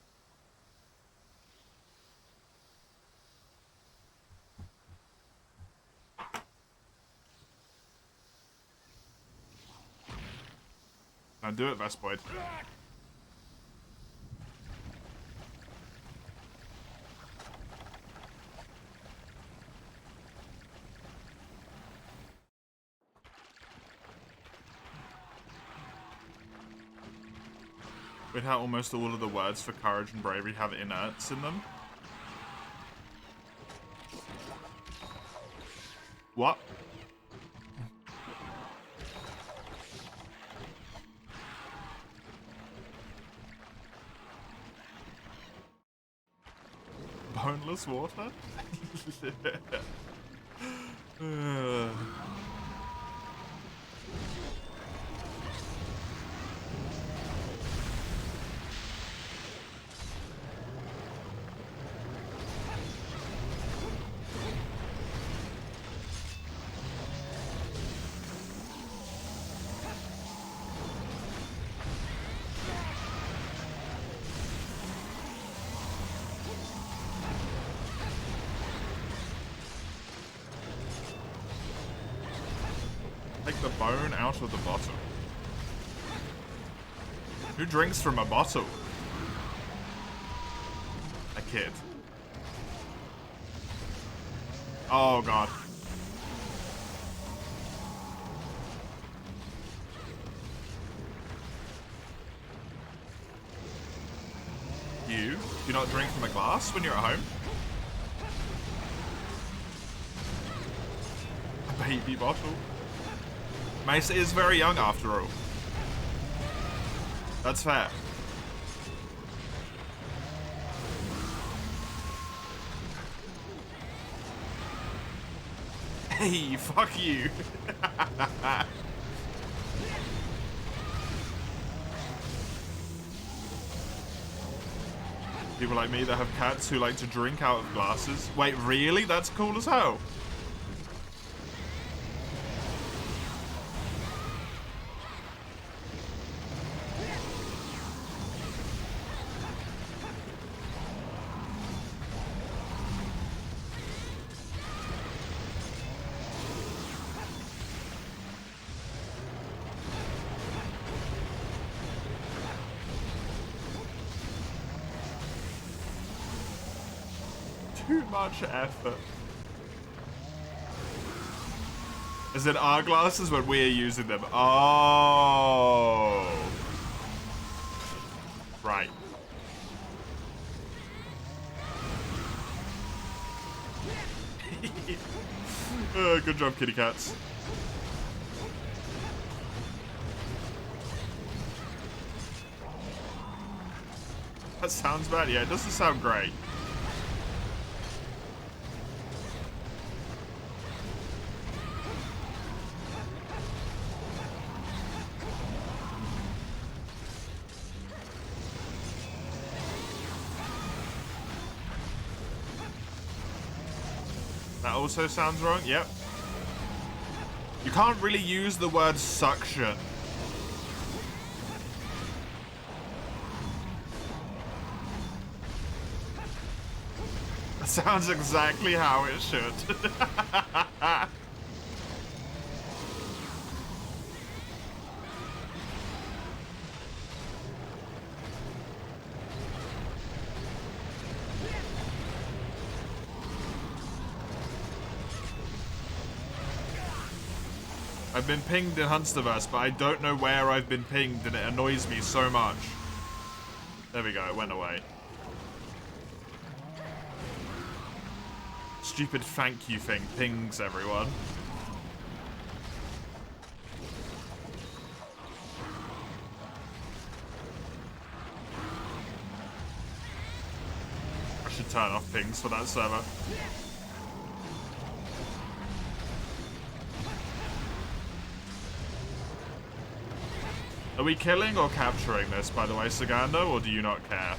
Don't do it, Vespoid. With how almost all of the words for courage and bravery have inerts in them. What? boneless water? Take the bone out of the bottle. Who drinks from a bottle? A kid. Oh god. You? Do you not drink from a glass when you're at home? A baby bottle? Mace is very young after all. That's fair. Hey, fuck you. People like me that have cats who like to drink out of glasses. Wait, really? That's cool as hell. Too much effort. Is it our glasses when we're using them? Oh. Right. Good job, kitty cats. That sounds bad. Yeah, it doesn't sound great. That also sounds wrong. Yep. You can't really use the word suction. That sounds exactly how it should. I've been pinged in Hunsterverse, but I don't know where I've been pinged, and it annoys me so much. There we go, it went away. Stupid thank you thing pings everyone. I should turn off pings for that server. Are we killing or capturing this, by the way, Sagando, or do you not care?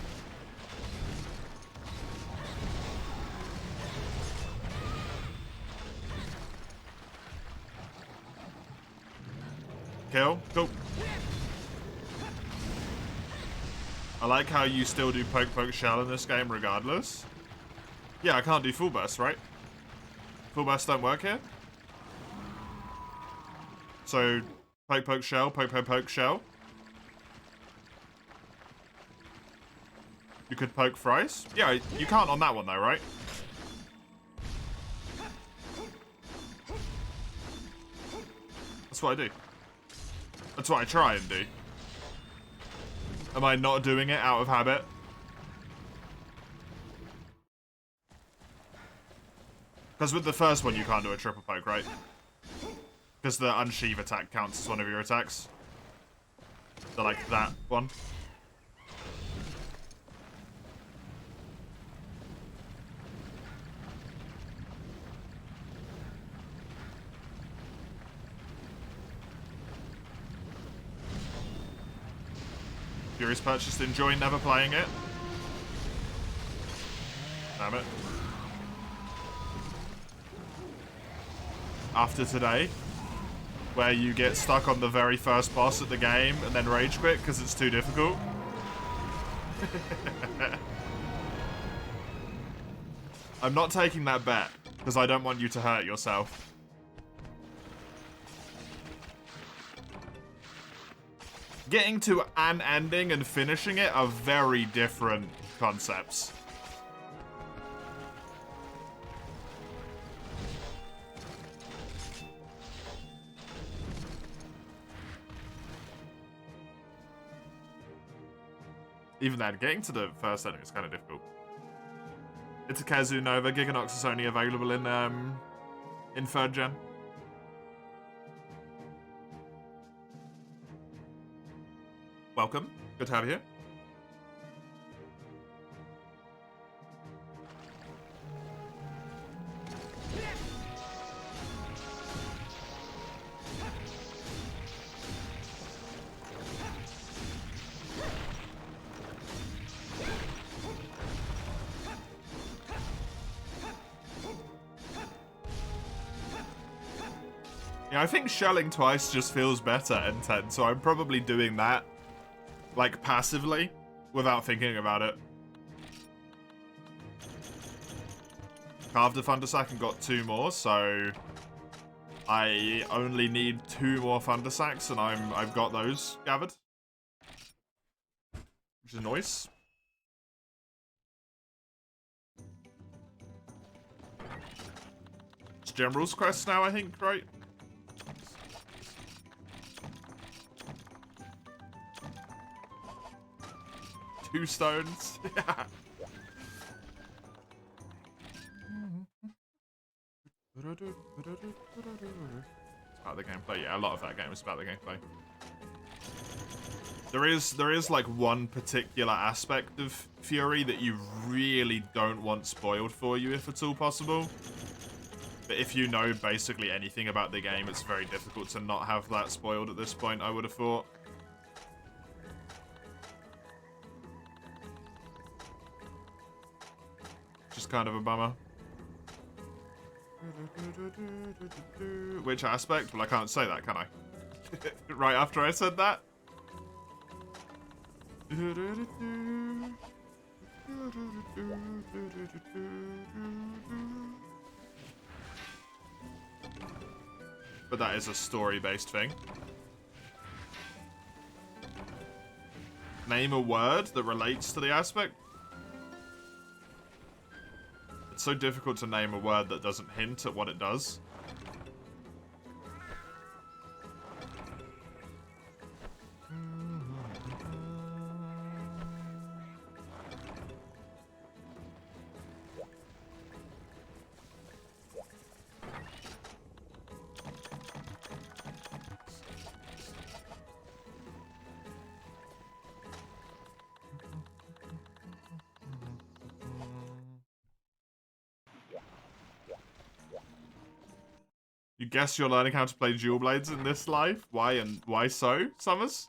Kill? Cool. I like how you still do poke poke shell in this game regardless. Yeah, I can't do full burst, right? Full burst don't work here? So, poke poke shell, poke poke poke shell. You could poke fries? Yeah, you can't on that one though, right? That's what I do. That's what I try and do. Am I not doing it out of habit? Because with the first one you can't do a triple poke, right? Because the unsheath attack counts as one of your attacks. So like that one. Fury's purchased, enjoy never playing it. Damn it. After today, where you get stuck on the very first boss at the game and then rage quit because it's too difficult. I'm not taking that bet because I don't want you to hurt yourself. Getting to an ending and finishing it are very different concepts. Even then, getting to the first ending is kind of difficult. It's a Kazu Nova. Giganox is only available in 3rd gen. Welcome. Good to have you here. Yeah, I think shelling twice just feels better in 10, so I'm probably doing that, like, passively, without thinking about it. Carved a Thundersack and got 2 more, so I only need 2 more Thundersacks, and I've got those gathered. Which is nice. It's General's Quest now, I think, right? 2 stones. Yeah. It's about the gameplay. Yeah, a lot of that game is about the gameplay. There is like one particular aspect of Fury that you really don't want spoiled for you if at all possible. But if you know basically anything about the game, it's very difficult to not have that spoiled at this point, I would have thought. Just kind of a bummer. Which aspect? Well, I can't say that, can I? Right after I said that? But that is a story-based thing. Name a word that relates to the aspect? It's so difficult to name a word that doesn't hint at what it does. You guess you're learning how to play dual blades in this life? Why and why so, Summers?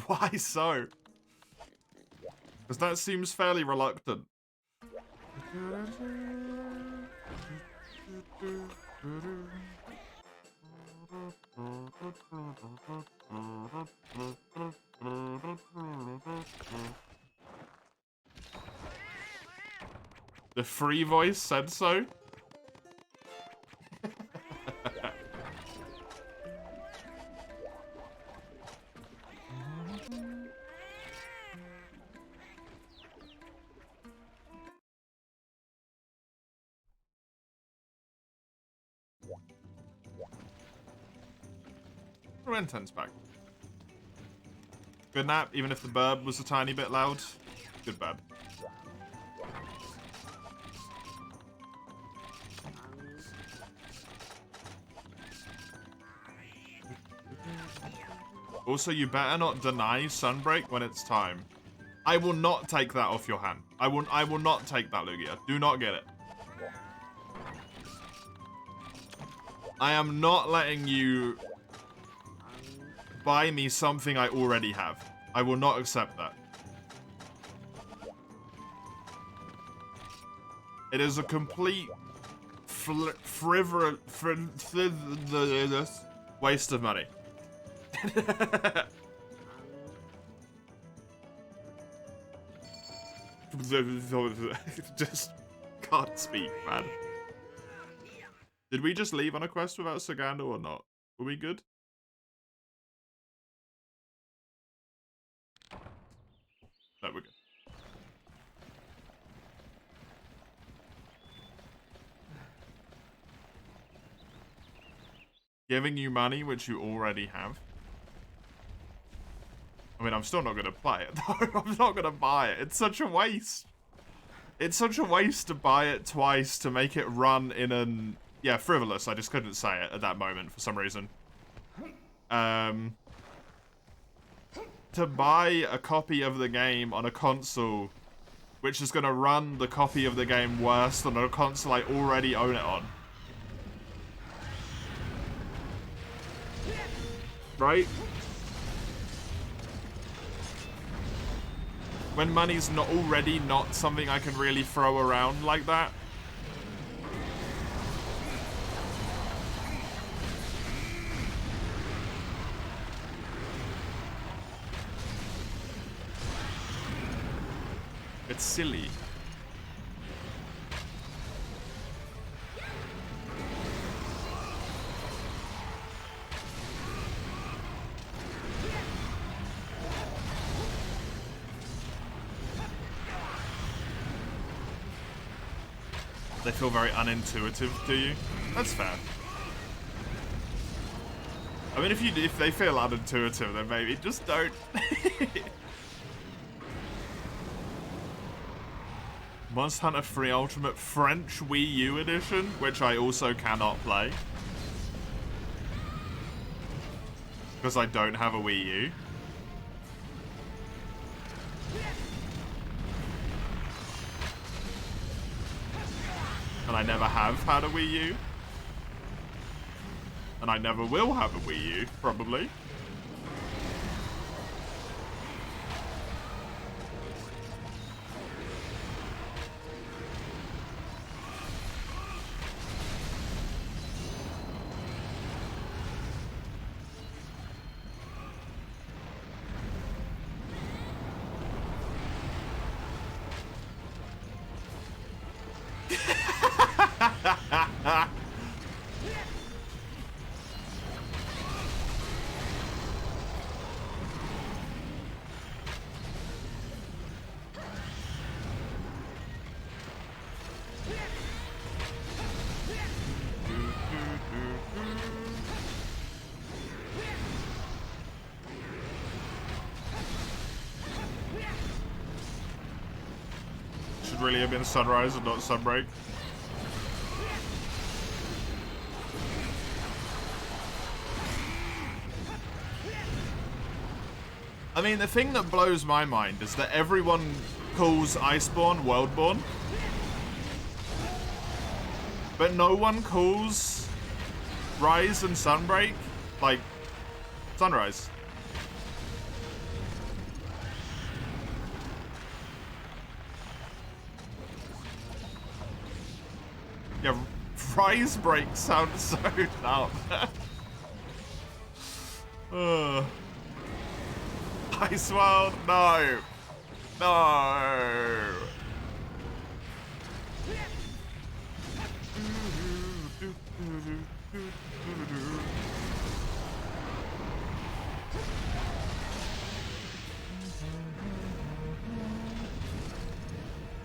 Why so? Because that seems fairly reluctant. The free voice said so. Renten's back. Good nap, even if the burb was a tiny bit loud. Good burb. Also, you better not deny Sunbreak when it's time. I will not take that off your hand. I will not take that, Lugia. Do not get it. I am not letting you buy me something I already have. I will not accept that. It is a complete frivolous waste of money. Just can't speak, man. Did we just leave on a quest without Sagando or not? Were we good? No, we're good. Giving you money which you already have. I mean, I'm still not going to play it, though. I'm not going to buy it. It's such a waste. It's such a waste to buy it twice to make it run in an... Yeah, frivolous. I just couldn't say it at that moment for some reason. To buy a copy of the game on a console which is going to run the copy of the game worse than a console I already own it on. Right? When money's not already not something I can really throw around like that. It's silly. They feel very unintuitive to you. That's fair. I mean, if they feel unintuitive, then maybe just don't. Monster Hunter 3 Ultimate French Wii U Edition, which I also cannot play. Because I don't have a Wii U. And I never have had a Wii U. And I never will have a Wii U, probably. Should really have been Sunrise and not Sunbreak. I mean, the thing that blows my mind is that everyone calls Iceborne Worldborn. But no one calls Rise and Sunbreak, like, Sunrise. Yeah, Rise Break sounds so dumb. Ice World, no. No.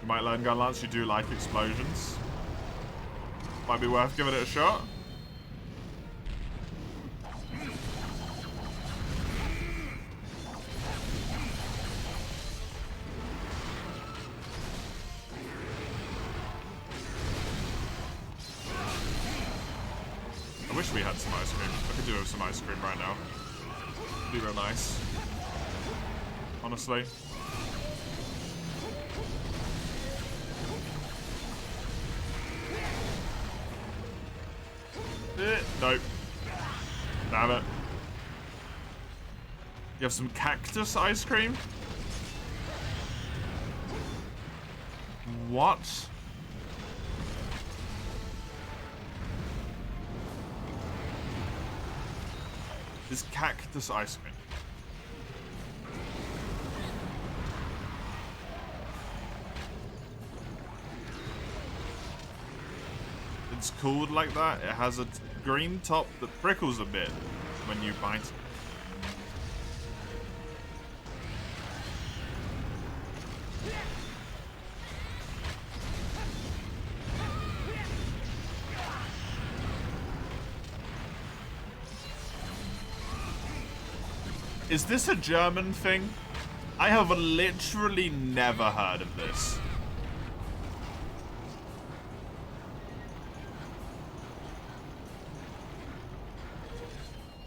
You might learn Gun Lance, you do like explosions. Might be worth giving it a shot. I wish we had some ice cream. I could do with some ice cream right now. It'd be real nice. Honestly. Nope. Damn it. You have some cactus ice cream? What? This cactus ice cream. It's cooled like that. It has a green top that prickles a bit when you bite it. Is this a German thing? I have literally never heard of this.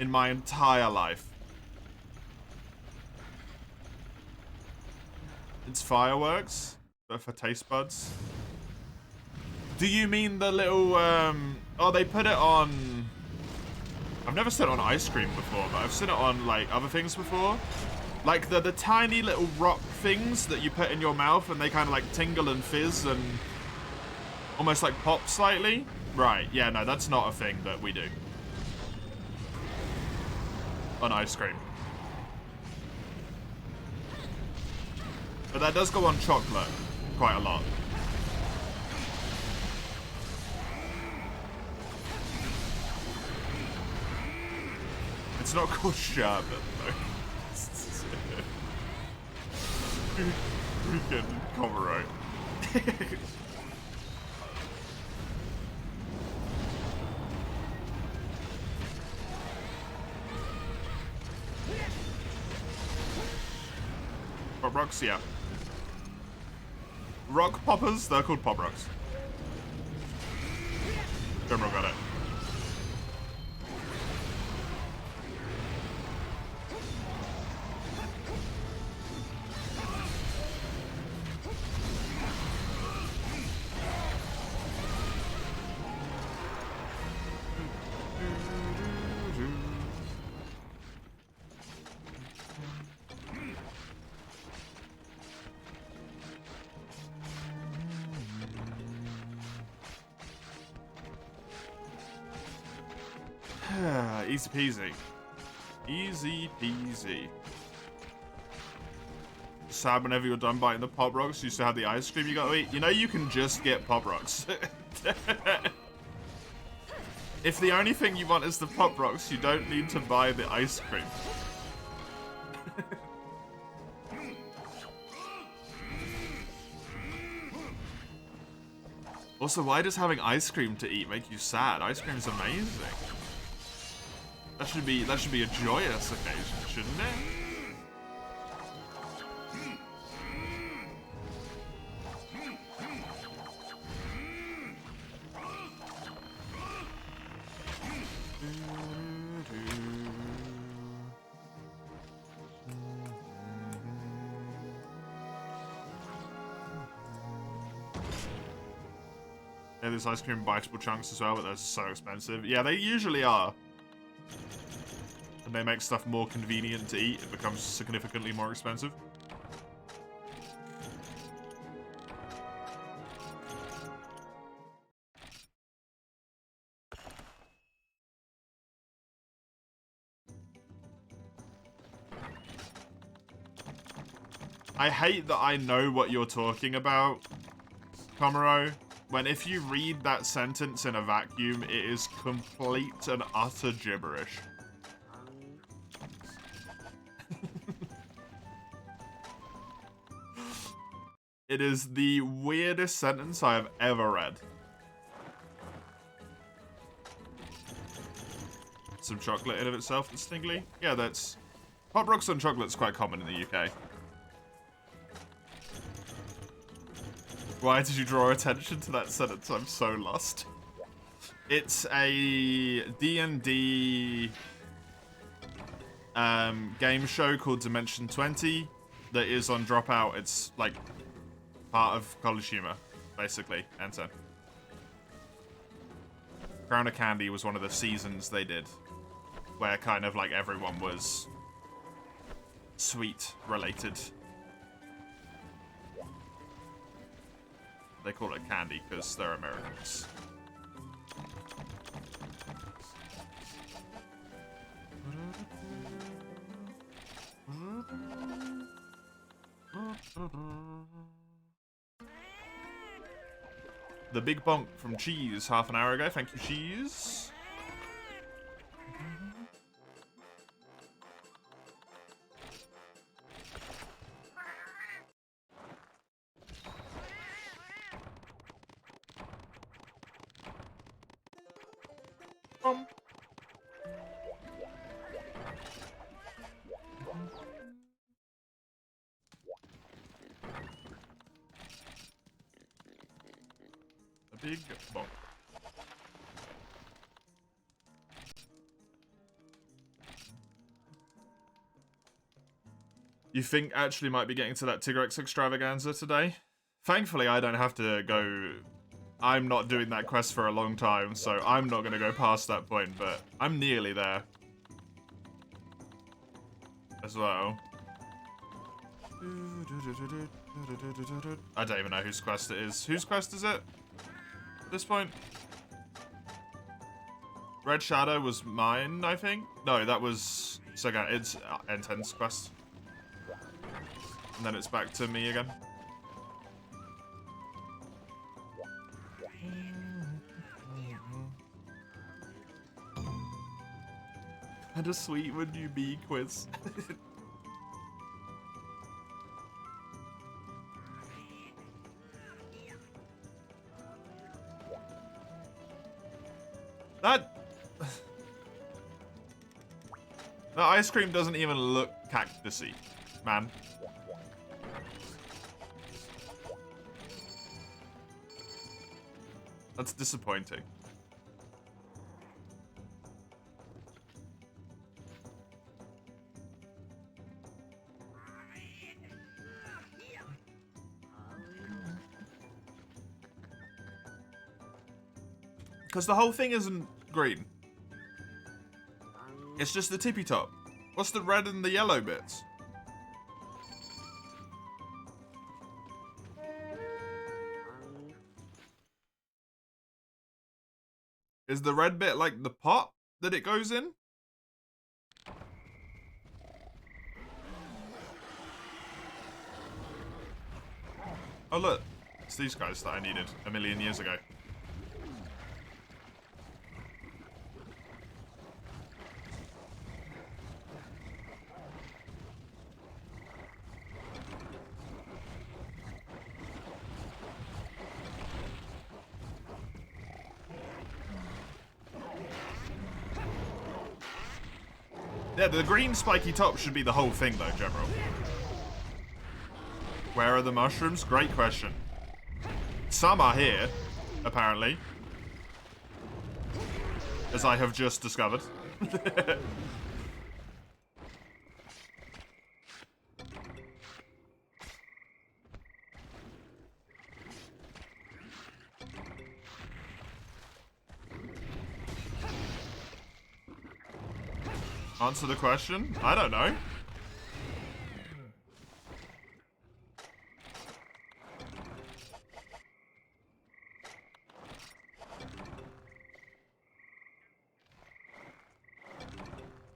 In my entire life. It's fireworks, but for taste buds. Do you mean the little, oh, they put it on... I've never seen it on ice cream before, but I've seen it on, like, other things before. Like, the tiny little rock things that you put in your mouth and they kind of, like, tingle and fizz and almost, like, pop slightly. Right, yeah, no, that's not a thing that we do. On ice cream. But that does go on chocolate quite a lot. It's not called sherbet, though. Freaking Comero. Pop rocks, yeah. Rock poppers, they're called pop rocks. General got it. Easy peasy. Easy peasy. Sad whenever you're done biting the Pop Rocks, you still have the ice cream you gotta eat. You know you can just get Pop Rocks. If the only thing you want is the Pop Rocks, you don't need to buy the ice cream. Also, why does having ice cream to eat make you sad? Ice cream is amazing. That should be a joyous occasion, shouldn't it? Yeah, there's ice cream biteable chunks as well, but they're so expensive. Yeah, they usually are. And they make stuff more convenient to eat, it becomes significantly more expensive. I hate that I know what you're talking about, Komuro, when if you read that sentence in a vacuum, it is complete and utter gibberish. It is the weirdest sentence I have ever read. Some chocolate in of itself distinctly. Yeah, that's... Pop Rocks and chocolate's quite common in the UK. Why did you draw attention to that sentence? I'm so lost. It's a D&D game show called Dimension 20 that is on Dropout. It's like part of College Humor, basically. Enter. Crown of Candy was one of the seasons they did, where kind of like everyone was sweet related. They call it candy because they're Americans. The big bonk from Cheese half an hour ago. Thank you, Cheese. Big bonk. You think actually might be getting to that Tigrex extravaganza today? Thankfully, I don't have to go. I'm not doing that quest for a long time, so I'm not going to go past that point, but I'm nearly there. As well. I don't even know whose quest it is. Whose quest is it? At this point? Red Shadow was mine, I think? No, that was... So again, it's N10's quest. And then it's back to me again. And a sweet would you be quiz? That ice cream doesn't even look cactusy, man. That's disappointing. Because the whole thing isn't green. It's just the tippy top. What's the red and the yellow bits? Is the red bit like the pot that it goes in? Oh look, it's these guys that I needed a million years ago. Yeah, the green spiky top should be the whole thing though, General. Where are the mushrooms? Great question. Some are here, apparently. As I have just discovered. Answer the question? I don't know.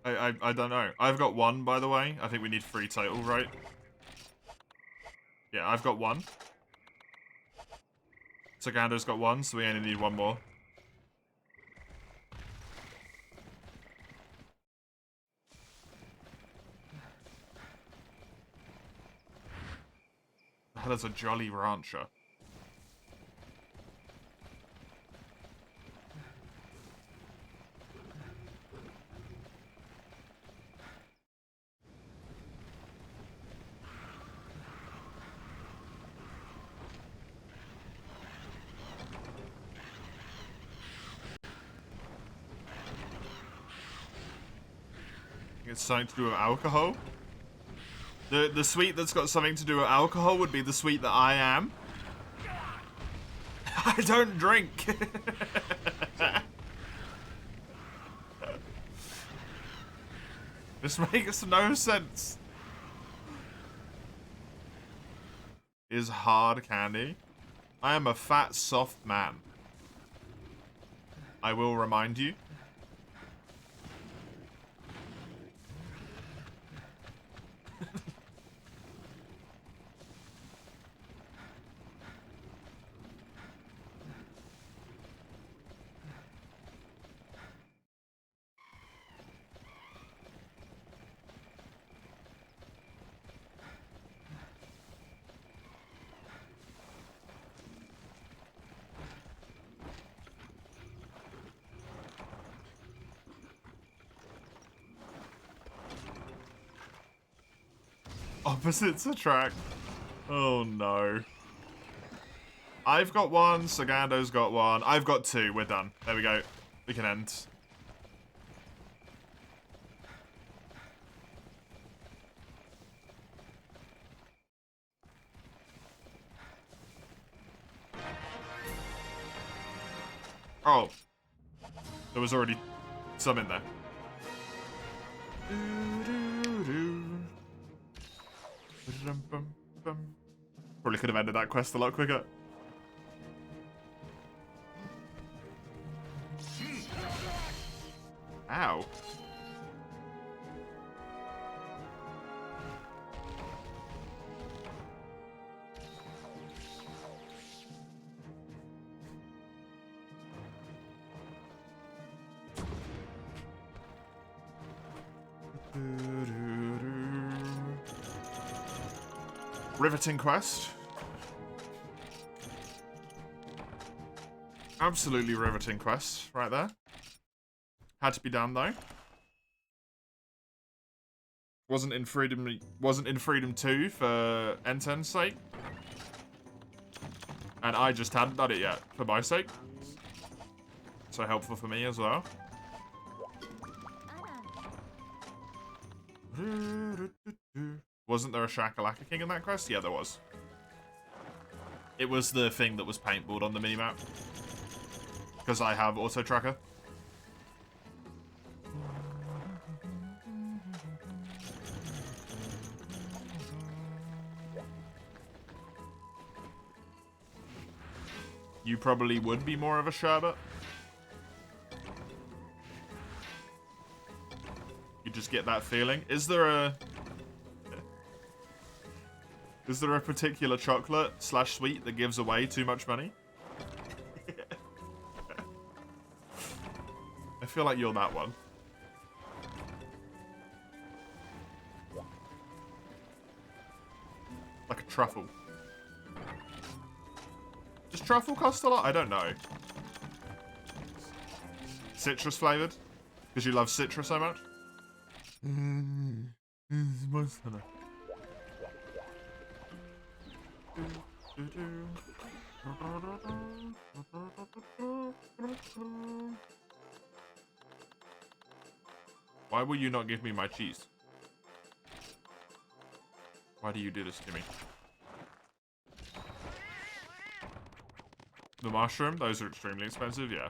I don't know. I've got one, by the way. I think we need 3 total, right? Yeah, I've got 1. Tagando's got 1, so we only need 1 more. The hell is a Jolly Rancher? It's something to do with alcohol? The sweet that's got something to do with alcohol would be the sweet that I am. I don't drink. This makes no sense. Is hard candy. I am a fat, soft man. I will remind you. Opposites attract. Oh no. I've got one, Sagando's got one. I've got two, we're done. There we go. We can end. Oh. There was already some in there. Probably could have ended that quest a lot quicker. Ow. Riveting quest. Absolutely riveting quest right there. Had to be done though. Wasn't in Freedom 2 for N10's sake. And I just hadn't done it yet for my sake. So helpful for me as well. Wasn't there a Shakalaka King in that quest? Yeah, there was. It was the thing that was paintballed on the minimap. Because I have auto tracker. You probably would be more of a sherbet. You just get that feeling. Is there a particular chocolate / sweet that gives away too much money? I feel like you're that one. Like a truffle. Does truffle cost a lot? I don't know. Citrus flavored? Because you love citrus so much? Why will you not give me my cheese? Why do you do this to me? The mushroom? Those are extremely expensive, yeah.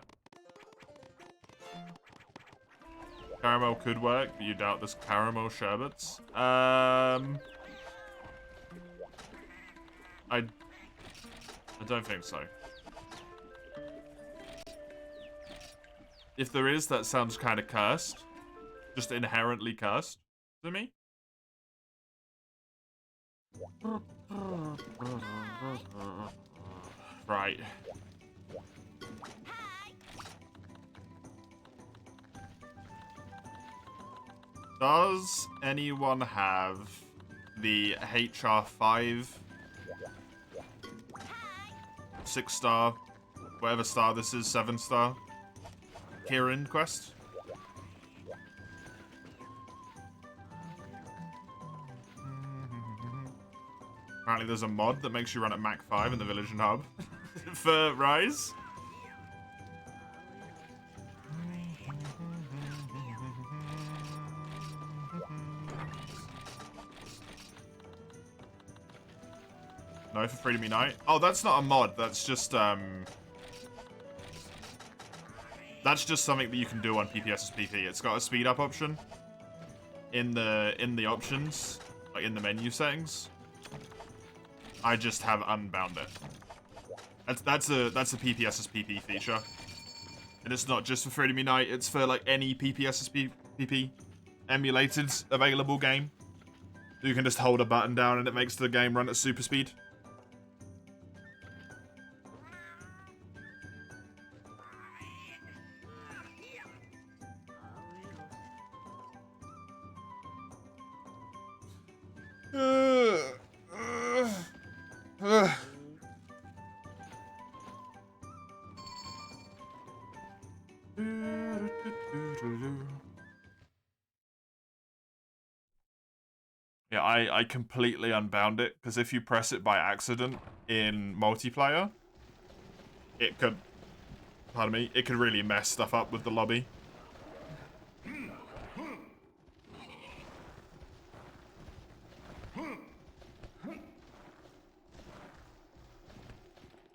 Caramel could work, but you doubt there's caramel sherbets. I don't think so. If there is, that sounds kind of cursed. Just inherently cursed to me. Right. Does anyone have the HR5 6-star, whatever star this is, 7-star Kirin quest? Apparently there's a mod that makes you run at Mach 5 in the village and hub for Rise. No for Freedom Unite. Oh, that's not a mod. That's just something that you can do on PPS's PP. It's got a speed up option. in the options, like in the menu settings, I just have unbound it. That's a PPS's PP feature. And it's not just for Freedom Unite, it's for like any PPS's PP emulated available game. You can just hold a button down and it makes the game run at super speed. Yeah, I completely unbound it, because if you press it by accident in multiplayer, it could, pardon me, it could really mess stuff up with the lobby.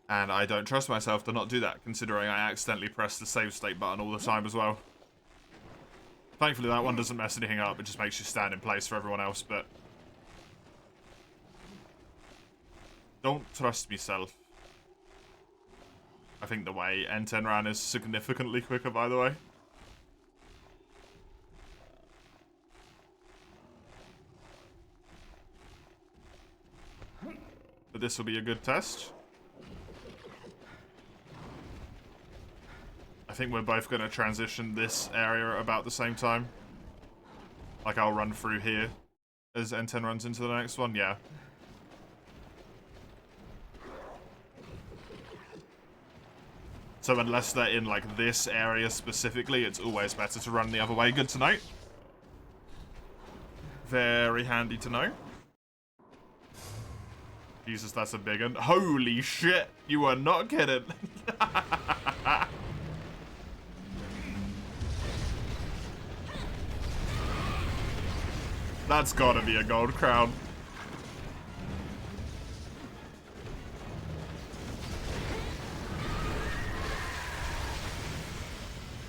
And I don't trust myself to not do that, considering I accidentally press the save state button all the time as well. Thankfully that one doesn't mess anything up, it just makes you stand in place for everyone else, but... Don't trust myself. I think the way N10 ran is significantly quicker, by the way. But this will be a good test. I think we're both going to transition this area at about the same time. Like, I'll run through here as N10 runs into the next one, yeah. So unless they're in, like, this area specifically, it's always better to run the other way. Good to know. Very handy to know. Jesus, that's a big one. Holy shit! You are not kidding. That's gotta be a gold crown.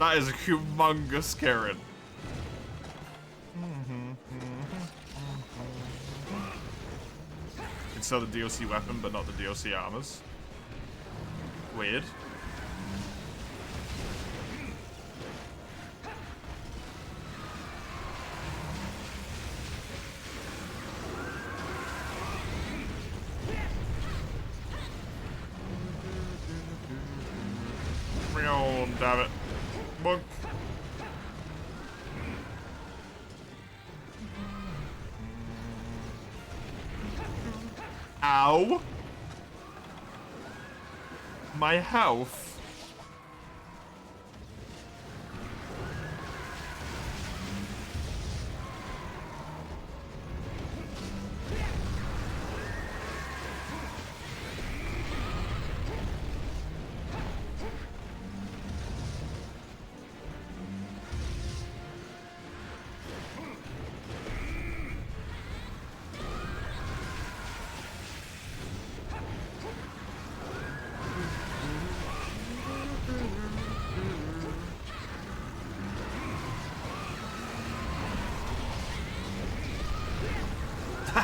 That is a humongous Karen. You can sell the DLC weapon, but not the DLC armors. Weird. Damn it. Monk. Ow. My health.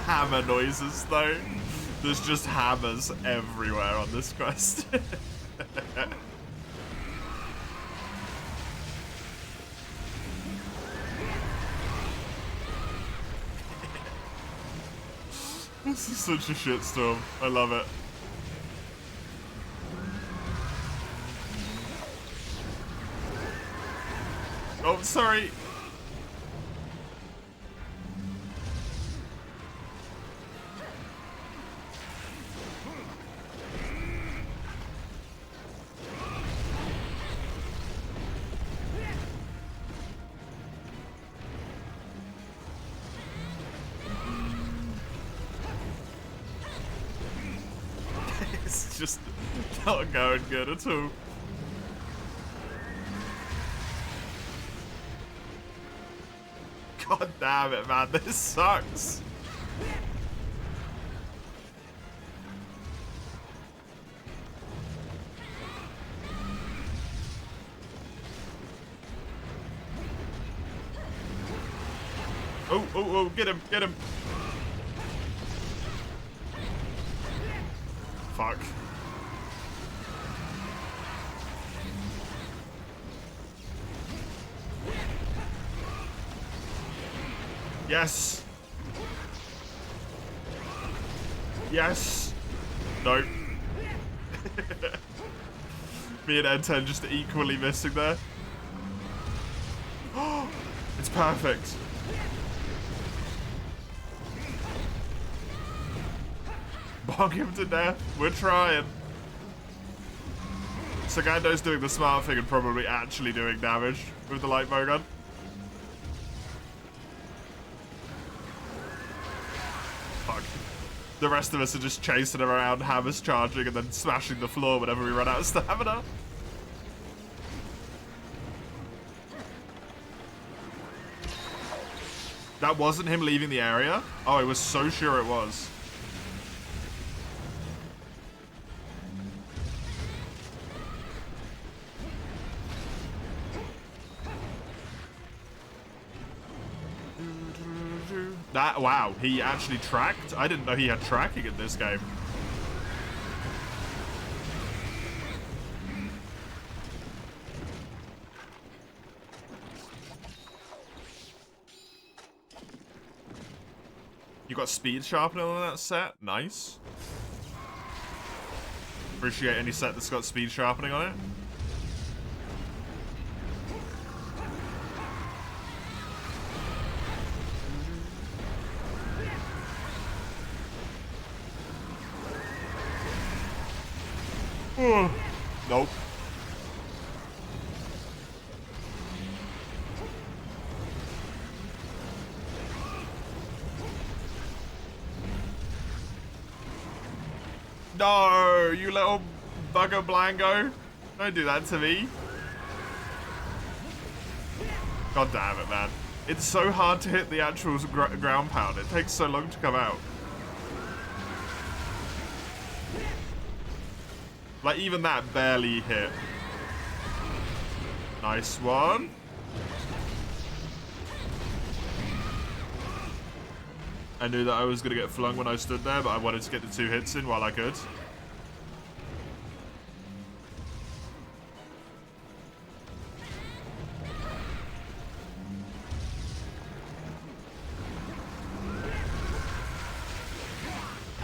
Hammer noises though. There's just hammers everywhere on this quest. This is such a shitstorm. I love it. Oh, sorry. It's just not going good at all. God damn it, man, this sucks. Oh, oh, oh, get him, get him. Fuck. Yes. Yes. Nope. Me and N10 just equally missing there. It's perfect. Bonk him to death. We're trying. Sagando's doing the smart thing and probably actually doing damage with the light bowgun. Fuck. The rest of us are just chasing him around, hammers charging, and then smashing the floor whenever we run out of stamina. That wasn't him leaving the area? Oh, I was so sure it was. That, wow, he actually tracked? I didn't know he had tracking in this game. You got speed sharpening on that set? Nice. Appreciate any set that's got speed sharpening on it. Nope. No, you little bugger blango. Don't do that to me. God damn it, man. It's so hard to hit the actual ground pound. It takes so long to come out. Like, even that barely hit. Nice one. I knew that I was going to get flung when I stood there, but I wanted to get the 2 hits in while I could.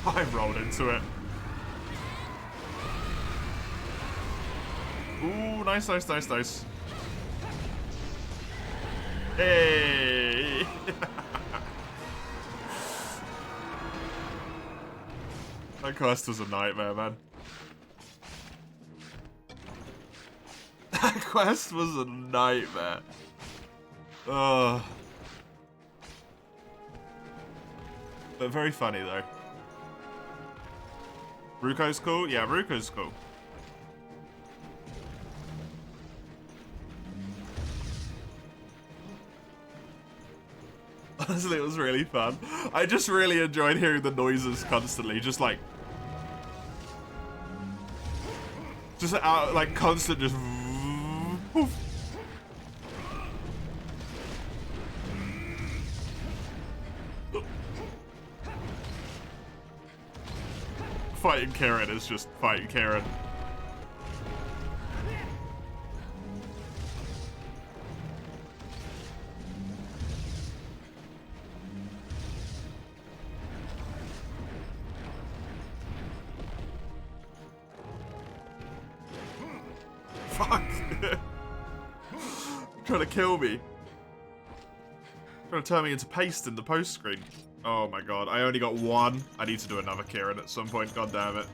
I rolled into it. Ooh, nice, nice, nice, nice. Hey! That quest was a nightmare, man. That quest was a nightmare. Ugh. But very funny, though. Ruko's cool? Yeah, Ruko's cool. Honestly, it was really fun. I just really enjoyed hearing the noises constantly, just like out, like constant, just. Fighting Karen is just fighting Karen. Fuck! Trying to kill me. Trying to turn me into paste in the post screen. Oh my god, I only got 1. I need to do another Kieran at some point, god damn it.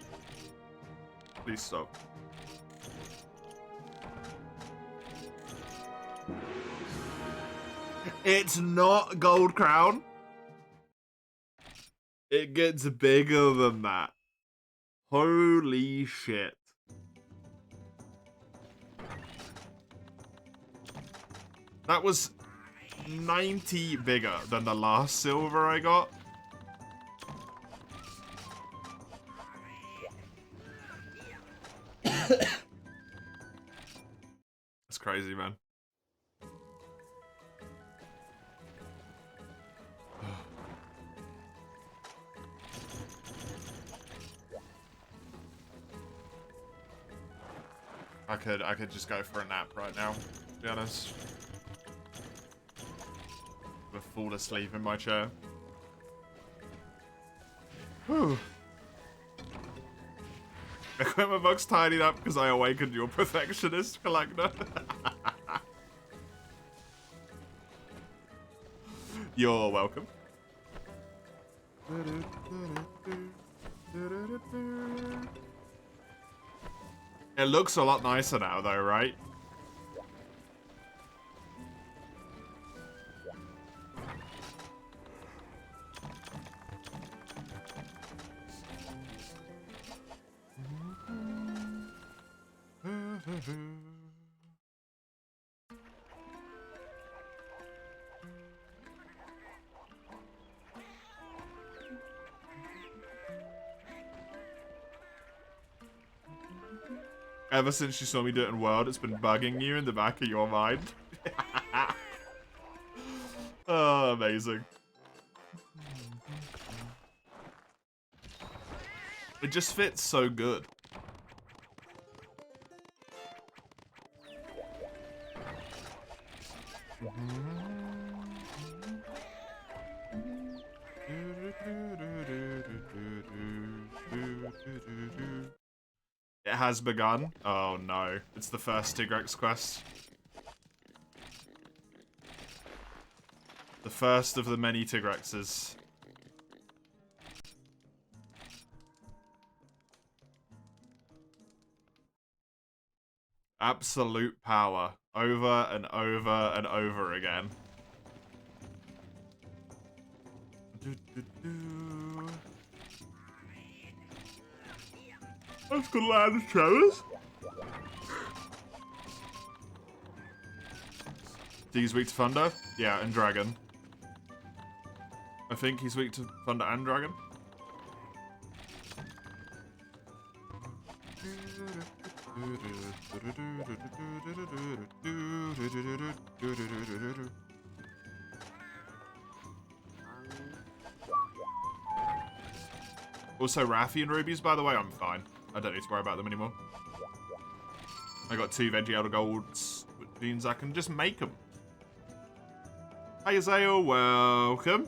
Please stop. It's not Gold Crown. It gets bigger than that. Holy shit. That was 90 bigger than the last silver I got. That's crazy, man. I could just go for a nap right now, to be honest. I'll fall asleep in my chair. Whew. Equipment box tidied up because I awakened your perfectionist collector. You're welcome. It looks a lot nicer now, though, right? Ever since you saw me do it in World, it's been bugging you in the back of your mind. Oh, amazing. It just fits so good. It has begun. Oh no, it's the first Tigrex quest. The first of the many Tigrexes. Absolute power. Over and over and over again. That's good land, Travis. Think he's weak to Thunder? Yeah, and Dragon. I think he's weak to Thunder and Dragon. Also, Raffi and Rubies, by the way, I'm fine. I don't need to worry about them anymore. I got 2 Veggie Elder Golds, which means I can just make them. Hi, Isaiah, welcome.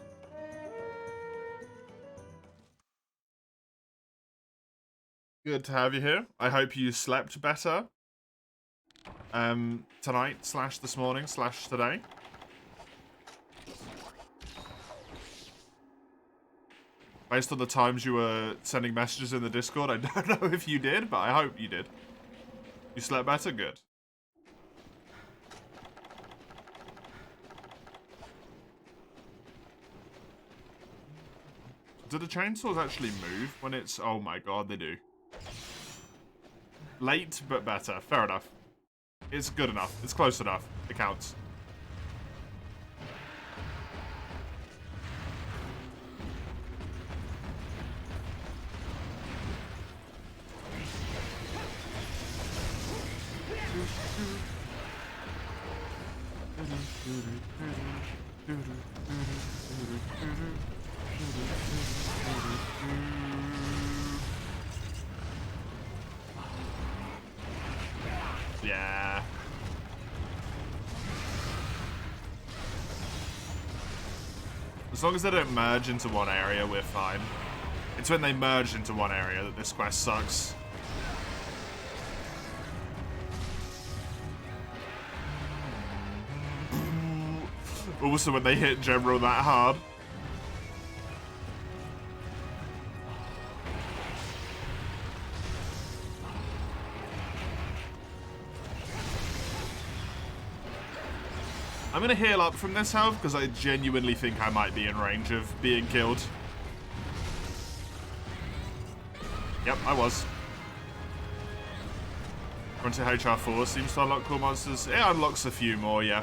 Good to have you here. I hope you slept better. Tonight, / this morning, / today. Based on the times you were sending messages in the Discord, I don't know if you did, but I hope you did. You slept better? Good. Do the chainsaws actually move when it's... Oh my god, they do. Late, but better. Fair enough. It's good enough. It's close enough. It counts. Yeah. As long as they don't merge into one area, we're fine. It's when they merge into one area that this quest sucks. Also when they hit General that hard. I'm gonna heal up from this health because I genuinely think I might be in range of being killed. Yep, I was. Onto HR4 seems to unlock cool monsters. It unlocks a few more, yeah.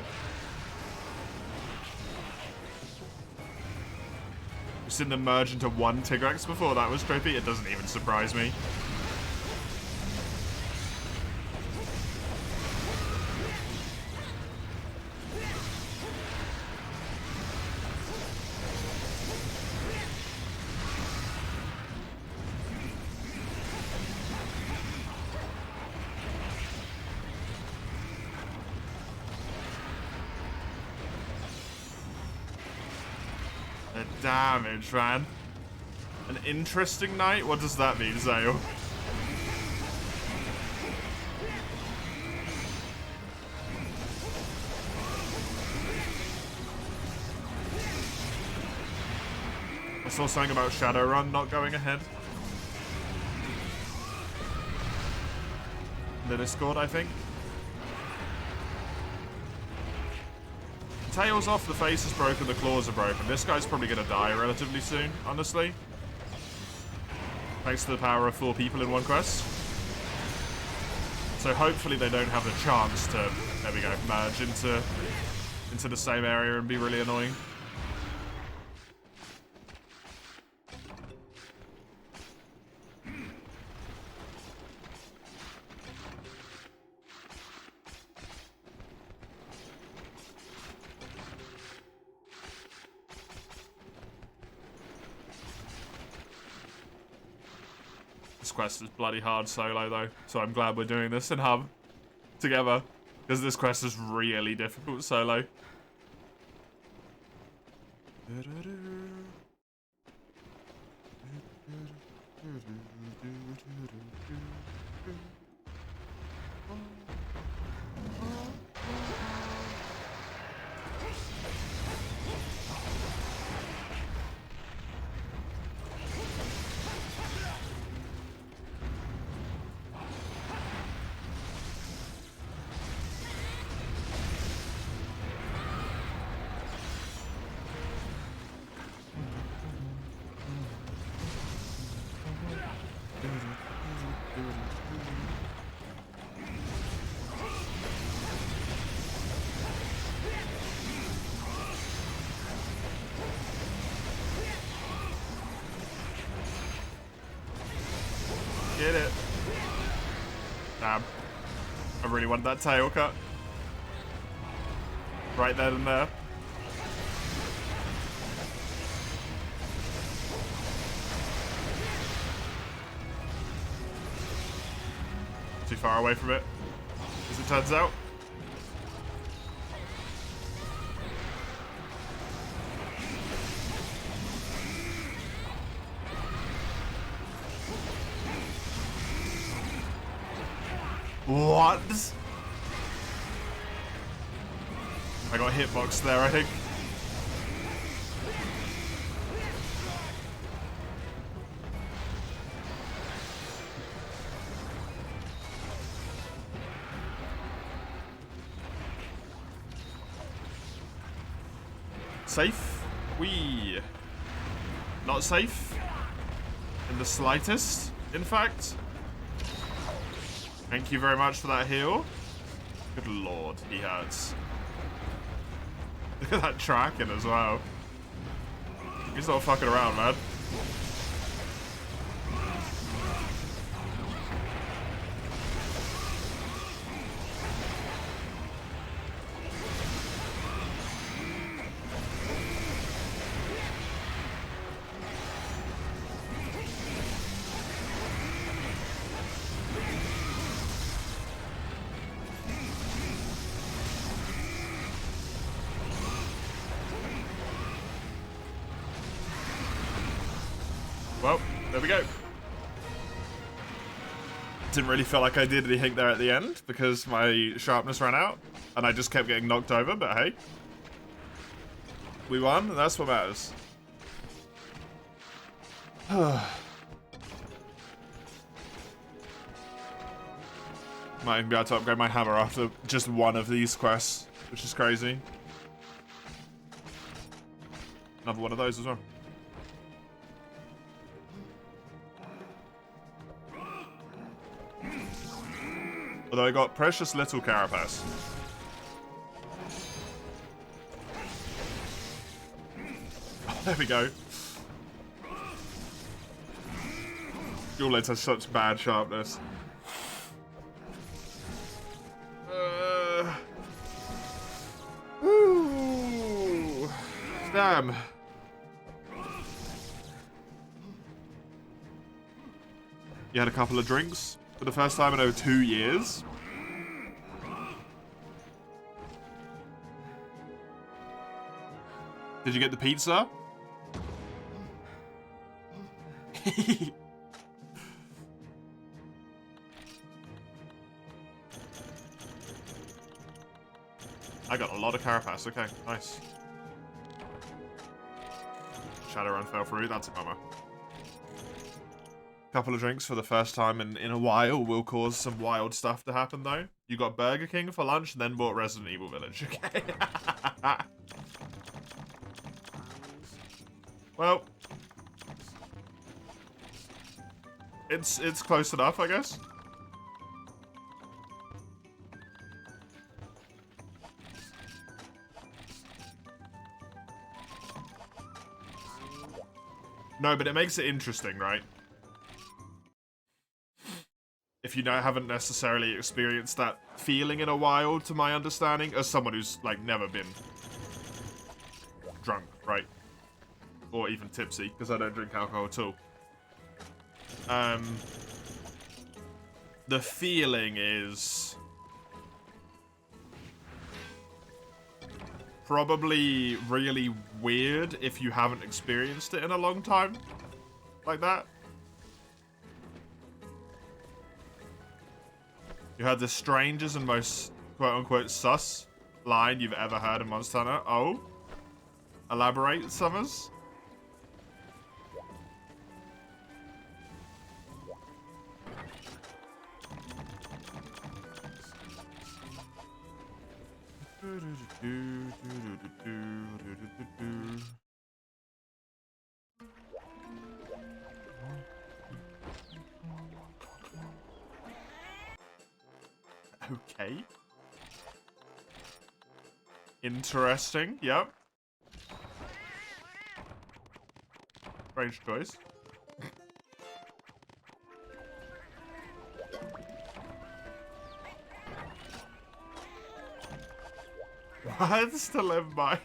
We've seen them merge into one Tigrex before. That was trippy. It doesn't even surprise me. damage, man. An interesting night? What does that mean, Zale? I saw something about Shadowrun not going ahead. The Discord, I think. Tail's off, the face is broken, the claws are broken. This guy's probably gonna die relatively soon, honestly. Thanks to the power of 4 people in one quest. So hopefully they don't have the chance to, there we go, merge into the same area and be really annoying. This quest is bloody hard solo though, so I'm glad we're doing this in hub together, because this quest is really difficult solo. Get it. Damn. I really wanted that tail cut. Right then and there. Too far away from it, as it turns out. What? I got hitboxed there, I think. Safe? Wee. Not safe? In the slightest, in fact. Thank you very much for that heal. Good lord, he hurts. Look at that tracking as well. He's not fucking around, man. Well, there we go. Didn't really feel like I did anything there at the end because my sharpness ran out and I just kept getting knocked over, but hey. We won, and that's what matters. Might even be able to upgrade my hammer after just one of these quests, which is crazy. Another one of those as well. Although I got precious little carapace. Oh, there we go. Dual Blades has such bad sharpness. Ooh, damn. You had a couple of drinks for the first time in over 2 years. Did you get the pizza? I got a lot of carapace. Okay, nice. Shadowrun fell through. That's a bummer. Couple of drinks for the first time in a while will cause some wild stuff to happen, though. You got Burger King for lunch and then bought Resident Evil Village. Okay. Well, it's close enough, I guess. No, but it makes it interesting, right? If you haven't necessarily experienced that feeling in a while, to my understanding, as someone who's, like, never been drunk, right? Or even tipsy, because I don't drink alcohol at all. The feeling is probably really weird if you haven't experienced it in a long time, like that. You had the strangest and most quote-unquote sus line you've ever heard in Monster Hunter. Oh? Elaborate, Summers? Okay. Interesting, yep. Strange choice. Words to live by.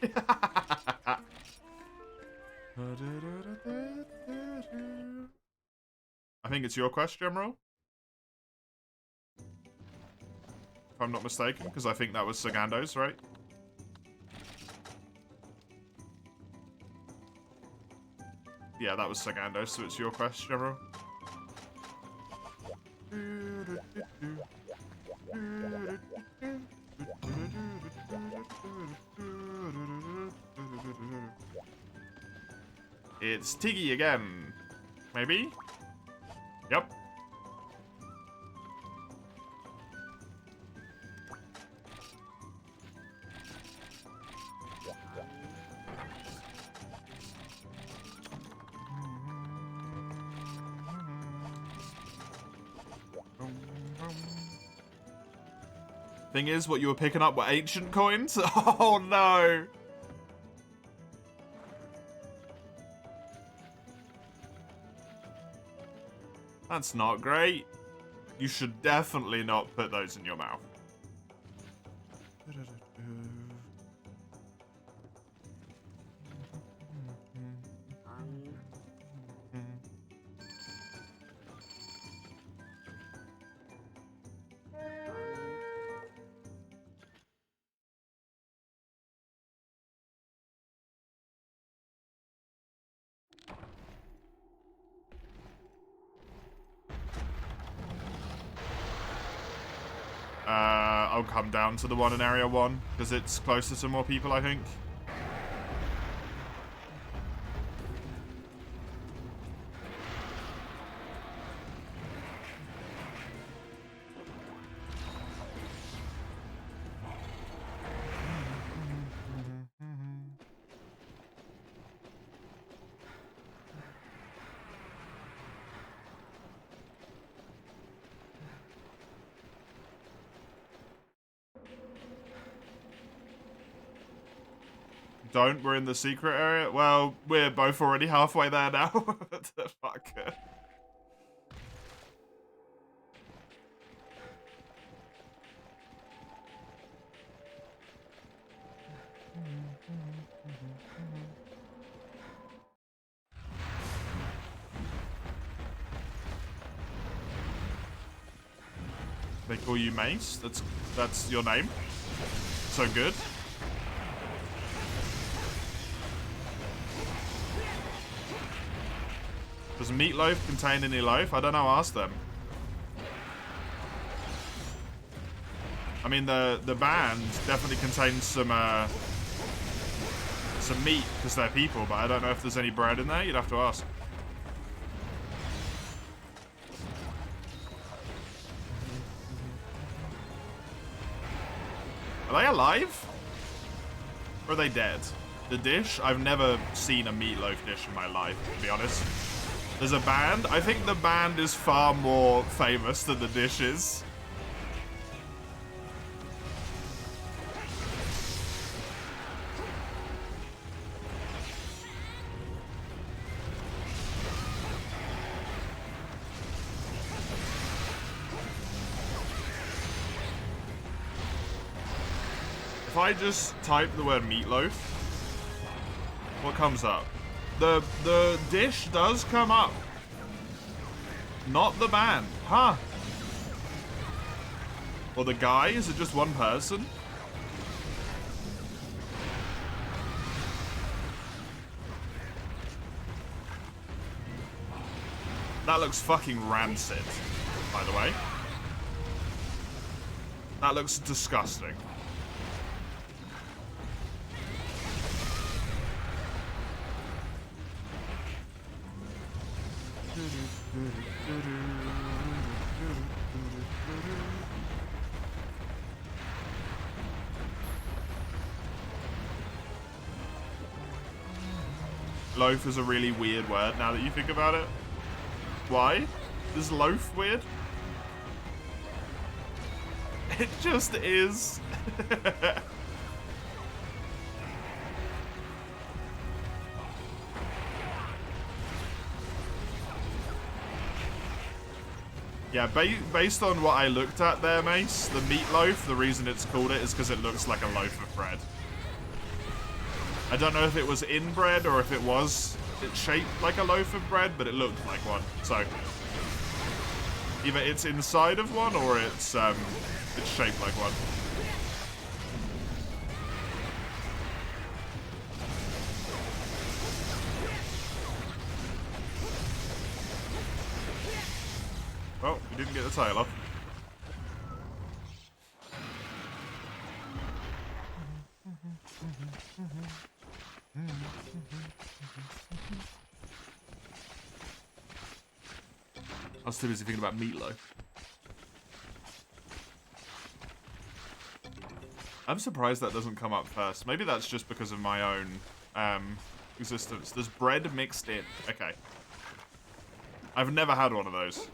I think it's your quest, General. If I'm not mistaken, because I think that was Sagando's, right? Yeah, that was Sagando, so it's your quest, General. It's Tiggy again. Maybe? Yep. Thing is, what you were picking up were ancient coins? Oh no! That's not great. You should definitely not put those in your mouth. I'll come down to the one in Area 1, because it's closer to more people, I think. Don't, we're in the secret area? Well, we're both already halfway there now. What the fuck? They call you Mace? That's your name? So good. Does meatloaf contain any loaf? I don't know, ask them. I mean, the band definitely contains some meat because they're people, but I don't know if there's any bread in there. You'd have to ask. Are they alive? Or are they dead? The dish? I've never seen a meatloaf dish in my life, to be honest. There's a band. I think the band is far more famous than the dish is. If I just type the word meatloaf, what comes up? The dish does come up. Not the band. Huh. Or the guy? Is it just one person? That looks fucking rancid, by the way. That looks disgusting. Loaf is a really weird word now that you think about it. Why? Is loaf weird? It just is. Yeah, based on what I looked at there, Mace, the meatloaf, the reason it's called it is because it looks like a loaf of bread. I don't know if it was in bread or if it's shaped like a loaf of bread, but it looked like one. So either it's inside of one or it's shaped like one. Well, we didn't get the tail off. I was too busy thinking about meatloaf. I'm surprised that doesn't come up first. Maybe that's just because of my own existence. There's bread mixed in. Okay. I've never had one of those.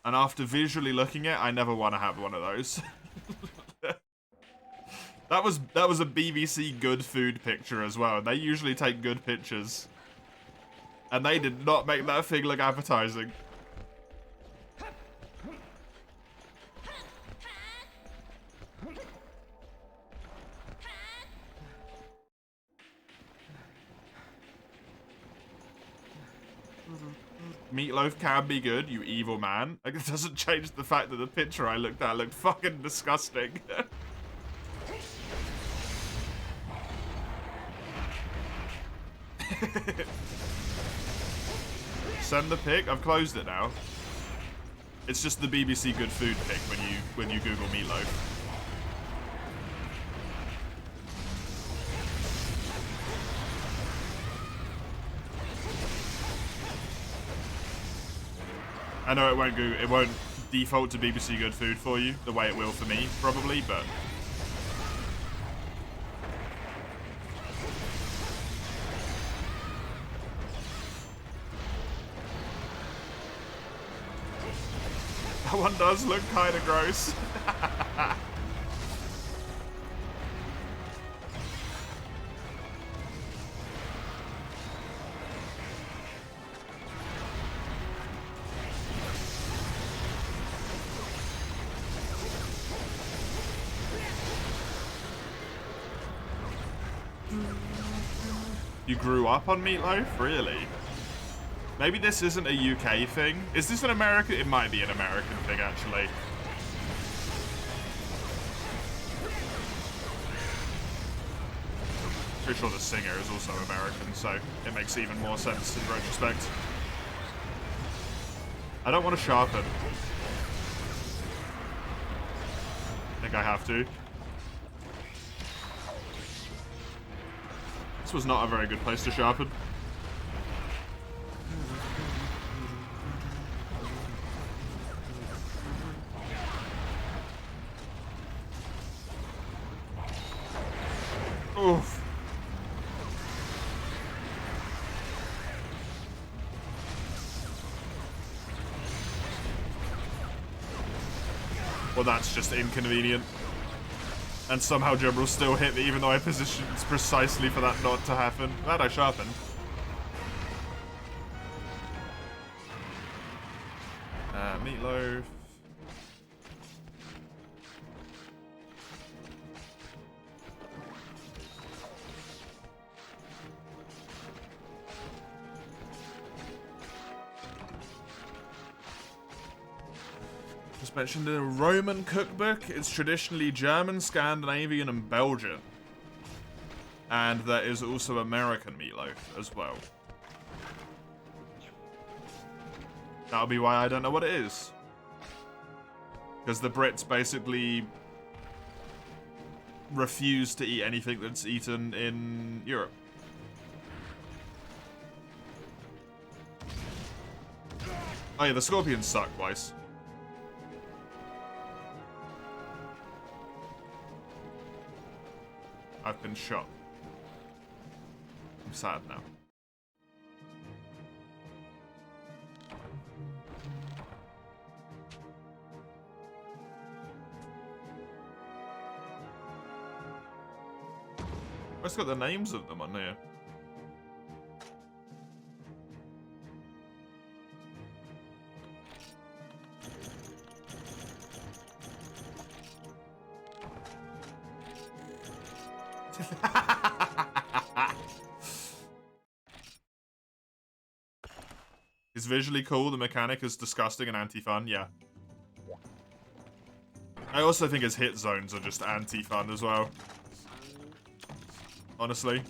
And after visually looking at it, I never want to have one of those. That was a BBC good food picture as well. They usually take good pictures. And they did not make that thing look appetizing. Meatloaf can be good, you evil man. Like, it doesn't change the fact that the picture I looked at looked fucking disgusting. Send the pic. I've closed it now. It's just the BBC good food pic when you Google meatloaf. I know it won't default to BBC good food for you the way it will for me probably, but that one does look kind of gross. You grew up on meatloaf? Really? Maybe this isn't a UK thing. Is this an American? It might be an American thing, actually. Pretty sure the singer is also American, so it makes even more sense in retrospect. I don't want to sharpen. I think I have to. This was not a very good place to sharpen. Oof. Well, that's just inconvenient. And somehow General still hit me, even though I positioned precisely for that not to happen. Glad I sharpened. Meatloaf. Just mentioned the Roman cookbook. It's traditionally German, Scandinavian, and Belgian. And there is also American meatloaf as well. That'll be why I don't know what it is. Because the Brits basically refuse to eat anything that's eaten in Europe. Oh yeah, the scorpions suck, Weiss. I've been shot. I'm sad now. It's got the names of them on here. It's visually cool, the mechanic is disgusting and anti-fun, yeah. I also think his hit zones are just anti-fun as well. Honestly.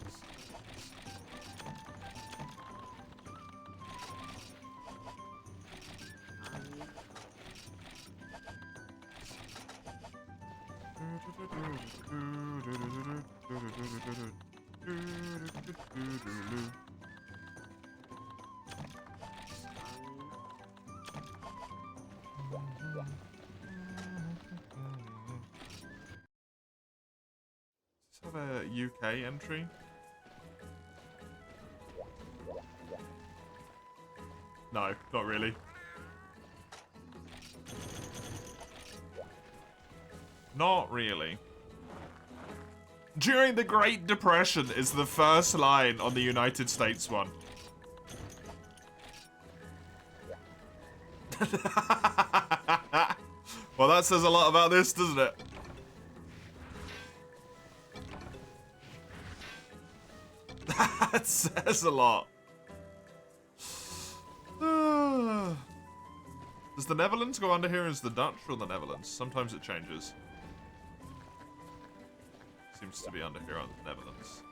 Have a UK entry? No, not really. Not really. During the Great Depression is the first line on the United States one. Well, that says a lot about this, doesn't it? That says a lot. Does the Netherlands go under here as the Dutch or the Netherlands? Sometimes it changes. Seems to be under here on the Netherlands.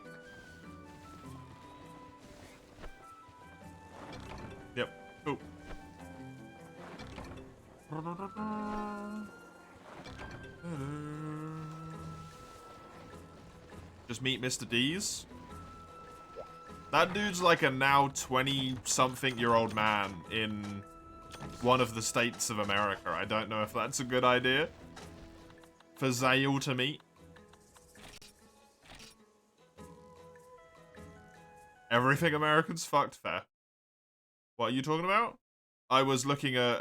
Yep. Cool. Just meet Mr. D's. That dude's like a now 20-something-year-old man in one of the states of America. I don't know if that's a good idea for Zale to meet. Everything Americans fucked, fair. What are you talking about? I was looking at,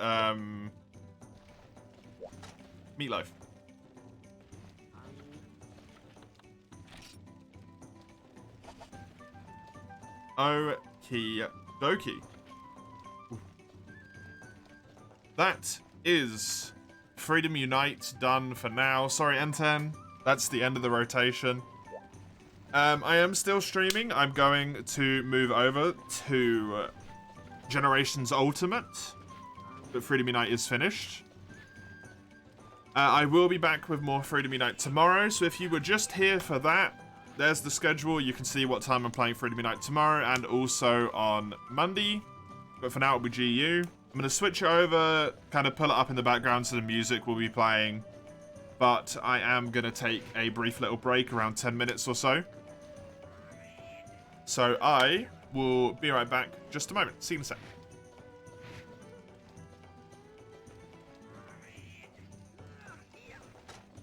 Meatloaf. Okie dokie. That is Freedom Unite done for now. Sorry, N10. That's the end of the rotation. I am still streaming. I'm going to move over to Generations Ultimate, but Freedom Unite is finished. I will be back with more Freedom Unite tomorrow, so if you were just here for that, there's the schedule. You can see what time I'm playing for Enemy Night tomorrow and also on Monday. But for now, it'll be GU. I'm going to switch it over, kind of pull it up in the background so the music will be playing. But I am going to take a brief little break, around 10 minutes or so. So I will be right back just a moment. See you in a sec.